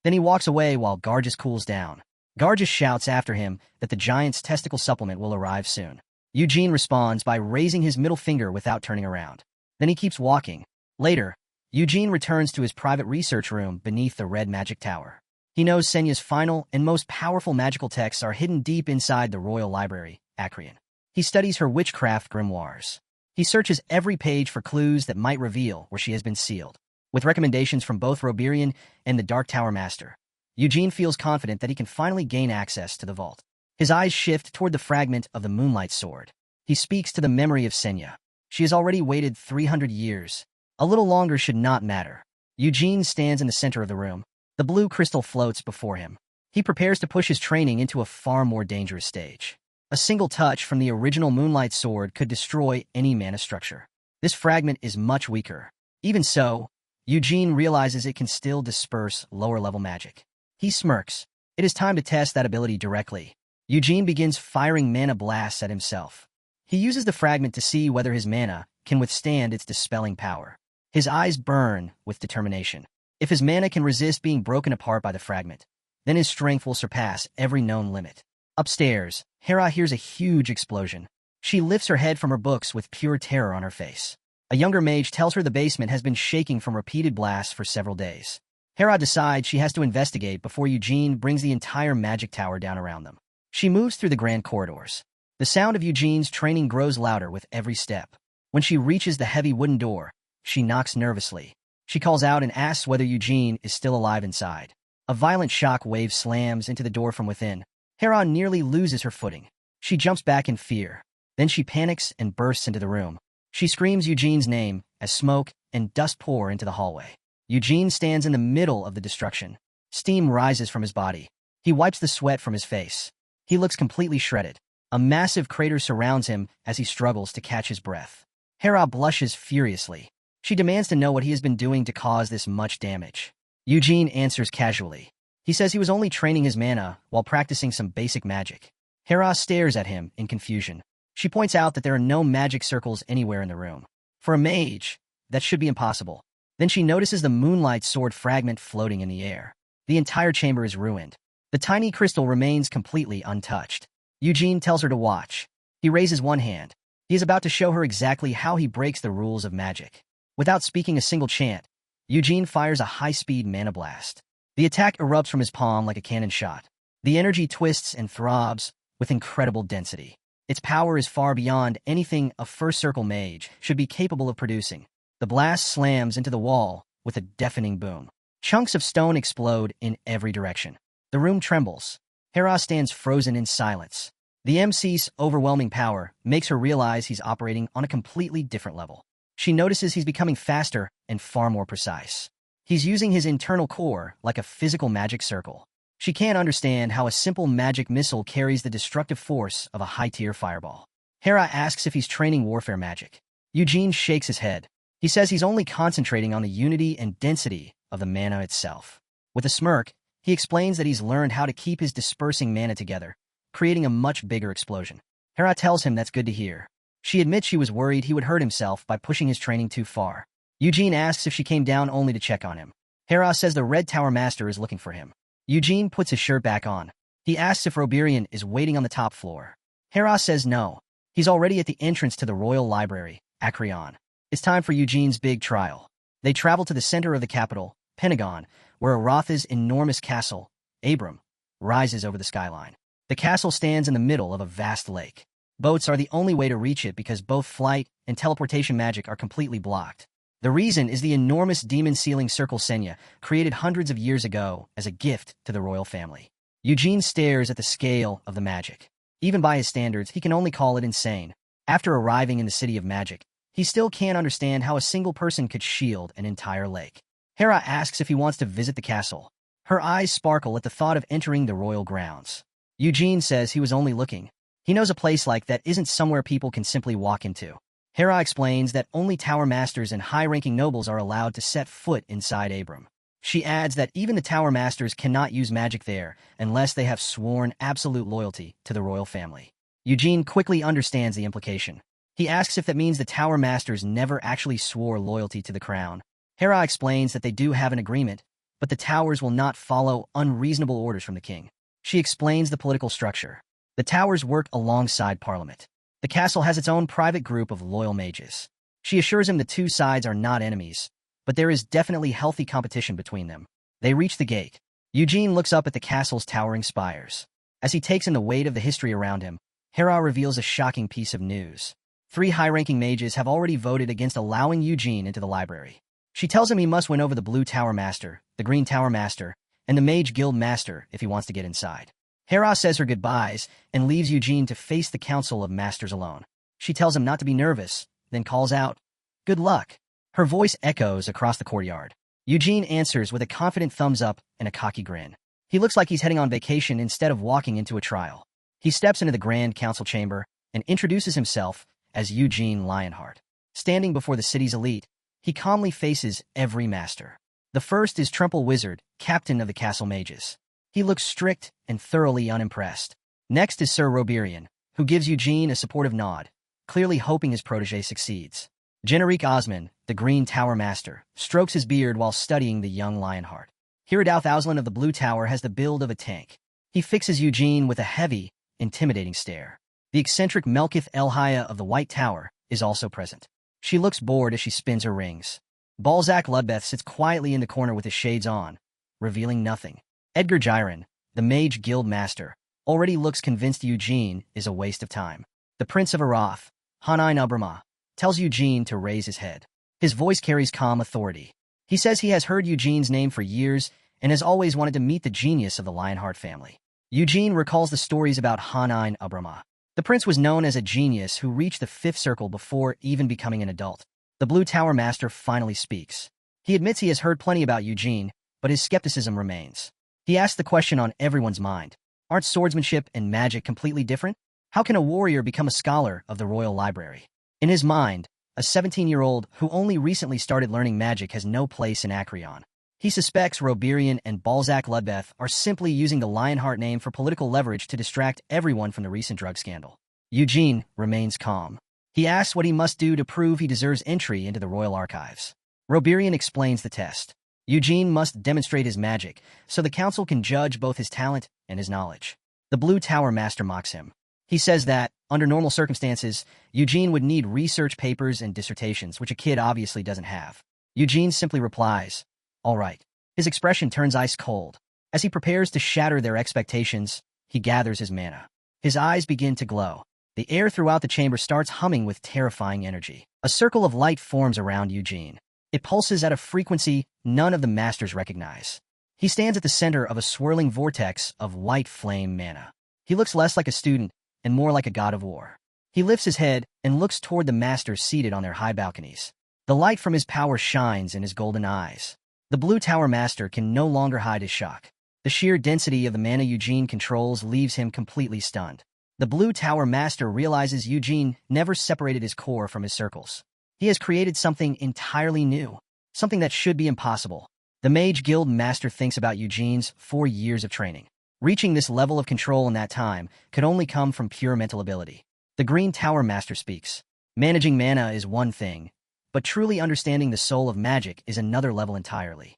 A: Then he walks away while Gargis cools down. Gargis shouts after him that the giant's testicle supplement will arrive soon. Eugene responds by raising his middle finger without turning around. Then he keeps walking. Later, Eugene returns to his private research room beneath the red magic tower. He knows Senya's final and most powerful magical texts are hidden deep inside the royal library, Acreon. He studies her witchcraft grimoires. He searches every page for clues that might reveal where she has been sealed. With recommendations from both Reborn and the Dark Tower Master, Eugene feels confident that he can finally gain access to the vault. His eyes shift toward the fragment of the Moonlight Sword. He speaks to the memory of Senya. She has already waited 300 years. A little longer should not matter. Eugene stands in the center of the room. The blue crystal floats before him. He prepares to push his training into a far more dangerous stage. A single touch from the original Moonlight Sword could destroy any mana structure. This fragment is much weaker. Even so, Eugene realizes it can still disperse lower-level magic. He smirks. It is time to test that ability directly. Eugene begins firing mana blasts at himself. He uses the fragment to see whether his mana can withstand its dispelling power. His eyes burn with determination. If his mana can resist being broken apart by the fragment, then his strength will surpass every known limit. Upstairs, Hera hears a huge explosion. She lifts her head from her books with pure terror on her face. A younger mage tells her the basement has been shaking from repeated blasts for several days. Hera decides she has to investigate before Eugene brings the entire magic tower down around them. She moves through the grand corridors. The sound of Eugene's training grows louder with every step. When she reaches the heavy wooden door, she knocks nervously. She calls out and asks whether Eugene is still alive inside. A violent shock wave slams into the door from within. Hera nearly loses her footing. She jumps back in fear. Then she panics and bursts into the room. She screams Eugene's name as smoke and dust pour into the hallway. Eugene stands in the middle of the destruction. Steam rises from his body. He wipes the sweat from his face. He looks completely shredded. A massive crater surrounds him as he struggles to catch his breath. Hera blushes furiously. She demands to know what he has been doing to cause this much damage. Eugene answers casually. He says he was only training his mana while practicing some basic magic. Hera stares at him in confusion. She points out that there are no magic circles anywhere in the room. For a mage, that should be impossible. Then she notices the moonlight sword fragment floating in the air. The entire chamber is ruined. The tiny crystal remains completely untouched. Eugene tells her to watch. He raises one hand. He is about to show her exactly how he breaks the rules of magic. Without speaking a single chant, Eugene fires a high-speed mana blast. The attack erupts from his palm like a cannon shot. The energy twists and throbs with incredible density. Its power is far beyond anything a first circle mage should be capable of producing. The blast slams into the wall with a deafening boom. Chunks of stone explode in every direction. The room trembles. Hera stands frozen in silence. The MC's overwhelming power makes her realize he's operating on a completely different level. She notices he's becoming faster and far more precise. He's using his internal core like a physical magic circle. She can't understand how a simple magic missile carries the destructive force of a high-tier fireball. Hera asks if he's training warfare magic. Eugene shakes his head. He says he's only concentrating on the unity and density of the mana itself. With a smirk, he explains that he's learned how to keep his dispersing mana together, creating a much bigger explosion. Hera tells him that's good to hear. She admits she was worried he would hurt himself by pushing his training too far. Eugene asks if she came down only to check on him. Hera says the Red Tower Master is looking for him. Eugene puts his shirt back on. He asks if Reborn is waiting on the top floor. Hera says no. He's already at the entrance to the Royal Library, Acreon. It's time for Eugene's big trial. They travel to the center of the capital, Pentagon, where Aratha's enormous castle, Abram, rises over the skyline. The castle stands in the middle of a vast lake. Boats are the only way to reach it because both flight and teleportation magic are completely blocked. The reason is the enormous demon-sealing circle Senya, created hundreds of years ago as a gift to the royal family. Eugene stares at the scale of the magic. Even by his standards, he can only call it insane. After arriving in the city of magic, he still can't understand how a single person could shield an entire lake. Hera asks if he wants to visit the castle. Her eyes sparkle at the thought of entering the royal grounds. Eugene says he was only looking. He knows a place like that isn't somewhere people can simply walk into. Hera explains that only tower masters and high-ranking nobles are allowed to set foot inside Abram. She adds that even the tower masters cannot use magic there unless they have sworn absolute loyalty to the royal family. Eugene quickly understands the implication. He asks if that means the tower masters never actually swore loyalty to the crown. Hera explains that they do have an agreement, but the towers will not follow unreasonable orders from the king. She explains the political structure. The towers work alongside Parliament. The castle has its own private group of loyal mages. She assures him the two sides are not enemies, but there is definitely healthy competition between them. They reach the gate. Eugene looks up at the castle's towering spires. As he takes in the weight of the history around him, Hera reveals a shocking piece of news. 3 high-ranking mages have already voted against allowing Eugene into the library. She tells him he must win over the Blue Tower Master, the Green Tower Master, and the Mage Guild Master if he wants to get inside. Hera says her goodbyes and leaves Eugene to face the Council of Masters alone. She tells him not to be nervous, then calls out, "Good luck." Her voice echoes across the courtyard. Eugene answers with a confident thumbs up and a cocky grin. He looks like he's heading on vacation instead of walking into a trial. He steps into the Grand Council chamber and introduces himself as Eugene Lionheart. Standing before the city's elite, he calmly faces every master. The first is Tremple Wizard, captain of the castle mages. He looks strict and thoroughly unimpressed. Next is Sir Reborn, who gives Eugene a supportive nod, clearly hoping his protege succeeds. Generique Osman, the Green Tower Master, strokes his beard while studying the young Lionheart. Hiradouth Auslan of the Blue Tower has the build of a tank. He fixes Eugene with a heavy, intimidating stare. The eccentric Melkith Elhaya of the White Tower is also present. She looks bored as she spins her rings. Balzac Ludbeth sits quietly in the corner with his shades on, revealing nothing. Edgar Gyron, the Mage Guild Master, already looks convinced Eugene is a waste of time. The Prince of Arath, Hanain Ubrama, tells Eugene to raise his head. His voice carries calm authority. He says he has heard Eugene's name for years and has always wanted to meet the genius of the Lionheart family. Eugene recalls the stories about Hanain Ubrama. The prince was known as a genius who reached the fifth circle before even becoming an adult. The Blue Tower Master finally speaks. He admits he has heard plenty about Eugene, but his skepticism remains. He asks the question on everyone's mind. Aren't swordsmanship and magic completely different? How can a warrior become a scholar of the Royal Library? In his mind, a 17-year-old who only recently started learning magic has no place in Acreon. He suspects Roberian and Balzac Ludbeth are simply using the Lionheart name for political leverage to distract everyone from the recent drug scandal. Eugene remains calm. He asks what he must do to prove he deserves entry into the royal archives. Roberian explains the test. Eugene must demonstrate his magic, so the council can judge both his talent and his knowledge. The Blue Tower Master mocks him. He says that, under normal circumstances, Eugene would need research papers and dissertations, which a kid obviously doesn't have. Eugene simply replies, "All right." His expression turns ice cold. As he prepares to shatter their expectations, he gathers his mana. His eyes begin to glow. The air throughout the chamber starts humming with terrifying energy. A circle of light forms around Eugene. It pulses at a frequency none of the masters recognize. He stands at the center of a swirling vortex of white flame mana. He looks less like a student and more like a god of war. He lifts his head and looks toward the masters seated on their high balconies. The light from his power shines in his golden eyes. The Blue Tower Master can no longer hide his shock. The sheer density of the mana Eugene controls leaves him completely stunned. The Blue Tower Master realizes Eugene never separated his core from his circles. He has created something entirely new, something that should be impossible. The Mage Guild Master thinks about Eugene's 4 years of training. Reaching this level of control in that time could only come from pure mental ability. The Green Tower Master speaks. Managing mana is one thing, but truly understanding the soul of magic is another level entirely.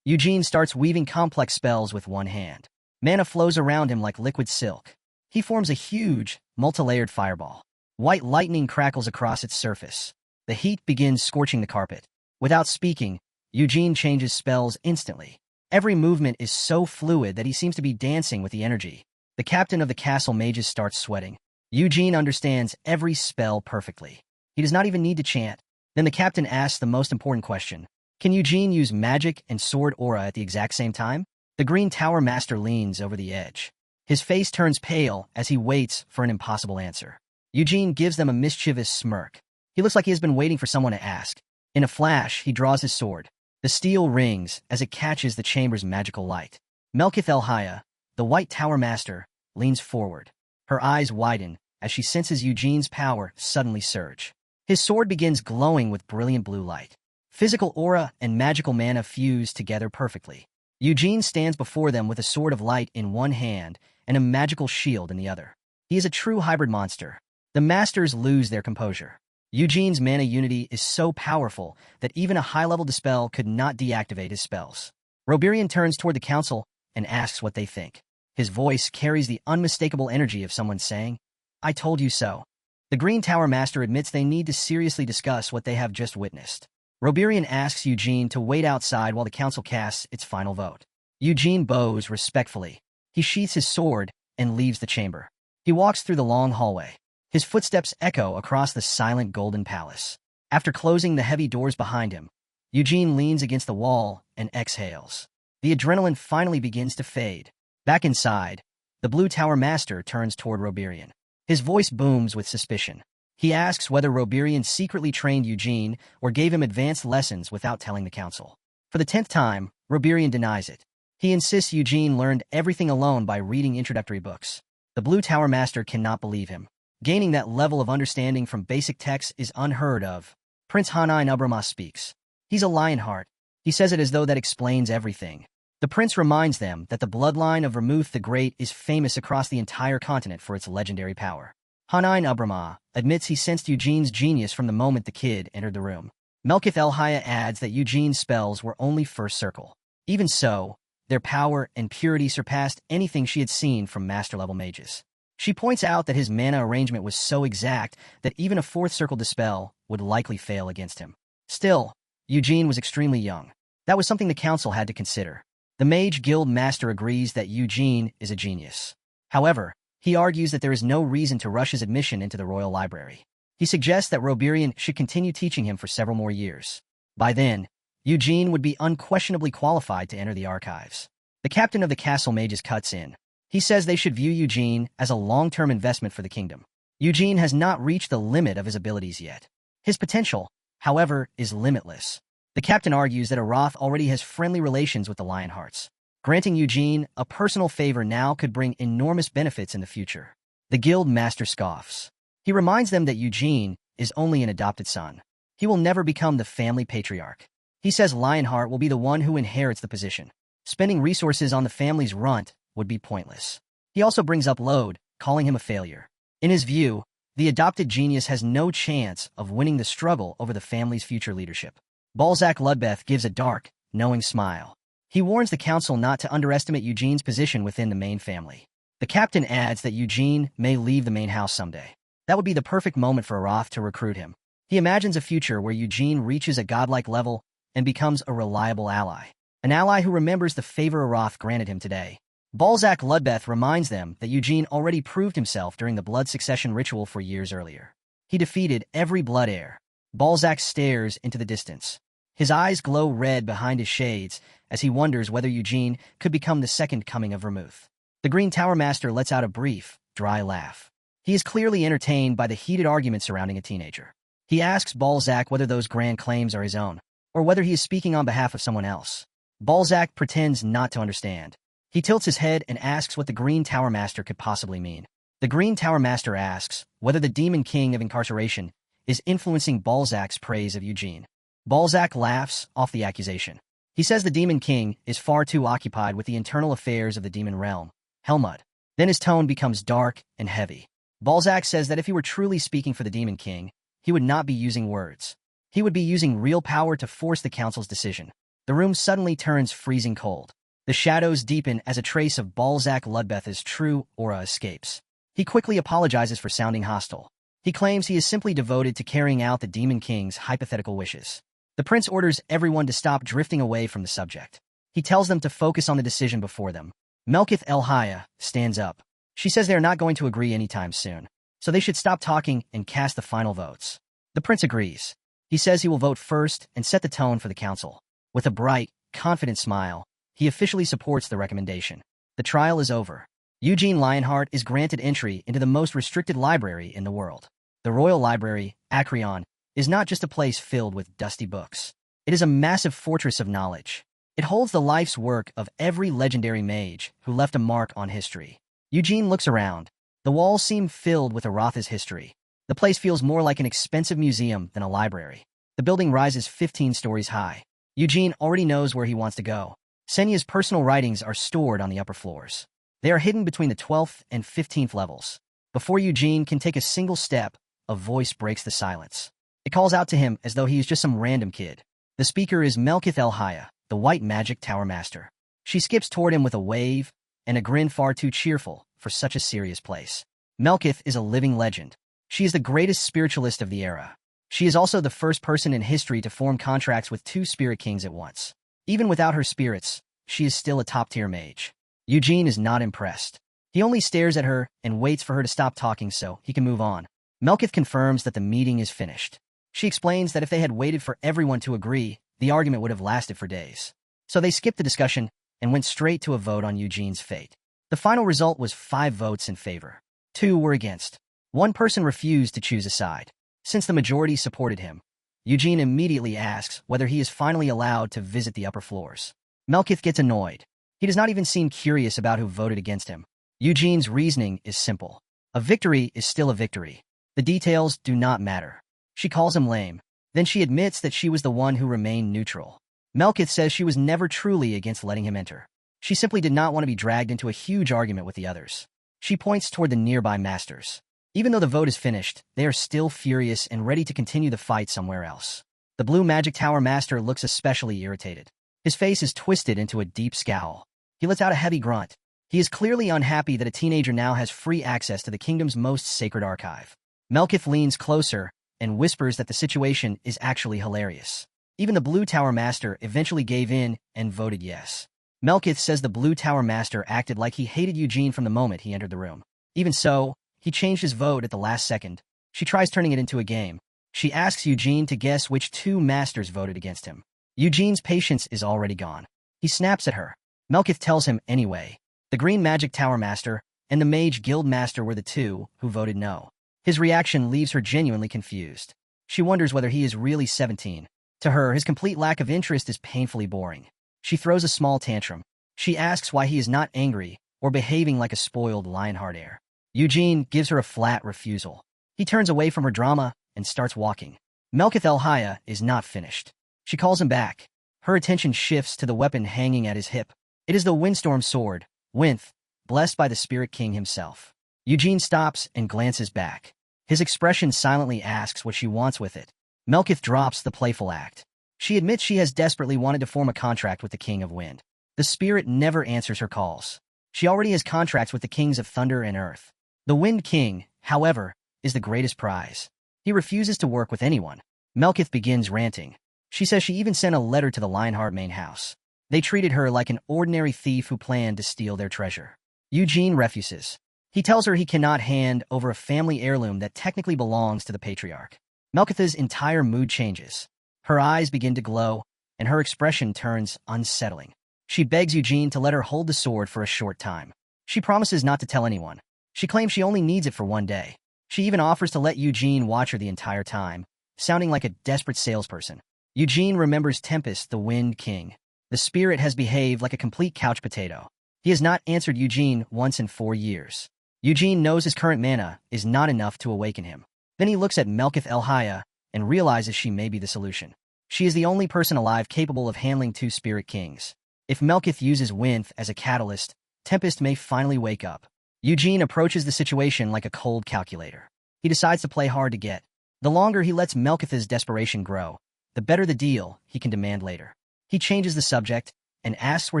A: Eugene starts weaving complex spells with one hand. Mana flows around him like liquid silk. He forms a huge, multi-layered fireball. White lightning crackles across its surface. The heat begins scorching the carpet. Without speaking, Eugene changes spells instantly. Every movement is so fluid that he seems to be dancing with the energy. The captain of the castle mages starts sweating. Eugene understands every spell perfectly. He does not even need to chant. Then the captain asks the most important question. Can Eugene use magic and sword aura at the exact same time? The Green Tower Master leans over the edge. His face turns pale as he waits for an impossible answer. Eugene gives them a mischievous smirk. He looks like he has been waiting for someone to ask. In a flash, he draws his sword. The steel rings as it catches the chamber's magical light. Melkith Elhaya, the White Tower Master, leans forward. Her eyes widen as she senses Eugene's power suddenly surge. His sword begins glowing with brilliant blue light. Physical aura and magical mana fuse together perfectly. Eugene stands before them with a sword of light in one hand and a magical shield in the other. He is a true hybrid monster. The masters lose their composure. Eugene's mana unity is so powerful that even a high-level dispel could not deactivate his spells. Roberian turns toward the council and asks what they think. His voice carries the unmistakable energy of someone saying, "I told you so." The Green Tower Master admits they need to seriously discuss what they have just witnessed. Roberian asks Eugene to wait outside while the council casts its final vote. Eugene bows respectfully. He sheaths his sword and leaves the chamber. He walks through the long hallway. His footsteps echo across the silent golden palace. After closing the heavy doors behind him, Eugene leans against the wall and exhales. The adrenaline finally begins to fade. Back inside, the Blue Tower Master turns toward Roberian. His voice booms with suspicion. He asks whether Roberian secretly trained Eugene or gave him advanced lessons without telling the council. For the 10th time, Roberian denies it. He insists Eugene learned everything alone by reading introductory books. The Blue Tower Master cannot believe him. Gaining that level of understanding from basic texts is unheard of. Prince Hanain Ubrama speaks. He's a Lionheart. He says it as though that explains everything. The prince reminds them that the bloodline of Vermouth the Great is famous across the entire continent for its legendary power. Hanain Ubrama admits he sensed Eugene's genius from the moment the kid entered the room. Melkith Elhaya adds that Eugene's spells were only first circle. Even so, their power and purity surpassed anything she had seen from master-level mages. She points out that his mana arrangement was so exact that even a fourth circle dispel would likely fail against him. Still, Eugene was extremely young. That was something the council had to consider. The Mage Guild Master agrees that Eugene is a genius. However, he argues that there is no reason to rush his admission into the Royal Library. He suggests that Roberian should continue teaching him for several more years. By then, Eugene would be unquestionably qualified to enter the archives. The captain of the castle mages cuts in. He says they should view Eugene as a long-term investment for the kingdom. Eugene has not reached the limit of his abilities yet. His potential, however, is limitless. The captain argues that Aroth already has friendly relations with the Lionhearts. Granting Eugene a personal favor now could bring enormous benefits in the future. The guild master scoffs. He reminds them that Eugene is only an adopted son. He will never become the family patriarch. He says Lionheart will be the one who inherits the position. Spending resources on the family's runt would be pointless. He also brings up Lode, calling him a failure. In his view, the adopted genius has no chance of winning the struggle over the family's future leadership. Balzac Ludbeth gives a dark, knowing smile. He warns the council not to underestimate Eugene's position within the main family. The captain adds that Eugene may leave the main house someday. That would be the perfect moment for Aroth to recruit him. He imagines a future where Eugene reaches a godlike level and becomes a reliable ally. An ally who remembers the favor Aroth granted him today. Balzac Ludbeth reminds them that Eugene already proved himself during the blood succession ritual 4 years earlier. He defeated every blood heir. Balzac stares into the distance. His eyes glow red behind his shades as he wonders whether Eugene could become the second coming of Vermouth. The Green Tower Master lets out a brief, dry laugh. He is clearly entertained by the heated argument surrounding a teenager. He asks Balzac whether those grand claims are his own, or whether he is speaking on behalf of someone else. Balzac pretends not to understand. He tilts his head and asks what the Green Tower Master could possibly mean. The Green Tower Master asks whether the Demon King of Incarceration is influencing Balzac's praise of Eugene. Balzac laughs off the accusation. He says the Demon King is far too occupied with the internal affairs of the demon realm, Helmut. Then his tone becomes dark and heavy. Balzac says that if he were truly speaking for the Demon King, he would not be using words. He would be using real power to force the council's decision. The room suddenly turns freezing cold. The shadows deepen as a trace of Balzac Ludbeth's true aura escapes. He quickly apologizes for sounding hostile. He claims he is simply devoted to carrying out the Demon King's hypothetical wishes. The prince orders everyone to stop drifting away from the subject. He tells them to focus on the decision before them. Melkith Elhaya stands up. She says they are not going to agree anytime soon, so they should stop talking and cast the final votes. The prince agrees. He says he will vote first and set the tone for the council. With a bright, confident smile, he officially supports the recommendation. The trial is over. Eugene Lionheart is granted entry into the most restricted library in the world. The Royal Library, Acreon, is not just a place filled with dusty books. It is a massive fortress of knowledge. It holds the life's work of every legendary mage who left a mark on history. Eugene looks around. The walls seem filled with Aroth's history. The place feels more like an expensive museum than a library. The building rises 15 stories high. Eugene already knows where he wants to go. Senya's personal writings are stored on the upper floors. They are hidden between the 12th and 15th levels. Before Eugene can take a single step, a voice breaks the silence. It calls out to him as though he is just some random kid. The speaker is Melkith Elhaya, the White Magic Tower Master. She skips toward him with a wave and a grin far too cheerful for such a serious place. Melkith is a living legend. She is the greatest spiritualist of the era. She is also the first person in history to form contracts with 2 spirit kings at once. Even without her spirits, she is still a top-tier mage. Eugene is not impressed. He only stares at her and waits for her to stop talking so he can move on. Melkith confirms that the meeting is finished. She explains that if they had waited for everyone to agree, the argument would have lasted for days. So they skipped the discussion and went straight to a vote on Eugene's fate. The final result was 5 votes in favor. 2 were against. 1 person refused to choose a side. Since the majority supported him, Eugene immediately asks whether he is finally allowed to visit the upper floors. Melkith gets annoyed. He does not even seem curious about who voted against him. Eugene's reasoning is simple. A victory is still a victory. The details do not matter. She calls him lame. Then she admits that she was the one who remained neutral. Melkith says she was never truly against letting him enter. She simply did not want to be dragged into a huge argument with the others. She points toward the nearby masters. Even though the vote is finished, they are still furious and ready to continue the fight somewhere else. The blue magic tower master looks especially irritated. His face is twisted into a deep scowl. He lets out a heavy grunt. He is clearly unhappy that a teenager now has free access to the kingdom's most sacred archive. Melkith leans closer and whispers that the situation is actually hilarious. Even the Blue Tower Master eventually gave in and voted yes. Melkith says the Blue Tower Master acted like he hated Eugene from the moment he entered the room. Even so, he changed his vote at the last second. She tries turning it into a game. She asks Eugene to guess which two masters voted against him. Eugene's patience is already gone. He snaps at her. Melkith tells him anyway. The Green Magic Tower Master and the Mage Guild Master were the two who voted no. His reaction leaves her genuinely confused. She wonders whether he is really 17. To her, his complete lack of interest is painfully boring. She throws a small tantrum. She asks why he is not angry or behaving like a spoiled Lionheart heir. Eugene gives her a flat refusal. He turns away from her drama and starts walking. Melkith El-Haya is not finished. She calls him back. Her attention shifts to the weapon hanging at his hip. It is the Windstorm Sword, Winth, blessed by the Spirit King himself. Eugene stops and glances back. His expression silently asks what she wants with it. Melkith drops the playful act. She admits she has desperately wanted to form a contract with the King of Wind. The spirit never answers her calls. She already has contracts with the Kings of Thunder and Earth. The Wind King, however, is the greatest prize. He refuses to work with anyone. Melkith begins ranting. She says she even sent a letter to the Lionheart main house. They treated her like an ordinary thief who planned to steal their treasure. Eugene refuses. He tells her he cannot hand over a family heirloom that technically belongs to the patriarch. Melkith's entire mood changes. Her eyes begin to glow, and her expression turns unsettling. She begs Eugene to let her hold the sword for a short time. She promises not to tell anyone. She claims she only needs it for one day. She even offers to let Eugene watch her the entire time, sounding like a desperate salesperson. Eugene remembers Tempest, the Wind King. The spirit has behaved like a complete couch potato. He has not answered Eugene once in 4 years. Eugene knows his current mana is not enough to awaken him. Then he looks at Melkith El-Haya and realizes she may be the solution. She is the only person alive capable of handling two Spirit Kings. If Melkith uses Winth as a catalyst, Tempest may finally wake up. Eugene approaches the situation like a cold calculator. He decides to play hard to get. The longer he lets Melkith's desperation grow, the better the deal he can demand later. He changes the subject and asks where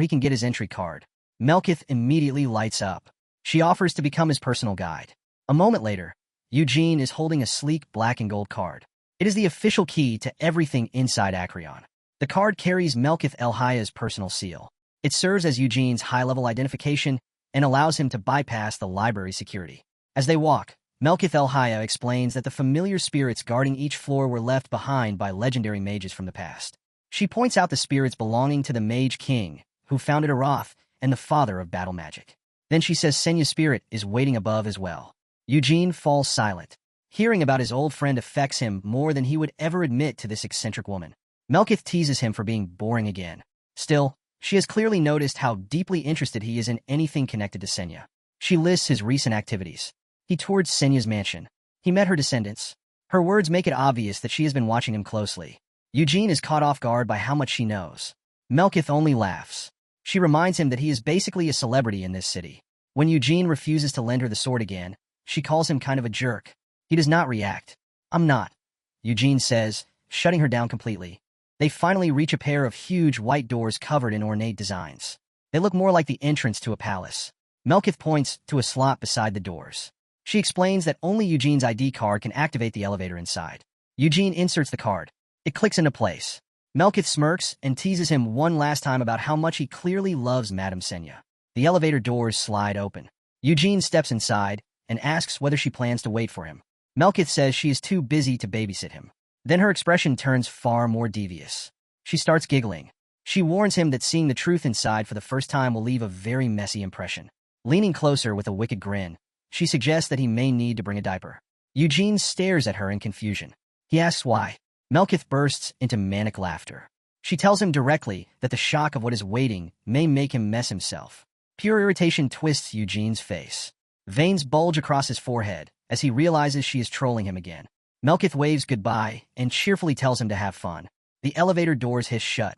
A: he can get his entry card. Melkith immediately lights up. She offers to become his personal guide. A moment later, Eugene is holding a sleek black and gold card. It is the official key to everything inside Acreon. The card carries Melkith El-Haya's personal seal. It serves as Eugene's high-level identification and allows him to bypass the library security. As they walk, Melkith El-Haya explains that the familiar spirits guarding each floor were left behind by legendary mages from the past. She points out the spirits belonging to the Mage King, who founded Aroth and the father of battle magic. Then she says Senya's spirit is waiting above as well. Eugene falls silent. Hearing about his old friend affects him more than he would ever admit to this eccentric woman. Melkith teases him for being boring again. Still, she has clearly noticed how deeply interested he is in anything connected to Senya. She lists his recent activities. He toured Senya's mansion. He met her descendants. Her words make it obvious that she has been watching him closely. Eugene is caught off guard by how much she knows. Melkith only laughs. She reminds him that he is basically a celebrity in this city. When Eugene refuses to lend her the sword again, she calls him kind of a jerk. He does not react. I'm not, Eugene says, shutting her down completely. They finally reach a pair of huge white doors covered in ornate designs. They look more like the entrance to a palace. Melkith points to a slot beside the doors. She explains that only Eugene's ID card can activate the elevator inside. Eugene inserts the card. It clicks into place. Melkith smirks and teases him one last time about how much he clearly loves Madame Senya. The elevator doors slide open. Eugene steps inside and asks whether she plans to wait for him. Melkith says she is too busy to babysit him. Then her expression turns far more devious. She starts giggling. She warns him that seeing the truth inside for the first time will leave a very messy impression. Leaning closer with a wicked grin, she suggests that he may need to bring a diaper. Eugene stares at her in confusion. He asks why. Melkith bursts into manic laughter. She tells him directly that the shock of what is waiting may make him mess himself. Pure irritation twists Eugene's face. Veins bulge across his forehead as he realizes she is trolling him again. Melkith waves goodbye and cheerfully tells him to have fun. The elevator doors hiss shut,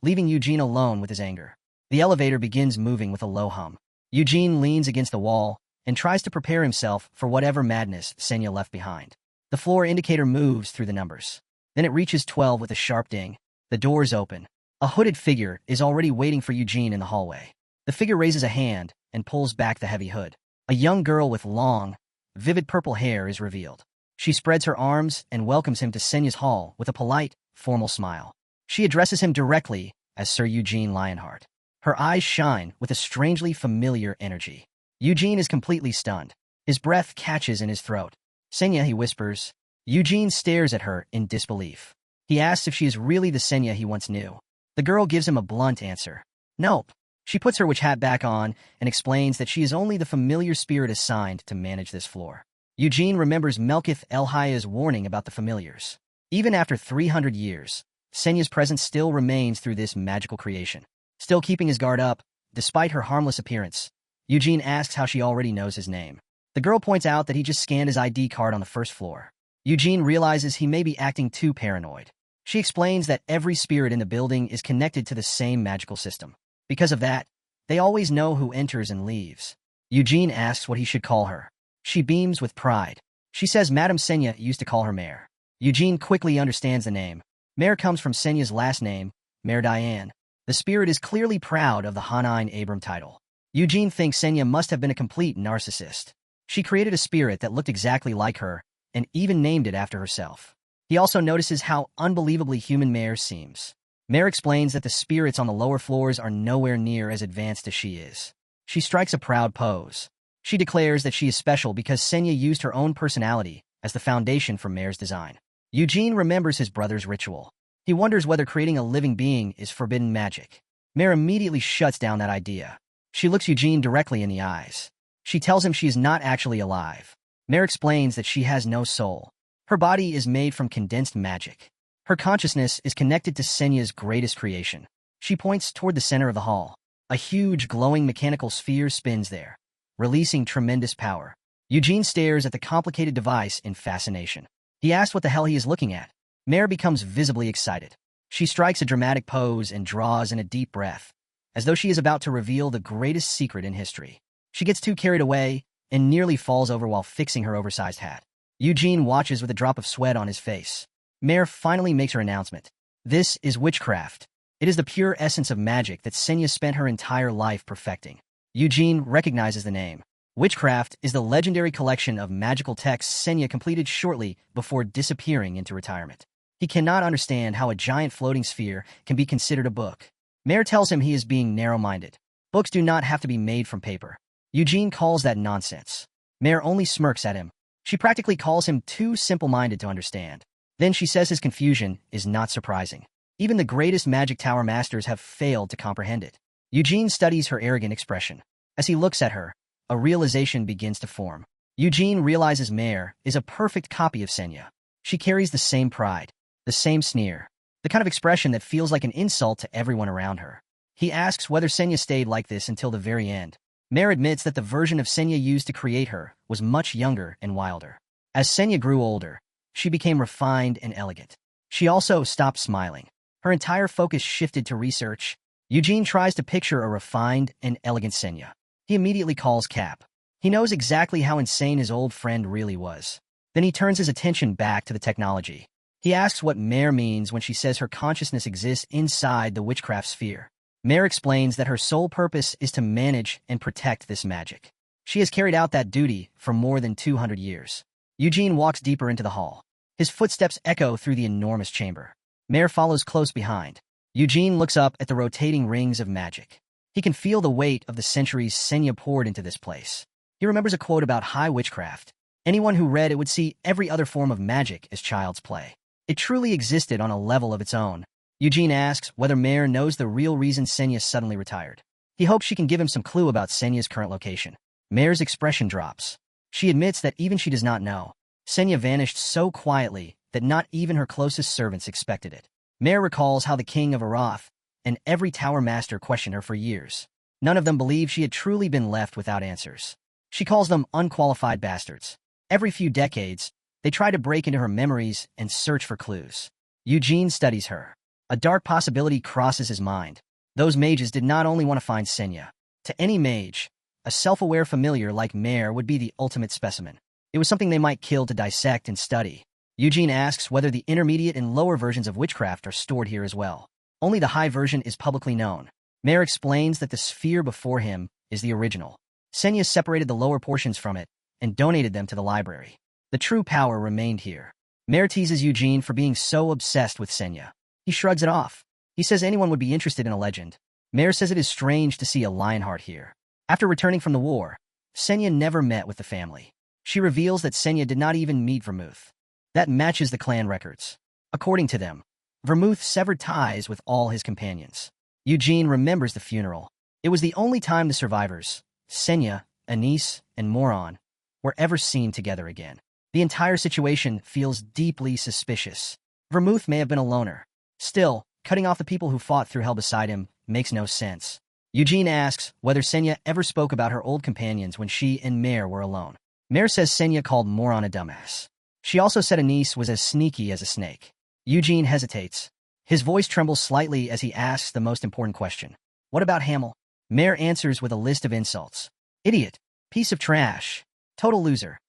A: leaving Eugene alone with his anger. The elevator begins moving with a low hum. Eugene leans against the wall and tries to prepare himself for whatever madness Senya left behind. The floor indicator moves through the numbers. Then it reaches 12 with a sharp ding. The doors open. A hooded figure is already waiting for Eugene in the hallway. The figure raises a hand and pulls back the heavy hood. A young girl with long, vivid purple hair is revealed. She spreads her arms and welcomes him to Senya's hall with a polite, formal smile. She addresses him directly as Sir Eugene Lionheart. Her eyes shine with a strangely familiar energy. Eugene is completely stunned. His breath catches in his throat. "Senya," he whispers. Eugene stares at her in disbelief. He asks if she is really the Senya he once knew. The girl gives him a blunt answer. "Nope." She puts her witch hat back on and explains that she is only the familiar spirit assigned to manage this floor. Eugene remembers Melkith El-Haya's warning about the familiars. Even after 300 years, Senya's presence still remains through this magical creation. Still keeping his guard up, despite her harmless appearance, Eugene asks how she already knows his name. The girl points out that he just scanned his ID card on the first floor. Eugene realizes he may be acting too paranoid. She explains that every spirit in the building is connected to the same magical system. Because of that, they always know who enters and leaves. Eugene asks what he should call her. She beams with pride. She says Madame Senya used to call her Mare. Eugene quickly understands the name. Mare comes from Senya's last name, Mare Diane. The spirit is clearly proud of the Hanine Abram title. Eugene thinks Senya must have been a complete narcissist. She created a spirit that looked exactly like her, and even named it after herself. He also notices how unbelievably human Mare seems. Mare explains that the spirits on the lower floors are nowhere near as advanced as she is. She strikes a proud pose. She declares that she is special because Senya used her own personality as the foundation for Mare's design. Eugene remembers his brother's ritual. He wonders whether creating a living being is forbidden magic. Mare immediately shuts down that idea. She looks Eugene directly in the eyes. She tells him she is not actually alive. Mare explains that she has no soul. Her body is made from condensed magic. Her consciousness is connected to Senya's greatest creation. She points toward the center of the hall. A huge, glowing mechanical sphere spins there, releasing tremendous power. Eugene stares at the complicated device in fascination. He asks what the hell he is looking at. Mare becomes visibly excited. She strikes a dramatic pose and draws in a deep breath, as though she is about to reveal the greatest secret in history. She gets too carried away and nearly falls over while fixing her oversized hat. Eugene watches with a drop of sweat on his face. Mare finally makes her announcement. This is witchcraft. It is the pure essence of magic that Senya spent her entire life perfecting. Eugene recognizes the name. Witchcraft is the legendary collection of magical texts Senya completed shortly before disappearing into retirement. He cannot understand how a giant floating sphere can be considered a book. Mare tells him he is being narrow-minded. Books do not have to be made from paper. Eugene calls that nonsense. Mare only smirks at him. She practically calls him too simple-minded to understand. Then she says his confusion is not surprising. Even the greatest magic tower masters have failed to comprehend it. Eugene studies her arrogant expression. As he looks at her, a realization begins to form. Eugene realizes Mare is a perfect copy of Senya. She carries the same pride, the same sneer, the kind of expression that feels like an insult to everyone around her. He asks whether Senya stayed like this until the very end. Mare admits that the version of Senya used to create her was much younger and wilder. As Senya grew older, she became refined and elegant. She also stopped smiling. Her entire focus shifted to research. Eugene tries to picture a refined and elegant Senya. He immediately calls Cap. He knows exactly how insane his old friend really was. Then he turns his attention back to the technology. He asks what Mare means when she says her consciousness exists inside the witchcraft sphere. Mare explains that her sole purpose is to manage and protect this magic. She has carried out that duty for more than 200 years. Eugene walks deeper into the hall. His footsteps echo through the enormous chamber. Mare follows close behind. Eugene looks up at the rotating rings of magic. He can feel the weight of the centuries Senya poured into this place. He remembers a quote about high witchcraft. Anyone who read it would see every other form of magic as child's play. It truly existed on a level of its own. Eugene asks whether Mare knows the real reason Senya suddenly retired. He hopes she can give him some clue about Senya's current location. Mare's expression drops. She admits that even she does not know. Senya vanished so quietly that not even her closest servants expected it. Mare recalls how the king of Arath and every tower master questioned her for years. None of them believed she had truly been left without answers. She calls them unqualified bastards. Every few decades, they try to break into her memories and search for clues. Eugene studies her. A dark possibility crosses his mind. Those mages did not only want to find Senya. To any mage, a self-aware familiar like Mare would be the ultimate specimen. It was something they might kill to dissect and study. Eugene asks whether the intermediate and lower versions of witchcraft are stored here as well. Only the high version is publicly known. Mare explains that the sphere before him is the original. Senya separated the lower portions from it and donated them to the library. The true power remained here. Mare teases Eugene for being so obsessed with Senya. He shrugs it off. He says anyone would be interested in a legend. Mare says it is strange to see a Lionheart here. After returning from the war, Senya never met with the family. She reveals that Senya did not even meet Vermouth. That matches the clan records. According to them, Vermouth severed ties with all his companions. Eugene remembers the funeral. It was the only time the survivors, Senya, Anise, and Moron, were ever seen together again. The entire situation feels deeply suspicious. Vermouth may have been a loner. Still, cutting off the people who fought through hell beside him makes no sense. Eugene asks whether Senya ever spoke about her old companions when she and Mare were alone. Mare says Senya called Moron a dumbass. She also said Anise was as sneaky as a snake. Eugene hesitates. His voice trembles slightly as he asks the most important question. What about Hamel? Mare answers with a list of insults. Idiot. Piece of trash. Total loser.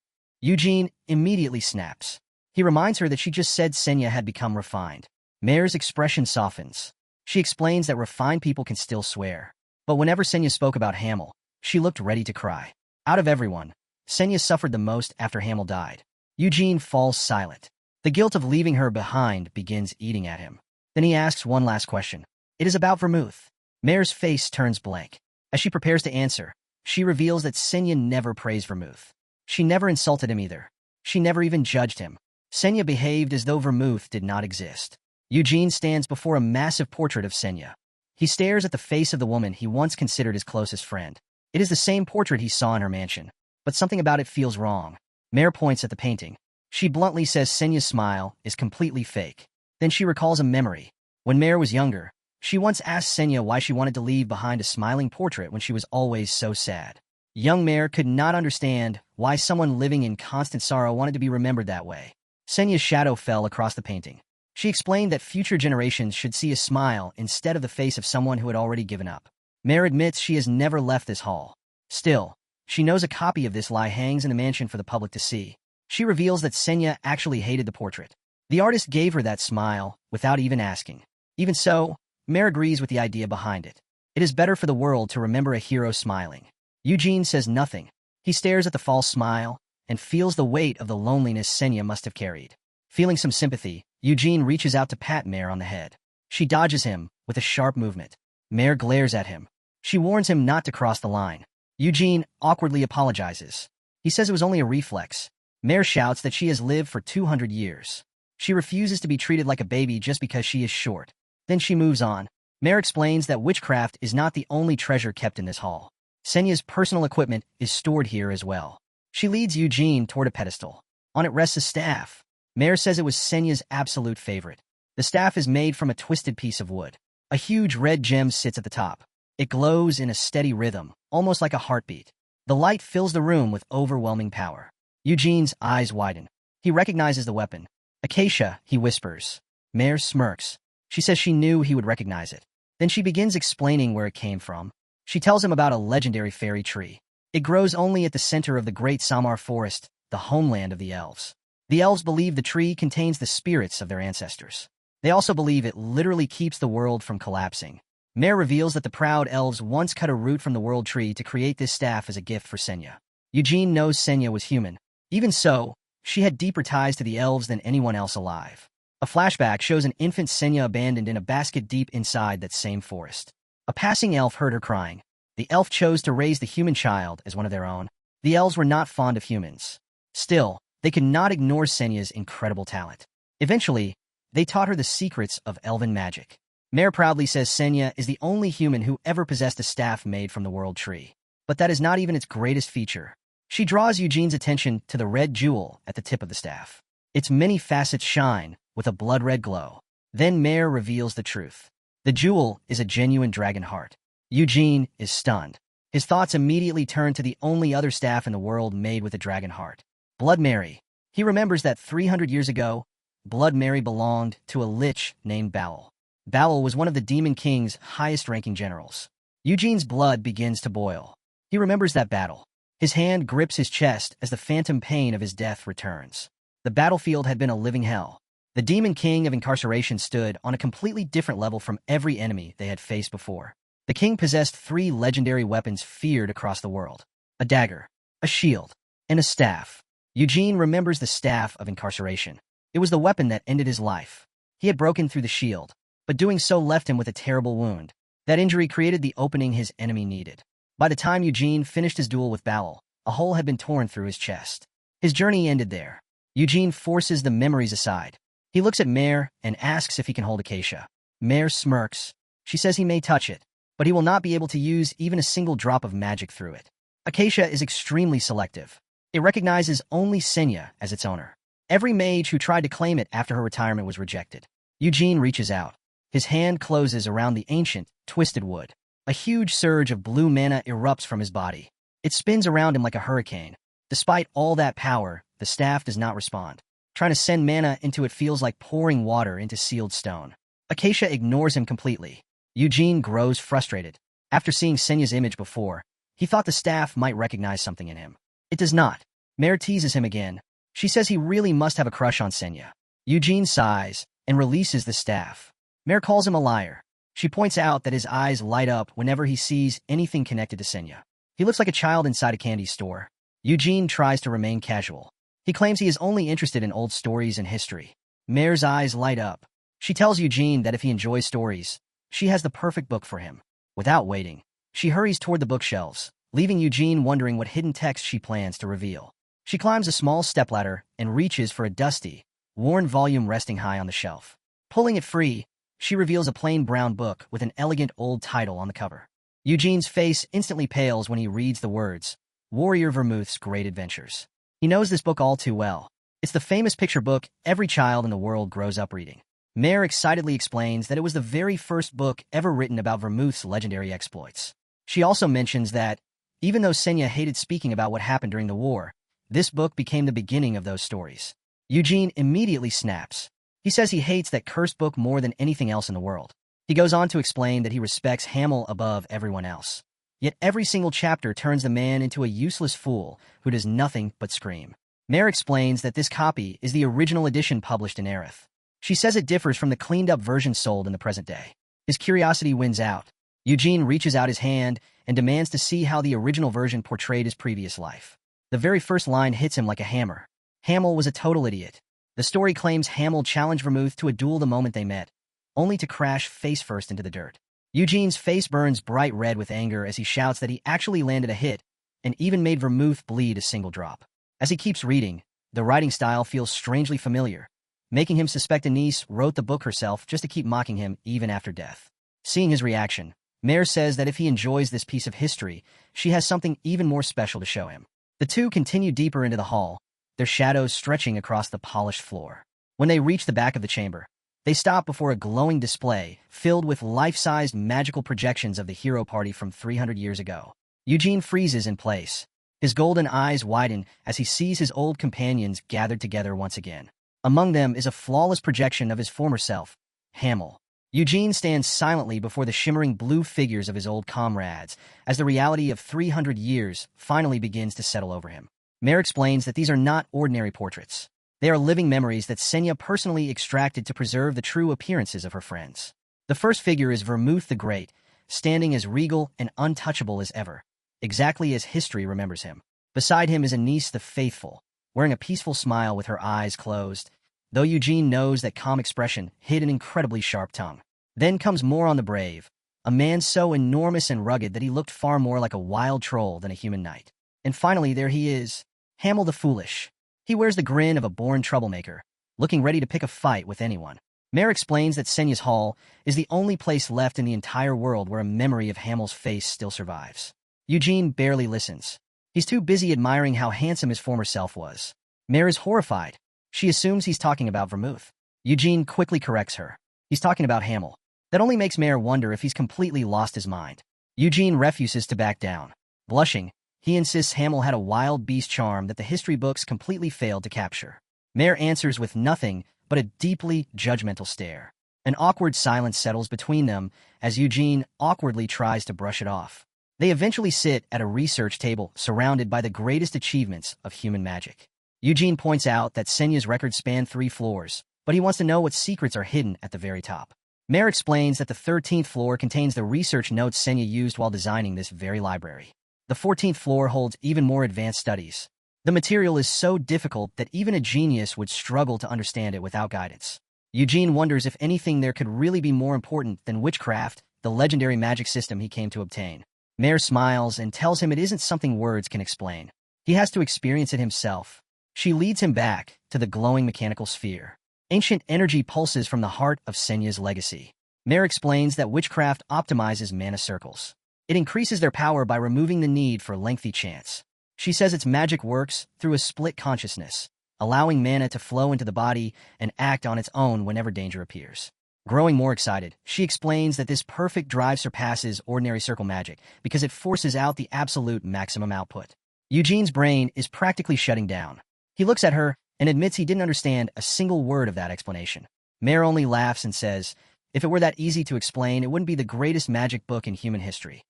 A: Eugene immediately snaps. He reminds her that she just said Senya had become refined. Mare's expression softens. She explains that refined people can still swear. But whenever Senya spoke about Hamel, she looked ready to cry. Out of everyone, Senya suffered the most after Hamel died. Eugene falls silent. The guilt of leaving her behind begins eating at him. Then he asks one last question. It is about Vermouth. Mare's face turns blank. As she prepares to answer, she reveals that Senya never praised Vermouth. She never insulted him either. She never even judged him. Senya behaved as though Vermouth did not exist. Eugene stands before a massive portrait of Senya. He stares at the face of the woman he once considered his closest friend. It is the same portrait he saw in her mansion, but something about it feels wrong. Mare points at the painting. She bluntly says Senya's smile is completely fake. Then she recalls a memory. When Mare was younger, she once asked Senya why she wanted to leave behind a smiling portrait when she was always so sad. Young Mare could not understand why someone living in constant sorrow wanted to be remembered that way. Senya's shadow fell across the painting. She explained that future generations should see a smile instead of the face of someone who had already given up. Mare admits she has never left this hall. Still, she knows a copy of this lie hangs in the mansion for the public to see. She reveals that Senya actually hated the portrait. The artist gave her that smile without even asking. Even so, Mare agrees with the idea behind it. It is better for the world to remember a hero smiling. Eugene says nothing. He stares at the false smile and feels the weight of the loneliness Senya must have carried. Feeling some sympathy, Eugene reaches out to pat Mare on the head. She dodges him with a sharp movement. Mare glares at him. She warns him not to cross the line. Eugene awkwardly apologizes. He says it was only a reflex. Mare shouts that she has lived for 200 years. She refuses to be treated like a baby just because she is short. Then she moves on. Mare explains that witchcraft is not the only treasure kept in this hall. Senya's personal equipment is stored here as well. She leads Eugene toward a pedestal. On it rests a staff. Mare says it was Senya's absolute favorite. The staff is made from a twisted piece of wood. A huge red gem sits at the top. It glows in a steady rhythm, almost like a heartbeat. The light fills the room with overwhelming power. Eugene's eyes widen. He recognizes the weapon. Acacia, he whispers. Mare smirks. She says she knew he would recognize it. Then she begins explaining where it came from. She tells him about a legendary fairy tree. It grows only at the center of the Great Samar Forest, the homeland of the elves. The elves believe the tree contains the spirits of their ancestors. They also believe it literally keeps the world from collapsing. Mare reveals that the proud elves once cut a root from the world tree to create this staff as a gift for Senya. Eugene knows Senya was human. Even so, she had deeper ties to the elves than anyone else alive. A flashback shows an infant Senya abandoned in a basket deep inside that same forest. A passing elf heard her crying. The elf chose to raise the human child as one of their own. The elves were not fond of humans. Still, they could not ignore Senya's incredible talent. Eventually, they taught her the secrets of elven magic. Mare proudly says Senya is the only human who ever possessed a staff made from the world tree. But that is not even its greatest feature. She draws Eugene's attention to the red jewel at the tip of the staff. Its many facets shine with a blood-red glow. Then Mare reveals the truth. The jewel is a genuine dragon heart. Eugene is stunned. His thoughts immediately turn to the only other staff in the world made with a dragon heart. Blood Mary. He remembers that 300 years ago, Blood Mary belonged to a lich named Bowel. Bowel was one of the Demon King's highest-ranking generals. Eugene's blood begins to boil. He remembers that battle. His hand grips his chest as the phantom pain of his death returns. The battlefield had been a living hell. The demon king of incarceration stood on a completely different level from every enemy they had faced before. The king possessed 3 legendary weapons feared across the world: a dagger, a shield, and a staff. Eugene remembers the staff of incarceration. It was the weapon that ended his life. He had broken through the shield, but doing so left him with a terrible wound. That injury created the opening his enemy needed. By the time Eugene finished his duel with Balal, a hole had been torn through his chest. His journey ended there. Eugene forces the memories aside. He looks at Mare and asks if he can hold Acacia. Mare smirks. She says he may touch it, but he will not be able to use even a single drop of magic through it. Acacia is extremely selective. It recognizes only Senya as its owner. Every mage who tried to claim it after her retirement was rejected. Eugene reaches out. His hand closes around the ancient, twisted wood. A huge surge of blue mana erupts from his body. It spins around him like a hurricane. Despite all that power, the staff does not respond. Trying to send mana into it feels like pouring water into sealed stone. Acacia ignores him completely. Eugene grows frustrated. After seeing Senya's image before, he thought the staff might recognize something in him. It does not. Mare teases him again. She says he really must have a crush on Senya. Eugene sighs and releases the staff. Mare calls him a liar. She points out that his eyes light up whenever he sees anything connected to Senya. He looks like a child inside a candy store. Eugene tries to remain casual. He claims he is only interested in old stories and history. Mare's eyes light up. She tells Eugene that if he enjoys stories, she has the perfect book for him. Without waiting, she hurries toward the bookshelves, leaving Eugene wondering what hidden text she plans to reveal. She climbs a small stepladder and reaches for a dusty, worn volume resting high on the shelf. Pulling it free, she reveals a plain brown book with an elegant old title on the cover. Eugene's face instantly pales when he reads the words, Warrior Vermouth's Great Adventures. He knows this book all too well. It's the famous picture book every child in the world grows up reading. Mare excitedly explains that it was the very first book ever written about Vermouth's legendary exploits. She also mentions that, even though Senya hated speaking about what happened during the war, this book became the beginning of those stories. Eugene immediately snaps. He says he hates that cursed book more than anything else in the world. He goes on to explain that he respects Hamel above everyone else. Yet every single chapter turns the man into a useless fool who does nothing but scream. Mare explains that this copy is the original edition published in Aerith. She says it differs from the cleaned-up version sold in the present day. His curiosity wins out. Eugene reaches out his hand and demands to see how the original version portrayed his previous life. The very first line hits him like a hammer. Hamel was a total idiot. The story claims Hamel challenged Vermouth to a duel the moment they met, only to crash face-first into the dirt. Eugene's face burns bright red with anger as he shouts that he actually landed a hit and even made Vermouth bleed a single drop. As he keeps reading, the writing style feels strangely familiar, making him suspect Anise wrote the book herself just to keep mocking him even after death. Seeing his reaction, Mare says that if he enjoys this piece of history, she has something even more special to show him. The two continue deeper into the hall, their shadows stretching across the polished floor. When they reach the back of the chamber, they stop before a glowing display filled with life-sized magical projections of the hero party from 300 years ago. Eugene freezes in place. His golden eyes widen as he sees his old companions gathered together once again. Among them is a flawless projection of his former self, Hamel. Eugene stands silently before the shimmering blue figures of his old comrades as the reality of 300 years finally begins to settle over him. Mare explains that these are not ordinary portraits. They are living memories that Senya personally extracted to preserve the true appearances of her friends. The first figure is Vermouth the Great, standing as regal and untouchable as ever, exactly as history remembers him. Beside him is Anise the Faithful, wearing a peaceful smile with her eyes closed, though Eugene knows that calm expression hid an incredibly sharp tongue. Then comes Moron the Brave, a man so enormous and rugged that he looked far more like a wild troll than a human knight. And finally, there he is, Hamel the Foolish. He wears the grin of a born troublemaker, looking ready to pick a fight with anyone. Mare explains that Senya's Hall is the only place left in the entire world where a memory of Hamel's face still survives. Eugene barely listens. He's too busy admiring how handsome his former self was. Mare is horrified. She assumes he's talking about Vermouth. Eugene quickly corrects her. He's talking about Hamel. That only makes Mare wonder if he's completely lost his mind. Eugene refuses to back down. Blushing, he insists Hamel had a wild beast charm that the history books completely failed to capture. Mare answers with nothing but a deeply judgmental stare. An awkward silence settles between them as Eugene awkwardly tries to brush it off. They eventually sit at a research table surrounded by the greatest achievements of human magic. Eugene points out that Senya's records span 3 floors, but he wants to know what secrets are hidden at the very top. Mare explains that the 13th floor contains the research notes Senya used while designing this very library. The 14th floor holds even more advanced studies. The material is so difficult that even a genius would struggle to understand it without guidance. Eugene wonders if anything there could really be more important than witchcraft, the legendary magic system he came to obtain. Mare smiles and tells him it isn't something words can explain. He has to experience it himself. She leads him back to the glowing mechanical sphere. Ancient energy pulses from the heart of Senya's legacy. Mare explains that witchcraft optimizes mana circles. It increases their power by removing the need for lengthy chants. She says its magic works through a split consciousness, allowing mana to flow into the body and act on its own whenever danger appears. Growing more excited, she explains that this perfect drive surpasses ordinary circle magic because it forces out the absolute maximum output. Eugene's brain is practically shutting down. He looks at her and admits he didn't understand a single word of that explanation. Mare only laughs and says, if it were that easy to explain, it wouldn't be the greatest magic book in human history.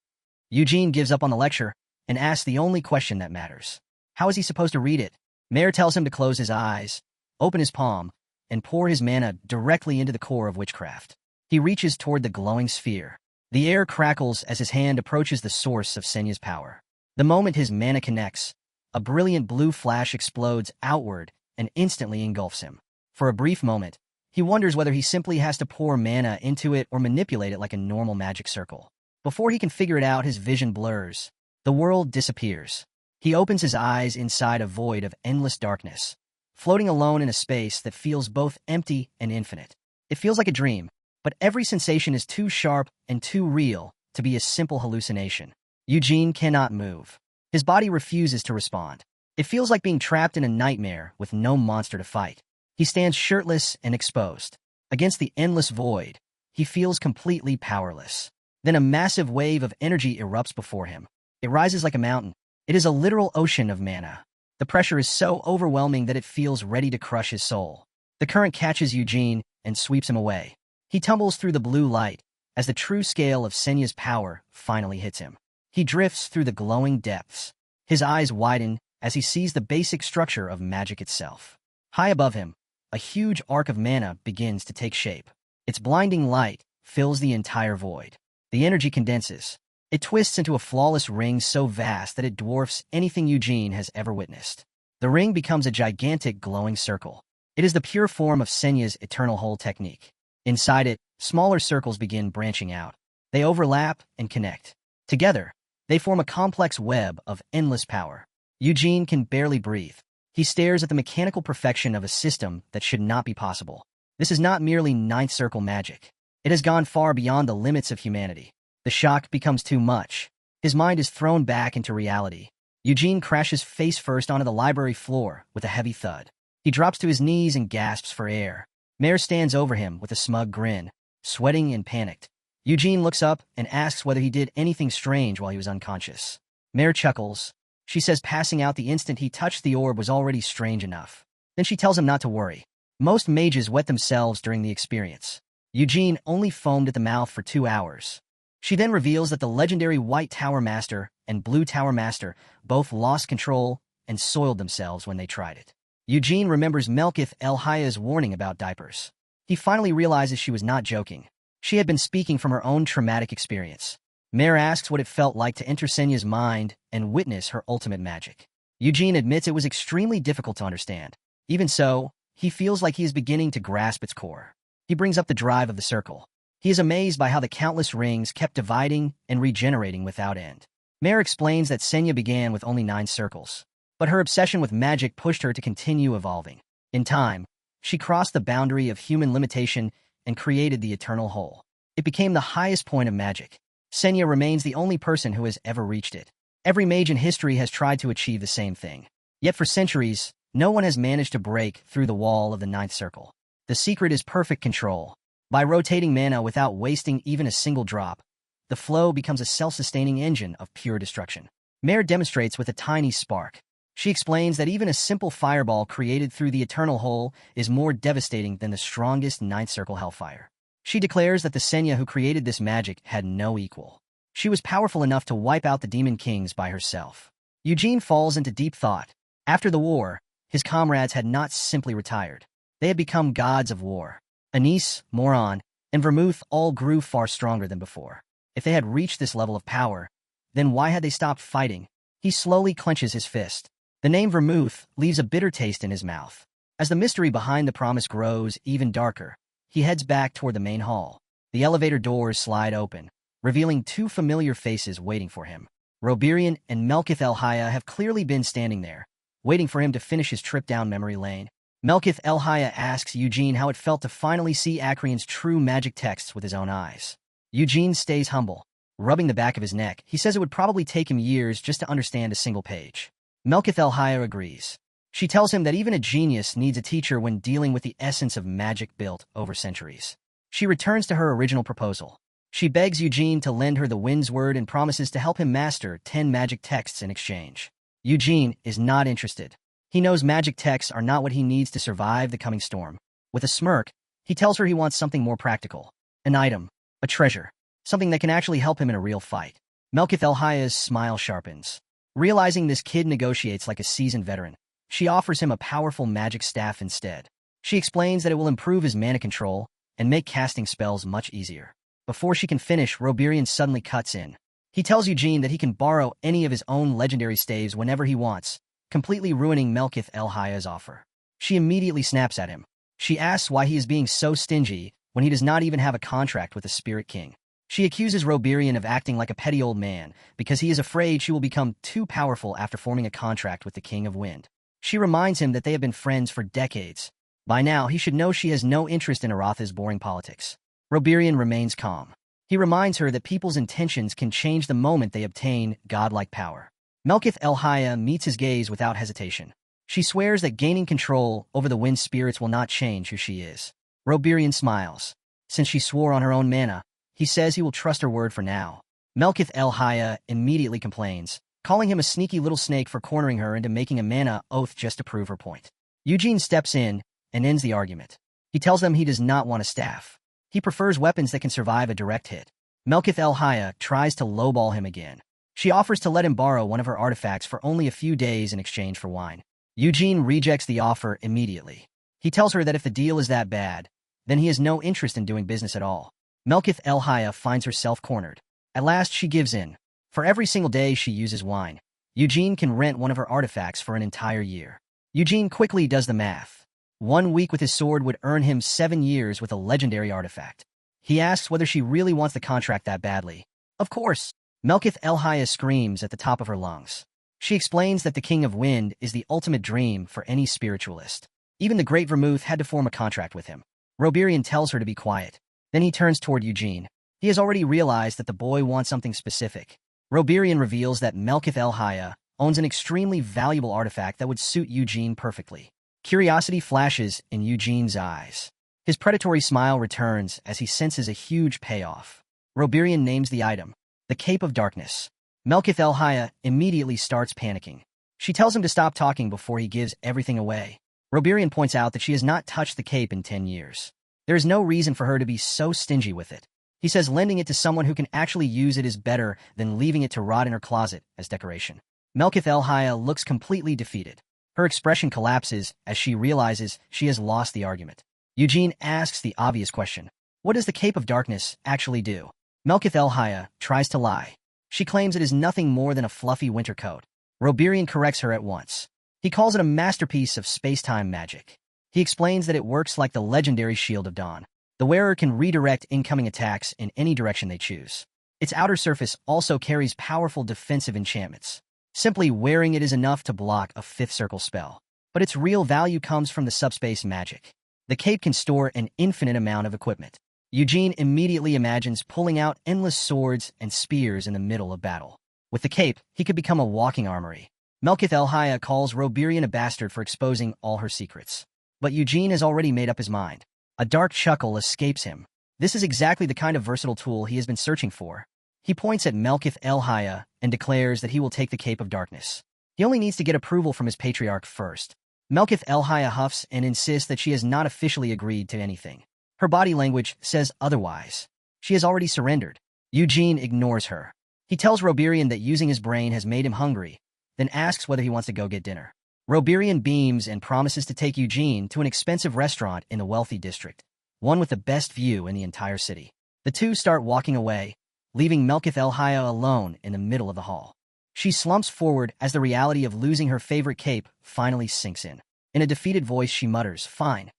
A: Eugene gives up on the lecture and asks the only question that matters. How is he supposed to read it? Mare tells him to close his eyes, open his palm, and pour his mana directly into the core of witchcraft. He reaches toward the glowing sphere. The air crackles as his hand approaches the source of Senya's power. The moment his mana connects, a brilliant blue flash explodes outward and instantly engulfs him. For a brief moment, he wonders whether he simply has to pour mana into it or manipulate it like a normal magic circle. Before he can figure it out, his vision blurs. The world disappears. He opens his eyes inside a void of endless darkness, floating alone in a space that feels both empty and infinite. It feels like a dream, but every sensation is too sharp and too real to be a simple hallucination. Eugene cannot move. His body refuses to respond. It feels like being trapped in a nightmare with no monster to fight. He stands shirtless and exposed. Against the endless void, he feels completely powerless. Then a massive wave of energy erupts before him. It rises like a mountain. It is a literal ocean of mana. The pressure is so overwhelming that it feels ready to crush his soul. The current catches Eugene and sweeps him away. He tumbles through the blue light as the true scale of Senya's power finally hits him. He drifts through the glowing depths. His eyes widen as he sees the basic structure of magic itself. High above him, a huge arc of mana begins to take shape. Its blinding light fills the entire void. The energy condenses. It twists into a flawless ring so vast that it dwarfs anything Eugene has ever witnessed. The ring becomes a gigantic glowing circle. It is the pure form of Senya's eternal whole technique. Inside it, smaller circles begin branching out. They overlap and connect. Together, they form a complex web of endless power. Eugene can barely breathe. He stares at the mechanical perfection of a system that should not be possible. This is not merely ninth circle magic. It has gone far beyond the limits of humanity. The shock becomes too much. His mind is thrown back into reality. Eugene crashes face first onto the library floor with a heavy thud. He drops to his knees and gasps for air. Mare stands over him with a smug grin, sweating and panicked. Eugene looks up and asks whether he did anything strange while he was unconscious. Mare chuckles. She says passing out the instant he touched the orb was already strange enough. Then she tells him not to worry. Most mages wet themselves during the experience. Eugene only foamed at the mouth for 2 hours. She then reveals that the legendary White Tower Master and Blue Tower Master both lost control and soiled themselves when they tried it. Eugene remembers Melkith El-Haya's warning about diapers. He finally realizes she was not joking. She had been speaking from her own traumatic experience. Mare asks what it felt like to enter Senya's mind and witness her ultimate magic. Eugene admits it was extremely difficult to understand. Even so, he feels like he is beginning to grasp its core. He brings up the drive of the circle. He is amazed by how the countless rings kept dividing and regenerating without end. Mare explains that Senya began with only 9 circles, but her obsession with magic pushed her to continue evolving. In time, she crossed the boundary of human limitation and created the eternal whole. It became the highest point of magic. Senya remains the only person who has ever reached it. Every mage in history has tried to achieve the same thing. Yet for centuries, no one has managed to break through the wall of the 9th circle. The secret is perfect control. By rotating mana without wasting even a single drop, the flow becomes a self-sustaining engine of pure destruction. Mare demonstrates with a tiny spark. She explains that even a simple fireball created through the eternal whole is more devastating than the strongest 9th circle hellfire. She declares that the Senya who created this magic had no equal. She was powerful enough to wipe out the demon kings by herself. Eugene falls into deep thought. After the war, His comrades had not simply retired. They had become gods of war. Anise, Moron, and Vermouth all grew far stronger than before. If they had reached this level of power, then why had they stopped fighting? He slowly clenches his fist. The name Vermouth leaves a bitter taste in his mouth. As the mystery behind the promise grows even darker, he heads back toward the main hall. The elevator doors slide open, revealing two familiar faces waiting for him. Roberian and Melkith El-Haya have clearly been standing there, waiting for him to finish his trip down memory lane. Melkith El-Haya asks Eugene how it felt to finally see Acreon's true magic texts with his own eyes. Eugene stays humble. Rubbing the back of his neck, he says it would probably take him years just to understand a single page. Melkith El-Haya agrees. She tells him that even a genius needs a teacher when dealing with the essence of magic built over centuries. She returns to her original proposal. She begs Eugene to lend her the Wind's Word and promises to help him master 10 magic texts in exchange. Eugene is not interested. He knows magic texts are not what he needs to survive the coming storm. With a smirk, he tells her he wants something more practical. An item, a treasure, something that can actually help him in a real fight. Melkith El-Haya's smile sharpens. Realizing this kid negotiates like a seasoned veteran, she offers him a powerful magic staff instead. She explains that it will improve his mana control and make casting spells much easier. Before she can finish, Roberian suddenly cuts in. He tells Eugene that he can borrow any of his own legendary staves whenever he wants, completely ruining Melkith El-Haya's offer. She immediately snaps at him. She asks why he is being so stingy when he does not even have a contract with the Spirit King. She accuses Roberian of acting like a petty old man because he is afraid she will become too powerful after forming a contract with the King of Wind. She reminds him that they have been friends for decades. By now, he should know she has no interest in Aratha's boring politics. Roberian remains calm. He reminds her that people's intentions can change the moment they obtain godlike power. Melkith El-Haya meets his gaze without hesitation. She swears that gaining control over the wind spirits will not change who she is. Roberian smiles. Since she swore on her own mana, he says he will trust her word for now. Melkith El-Haya immediately complains, calling him a sneaky little snake for cornering her into making a mana oath just to prove her point. Eugene steps in and ends the argument. He tells them he does not want a staff. He prefers weapons that can survive a direct hit. Melkith El-Haya tries to lowball him again. She offers to let him borrow one of her artifacts for only a few days in exchange for wine. Eugene rejects the offer immediately. He tells her that if the deal is that bad, then he has no interest in doing business at all. Melkith El-Haya finds herself cornered. At last she gives in. For every single day she uses wine, Eugene can rent one of her artifacts for an entire year. Eugene quickly does the math. 1 week with his sword would earn him 7 years with a legendary artifact. He asks whether she really wants the contract that badly. Of course. Melkith El-Haya screams at the top of her lungs. She explains that the King of Wind is the ultimate dream for any spiritualist. Even the Great Vermouth had to form a contract with him. Roberian tells her to be quiet. Then he turns toward Eugene. He has already realized that the boy wants something specific. Roberian reveals that Melkith El-Haya owns an extremely valuable artifact that would suit Eugene perfectly. Curiosity flashes in Eugene's eyes. His predatory smile returns as he senses a huge payoff. Roberian names the item, the Cape of Darkness. Melkith El-Haya immediately starts panicking. She tells him to stop talking before he gives everything away. Roberian points out that she has not touched the cape in 10 years. There is no reason for her to be so stingy with it. He says lending it to someone who can actually use it is better than leaving it to rot in her closet as decoration. Melkith El-Haya looks completely defeated. Her expression collapses as she realizes she has lost the argument. Eugene asks the obvious question. What does the Cape of Darkness actually do? Melkith El-Haya tries to lie. She claims it is nothing more than a fluffy winter coat. Roberian corrects her at once. He calls it a masterpiece of space-time magic. He explains that it works like the legendary Shield of Dawn. The wearer can redirect incoming attacks in any direction they choose. Its outer surface also carries powerful defensive enchantments. Simply wearing it is enough to block a 5th circle spell. But its real value comes from the subspace magic. The cape can store an infinite amount of equipment. Eugene immediately imagines pulling out endless swords and spears in the middle of battle. With the cape, he could become a walking armory. Melkith El-Haya calls Roberian a bastard for exposing all her secrets. But Eugene has already made up his mind. A dark chuckle escapes him. This is exactly the kind of versatile tool he has been searching for. He points at Melkith El-Haya and declares that he will take the Cape of Darkness. He only needs to get approval from his patriarch first. Melkith El-Haya huffs and insists that she has not officially agreed to anything. Her body language says otherwise. She has already surrendered. Eugene ignores her. He tells Roberian that using his brain has made him hungry, then asks whether he wants to go get dinner. Roberian beams and promises to take Eugene to an expensive restaurant in the wealthy district, one with the best view in the entire city. The two start walking away, leaving Melkith Elhaya alone in the middle of the hall. She slumps forward as the reality of losing her favorite cape finally sinks in. In a defeated voice, she mutters, "Fine."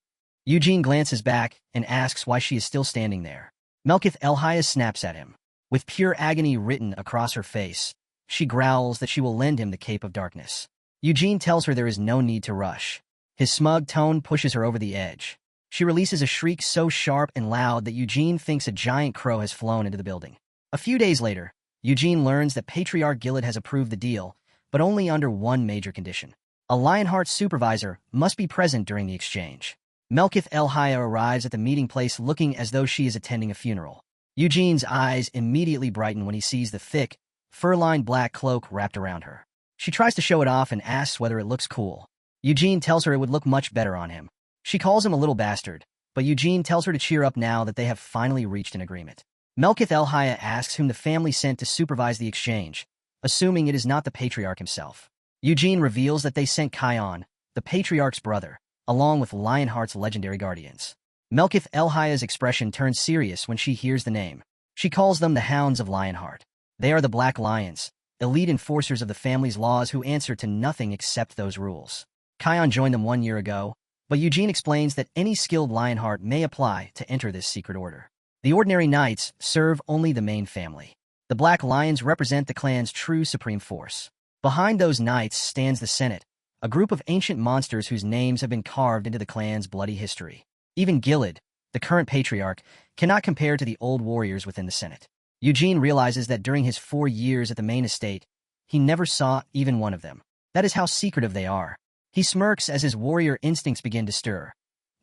A: Eugene glances back and asks why she is still standing there. Melkith Elhaya snaps at him. With pure agony written across her face, she growls that she will lend him the Cape of Darkness. Eugene tells her there is no need to rush. His smug tone pushes her over the edge. She releases a shriek so sharp and loud that Eugene thinks a giant crow has flown into the building. A few days later, Eugene learns that Patriarch Gillett has approved the deal, but only under one major condition. A Lionheart supervisor must be present during the exchange. Melkith Elhaya arrives at the meeting place looking as though she is attending a funeral. Eugene's eyes immediately brighten when he sees the thick, fur-lined black cloak wrapped around her. She tries to show it off and asks whether it looks cool. Eugene tells her it would look much better on him. She calls him a little bastard, but Eugene tells her to cheer up now that they have finally reached an agreement. Melkith Elhaya asks whom the family sent to supervise the exchange, assuming it is not the Patriarch himself. Eugene reveals that they sent Kion, the Patriarch's brother, along with Lionheart's legendary guardians. Melkith Elhaya's expression turns serious when she hears the name. She calls them the Hounds of Lionheart. They are the Black Lions, elite enforcers of the family's laws who answer to nothing except those rules. Kion joined them 1 year ago, but Eugene explains that any skilled Lionheart may apply to enter this secret order. The ordinary knights serve only the main family. The Black Lions represent the clan's true supreme force. Behind those knights stands the Senate, a group of ancient monsters whose names have been carved into the clan's bloody history. Even Gillett, the current patriarch, cannot compare to the old warriors within the Senate. Eugene realizes that during his 4 years at the main estate, he never saw even one of them. That is how secretive they are. He smirks as his warrior instincts begin to stir,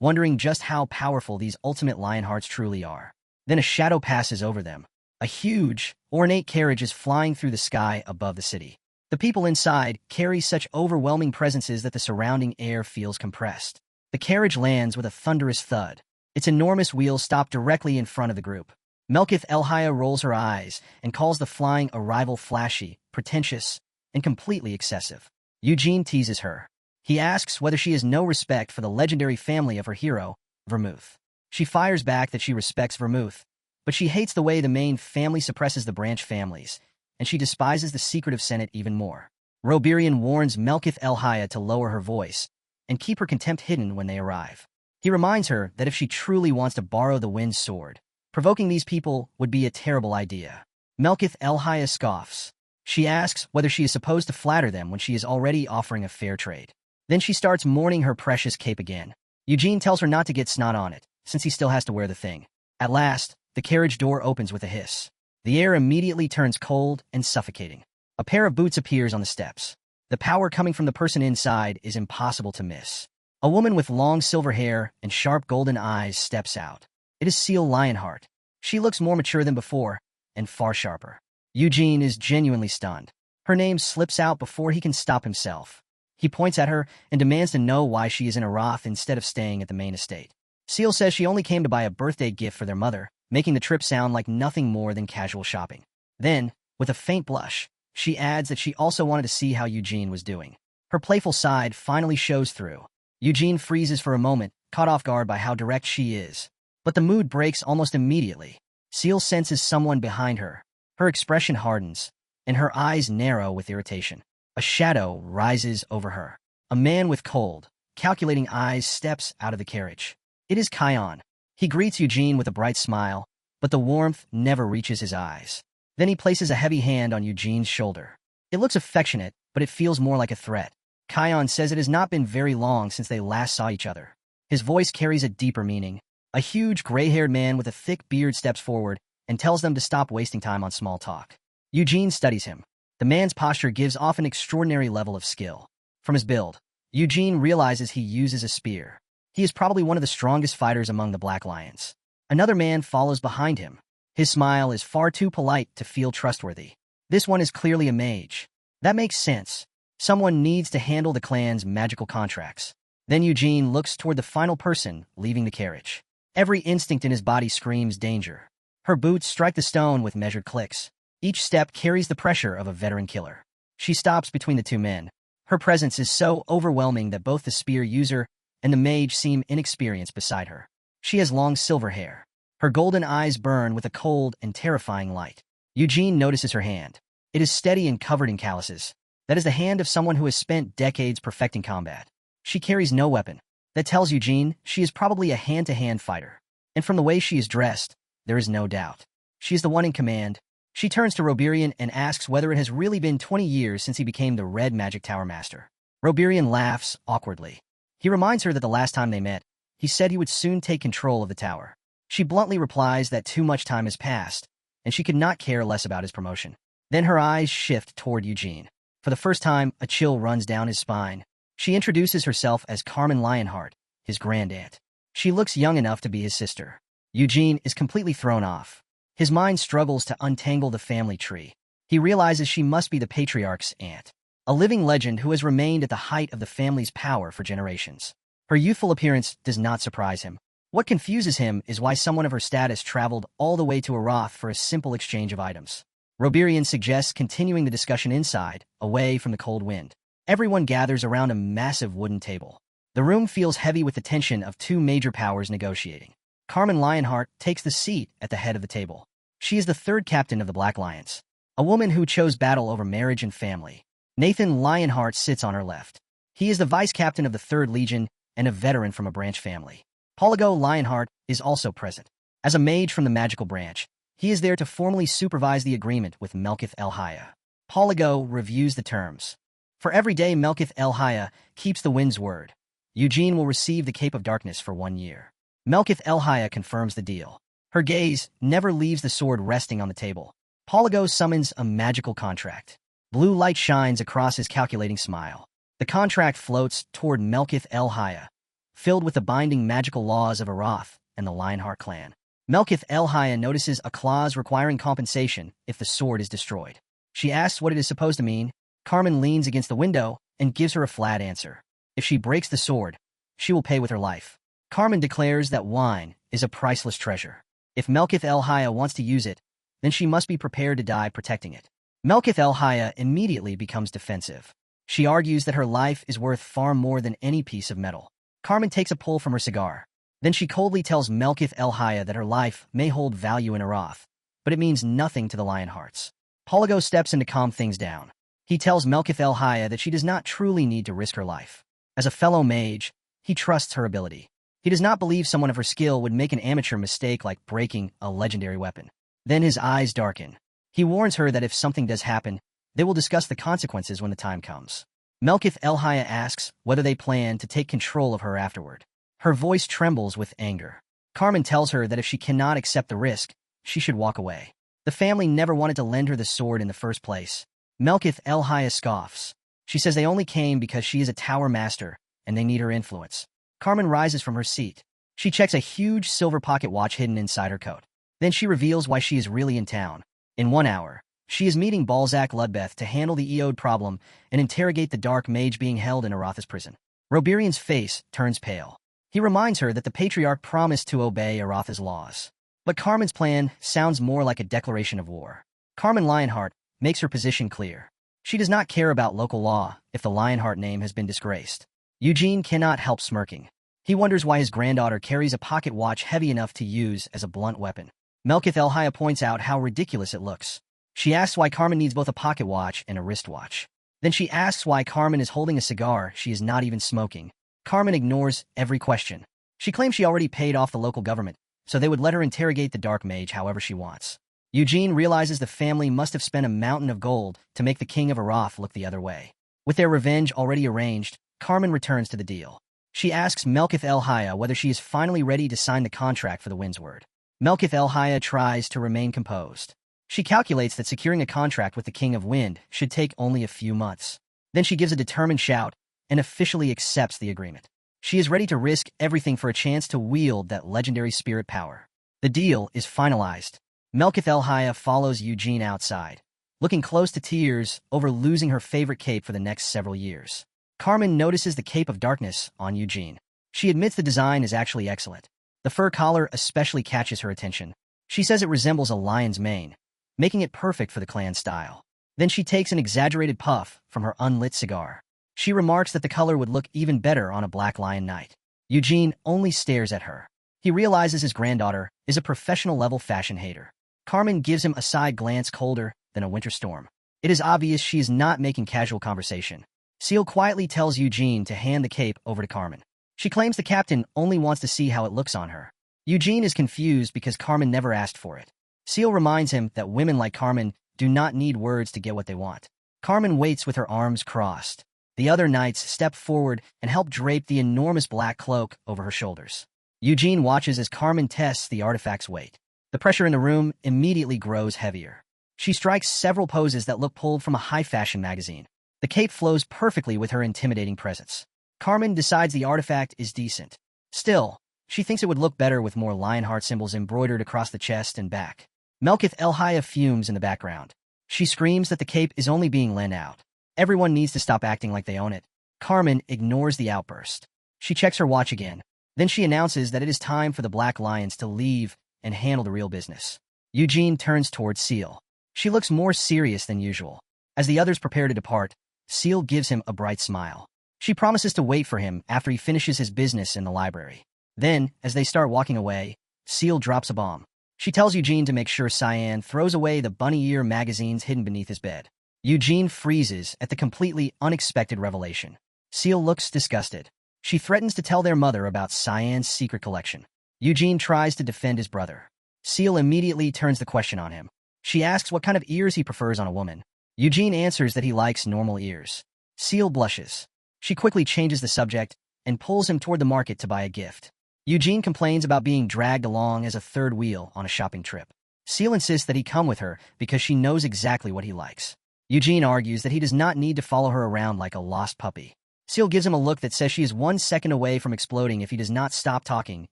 A: wondering just how powerful these ultimate Lionhearts truly are. Then a shadow passes over them. A huge, ornate carriage is flying through the sky above the city. The people inside carry such overwhelming presences that the surrounding air feels compressed. The carriage lands with a thunderous thud. Its enormous wheels stop directly in front of the group. Melkith Elhaya rolls her eyes and calls the flying arrival flashy, pretentious, and completely excessive. Eugene teases her. He asks whether she has no respect for the legendary family of her hero, Vermouth. She fires back that she respects Vermouth, but she hates the way the main family suppresses the branch families, and she despises the secretive Senate even more. Roberian warns Melkith Elhaya to lower her voice and keep her contempt hidden when they arrive. He reminds her that if she truly wants to borrow the Wind's sword, provoking these people would be a terrible idea. Melkith Elhaya scoffs. She asks whether she is supposed to flatter them when she is already offering a fair trade. Then she starts mourning her precious cape again. Eugene tells her not to get snot on it, since he still has to wear the thing. At last, the carriage door opens with a hiss. The air immediately turns cold and suffocating. A pair of boots appears on the steps. The power coming from the person inside is impossible to miss. A woman with long silver hair and sharp golden eyes steps out. It is Seal Lionheart. She looks more mature than before, and far sharper. Eugene is genuinely stunned. Her name slips out before he can stop himself. He points at her and demands to know why she is in Arath instead of staying at the main estate. Seal says she only came to buy a birthday gift for their mother, making the trip sound like nothing more than casual shopping. Then, with a faint blush, she adds that she also wanted to see how Eugene was doing. Her playful side finally shows through. Eugene freezes for a moment, caught off guard by how direct she is. But the mood breaks almost immediately. Seal senses someone behind her. Her expression hardens, and her eyes narrow with irritation. A shadow rises over her. A man with cold, calculating eyes steps out of the carriage. It is Kion. He greets Eugene with a bright smile, but the warmth never reaches his eyes. Then he places a heavy hand on Eugene's shoulder. It looks affectionate, but it feels more like a threat. Kion says it has not been very long since they last saw each other. His voice carries a deeper meaning. A huge gray-haired man with a thick beard steps forward and tells them to stop wasting time on small talk. Eugene studies him. The man's posture gives off an extraordinary level of skill. From his build, Eugene realizes he uses a spear. He is probably one of the strongest fighters among the Black Lions. Another man follows behind him. His smile is far too polite to feel trustworthy. This one is clearly a mage. That makes sense. Someone needs to handle the clan's magical contracts. Then Eugene looks toward the final person leaving the carriage. Every instinct in his body screams danger. Her boots strike the stone with measured clicks. Each step carries the pressure of a veteran killer. She stops between the two men, Her presence is so overwhelming that both the spear user and the mage seem inexperienced beside her. She has long silver hair. Her golden eyes burn with a cold and terrifying light. Eugene notices her hand. It is steady and covered in calluses. That is the hand of someone who has spent decades perfecting combat. She carries no weapon. That tells Eugene she is probably a hand-to-hand fighter. And from the way she is dressed, there is no doubt. She is the one in command. She turns to Reborn and asks whether it has really been 20 years since he became the Red Magic Tower Master. Reborn laughs awkwardly. He reminds her that the last time they met, he said he would soon take control of the tower. She bluntly replies that too much time has passed, and she could not care less about his promotion. Then her eyes shift toward Eugene. For the first time, a chill runs down his spine. She introduces herself as Carmen Lionheart, his grandaunt. She looks young enough to be his sister. Eugene is completely thrown off. His mind struggles to untangle the family tree. He realizes she must be the patriarch's aunt, a living legend who has remained at the height of the family's power for generations. Her youthful appearance does not surprise him. What confuses him is why someone of her status traveled all the way to Arath for a simple exchange of items. Reborn suggests continuing the discussion inside, away from the cold wind. Everyone gathers around a massive wooden table. The room feels heavy with the tension of two major powers negotiating. Carmen Lionheart takes the seat at the head of the table. She is the third captain of the Black Lions, a woman who chose battle over marriage and family. Nathan Lionheart sits on her left. He is the vice captain of the 3rd Legion and a veteran from a branch family. Polygo Lionheart is also present. As a mage from the magical branch, he is there to formally supervise the agreement with Melkith El-Haya. Polygo reviews the terms. For every day Melkith El-Haya keeps the wind's word, Eugene will receive the Cape of Darkness for 1 year. Melkith El-Haya confirms the deal. Her gaze never leaves the sword resting on the table. Polygo summons a magical contract. Blue light shines across his calculating smile. The contract floats toward Melkith El-Haya, filled with the binding magical laws of Arath and the Lionheart clan. Melkith El-Haya notices a clause requiring compensation if the sword is destroyed. She asks what it is supposed to mean. Carmen leans against the window and gives her a flat answer. If she breaks the sword, she will pay with her life. Carmen declares that wine is a priceless treasure. If Melkith El-Haya wants to use it, then she must be prepared to die protecting it. Melkith El-Haya immediately becomes defensive. She argues that her life is worth far more than any piece of metal. Carmen takes a pull from her cigar. Then she coldly tells Melkith El-Haya that her life may hold value in Arath, but it means nothing to the Lionhearts. Polygo steps in to calm things down. He tells Melkith El-Haya that she does not truly need to risk her life. As a fellow mage, he trusts her ability. He does not believe someone of her skill would make an amateur mistake like breaking a legendary weapon. Then his eyes darken. He warns her that if something does happen, they will discuss the consequences when the time comes. Melkith El-Haya asks whether they plan to take control of her afterward. Her voice trembles with anger. Carmen tells her that if she cannot accept the risk, she should walk away. The family never wanted to lend her the sword in the first place. Melkith El-Haya scoffs. She says they only came because she is a tower master and they need her influence. Carmen rises from her seat. She checks a huge silver pocket watch hidden inside her coat. Then she reveals why she is really in town. In 1 hour, she is meeting Balzac Ludbeth to handle the Eode problem and interrogate the dark mage being held in Aratha's prison. Reborn's face turns pale. He reminds her that the Patriarch promised to obey Aratha's laws. But Carmen's plan sounds more like a declaration of war. Carmen Lionheart makes her position clear. She does not care about local law if the Lionheart name has been disgraced. Eugene cannot help smirking. He wonders why his granddaughter carries a pocket watch heavy enough to use as a blunt weapon. Melkith El-Haya points out how ridiculous it looks. She asks why Carmen needs both a pocket watch and a wristwatch. Then she asks why Carmen is holding a cigar she is not even smoking. Carmen ignores every question. She claims she already paid off the local government, so they would let her interrogate the dark mage however she wants. Eugene realizes the family must have spent a mountain of gold to make the king of Arath look the other way. With their revenge already arranged, Carmen returns to the deal. She asks Melkith El-Haya whether she is finally ready to sign the contract for the Windsword. Melkith El-Haya tries to remain composed. She calculates that securing a contract with the King of Wind should take only a few months. Then she gives a determined shout and officially accepts the agreement. She is ready to risk everything for a chance to wield that legendary spirit power. The deal is finalized. Melkith El-Haya follows Eugene outside, looking close to tears over losing her favorite cape for the next several years. Carmen notices the Cape of Darkness on Eugene. She admits the design is actually excellent. The fur collar especially catches her attention. She says it resembles a lion's mane, making it perfect for the clan style. Then she takes an exaggerated puff from her unlit cigar. She remarks that the color would look even better on a black lion knight. Eugene only stares at her. He realizes his granddaughter is a professional-level fashion hater. Carmen gives him a side glance colder than a winter storm. It is obvious she is not making casual conversation. Seal quietly tells Eugene to hand the cape over to Carmen. She claims the captain only wants to see how it looks on her. Eugene is confused because Carmen never asked for it. Seal reminds him that women like Carmen do not need words to get what they want. Carmen waits with her arms crossed. The other knights step forward and help drape the enormous black cloak over her shoulders. Eugene watches as Carmen tests the artifact's weight. The pressure in the room immediately grows heavier. She strikes several poses that look pulled from a high-fashion magazine. The cape flows perfectly with her intimidating presence. Carmen decides the artifact is decent. Still, she thinks it would look better with more Lionheart symbols embroidered across the chest and back. Melkith Elhaya fumes in the background. She screams that the cape is only being lent out. Everyone needs to stop acting like they own it. Carmen ignores the outburst. She checks her watch again. Then she announces that it is time for the Black Lions to leave and handle the real business. Eugene turns towards Seal. She looks more serious than usual. As the others prepare to depart, Seal gives him a bright smile. She promises to wait for him after he finishes his business in the library. Then, as they start walking away, Seal drops a bomb. She tells Eugene to make sure Cyan throws away the bunny ear magazines hidden beneath his bed. Eugene freezes at the completely unexpected revelation. Seal looks disgusted. She threatens to tell their mother about Cyan's secret collection. Eugene tries to defend his brother. Seal immediately turns the question on him. She asks what kind of ears he prefers on a woman. Eugene answers that he likes normal ears. Seal blushes. She quickly changes the subject and pulls him toward the market to buy a gift. Eugene complains about being dragged along as a third wheel on a shopping trip. Seal insists that he come with her because she knows exactly what he likes. Eugene argues that he does not need to follow her around like a lost puppy. Seal gives him a look that says she is 1 second away from exploding if he does not stop talking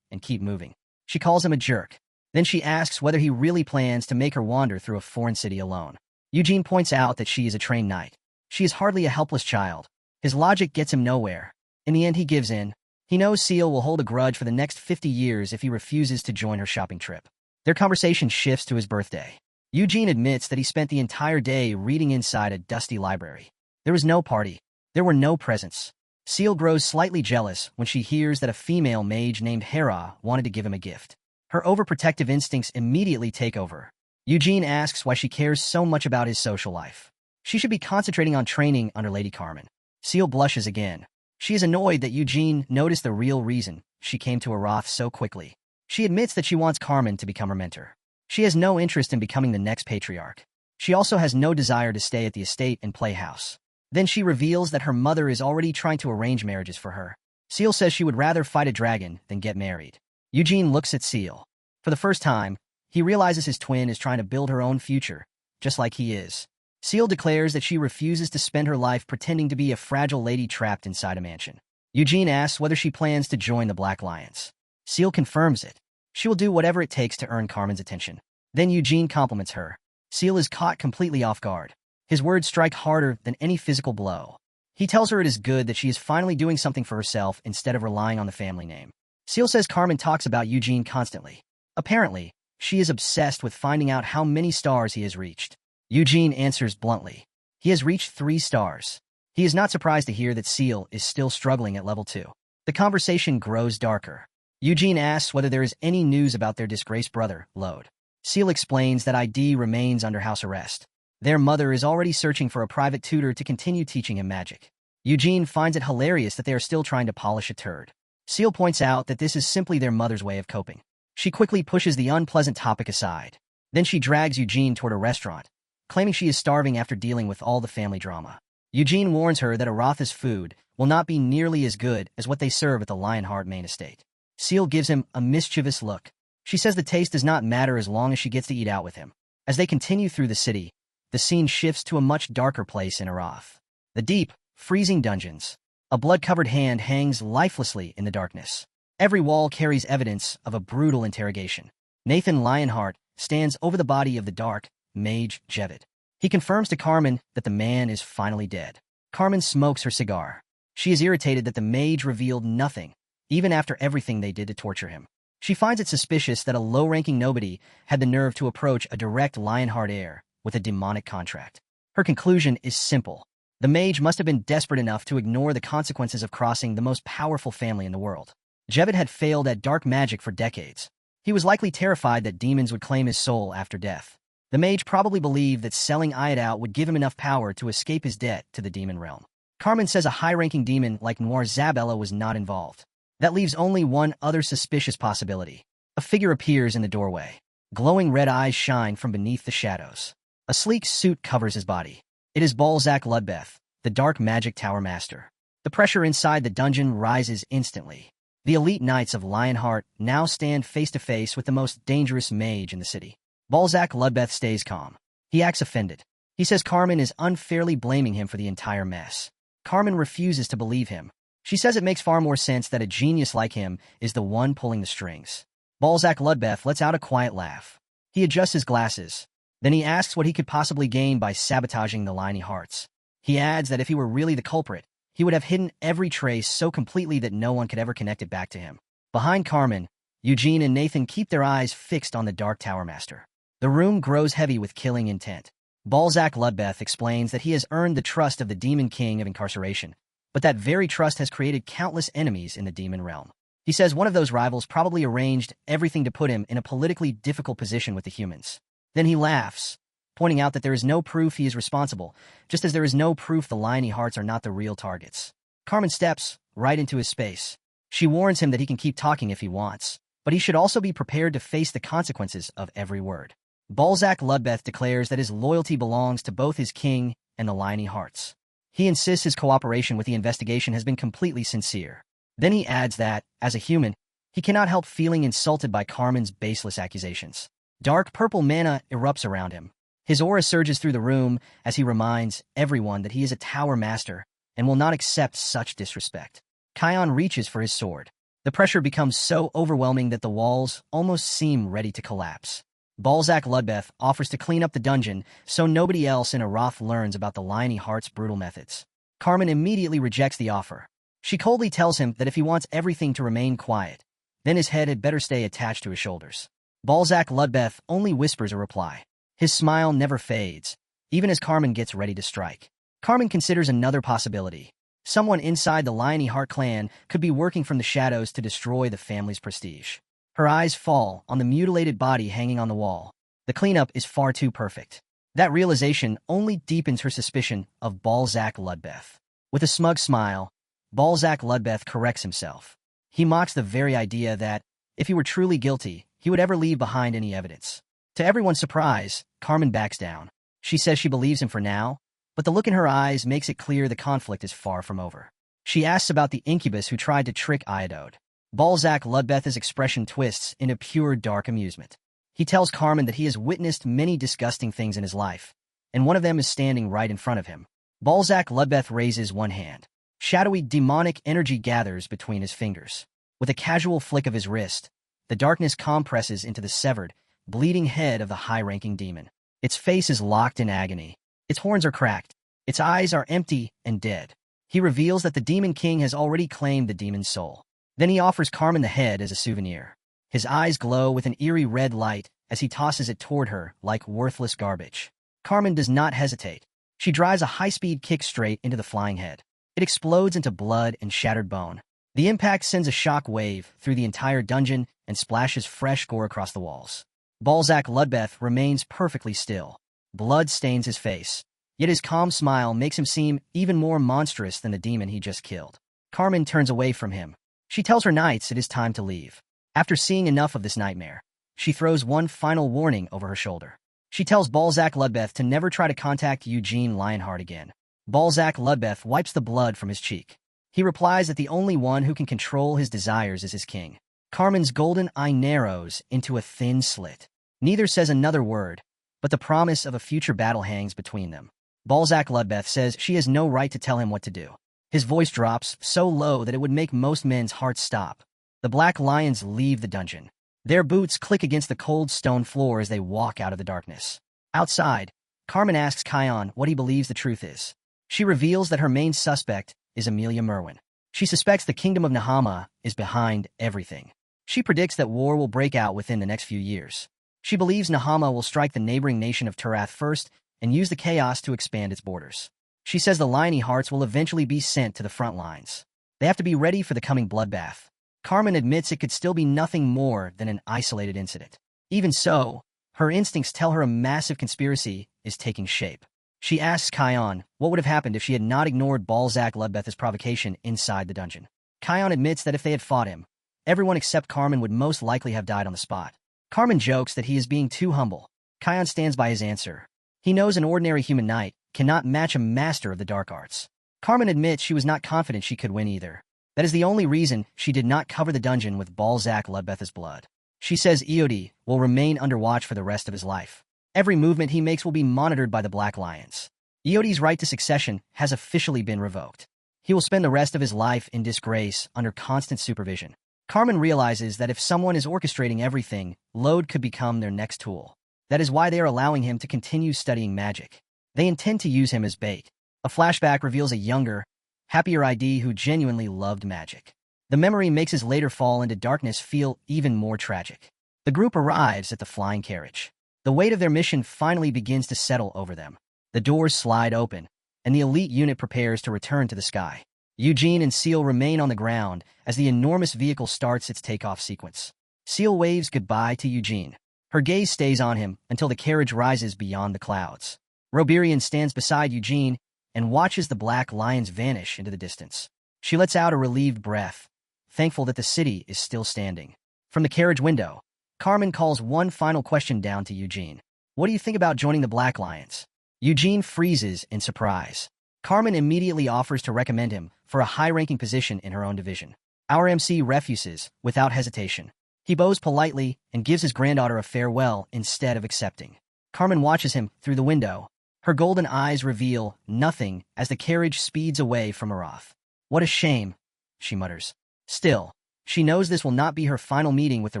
A: and keep moving. She calls him a jerk. Then she asks whether he really plans to make her wander through a foreign city alone. Eugene points out that she is a trained knight. She is hardly a helpless child. His logic gets him nowhere. In the end, he gives in. He knows Seal will hold a grudge for the next 50 years if he refuses to join her shopping trip. Their conversation shifts to his birthday. Eugene admits that he spent the entire day reading inside a dusty library. There was no party. There were no presents. Seal grows slightly jealous when she hears that a female mage named Hera wanted to give him a gift. Her overprotective instincts immediately take over. Eugene asks why she cares so much about his social life. She should be concentrating on training under Lady Carmen. Seal blushes again. She is annoyed that Eugene noticed the real reason she came to Arath so quickly. She admits that she wants Carmen to become her mentor. She has no interest in becoming the next patriarch. She also has no desire to stay at the estate and playhouse. Then she reveals that her mother is already trying to arrange marriages for her. Seal says she would rather fight a dragon than get married. Eugene looks at Seal. For the first time, he realizes his twin is trying to build her own future, just like he is. Seal declares that she refuses to spend her life pretending to be a fragile lady trapped inside a mansion. Eugene asks whether she plans to join the Black Lions. Seal confirms it. She will do whatever it takes to earn Carmen's attention. Then Eugene compliments her. Seal is caught completely off guard. His words strike harder than any physical blow. He tells her it is good that she is finally doing something for herself instead of relying on the family name. Seal says Carmen talks about Eugene constantly. Apparently, she is obsessed with finding out how many stars he has reached. Eugene answers bluntly. He has reached 3 stars. He is not surprised to hear that Seal is still struggling at level 2. The conversation grows darker. Eugene asks whether there is any news about their disgraced brother, Lode. Seal explains that ID remains under house arrest. Their mother is already searching for a private tutor to continue teaching him magic. Eugene finds it hilarious that they are still trying to polish a turd. Seal points out that this is simply their mother's way of coping. She quickly pushes the unpleasant topic aside. Then she drags Eugene toward a restaurant, claiming she is starving after dealing with all the family drama. Eugene warns her that Aratha's food will not be nearly as good as what they serve at the Lionheart main estate. Seal gives him a mischievous look. She says the taste does not matter as long as she gets to eat out with him. As they continue through the city, the scene shifts to a much darker place in Arath. The deep, freezing dungeons. A blood-covered hand hangs lifelessly in the darkness. Every wall carries evidence of a brutal interrogation. Nathan Lionheart stands over the body of the dark mage Jevid. He confirms to Carmen that the man is finally dead. Carmen smokes her cigar. She is irritated that the mage revealed nothing, even after everything they did to torture him. She finds it suspicious that a low-ranking nobody had the nerve to approach a direct Lionheart heir with a demonic contract. Her conclusion is simple. The mage must have been desperate enough to ignore the consequences of crossing the most powerful family in the world. Jevid had failed at dark magic for decades. He was likely terrified that demons would claim his soul after death. The mage probably believed that selling Ayat out would give him enough power to escape his debt to the demon realm. Carmen says a high-ranking demon like Noir Zabella was not involved. That leaves only one other suspicious possibility. A figure appears in the doorway. Glowing red eyes shine from beneath the shadows. A sleek suit covers his body. It is Balzac Ludbeth, the dark magic tower master. The pressure inside the dungeon rises instantly. The elite knights of Lionheart now stand face-to-face with the most dangerous mage in the city. Balzac Ludbeth stays calm. He acts offended. He says Carmen is unfairly blaming him for the entire mess. Carmen refuses to believe him. She says it makes far more sense that a genius like him is the one pulling the strings. Balzac Ludbeth lets out a quiet laugh. He adjusts his glasses. Then he asks what he could possibly gain by sabotaging the Lionhearts. He adds that if he were really the culprit, he would have hidden every trace so completely that no one could ever connect it back to him. Behind Carmen, Eugene and Nathan keep their eyes fixed on the Dark Tower Master. The room grows heavy with killing intent. Balzac Ludbeth explains that he has earned the trust of the Demon King of Incarceration, but that very trust has created countless enemies in the demon realm. He says one of those rivals probably arranged everything to put him in a politically difficult position with the humans. Then he laughs, pointing out that there is no proof he is responsible, just as there is no proof the Lionhearts are not the real targets. Carmen steps right into his space. She warns him that he can keep talking if he wants, but he should also be prepared to face the consequences of every word. Balzac Ludbeth declares that his loyalty belongs to both his king and the Lionhearts. He insists his cooperation with the investigation has been completely sincere. Then he adds that, as a human, he cannot help feeling insulted by Carmen's baseless accusations. Dark purple mana erupts around him. His aura surges through the room as he reminds everyone that he is a tower master and will not accept such disrespect. Kion reaches for his sword. The pressure becomes so overwhelming that the walls almost seem ready to collapse. Balzac Ludbeth offers to clean up the dungeon so nobody else in Aroth learns about the Lionheart's brutal methods. Carmen immediately rejects the offer. She coldly tells him that if he wants everything to remain quiet, then his head had better stay attached to his shoulders. Balzac Ludbeth only whispers a reply. His smile never fades, even as Carmen gets ready to strike. Carmen considers another possibility. Someone inside the Lionheart clan could be working from the shadows to destroy the family's prestige. Her eyes fall on the mutilated body hanging on the wall. The cleanup is far too perfect. That realization only deepens her suspicion of Balzac Ludbeth. With a smug smile, Balzac Ludbeth corrects himself. He mocks the very idea that, if he were truly guilty, he would ever leave behind any evidence. To everyone's surprise, Carmen backs down. She says she believes him for now, but the look in her eyes makes it clear the conflict is far from over. She asks about the incubus who tried to trick Iodode. Balzac Ludbeth's expression twists into pure dark amusement. He tells Carmen that he has witnessed many disgusting things in his life, and one of them is standing right in front of him. Balzac Ludbeth raises one hand. Shadowy demonic energy gathers between his fingers. With a casual flick of his wrist, the darkness compresses into the severed, bleeding head of the high-ranking demon. Its face is locked in agony. Its horns are cracked. Its eyes are empty and dead. He reveals that the Demon King has already claimed the demon's soul. Then he offers Carmen the head as a souvenir. His eyes glow with an eerie red light as he tosses it toward her like worthless garbage. Carmen does not hesitate. She drives a high-speed kick straight into the flying head. It explodes into blood and shattered bone. The impact sends a shock wave through the entire dungeon and splashes fresh gore across the walls. Balzac Ludbeth remains perfectly still. Blood stains his face, yet his calm smile makes him seem even more monstrous than the demon he just killed. Carmen turns away from him. She tells her knights it is time to leave. After seeing enough of this nightmare, she throws one final warning over her shoulder. She tells Balzac Ludbeth to never try to contact Eugene Lionheart again. Balzac Ludbeth wipes the blood from his cheek. He replies that the only one who can control his desires is his king. Carmen's golden eye narrows into a thin slit. Neither says another word, but the promise of a future battle hangs between them. Balzac Ludbeth says she has no right to tell him what to do. His voice drops so low that it would make most men's hearts stop. The Black Lions leave the dungeon. Their boots click against the cold stone floor as they walk out of the darkness. Outside, Carmen asks Kion what he believes the truth is. She reveals that her main suspect is Amelia Merwin. She suspects the Kingdom of Nahama is behind everything. She predicts that war will break out within the next few years. She believes Nahama will strike the neighboring nation of Turath first and use the chaos to expand its borders. She says the Lionhearts will eventually be sent to the front lines. They have to be ready for the coming bloodbath. Carmen admits it could still be nothing more than an isolated incident. Even so, her instincts tell her a massive conspiracy is taking shape. She asks Kion what would have happened if she had not ignored Balzac Ludbeth's provocation inside the dungeon. Kion admits that if they had fought him, everyone except Carmen would most likely have died on the spot. Carmen jokes that he is being too humble. Kion stands by his answer. He knows an ordinary human knight cannot match a master of the dark arts. Carmen admits she was not confident she could win either. That is the only reason she did not cover the dungeon with Balzac Ludbeth's blood. She says Eode will remain under watch for the rest of his life. Every movement he makes will be monitored by the Black Lions. Eode's right to succession has officially been revoked. He will spend the rest of his life in disgrace under constant supervision. Carmen realizes that if someone is orchestrating everything, Lode could become their next tool. That is why they are allowing him to continue studying magic. They intend to use him as bait. A flashback reveals a younger, happier ID who genuinely loved magic. The memory makes his later fall into darkness feel even more tragic. The group arrives at the flying carriage. The weight of their mission finally begins to settle over them. The doors slide open, and the elite unit prepares to return to the sky. Eugene and Seal remain on the ground as the enormous vehicle starts its takeoff sequence. Seal waves goodbye to Eugene. Her gaze stays on him until the carriage rises beyond the clouds. Roberian stands beside Eugene and watches the Black Lions vanish into the distance. She lets out a relieved breath, thankful that the city is still standing. From the carriage window, Carmen calls one final question down to Eugene. What do you think about joining the Black Lions? Eugene freezes in surprise. Carmen immediately offers to recommend him for a high-ranking position in her own division. Our MC refuses, without hesitation. He bows politely and gives his granddaughter a farewell instead of accepting. Carmen watches him through the window. Her golden eyes reveal nothing as the carriage speeds away from Arath. What a shame, she mutters. Still, she knows this will not be her final meeting with the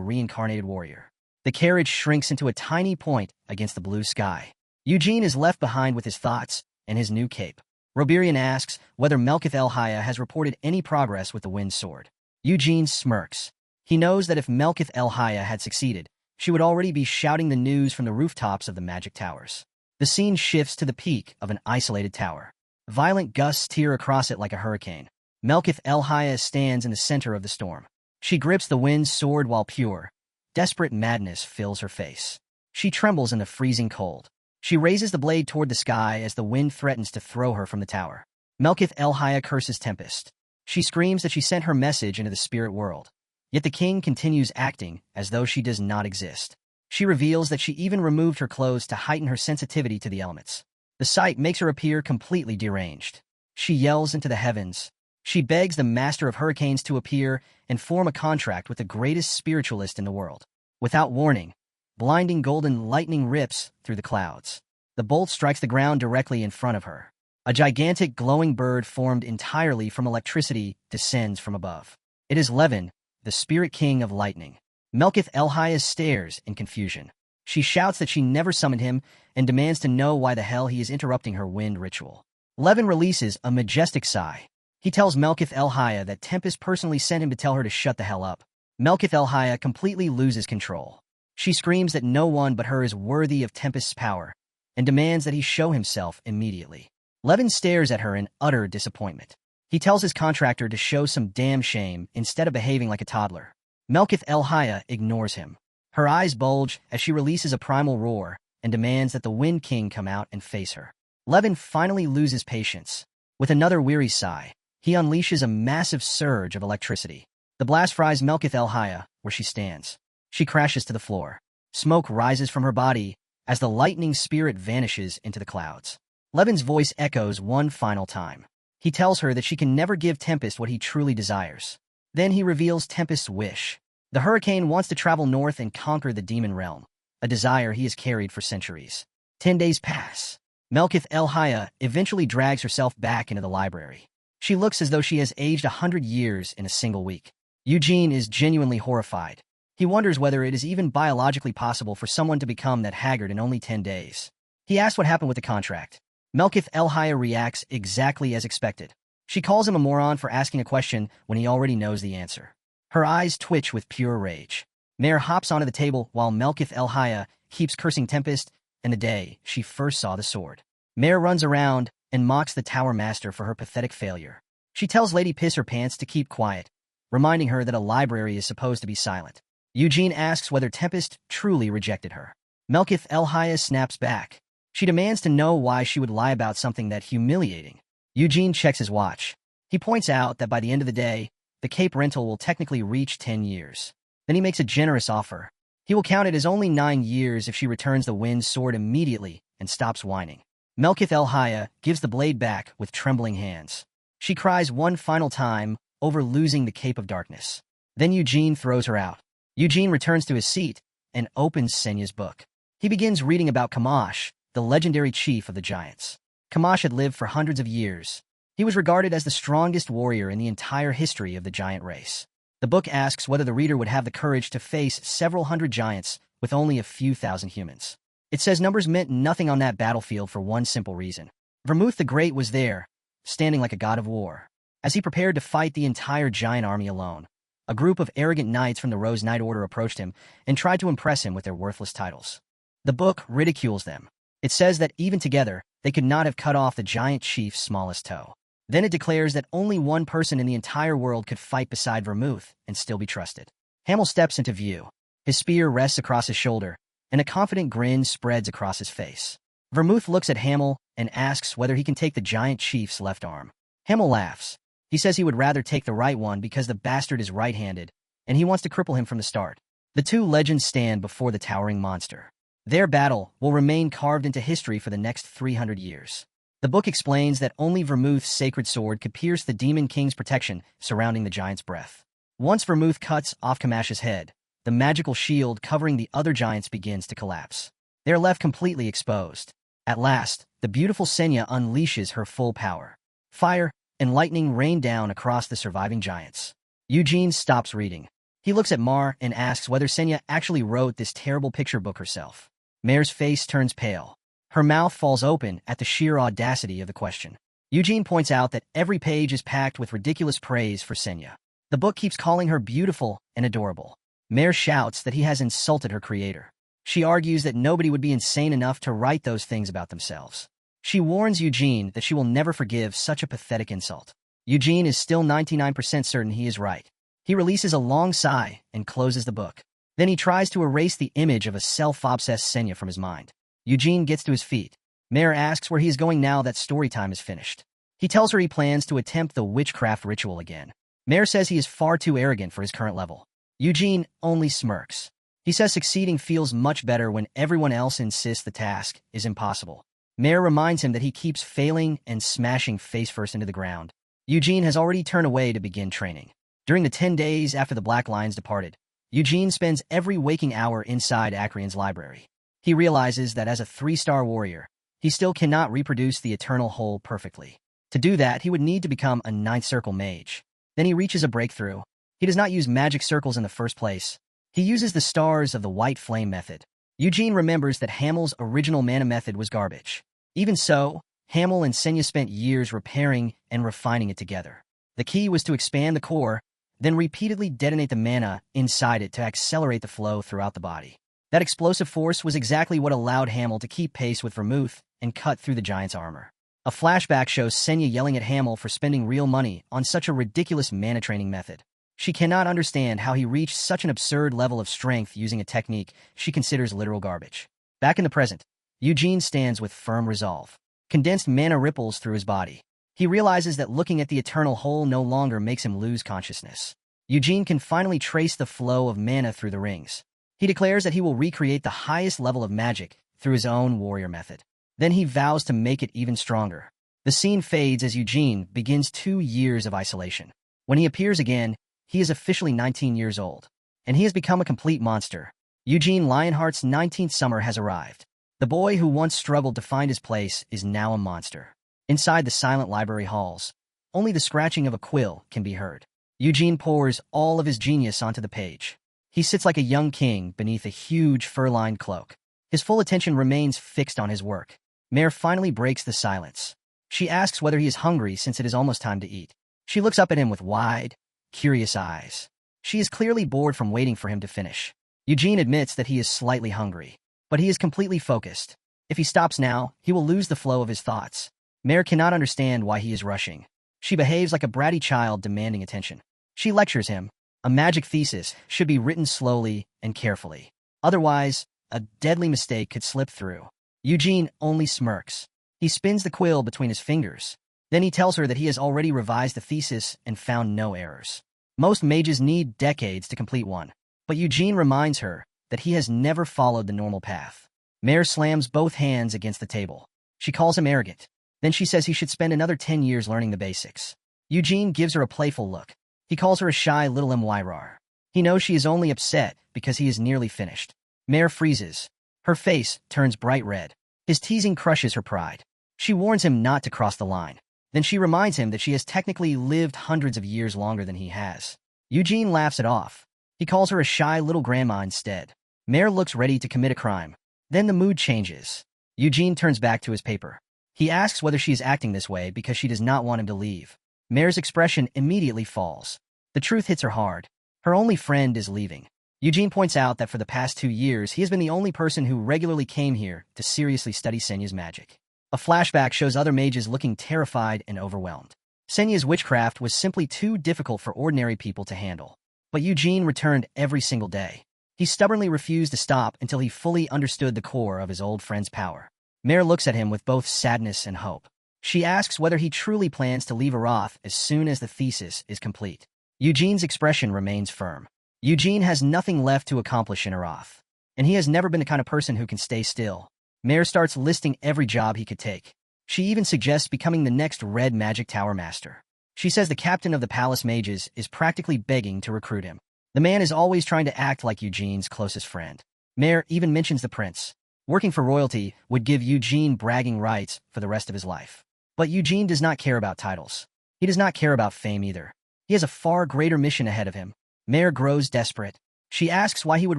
A: reincarnated warrior. The carriage shrinks into a tiny point against the blue sky. Eugene is left behind with his thoughts and his new cape. Roberian asks whether Melkith El-Haya has reported any progress with the wind sword. Eugene smirks. He knows that if Melkith El-Haya had succeeded, she would already be shouting the news from the rooftops of the magic towers. The scene shifts to the peak of an isolated tower. Violent gusts tear across it like a hurricane. Melkith El-Haya stands in the center of the storm. She grips the wind's sword while pure. Desperate madness fills her face. She trembles in the freezing cold. She raises the blade toward the sky as the wind threatens to throw her from the tower. Melkith El-Haya curses Tempest. She screams that she sent her message into the spirit world. Yet the king continues acting as though she does not exist. She reveals that she even removed her clothes to heighten her sensitivity to the elements. The sight makes her appear completely deranged. She yells into the heavens. She begs the master of hurricanes to appear and form a contract with the greatest spiritualist in the world. Without warning, blinding golden lightning rips through the clouds. The bolt strikes the ground directly in front of her. A gigantic glowing bird formed entirely from electricity descends from above. It is Levin, the spirit king of lightning. Melkith El-Haya stares in confusion. She shouts that she never summoned him and demands to know why the hell he is interrupting her wind ritual. Levin releases a majestic sigh. He tells Melkith El-Haya that Tempest personally sent him to tell her to shut the hell up. Melkith El-Haya completely loses control. She screams that no one but her is worthy of Tempest's power and demands that he show himself immediately. Levin stares at her in utter disappointment. He tells his contractor to show some damn shame instead of behaving like a toddler. Melkith El-Haya ignores him. Her eyes bulge as she releases a primal roar and demands that the Wind King come out and face her. Levin finally loses patience. With another weary sigh, he unleashes a massive surge of electricity. The blast fries Melkith El-Haya where she stands. She crashes to the floor. Smoke rises from her body as the lightning spirit vanishes into the clouds. Levin's voice echoes one final time. He tells her that she can never give Tempest what he truly desires. Then he reveals Tempest's wish. The hurricane wants to travel north and conquer the demon realm, a desire he has carried for centuries. 10 days pass. Melkith El-Haya eventually drags herself back into the library. She looks as though she has aged 100 years in a single week. Eugene is genuinely horrified. He wonders whether it is even biologically possible for someone to become that haggard in only 10 days. He asks what happened with the contract. Melkith El-Haya reacts exactly as expected. She calls him a moron for asking a question when he already knows the answer. Her eyes twitch with pure rage. Mare hops onto the table while Melkith El-Haya keeps cursing Tempest and the day she first saw the sword. Mare runs around, and mocks the Tower Master for her pathetic failure. She tells Lady Piss-Her-Pants to keep quiet, reminding her that a library is supposed to be silent. Eugene asks whether Tempest truly rejected her. Melkith Elhaya snaps back. She demands to know why she would lie about something that humiliating. Eugene checks his watch. He points out that by the end of the day, the Cape rental will technically reach 10 years. Then he makes a generous offer. He will count it as only 9 years if she returns the wind sword immediately and stops whining. Melkith Elhaya gives the blade back with trembling hands. She cries one final time over losing the Cape of Darkness. Then Eugene throws her out. Eugene returns to his seat and opens Senya's book. He begins reading about Kamash, the legendary chief of the giants. Kamash had lived for hundreds of years. He was regarded as the strongest warrior in the entire history of the giant race. The book asks whether the reader would have the courage to face several hundred giants with only a few thousand humans. It says numbers meant nothing on that battlefield for one simple reason. Vermouth the Great was there, standing like a god of war. As he prepared to fight the entire giant army alone, a group of arrogant knights from the Rose Knight Order approached him and tried to impress him with their worthless titles. The book ridicules them. It says that even together, they could not have cut off the giant chief's smallest toe. Then it declares that only one person in the entire world could fight beside Vermouth and still be trusted. Hamel steps into view. His spear rests across his shoulder, and a confident grin spreads across his face. Vermouth looks at Hamel and asks whether he can take the giant chief's left arm. Hamel laughs. He says he would rather take the right one because the bastard is right-handed, and he wants to cripple him from the start. The two legends stand before the towering monster. Their battle will remain carved into history for the next 300 years. The book explains that only Vermouth's sacred sword could pierce the Demon King's protection surrounding the giant's breath. Once Vermouth cuts off Kamash's head, the magical shield covering the other giants begins to collapse. They are left completely exposed. At last, the beautiful Senya unleashes her full power. Fire and lightning rain down across the surviving giants. Eugene stops reading. He looks at Mar and asks whether Senya actually wrote this terrible picture book herself. Mare's face turns pale. Her mouth falls open at the sheer audacity of the question. Eugene points out that every page is packed with ridiculous praise for Senya. The book keeps calling her beautiful and adorable. Mare shouts that he has insulted her creator. She argues that nobody would be insane enough to write those things about themselves. She warns Eugene that she will never forgive such a pathetic insult. Eugene is still 99% certain he is right. He releases a long sigh and closes the book. Then he tries to erase the image of a self-obsessed Senya from his mind. Eugene gets to his feet. Mare asks where he is going now that story time is finished. He tells her he plans to attempt the witchcraft ritual again. Mare says he is far too arrogant for his current level. Eugene only smirks. He says succeeding feels much better when everyone else insists the task is impossible. Mare reminds him that he keeps failing and smashing face-first into the ground. Eugene has already turned away to begin training. During the 10 days after the Black Lions departed, Eugene spends every waking hour inside Acreon's library. He realizes that as a 3-star warrior, he still cannot reproduce the eternal whole perfectly. To do that, he would need to become a 9th circle mage. Then he reaches a breakthrough. He does not use magic circles in the first place. He uses the stars of the white flame method. Eugene remembers that Hamel's original mana method was garbage. Even so, Hamel and Senya spent years repairing and refining it together. The key was to expand the core, then repeatedly detonate the mana inside it to accelerate the flow throughout the body. That explosive force was exactly what allowed Hamel to keep pace with Vermouth and cut through the giant's armor. A flashback shows Senya yelling at Hamel for spending real money on such a ridiculous mana training method. She cannot understand how he reached such an absurd level of strength using a technique she considers literal garbage. Back in the present, Eugene stands with firm resolve. Condensed mana ripples through his body. He realizes that looking at the eternal whole no longer makes him lose consciousness. Eugene can finally trace the flow of mana through the rings. He declares that he will recreate the highest level of magic through his own warrior method. Then he vows to make it even stronger. The scene fades as Eugene begins 2 years of isolation. When he appears again, he is officially 19 years old, and he has become a complete monster. Eugene Lionheart's 19th summer has arrived. The boy who once struggled to find his place is now a monster. Inside the silent library halls, only the scratching of a quill can be heard. Eugene pours all of his genius onto the page. He sits like a young king beneath a huge fur-lined cloak. His full attention remains fixed on his work. Mare finally breaks the silence. She asks whether he is hungry since it is almost time to eat. She looks up at him with wide, curious eyes. She is clearly bored from waiting for him to finish. Eugene admits that he is slightly hungry, but he is completely focused. If he stops now, he will lose the flow of his thoughts. Mare cannot understand why he is rushing. She behaves like a bratty child demanding attention. She lectures him. A magic thesis should be written slowly and carefully. Otherwise, a deadly mistake could slip through. Eugene only smirks. He spins the quill between his fingers. Then he tells her that he has already revised the thesis and found no errors. Most mages need decades to complete one, but Eugene reminds her that he has never followed the normal path. Mare slams both hands against the table. She calls him arrogant. Then she says he should spend another 10 years learning the basics. Eugene gives her a playful look. He calls her a shy little mwyrar. He knows she is only upset because he is nearly finished. Mare freezes. Her face turns bright red. His teasing crushes her pride. She warns him not to cross the line. Then she reminds him that she has technically lived hundreds of years longer than he has. Eugene laughs it off. He calls her a shy little grandma instead. Mare looks ready to commit a crime. Then the mood changes. Eugene turns back to his paper. He asks whether she is acting this way because she does not want him to leave. Mare's expression immediately falls. The truth hits her hard. Her only friend is leaving. Eugene points out that for the past 2 years, he has been the only person who regularly came here to seriously study Senya's magic. A flashback shows other mages looking terrified and overwhelmed. Senya's witchcraft was simply too difficult for ordinary people to handle. But Eugene returned every single day. He stubbornly refused to stop until he fully understood the core of his old friend's power. Mare looks at him with both sadness and hope. She asks whether he truly plans to leave Arath as soon as the thesis is complete. Eugene's expression remains firm. Eugene has nothing left to accomplish in Arath, and he has never been the kind of person who can stay still. Mare starts listing every job he could take. She even suggests becoming the next Red Magic Tower Master. She says the captain of the Palace Mages is practically begging to recruit him. The man is always trying to act like Eugene's closest friend. Mare even mentions the prince. Working for royalty would give Eugene bragging rights for the rest of his life. But Eugene does not care about titles. He does not care about fame either. He has a far greater mission ahead of him. Mare grows desperate. She asks why he would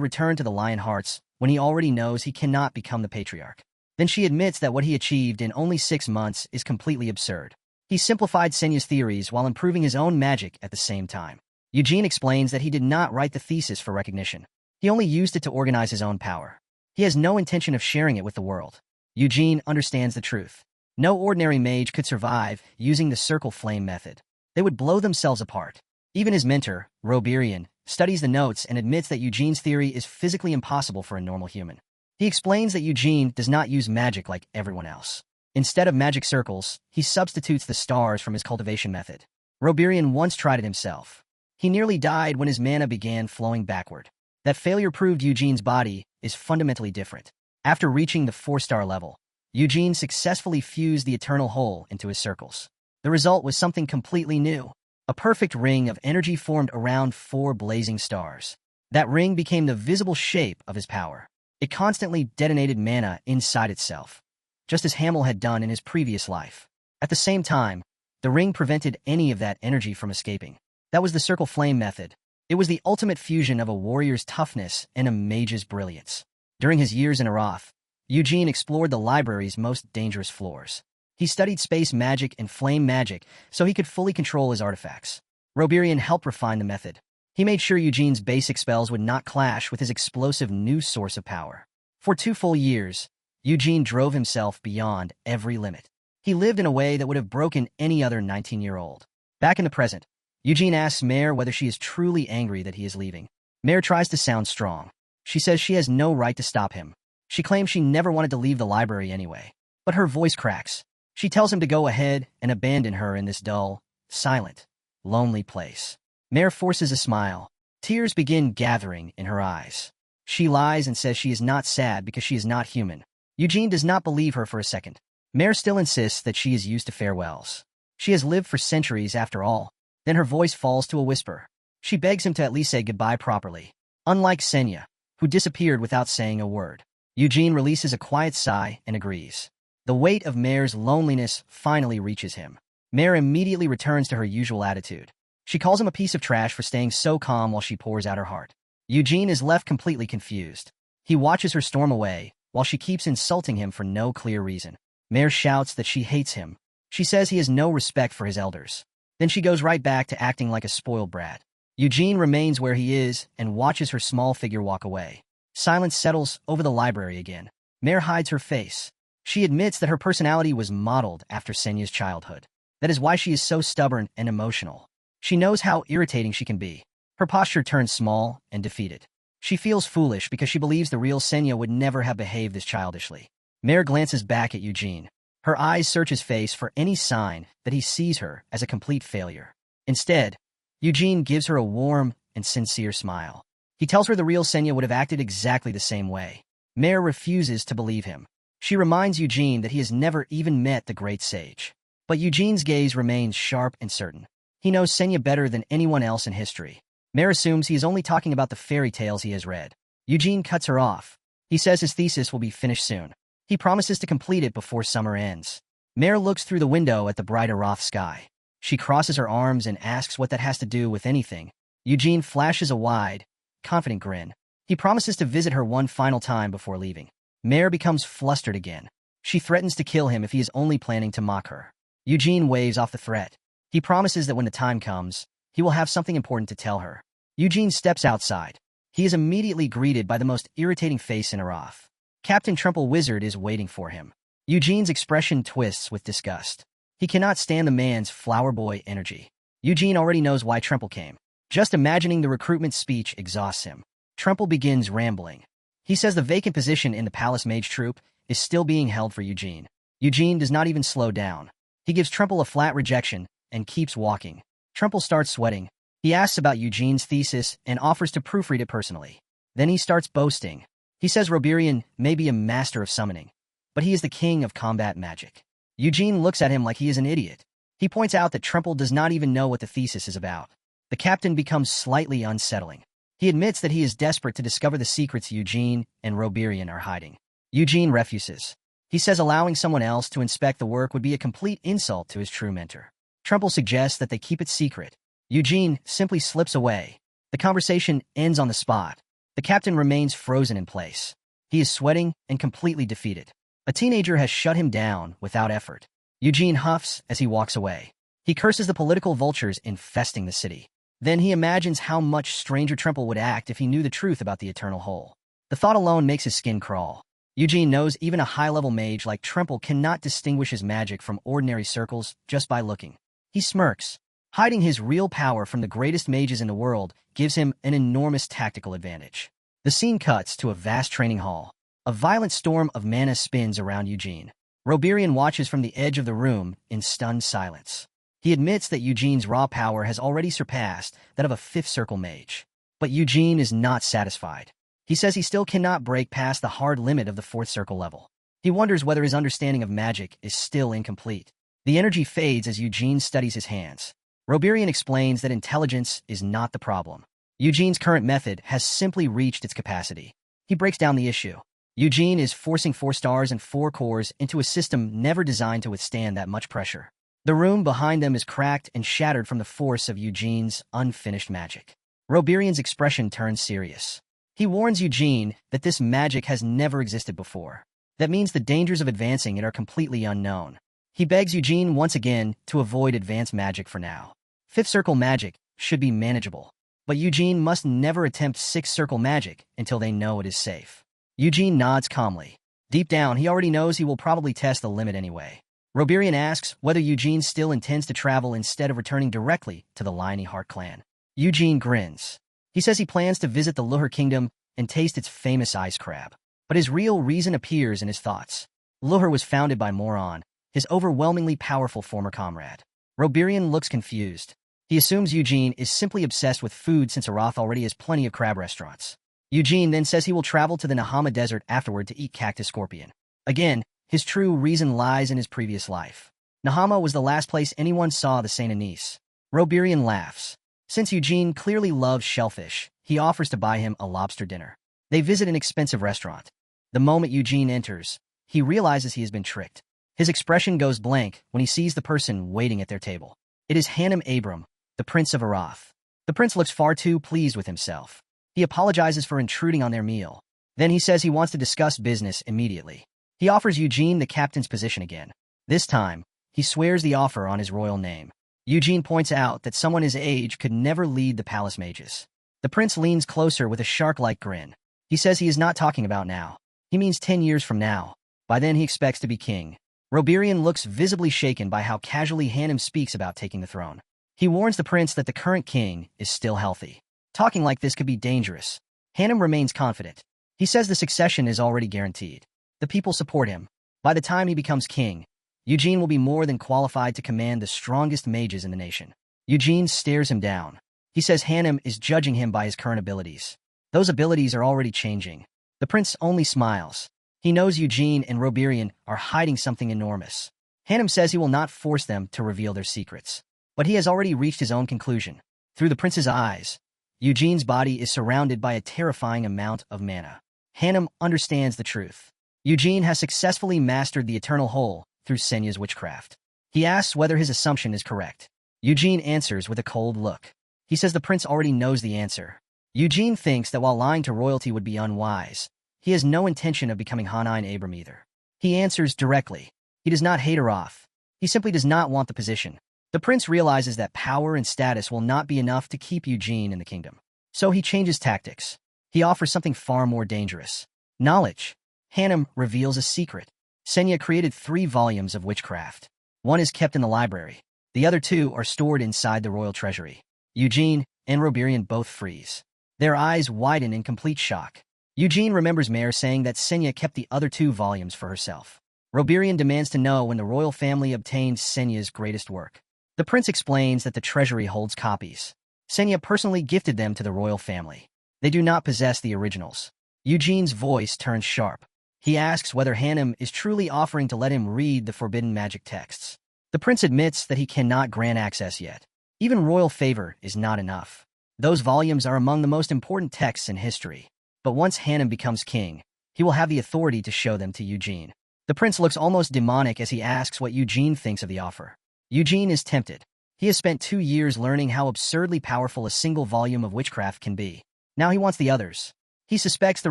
A: return to the Lionhearts when he already knows he cannot become the Patriarch. Then she admits that what he achieved in only 6 months is completely absurd. He simplified Senya's theories while improving his own magic at the same time. Eugene explains that he did not write the thesis for recognition. He only used it to organize his own power. He has no intention of sharing it with the world. Eugene understands the truth. No ordinary mage could survive using the circle flame method. They would blow themselves apart. Even his mentor, Reborn, studies the notes and admits that Eugene's theory is physically impossible for a normal human. He explains that Eugene does not use magic like everyone else. Instead of magic circles, he substitutes the stars from his cultivation method. Reborn once tried it himself. He nearly died when his mana began flowing backward. That failure proved Eugene's body is fundamentally different. After reaching the 4-star level, Eugene successfully fused the eternal whole into his circles. The result was something completely new. A perfect ring of energy formed around 4 blazing stars. That ring became the visible shape of his power. It constantly detonated mana inside itself, just as Hamel had done in his previous life. At the same time, the ring prevented any of that energy from escaping. That was the circle flame method. It was the ultimate fusion of a warrior's toughness and a mage's brilliance. During his years in Arath, Eugene explored the library's most dangerous floors. He studied space magic and flame magic so he could fully control his artifacts. Reborn helped refine the method. He made sure Eugene's basic spells would not clash with his explosive new source of power. For 2 full years, Eugene drove himself beyond every limit. He lived in a way that would have broken any other 19-year-old. Back in the present, Eugene asks Mare whether she is truly angry that he is leaving. Mare tries to sound strong. She says she has no right to stop him. She claims she never wanted to leave the library anyway. But her voice cracks. She tells him to go ahead and abandon her in this dull, silent, lonely place. Mare forces a smile. Tears begin gathering in her eyes. She lies and says she is not sad because she is not human. Eugene does not believe her for a second. Mare still insists that she is used to farewells. She has lived for centuries after all. Then her voice falls to a whisper. She begs him to at least say goodbye properly. Unlike Senya, who disappeared without saying a word, Eugene releases a quiet sigh and agrees. The weight of Mare's loneliness finally reaches him. Mare immediately returns to her usual attitude. She calls him a piece of trash for staying so calm while she pours out her heart. Eugene is left completely confused. He watches her storm away, while she keeps insulting him for no clear reason. Mare shouts that she hates him. She says he has no respect for his elders. Then she goes right back to acting like a spoiled brat. Eugene remains where he is and watches her small figure walk away. Silence settles over the library again. Mare hides her face. She admits that her personality was modeled after Senya's childhood. That is why she is so stubborn and emotional. She knows how irritating she can be. Her posture turns small and defeated. She feels foolish because she believes the real Senya would never have behaved this childishly. Mare glances back at Eugene. Her eyes search his face for any sign that he sees her as a complete failure. Instead, Eugene gives her a warm and sincere smile. He tells her the real Senya would have acted exactly the same way. Mare refuses to believe him. She reminds Eugene that he has never even met the great sage. But Eugene's gaze remains sharp and certain. He knows Senya better than anyone else in history. Mare assumes he is only talking about the fairy tales he has read. Eugene cuts her off. He says his thesis will be finished soon. He promises to complete it before summer ends. Mare looks through the window at the bright Aroth sky. She crosses her arms and asks what that has to do with anything. Eugene flashes a wide, confident grin. He promises to visit her one final time before leaving. Mare becomes flustered again. She threatens to kill him if he is only planning to mock her. Eugene waves off the threat. He promises that when the time comes, he will have something important to tell her. Eugene steps outside. He is immediately greeted by the most irritating face in Aroth. Captain Tremple Wizard is waiting for him. Eugene's expression twists with disgust. He cannot stand the man's flower boy energy. Eugene already knows why Tremple came. Just imagining the recruitment speech exhausts him. Tremple begins rambling. He says the vacant position in the Palace Mage Troop is still being held for Eugene. Eugene does not even slow down. He gives Tremple a flat rejection and keeps walking. Tremple starts sweating. He asks about Eugene's thesis and offers to proofread it personally. Then he starts boasting. He says Roberian may be a master of summoning, but he is the king of combat magic. Eugene looks at him like he is an idiot. He points out that Tremple does not even know what the thesis is about. The captain becomes slightly unsettling. He admits that he is desperate to discover the secrets Eugene and Roberian are hiding. Eugene refuses. He says allowing someone else to inspect the work would be a complete insult to his true mentor. Tremple suggests that they keep it secret. Eugene simply slips away. The conversation ends on the spot. The captain remains frozen in place. He is sweating and completely defeated. A teenager has shut him down without effort. Eugene huffs as he walks away. He curses the political vultures infesting the city. Then he imagines how much stranger Tremple would act if he knew the truth about the Eternal Hole. The thought alone makes his skin crawl. Eugene knows even a high-level mage like Tremple cannot distinguish his magic from ordinary circles just by looking. He smirks. Hiding his real power from the greatest mages in the world gives him an enormous tactical advantage. The scene cuts to a vast training hall. A violent storm of mana spins around Eugene. Roberian watches from the edge of the room in stunned silence. He admits that Eugene's raw power has already surpassed that of a fifth circle mage. But Eugene is not satisfied. He says he still cannot break past the hard limit of the fourth circle level. He wonders whether his understanding of magic is still incomplete. The energy fades as Eugene studies his hands. Roberian explains that intelligence is not the problem. Eugene's current method has simply reached its capacity. He breaks down the issue. Eugene is forcing 4 stars and 4 cores into a system never designed to withstand that much pressure. The room behind them is cracked and shattered from the force of Eugene's unfinished magic. Roberian's expression turns serious. He warns Eugene that this magic has never existed before. That means the dangers of advancing it are completely unknown. He begs Eugene once again to avoid advanced magic for now. Fifth circle magic should be manageable, but Eugene must never attempt sixth circle magic until they know it is safe. Eugene nods calmly. Deep down, he already knows he will probably test the limit anyway. Roberian asks whether Eugene still intends to travel instead of returning directly to the Lionheart clan. Eugene grins. He says he plans to visit the Luher Kingdom and taste its famous ice crab. But his real reason appears in his thoughts. Luher was founded by Moron, his overwhelmingly powerful former comrade. Roberian looks confused. He assumes Eugene is simply obsessed with food since Aroth already has plenty of crab restaurants. Eugene then says he will travel to the Nahama Desert afterward to eat cactus scorpion. Again, his true reason lies in his previous life. Nahama was the last place anyone saw the Saint Anise. Roberian laughs. Since Eugene clearly loves shellfish, he offers to buy him a lobster dinner. They visit an expensive restaurant. The moment Eugene enters, he realizes he has been tricked. His expression goes blank when he sees the person waiting at their table. It is Hanem Abram, the Prince of Aroth. The prince looks far too pleased with himself. He apologizes for intruding on their meal. Then he says he wants to discuss business immediately. He offers Eugene the captain's position again. This time, he swears the offer on his royal name. Eugene points out that someone his age could never lead the palace mages. The prince leans closer with a shark-like grin. He says he is not talking about now. He means 10 years from now. By then he expects to be king. Roberian looks visibly shaken by how casually Hanem speaks about taking the throne. He warns the prince that the current king is still healthy. Talking like this could be dangerous. Hanem remains confident. He says the succession is already guaranteed. The people support him. By the time he becomes king, Eugene will be more than qualified to command the strongest mages in the nation. Eugene stares him down. He says Hanem is judging him by his current abilities. Those abilities are already changing. The prince only smiles. He knows Eugene and Roberian are hiding something enormous. Hanem says he will not force them to reveal their secrets. But he has already reached his own conclusion. Through the prince's eyes, Eugene's body is surrounded by a terrifying amount of mana. Hanem understands the truth. Eugene has successfully mastered the eternal hole through Senya's witchcraft. He asks whether his assumption is correct. Eugene answers with a cold look. He says the prince already knows the answer. Eugene thinks that while lying to royalty would be unwise, he has no intention of becoming Hanine Abram either. He answers directly. He does not hate her off. He simply does not want the position. The prince realizes that power and status will not be enough to keep Eugene in the kingdom. So he changes tactics. He offers something far more dangerous. Knowledge. Hanem reveals a secret. Senya created 3 volumes of witchcraft. One is kept in the library. The other 2 are stored inside the royal treasury. Eugene and Roberian both freeze. Their eyes widen in complete shock. Eugene remembers Mare saying that Senya kept the other 2 volumes for herself. Roberian demands to know when the royal family obtained Senya's greatest work. The prince explains that the treasury holds copies. Senya personally gifted them to the royal family. They do not possess the originals. Eugene's voice turns sharp. He asks whether Hanem is truly offering to let him read the forbidden magic texts. The prince admits that he cannot grant access yet. Even royal favor is not enough. Those volumes are among the most important texts in history. But once Hanem becomes king, he will have the authority to show them to Eugene. The prince looks almost demonic as he asks what Eugene thinks of the offer. Eugene is tempted. He has spent 2 years learning how absurdly powerful a single volume of witchcraft can be. Now he wants the others. He suspects the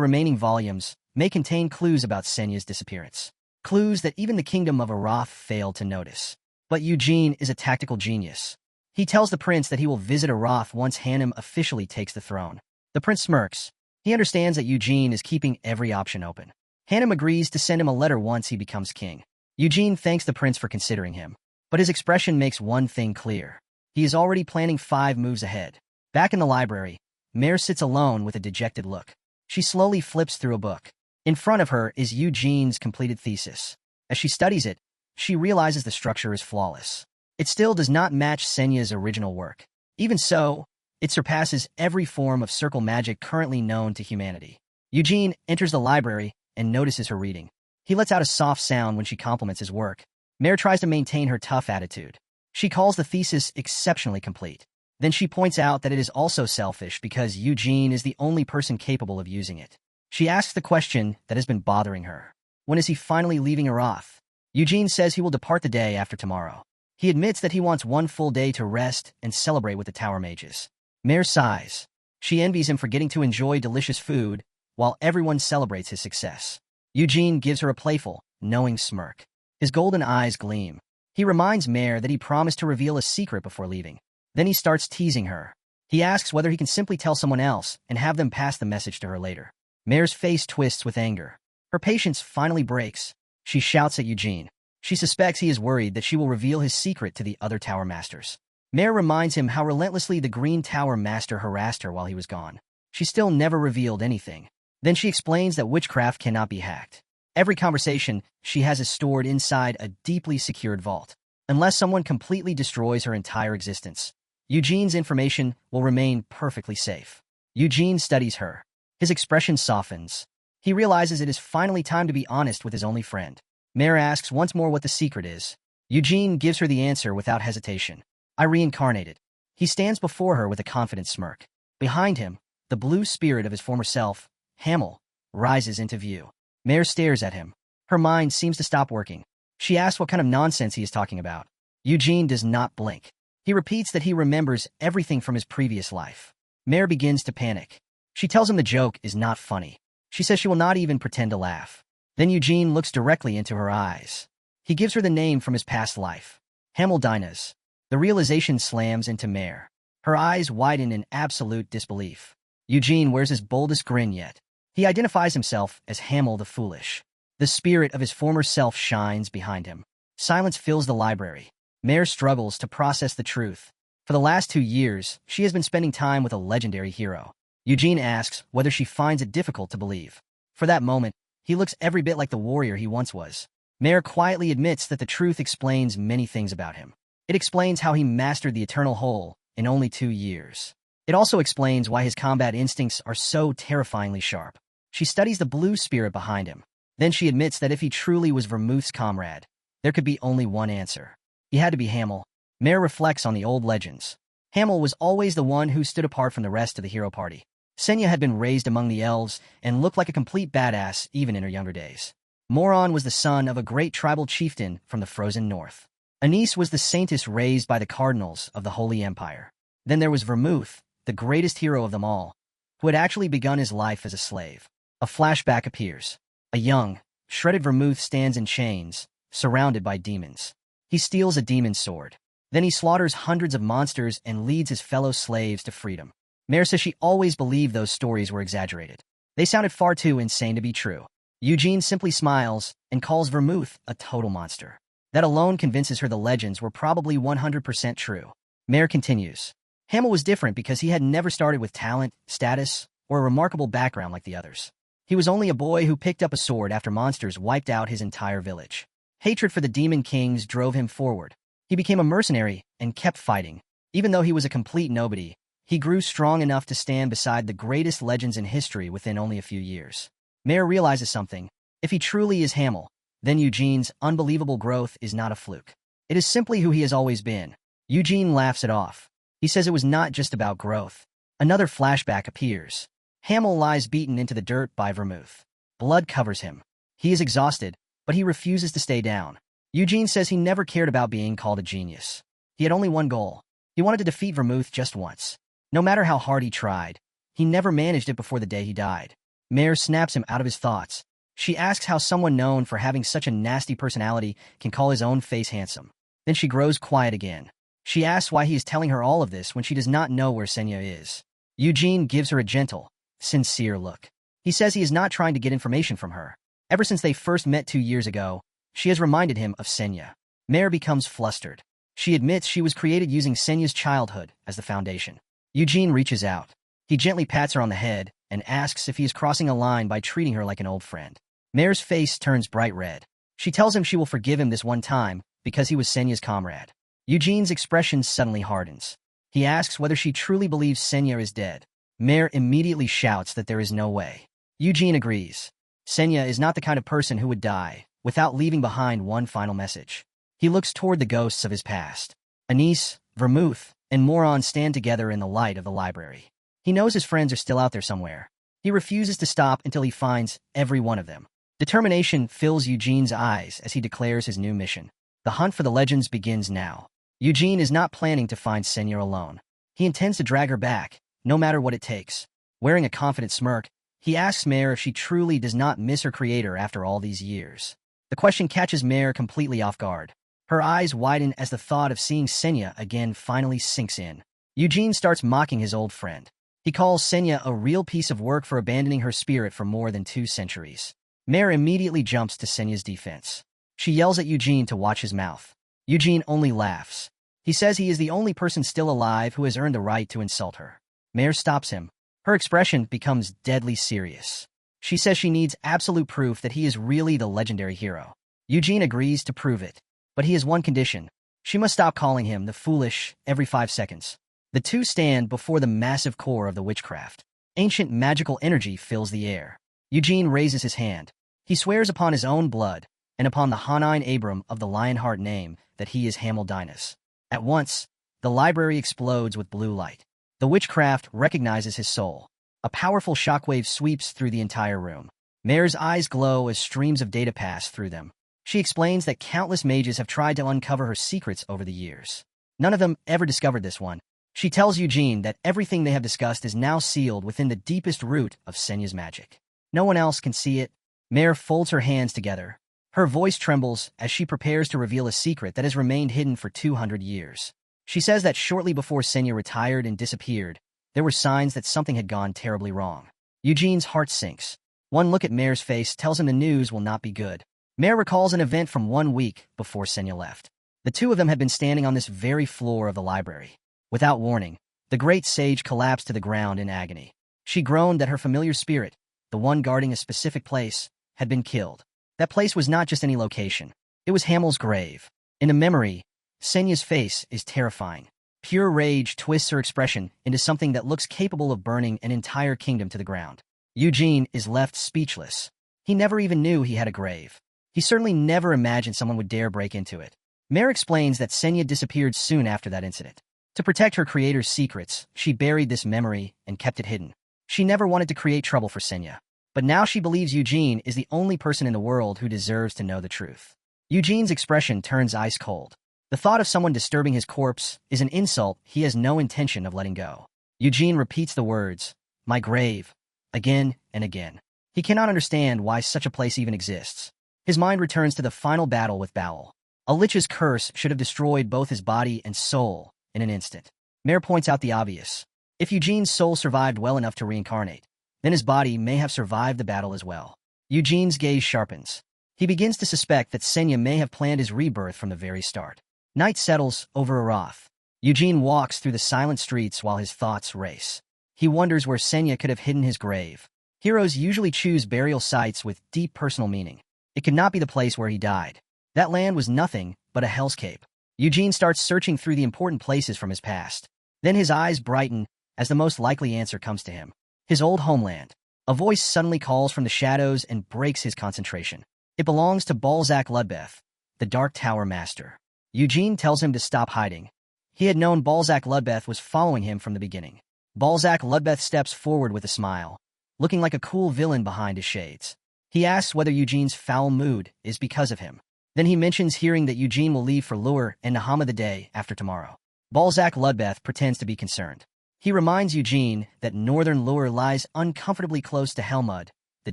A: remaining volumes may contain clues about Senya's disappearance. Clues that even the kingdom of Arath failed to notice. But Eugene is a tactical genius. He tells the prince that he will visit Arath once Hanem officially takes the throne. The prince smirks. He understands that Eugene is keeping every option open. Hanem agrees to send him a letter once he becomes king. Eugene thanks the prince for considering him. But his expression makes one thing clear. He is already planning 5 moves ahead. Back in the library, Mare sits alone with a dejected look. She slowly flips through a book. In front of her is Eugene's completed thesis. As she studies it, she realizes the structure is flawless. It still does not match Senya's original work. Even so, it surpasses every form of circle magic currently known to humanity. Eugene enters the library and notices her reading. He lets out a soft sound when she compliments his work. Mare tries to maintain her tough attitude. She calls the thesis exceptionally complete. Then she points out that it is also selfish because Eugene is the only person capable of using it. She asks the question that has been bothering her. When is he finally leaving Arath? Eugene says he will depart the day after tomorrow. He admits that he wants 1 full day to rest and celebrate with the Tower Mages. Mare sighs. She envies him for getting to enjoy delicious food, while everyone celebrates his success. Eugene gives her a playful, knowing smirk. His golden eyes gleam. He reminds Mare that he promised to reveal a secret before leaving. Then he starts teasing her. He asks whether he can simply tell someone else and have them pass the message to her later. Mare's face twists with anger. Her patience finally breaks. She shouts at Eugene. She suspects he is worried that she will reveal his secret to the other Tower Masters. Mare reminds him how relentlessly the Green Tower Master harassed her while he was gone. She still never revealed anything. Then she explains that witchcraft cannot be hacked. Every conversation she has is stored inside a deeply secured vault. Unless someone completely destroys her entire existence, Eugene's information will remain perfectly safe. Eugene studies her. His expression softens. He realizes it is finally time to be honest with his only friend. Mare asks once more what the secret is. Eugene gives her the answer without hesitation. I reincarnated. He stands before her with a confident smirk. Behind him, the blue spirit of his former self, Hamel, rises into view. Mare stares at him. Her mind seems to stop working. She asks what kind of nonsense he is talking about. Eugene does not blink. He repeats that he remembers everything from his previous life. Mare begins to panic. She tells him the joke is not funny. She says she will not even pretend to laugh. Then Eugene looks directly into her eyes. He gives her the name from his past life. Hamel Dinas. The realization slams into Mare. Her eyes widen in absolute disbelief. Eugene wears his boldest grin yet. He identifies himself as Hamel the Foolish. The spirit of his former self shines behind him. Silence fills the library. Mare struggles to process the truth. For the last 2 years, she has been spending time with a legendary hero. Eugene asks whether she finds it difficult to believe. For that moment, he looks every bit like the warrior he once was. Mare quietly admits that the truth explains many things about him. It explains how he mastered the eternal whole in only 2 years. It also explains why his combat instincts are so terrifyingly sharp. She studies the blue spirit behind him. Then she admits that if he truly was Vermouth's comrade, there could be only one answer. He had to be Hamel. Mare reflects on the old legends. Hamel was always the one who stood apart from the rest of the hero party. Senya had been raised among the elves and looked like a complete badass even in her younger days. Moron was the son of a great tribal chieftain from the frozen north. Anise was the saintess raised by the cardinals of the Holy Empire. Then there was Vermouth, the greatest hero of them all, who had actually begun his life as a slave. A flashback appears. A young, shredded Vermouth stands in chains, surrounded by demons. He steals a demon's sword. Then he slaughters hundreds of monsters and leads his fellow slaves to freedom. Mare says she always believed those stories were exaggerated. They sounded far too insane to be true. Eugene simply smiles and calls Vermouth a total monster. That alone convinces her the legends were probably 100% true. Mare continues. Hamel was different because he had never started with talent, status, or a remarkable background like the others. He was only a boy who picked up a sword after monsters wiped out his entire village. Hatred for the demon kings drove him forward. He became a mercenary and kept fighting. Even though he was a complete nobody, he grew strong enough to stand beside the greatest legends in history within only a few years. Mare realizes something. If he truly is Hamel, then Eugene's unbelievable growth is not a fluke. It is simply who he has always been. Eugene laughs it off. He says it was not just about growth. Another flashback appears. Hamel lies beaten into the dirt by Vermouth. Blood covers him. He is exhausted, but he refuses to stay down. Eugene says he never cared about being called a genius. He had only one goal. He wanted to defeat Vermouth just once. No matter how hard he tried, he never managed it before the day he died. Mare snaps him out of his thoughts. She asks how someone known for having such a nasty personality can call his own face handsome. Then she grows quiet again. She asks why he is telling her all of this when she does not know where Senya is. Eugene gives her a gentle, sincere look. He says he is not trying to get information from her. Ever since they first met 2 years ago, she has reminded him of Senya. Mare becomes flustered. She admits she was created using Senya's childhood as the foundation. Eugene reaches out. He gently pats her on the head and asks if he is crossing a line by treating her like an old friend. Mare's face turns bright red. She tells him she will forgive him this one time because he was Senya's comrade. Eugene's expression suddenly hardens. He asks whether she truly believes Senya is dead. Mare immediately shouts that there is no way. Eugene agrees. Senya is not the kind of person who would die without leaving behind one final message. He looks toward the ghosts of his past. Anise, Vermouth, and Moron stand together in the light of the library. He knows his friends are still out there somewhere. He refuses to stop until he finds every one of them. Determination fills Eugene's eyes as he declares his new mission. The hunt for the legends begins now. Eugene is not planning to find Senya alone. He intends to drag her back, no matter what it takes. Wearing a confident smirk, he asks Mare if she truly does not miss her creator after all these years. The question catches Mare completely off guard. Her eyes widen as the thought of seeing Senya again finally sinks in. Eugene starts mocking his old friend. He calls Senya a real piece of work for abandoning her spirit for more than 2 centuries. Mare immediately jumps to Senya's defense. She yells at Eugene to watch his mouth. Eugene only laughs. He says he is the only person still alive who has earned the right to insult her. Mare stops him. Her expression becomes deadly serious. She says she needs absolute proof that he is really the legendary hero. Eugene agrees to prove it. But he has one condition. She must stop calling him the foolish every 5 seconds. The two stand before the massive core of the witchcraft. Ancient magical energy fills the air. Eugene raises his hand. He swears upon his own blood, and upon the Hanine Abram of the Lionheart name, that he is Hamel Dinas. At once, the library explodes with blue light. The witchcraft recognizes his soul. A powerful shockwave sweeps through the entire room. Mare's eyes glow as streams of data pass through them. She explains that countless mages have tried to uncover her secrets over the years. None of them ever discovered this one. She tells Eugene that everything they have discussed is now sealed within the deepest root of Senya's magic. No one else can see it. Mare folds her hands together. Her voice trembles as she prepares to reveal a secret that has remained hidden for 200 years. She says that shortly before Senya retired and disappeared, there were signs that something had gone terribly wrong. Eugene's heart sinks. One look at Mare's face tells him the news will not be good. Mare recalls an event from 1 week before Senya left. The two of them had been standing on this very floor of the library. Without warning, the great sage collapsed to the ground in agony. She groaned that her familiar spirit, the one guarding a specific place, had been killed. That place was not just any location. It was Hamel's grave. In the memory, Senya's face is terrifying. Pure rage twists her expression into something that looks capable of burning an entire kingdom to the ground. Eugene is left speechless. He never even knew he had a grave. He certainly never imagined someone would dare break into it. Mare explains that Senya disappeared soon after that incident. To protect her creator's secrets, she buried this memory and kept it hidden. She never wanted to create trouble for Senya. But now she believes Eugene is the only person in the world who deserves to know the truth. Eugene's expression turns ice cold. The thought of someone disturbing his corpse is an insult he has no intention of letting go. Eugene repeats the words, "My grave," again and again. He cannot understand why such a place even exists. His mind returns to the final battle with Baal. A lich's curse should have destroyed both his body and soul in an instant. Mare points out the obvious. If Eugene's soul survived well enough to reincarnate, then his body may have survived the battle as well. Eugene's gaze sharpens. He begins to suspect that Senya may have planned his rebirth from the very start. Night settles over Arath. Eugene walks through the silent streets while his thoughts race. He wonders where Senya could have hidden his grave. Heroes usually choose burial sites with deep personal meaning. It could not be the place where he died. That land was nothing but a hellscape. Eugene starts searching through the important places from his past. Then his eyes brighten as the most likely answer comes to him. His old homeland. A voice suddenly calls from the shadows and breaks his concentration. It belongs to Balzac Ludbeth, the Dark Tower Master. Eugene tells him to stop hiding. He had known Balzac Ludbeth was following him from the beginning. Balzac Ludbeth steps forward with a smile, looking like a cool villain behind his shades. He asks whether Eugene's foul mood is because of him. Then he mentions hearing that Eugene will leave for Lure and Nahama the day after tomorrow. Balzac Ludbeth pretends to be concerned. He reminds Eugene that northern Lure lies uncomfortably close to Helmud, the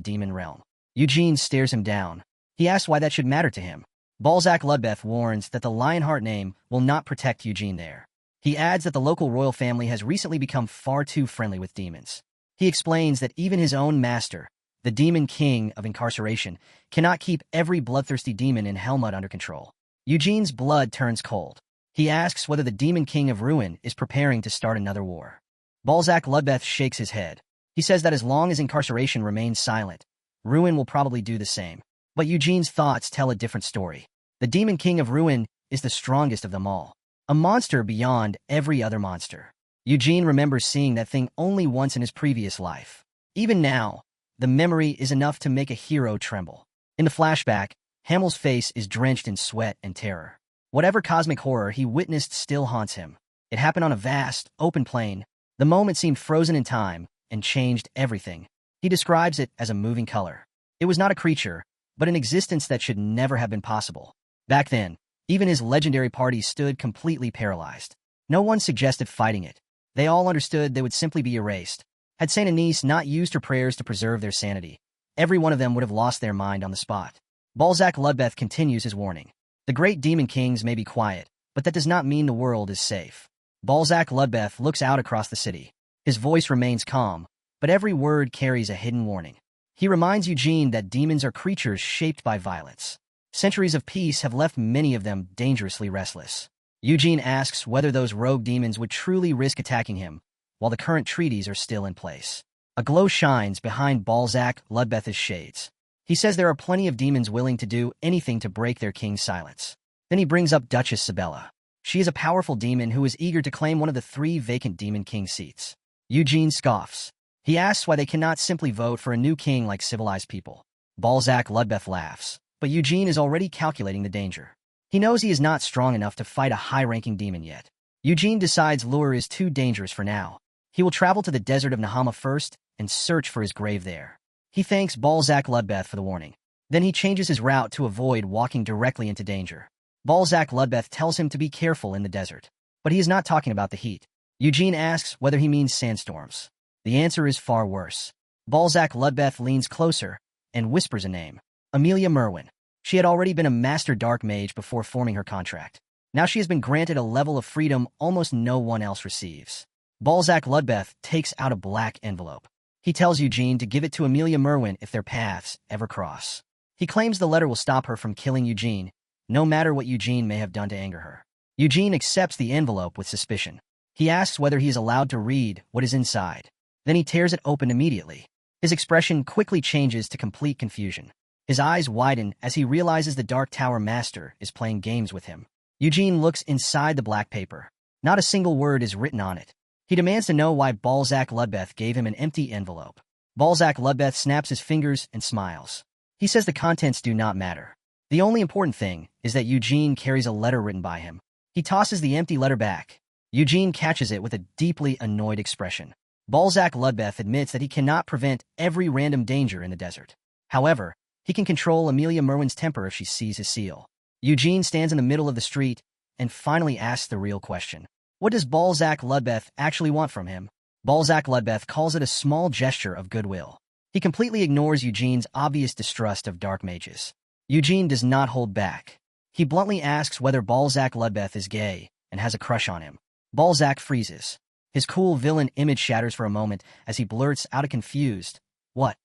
A: demon realm. Eugene stares him down. He asks why that should matter to him. Balzac Ludbeth warns that the Lionheart name will not protect Eugene there. He adds that the local royal family has recently become far too friendly with demons. He explains that even his own master, the demon king of incarceration, cannot keep every bloodthirsty demon in Helmut under control. Eugene's blood turns cold. He asks whether the demon king of ruin is preparing to start another war. Balzac Ludbeth shakes his head. He says that as long as incarceration remains silent, ruin will probably do the same. But Eugene's thoughts tell a different story. The demon king of ruin is the strongest of them all. A monster beyond every other monster. Eugene remembers seeing that thing only once in his previous life. Even now, the memory is enough to make a hero tremble. In the flashback, Hamel's face is drenched in sweat and terror. Whatever cosmic horror he witnessed still haunts him. It happened on a vast, open plain. The moment seemed frozen in time and changed everything. He describes it as a moving color. It was not a creature, but an existence that should never have been possible. Back then, even his legendary party stood completely paralyzed. No one suggested fighting it. They all understood they would simply be erased. Had Saint Anise not used her prayers to preserve their sanity, every one of them would have lost their mind on the spot. Balzac Ludbeth continues his warning. The great demon kings may be quiet, but that does not mean the world is safe. Balzac Ludbeth looks out across the city. His voice remains calm, but every word carries a hidden warning. He reminds Eugene that demons are creatures shaped by violence. Centuries of peace have left many of them dangerously restless. Eugene asks whether those rogue demons would truly risk attacking him, while the current treaties are still in place. A glow shines behind Balzac Ludbeth's shades. He says there are plenty of demons willing to do anything to break their king's silence. Then he brings up Duchess Sibella. She is a powerful demon who is eager to claim one of the 3 vacant demon king seats. Eugene scoffs. He asks why they cannot simply vote for a new king like civilized people. Balzac Ludbeth laughs, but Eugene is already calculating the danger. He knows he is not strong enough to fight a high-ranking demon yet. Eugene decides Lure is too dangerous for now. He will travel to the desert of Nahama first and search for his grave there. He thanks Balzac Ludbeth for the warning. Then he changes his route to avoid walking directly into danger. Balzac Ludbeth tells him to be careful in the desert. But he is not talking about the heat. Eugene asks whether he means sandstorms. The answer is far worse. Balzac Ludbeth leans closer and whispers a name. Amelia Merwin. She had already been a master dark mage before forming her contract. Now she has been granted a level of freedom almost no one else receives. Balzac Ludbeth takes out a black envelope. He tells Eugene to give it to Amelia Merwin if their paths ever cross. He claims the letter will stop her from killing Eugene, no matter what Eugene may have done to anger her. Eugene accepts the envelope with suspicion. He asks whether he is allowed to read what is inside. Then he tears it open immediately. His expression quickly changes to complete confusion. His eyes widen as he realizes the Dark Tower Master is playing games with him. Eugene looks inside the black paper. Not a single word is written on it. He demands to know why Balzac Ludbeth gave him an empty envelope. Balzac Ludbeth snaps his fingers and smiles. He says the contents do not matter. The only important thing is that Eugene carries a letter written by him. He tosses the empty letter back. Eugene catches it with a deeply annoyed expression. Balzac Ludbeth admits that he cannot prevent every random danger in the desert. However, he can control Amelia Merwin's temper if she sees his seal. Eugene stands in the middle of the street and finally asks the real question. What does Balzac Ludbeth actually want from him? Balzac Ludbeth calls it a small gesture of goodwill. He completely ignores Eugene's obvious distrust of dark mages. Eugene does not hold back. He bluntly asks whether Balzac Ludbeth is gay and has a crush on him. Balzac freezes. His cool villain image shatters for a moment as he blurts out a confused, "What?"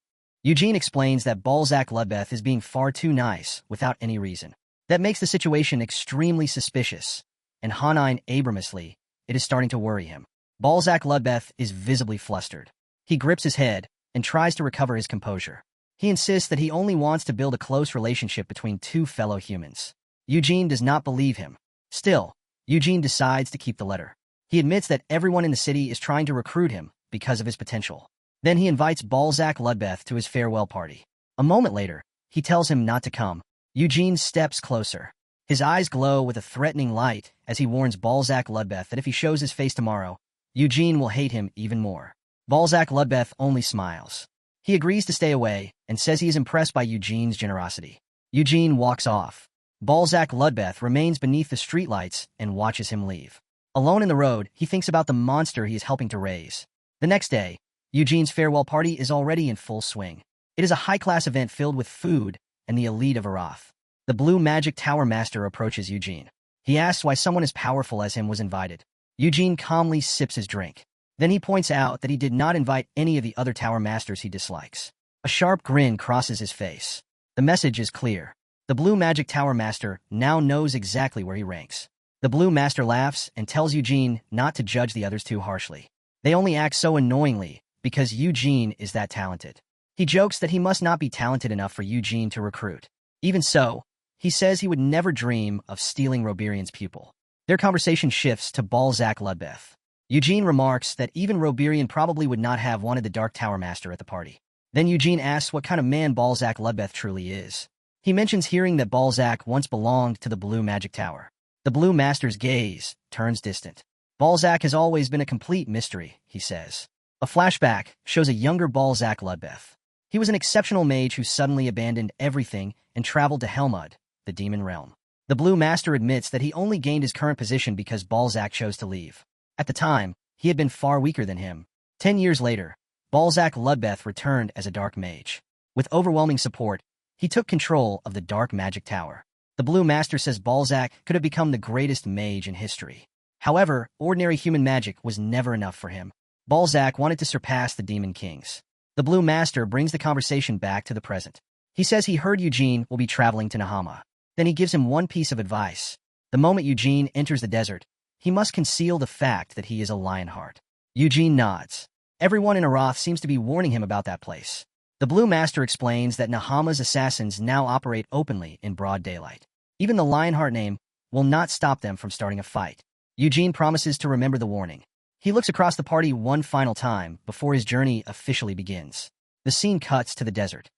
A: Eugene explains that Balzac Ludbeth is being far too nice without any reason. That makes the situation extremely suspicious, and Hanine Abramously, it is starting to worry him. Balzac Ludbeth is visibly flustered. He grips his head and tries to recover his composure. He insists that he only wants to build a close relationship between two fellow humans. Eugene does not believe him. Still, Eugene decides to keep the letter. He admits that everyone in the city is trying to recruit him because of his potential. Then he invites Balzac Ludbeth to his farewell party. A moment later, he tells him not to come. Eugene steps closer. His eyes glow with a threatening light as he warns Balzac Ludbeth that if he shows his face tomorrow, Eugene will hate him even more. Balzac Ludbeth only smiles. He agrees to stay away and says he is impressed by Eugene's generosity. Eugene walks off. Balzac Ludbeth remains beneath the streetlights and watches him leave. Alone in the road, he thinks about the monster he is helping to raise. The next day, Eugene's farewell party is already in full swing. It is a high-class event filled with food and the elite of Arath. The Blue Magic Tower Master approaches Eugene. He asks why someone as powerful as him was invited. Eugene calmly sips his drink. Then he points out that he did not invite any of the other Tower Masters he dislikes. A sharp grin crosses his face. The message is clear. The Blue Magic Tower Master now knows exactly where he ranks. The Blue Master laughs and tells Eugene not to judge the others too harshly. They only act so annoyingly because Eugene is that talented. He jokes that he must not be talented enough for Eugene to recruit. Even so, he says he would never dream of stealing Roberian's pupil. Their conversation shifts to Balzac Ludbeth. Eugene remarks that even Roberian probably would not have wanted the Dark Tower Master at the party. Then Eugene asks what kind of man Balzac Ludbeth truly is. He mentions hearing that Balzac once belonged to the Blue Magic Tower. The Blue Master's gaze turns distant. Balzac has always been a complete mystery, he says. A flashback shows a younger Balzac Ludbeth. He was an exceptional mage who suddenly abandoned everything and traveled to Helmud, the demon realm. The Blue Master admits that he only gained his current position because Balzac chose to leave. At the time, he had been far weaker than him. 10 years later, Balzac Ludbeth returned as a dark mage. With overwhelming support, he took control of the Dark Magic Tower. The Blue Master says Balzac could have become the greatest mage in history. However, ordinary human magic was never enough for him. Balzac wanted to surpass the Demon Kings. The Blue Master brings the conversation back to the present. He says he heard Eugene will be traveling to Nahama. Then he gives him one piece of advice. The moment Eugene enters the desert, he must conceal the fact that he is a Lionheart. Eugene nods. Everyone in Arath seems to be warning him about that place. The Blue Master explains that Nahama's assassins now operate openly in broad daylight. Even the Lionheart name will not stop them from starting a fight. Eugene promises to remember the warning. He looks across the party one final time before his journey officially begins. The scene cuts to the desert.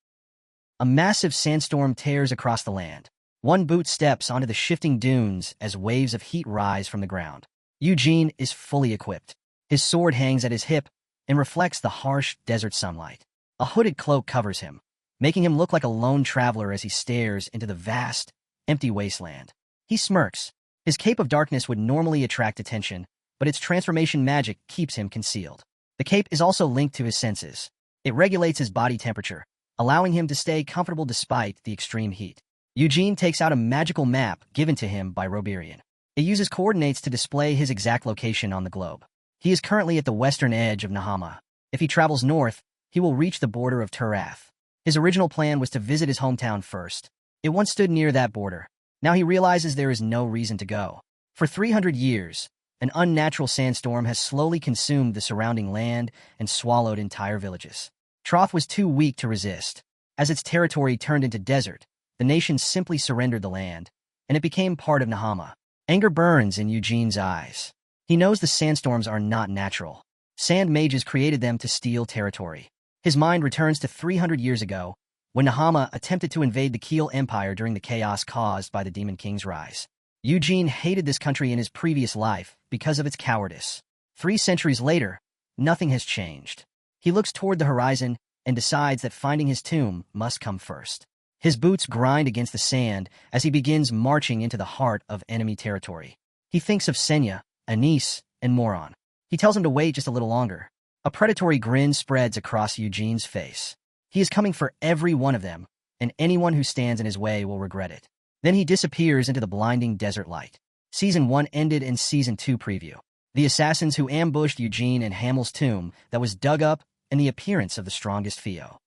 A: A massive sandstorm tears across the land. One boot steps onto the shifting dunes as waves of heat rise from the ground. Eugene is fully equipped. His sword hangs at his hip and reflects the harsh desert sunlight. A hooded cloak covers him, making him look like a lone traveler as he stares into the vast, empty wasteland. He smirks. His cape of darkness would normally attract attention, but its transformation magic keeps him concealed. The cape is also linked to his senses. It regulates his body temperature, allowing him to stay comfortable despite the extreme heat. Eugene takes out a magical map given to him by Roberian. It uses coordinates to display his exact location on the globe. He is currently at the western edge of Nahama. If he travels north, he will reach the border of Turath. His original plan was to visit his hometown first. It once stood near that border. Now he realizes there is no reason to go. For 300 years, an unnatural sandstorm has slowly consumed the surrounding land and swallowed entire villages. Troth was too weak to resist. As its territory turned into desert, the nation simply surrendered the land, and it became part of Nahama. Anger burns in Eugene's eyes. He knows the sandstorms are not natural. Sand mages created them to steal territory. His mind returns to 300 years ago, when Nahama attempted to invade the Keel Empire during the chaos caused by the Demon King's rise. Eugene hated this country in his previous life because of its cowardice. 3 centuries later, nothing has changed. He looks toward the horizon and decides that finding his tomb must come first. His boots grind against the sand as he begins marching into the heart of enemy territory. He thinks of Senya, Anise, and Moron. He tells him to wait just a little longer. A predatory grin spreads across Eugene's face. He is coming for every one of them, and anyone who stands in his way will regret it. Then he disappears into the blinding desert light. Season 1 ended in Season 2 preview. The assassins who ambushed Eugene and Hamel's tomb that was dug up, and the appearance of the strongest Theo.